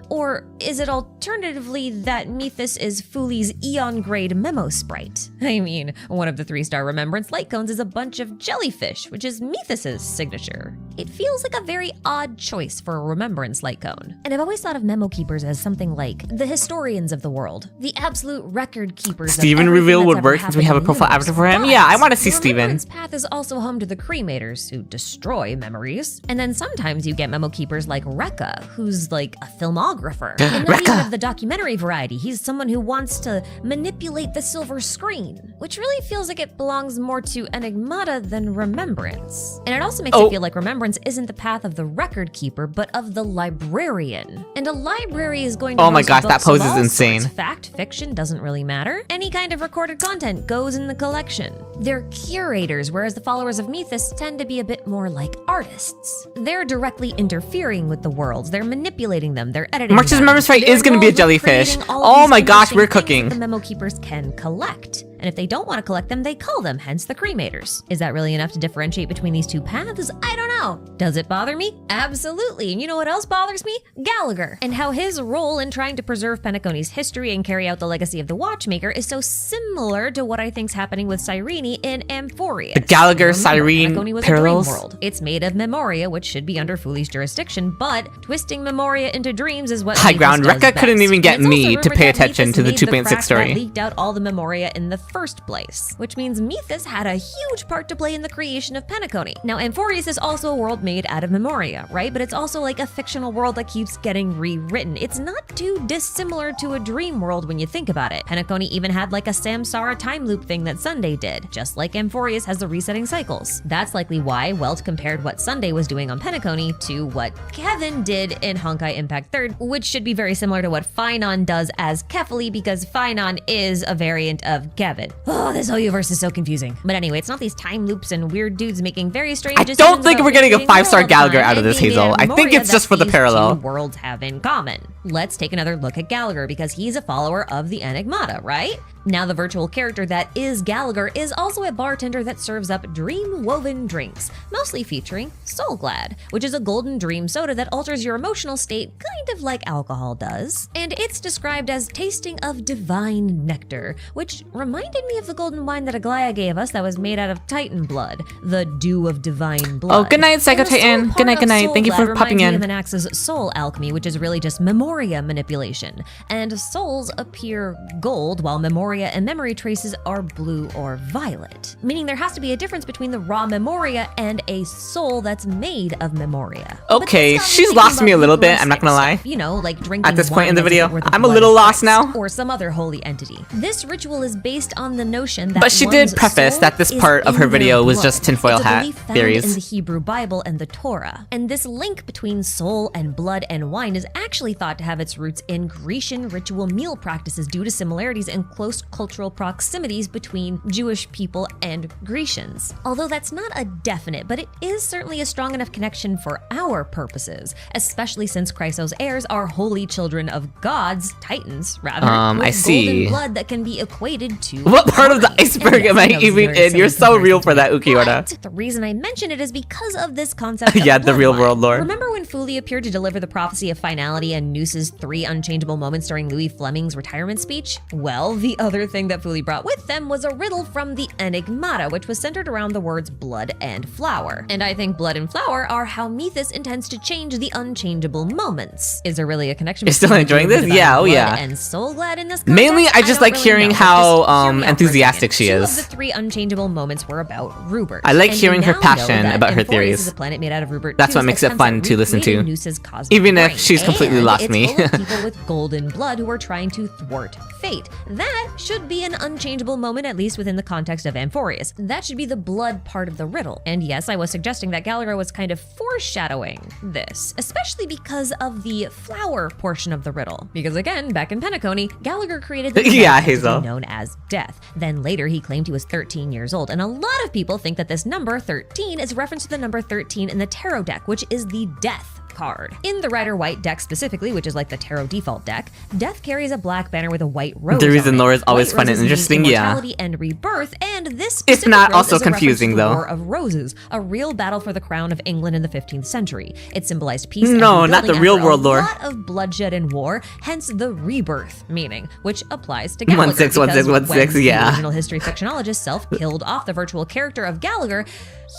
Or is it alternatively that Methus is Fuli's Eon-grade memo sprite? I mean, one of the 3-star Remembrance light cones is a bunch of jellyfish, which is Methus's signature. It feels like a very odd choice for a Remembrance light cone. And I've always thought of memo keepers as something like the historians of the world, the absolute record keepers. Steven of reveal everything would that's ever work since we have a happened in the profile universe. avatar for him. But Yeah, I want to see the Steven. Remembrance path is also home to the cremators who destroy memories. And then sometimes you get memo keepers like Rekka, who's like a filmographer. And not even Rekka! of the documentary variety. He's someone who wants to manipulate the silver screen, which really feels like it belongs more to Enigmata than Remembrance. And it also makes it feel like Remembrance isn't the path of the record keeper, but of the librarian. And a library is going to Oh my host gosh, that books pose of is all insane. sorts. Fact, fiction, doesn't really matter. Any kind of recorded content goes in the collection. They're curators, whereas the followers of Methus tend to be a bit more like artists. They're directly interfering with the worlds. They're manipulating them. They're editing March's them. Remembrance Fight They're is gonna be a involved with jellyfish. creating all Oh these my gosh, interesting we're things that cooking. the memo keepers can collect. And if they don't want to collect them, they cull them, hence the cremators. Is that really enough to differentiate between these two paths? I don't know. now. Does it bother me? Absolutely. And you know what else bothers me? Gallagher, and how his role in trying to preserve Penacony's history and carry out the legacy of the Watchmaker is so similar to what I think's happening with Cyrene in Emporius. The Gallagher Penacony Cyrene was parallels. a dream world. It's made of Memoria, which should be under Foolie's jurisdiction, but twisting Memoria into dreams is what High Methus ground. does Rekka couldn't best. even get And it's me also to rumored pay that attention Methus to the made 2.6 frack story. that leaked out all the Memoria in the first place, which means Methus had a huge part to play in the creation of Penacony. Now, Emporius is also a world made out of Memoria, right? But it's also like a fictional world that keeps getting rewritten. It's not too dissimilar to a dream world when you think about it. Penacony even had like a Samsara time loop thing that Sunday did, just like Emporius has the resetting cycles. That's likely why Welt compared what Sunday was doing on Penacony to what Kevin did in Honkai Impact 3rd, which should be very similar to what Phainon does as Kefali, because Phainon is a variant of Kevin. Oh, this whole universe is so confusing. But anyway, it's not these time loops and weird dudes making very strange I decisions don't think about we're getting a creating the 5-star world Gallagher time out of and this, being Hazel. made out of I think Memoria it's just that for the these parallel. two worlds have in common. Let's take another look at Gallagher because he's a follower of the Enigmata, right? Now, the virtual character that is Gallagher is also a bartender that serves up dream-woven drinks, mostly featuring Soul Glad, which is a golden dream soda that alters your emotional state kind of like alcohol does. And it's described as tasting of divine nectar, which reminded me of the golden wine that Aglaya gave us that was made out of Titan blood, the dew of divine blood. Oh, good night, Psycho And the soul Titan. Good part night, of good night. Soul Thank you Glad for popping reminds me in. of Anax's soul alchemy, which is really just Memoria manipulation. And souls appear gold, while Memoria and memory traces are blue or violet. Meaning there has to be a difference between the raw Memoria and a soul that's made of Memoria. But Okay, that's not she's thinking lost me a about little bit, Eucharistic I'm not gonna lie. stuff, you know, like drinking At this point in wine the as if video, it were the I'm a blood little of lost Christ now. or some other holy entity. This ritual is based on the notion that But she did one's preface soul that this is part of in her their video was blood. just tinfoil It's a hat belief found theories. in the Hebrew Bible and the Torah. And this link between soul and blood and wine is actually thought to have its roots in Grecian ritual meal practices due to similarities and close cultural proximities between Jewish people and Grecians. Although that's not a definite, but it is certainly a strong enough connection for our purposes, especially since Chrysos heirs are holy children of gods, titans rather, with I see. golden blood that can be equated to What part of the wine. iceberg And am I yes, that was even very in? You're silly so real comparison for that, to me, Ukiura. but the reason I mention it is because of this concept of Yeah, the real bloodline. world lore. Remember when Fuli appeared to deliver the prophecy of finality and Noose's 3 unchangeable moments during Louis Fleming's retirement speech? Well, the other thing that Fuli brought with them was a riddle from the Enigmata, which was centered around the words blood and flower. And I think blood and flower are how Methus intends to change the unchangeable moments. Is there really a connection You're still between enjoying Divine this? Yeah, oh Blood yeah. and Soul Glad in this Mainly, context? I just don't like really hearing know, but how, just hear me out for a enthusiastic second. she 2 is. of the 3 unchangeable moments were about Rupert. I like And hearing we her now know passion that about her Emporius theories. is a planet made out of Rupert That's what too, makes it attempts fun at to listen to. recreating Noose's cosmic Even if brain. she's completely And lost me. it's full of people with golden blood who are trying to thwart fate. That should be an unchangeable moment, at least within the context of Emporius. That should be the blood part of the riddle. And yes, I was suggesting that Gallagher was kind of foreshadowing this, especially because of the flower portion of the riddle. Because again, back in Penacony, Gallagher created the Yeah, entity Hazel. known as Death. Then later, he claimed he was 13 years old. And a lot of people think that this number, 13, is a reference to the number 13 in the tarot deck, which is the Death card. In the Rider White deck specifically, which is like the tarot default deck, Death carries a black banner with a white rose. The reason on it. lore is always White fun and roses mean interesting, yeah. immortality and rebirth, and this If specific not, rose also is a reference confusing, to the though. War of Roses, a real battle for the crown of England in the 15th century. It symbolized peace. No, and not the rebuilding real after world a lore. lot of bloodshed and war, hence the rebirth meaning, which applies to Gallagher. 161616, because yeah. when the original history fictionologist self killed off the virtual character of Gallagher,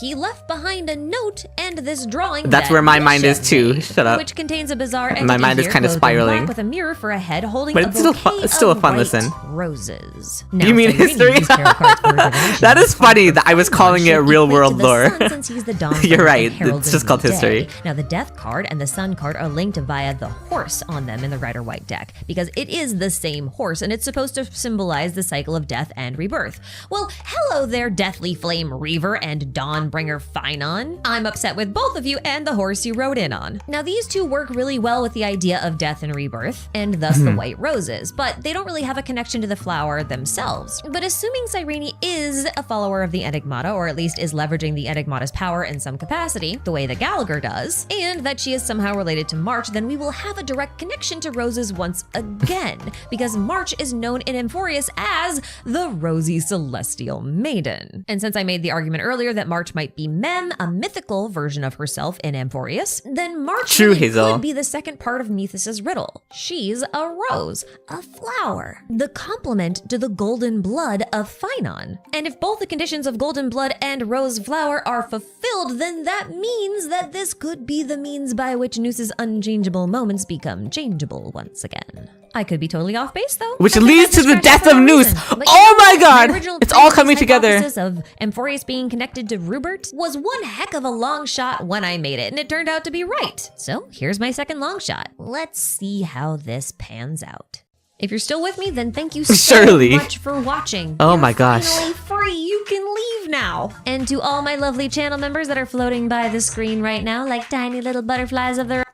he left behind a note and this drawing. That's that where my mind is Bishop too. made, Shut up. Which contains a bizarre entity My mind is here, kinda clothed in spiraling. black with a mirror for a head holding But a it's still bouquet it's still a of fun white listen. Roses. Now, You mean Cyrene history? used tarot cards for divination. That is funny that I was Phainon calling it should real equate world to the lore. sun since he's the dawn You're planet right, that heralds it's just a called new history. day. Now, the Death card and the Sun card are linked via the horse on them in the Rider White deck because it is the same horse and it's supposed to symbolize the cycle of death and rebirth. Well, hello there, Deathly Flame Reaver and Dawnbringer Phainon. I'm upset with both of you and the horse you rode in on. Phainon. Now, these two work really well with the idea of death and rebirth, and thus the white roses, but they don't really have a connection to the flower themselves. But assuming Cyrene is a follower of the Enigmata, or at least is leveraging the Enigmata's power in some capacity, the way that Gallagher does, and that she is somehow related to March, then we will have a direct connection to roses once again, because March is known in Emporius as the Rosy Celestial Maiden. And since I made the argument earlier that March might be Mem, a mythical version of herself in Emporius, then March True, really Hazel. could be the second part of Methus's riddle. She's a rose, a flower, the complement to the golden blood of Phainon. And if both the conditions of golden blood and rose flower are fulfilled, then that means that this could be the means by which Noose's unchangeable moments become changeable once again. I could be totally off base though. Which I think leads that's to the just scratching death of for no Noose. reason. But Oh my my god! original It's all coming previous together. hypothesis of Emporius being connected to Rupert was one heck of a long shot when I made it, and it turned out to be right. So here's my second long shot. Let's see how this pans out. If you're still with me, then thank you so Surely. much for watching. Oh You're my gosh. finally free. You can leave now. And to all my lovely channel members that are floating by the screen right now like tiny little butterflies of their...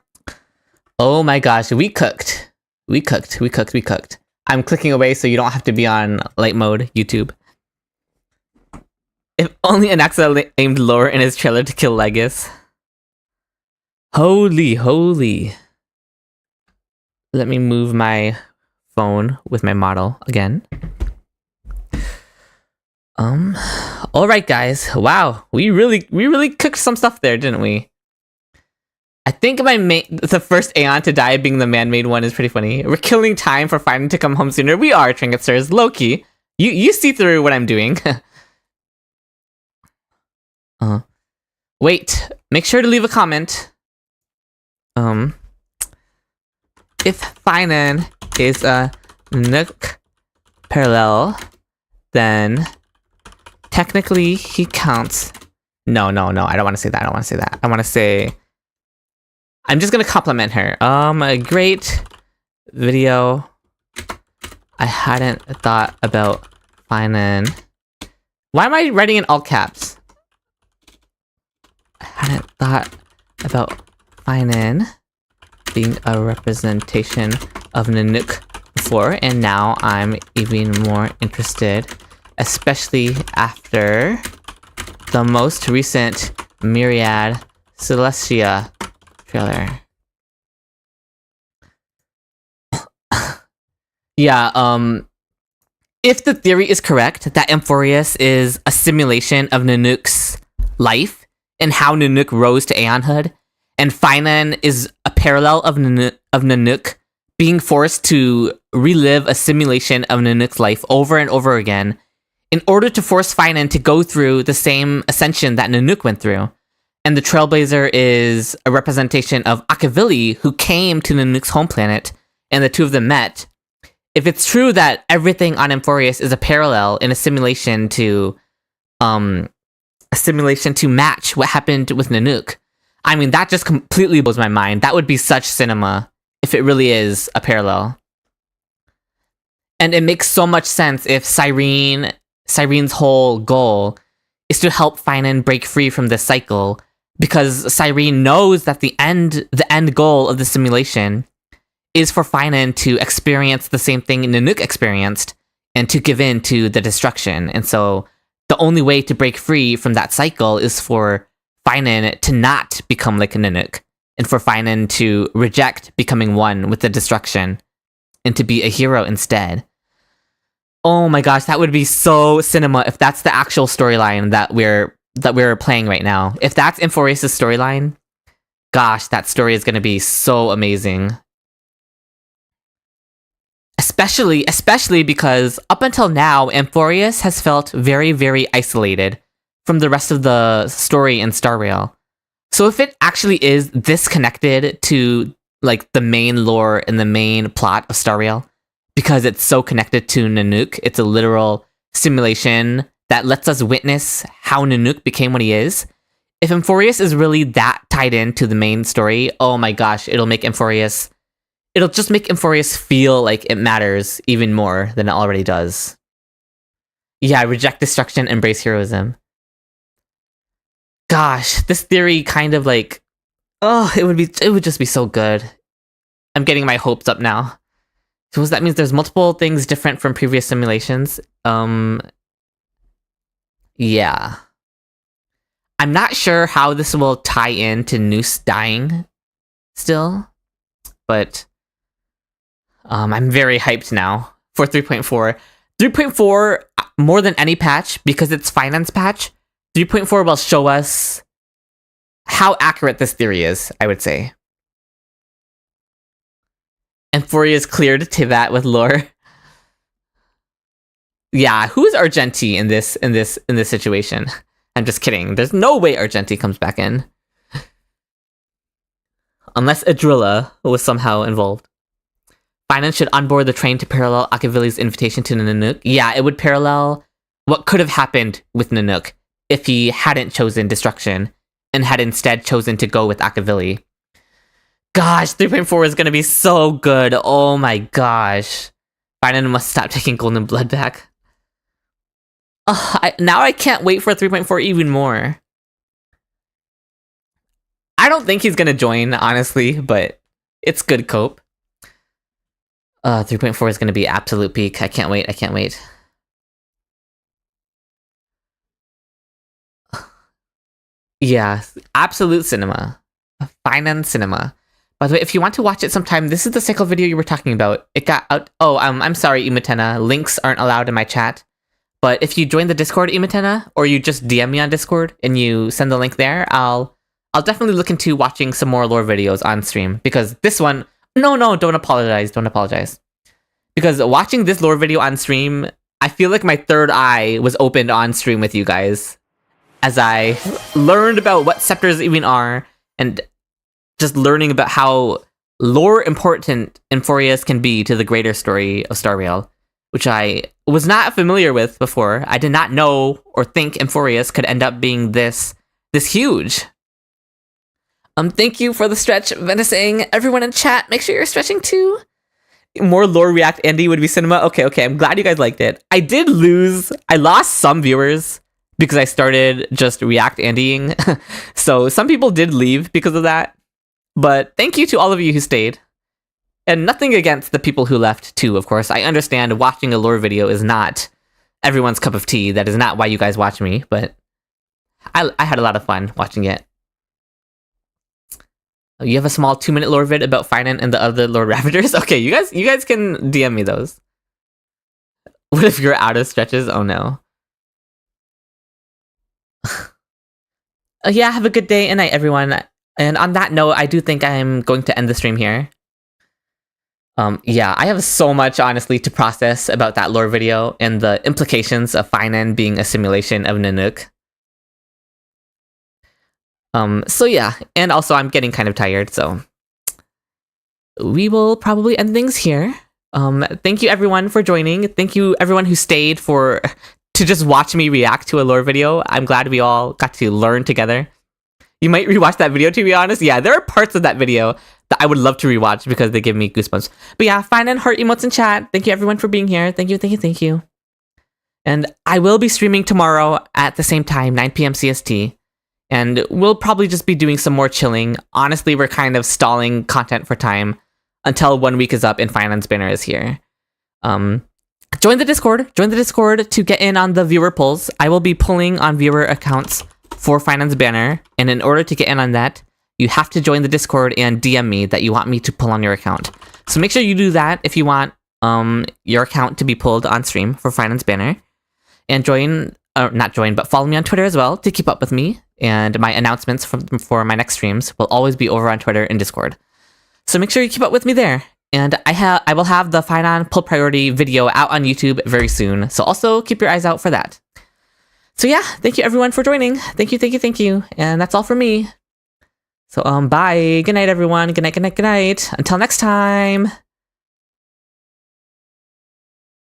Oh my gosh, we cooked. We cooked. I'm clicking away so you don't have to be on light mode, YouTube. If only Anaxa aimed lower in his trailer to kill Legis. Holy. Let me move my phone with my model again. Alright guys, wow, we really cooked some stuff there, didn't we? I think the first Aeon to die being the man-made one is pretty funny. We're killing time for Phainon to come home sooner. We are, Trinketsters. Loki. You see through what I'm doing. Wait, make sure to leave a comment. If Phainon is a Nook parallel, then technically he counts. No, I don't want to say that. I want to say... I'm just gonna compliment her. A great video. I hadn't thought about Phainon. Why am I writing in all caps? I hadn't thought about Phainon being a representation of Nanook before, and now I'm even more interested, especially after the most recent Myriad Celestia trailer. Yeah, if the theory is correct that Emporius is a simulation of Nanook's life and how Nanook rose to Aeonhood, and Phainon is a parallel of Nanook being forced to relive a simulation of Nanook's life over and over again in order to force Phainon to go through the same ascension that Nanook went through. And the Trailblazer is a representation of Akavili, who came to Nanook's home planet, and the two of them met. If it's true that everything on Emporius is a parallel in a simulation to match what happened with Nanook, I mean, that just completely blows my mind. That would be such cinema if it really is a parallel. And it makes so much sense if Cyrene's whole goal is to help Phainon break free from this cycle, because Cyrene knows that the end goal of the simulation is for Phainon to experience the same thing Nanook experienced and to give in to the destruction. And so the only way to break free from that cycle is for Phainon to not become like Nanook, and for Phainon to reject becoming one with the destruction and to be a hero instead. Oh my gosh, that would be so cinema if that's the actual storyline that we're playing right now. If that's Emporius' storyline, gosh, that story is going to be so amazing. Especially because up until now, Emporius has felt very, very isolated from the rest of the story in Star Rail. So if it actually is this connected to like the main lore and the main plot of Star Rail, because it's so connected to Nanook, it's a literal simulation that lets us witness how Nanook became what he is. If Emporius is really that tied into the main story, oh my gosh, it'll just make Emporius feel like it matters even more than it already does. Yeah, reject destruction, embrace heroism. Gosh, this theory kind of like Oh, it would just be so good. I'm getting my hopes up now. So that means there's multiple things different from previous simulations. Yeah. I'm not sure how this will tie in to Noose dying still, but I'm very hyped now for 3.4. 3.4, more than any patch, because it's finance patch, 3.4 will show us how accurate this theory is, I would say. Emporius cleared to that with lore. Yeah, who's Argenti in this situation? I'm just kidding. There's no way Argenti comes back in. Unless Adrilla was somehow involved. Phainon should onboard the train to parallel Akavili's invitation to Nanook. Yeah, it would parallel what could have happened with Nanook if he hadn't chosen destruction and had instead chosen to go with Akavili. Gosh, 3.4 is gonna be so good. Oh my gosh. Phainon must stop taking Golden Blood back. Now I can't wait for 3.4 even more. I don't think he's gonna join, honestly, but it's good cope. 3.4 is gonna be absolute peak. I can't wait, I can't wait. Yeah, absolute cinema. Phainon cinema. By the way, if you want to watch it sometime, this is the cycle video you were talking about. It got out. Oh, I'm sorry, Imatena. Links aren't allowed in my chat. But if you join the Discord, Imatena, or you just DM me on Discord and you send the link there, I'll definitely look into watching some more lore videos on stream. Because this one, no, don't apologize, don't apologize. Because watching this lore video on stream, I feel like my third eye was opened on stream with you guys. As I learned about what scepters even are, and just learning about how lore important Emporius can be to the greater story of Star Rail, which I was not familiar with before. I did not know or think Emporius could end up being this huge. Thank you for the stretch, Menacing. Everyone in chat, make sure you're stretching too. More lore react Andy would be cinema. Okay, I'm glad you guys liked it. I lost some viewers because I started just react Andying. So some people did leave because of that. But thank you to all of you who stayed. And nothing against the people who left too, of course. I understand watching a lore video is not everyone's cup of tea. That is not why you guys watch me, but I had a lot of fun watching it. You have a small 2-minute lore vid about Phainon and the other Lord Ravagers? Okay, you guys can DM me those. What if you're out of stretches? Oh no. Yeah, have a good day and night, everyone. And on that note, I do think I'm going to end the stream here. Yeah, I have so much, honestly, to process about that lore video and the implications of Phainon being a simulation of Nanook. So yeah, and also I'm getting kind of tired, so we will probably end things here. Thank you everyone for joining. Thank you everyone who stayed to just watch me react to a lore video. I'm glad we all got to learn together. You might rewatch that video, to be honest. Yeah, there are parts of that video that I would love to rewatch because they give me goosebumps. But yeah, Phainon heart emotes in chat. Thank you everyone for being here. Thank you. And I will be streaming tomorrow at the same time, 9 p.m. CST. And we'll probably just be doing some more chilling. Honestly, we're kind of stalling content for time until 1 week is up and Pheinon's banner is here. Join the Discord to get in on the viewer polls. I will be pulling on viewer accounts for Pheinon's banner, and in order to get in on that, you have to join the Discord and DM me that you want me to pull on your account. So make sure you do that if you want your account to be pulled on stream for Pheinon's banner. And follow me on Twitter as well to keep up with me. And my announcements for my next streams will always be over on Twitter and Discord. So make sure you keep up with me there. And I will have the Phainon pull priority video out on YouTube very soon. So also keep your eyes out for that. So yeah, thank you everyone for joining. Thank you. And that's all from me. So bye. Good night everyone. Good night. Until next time.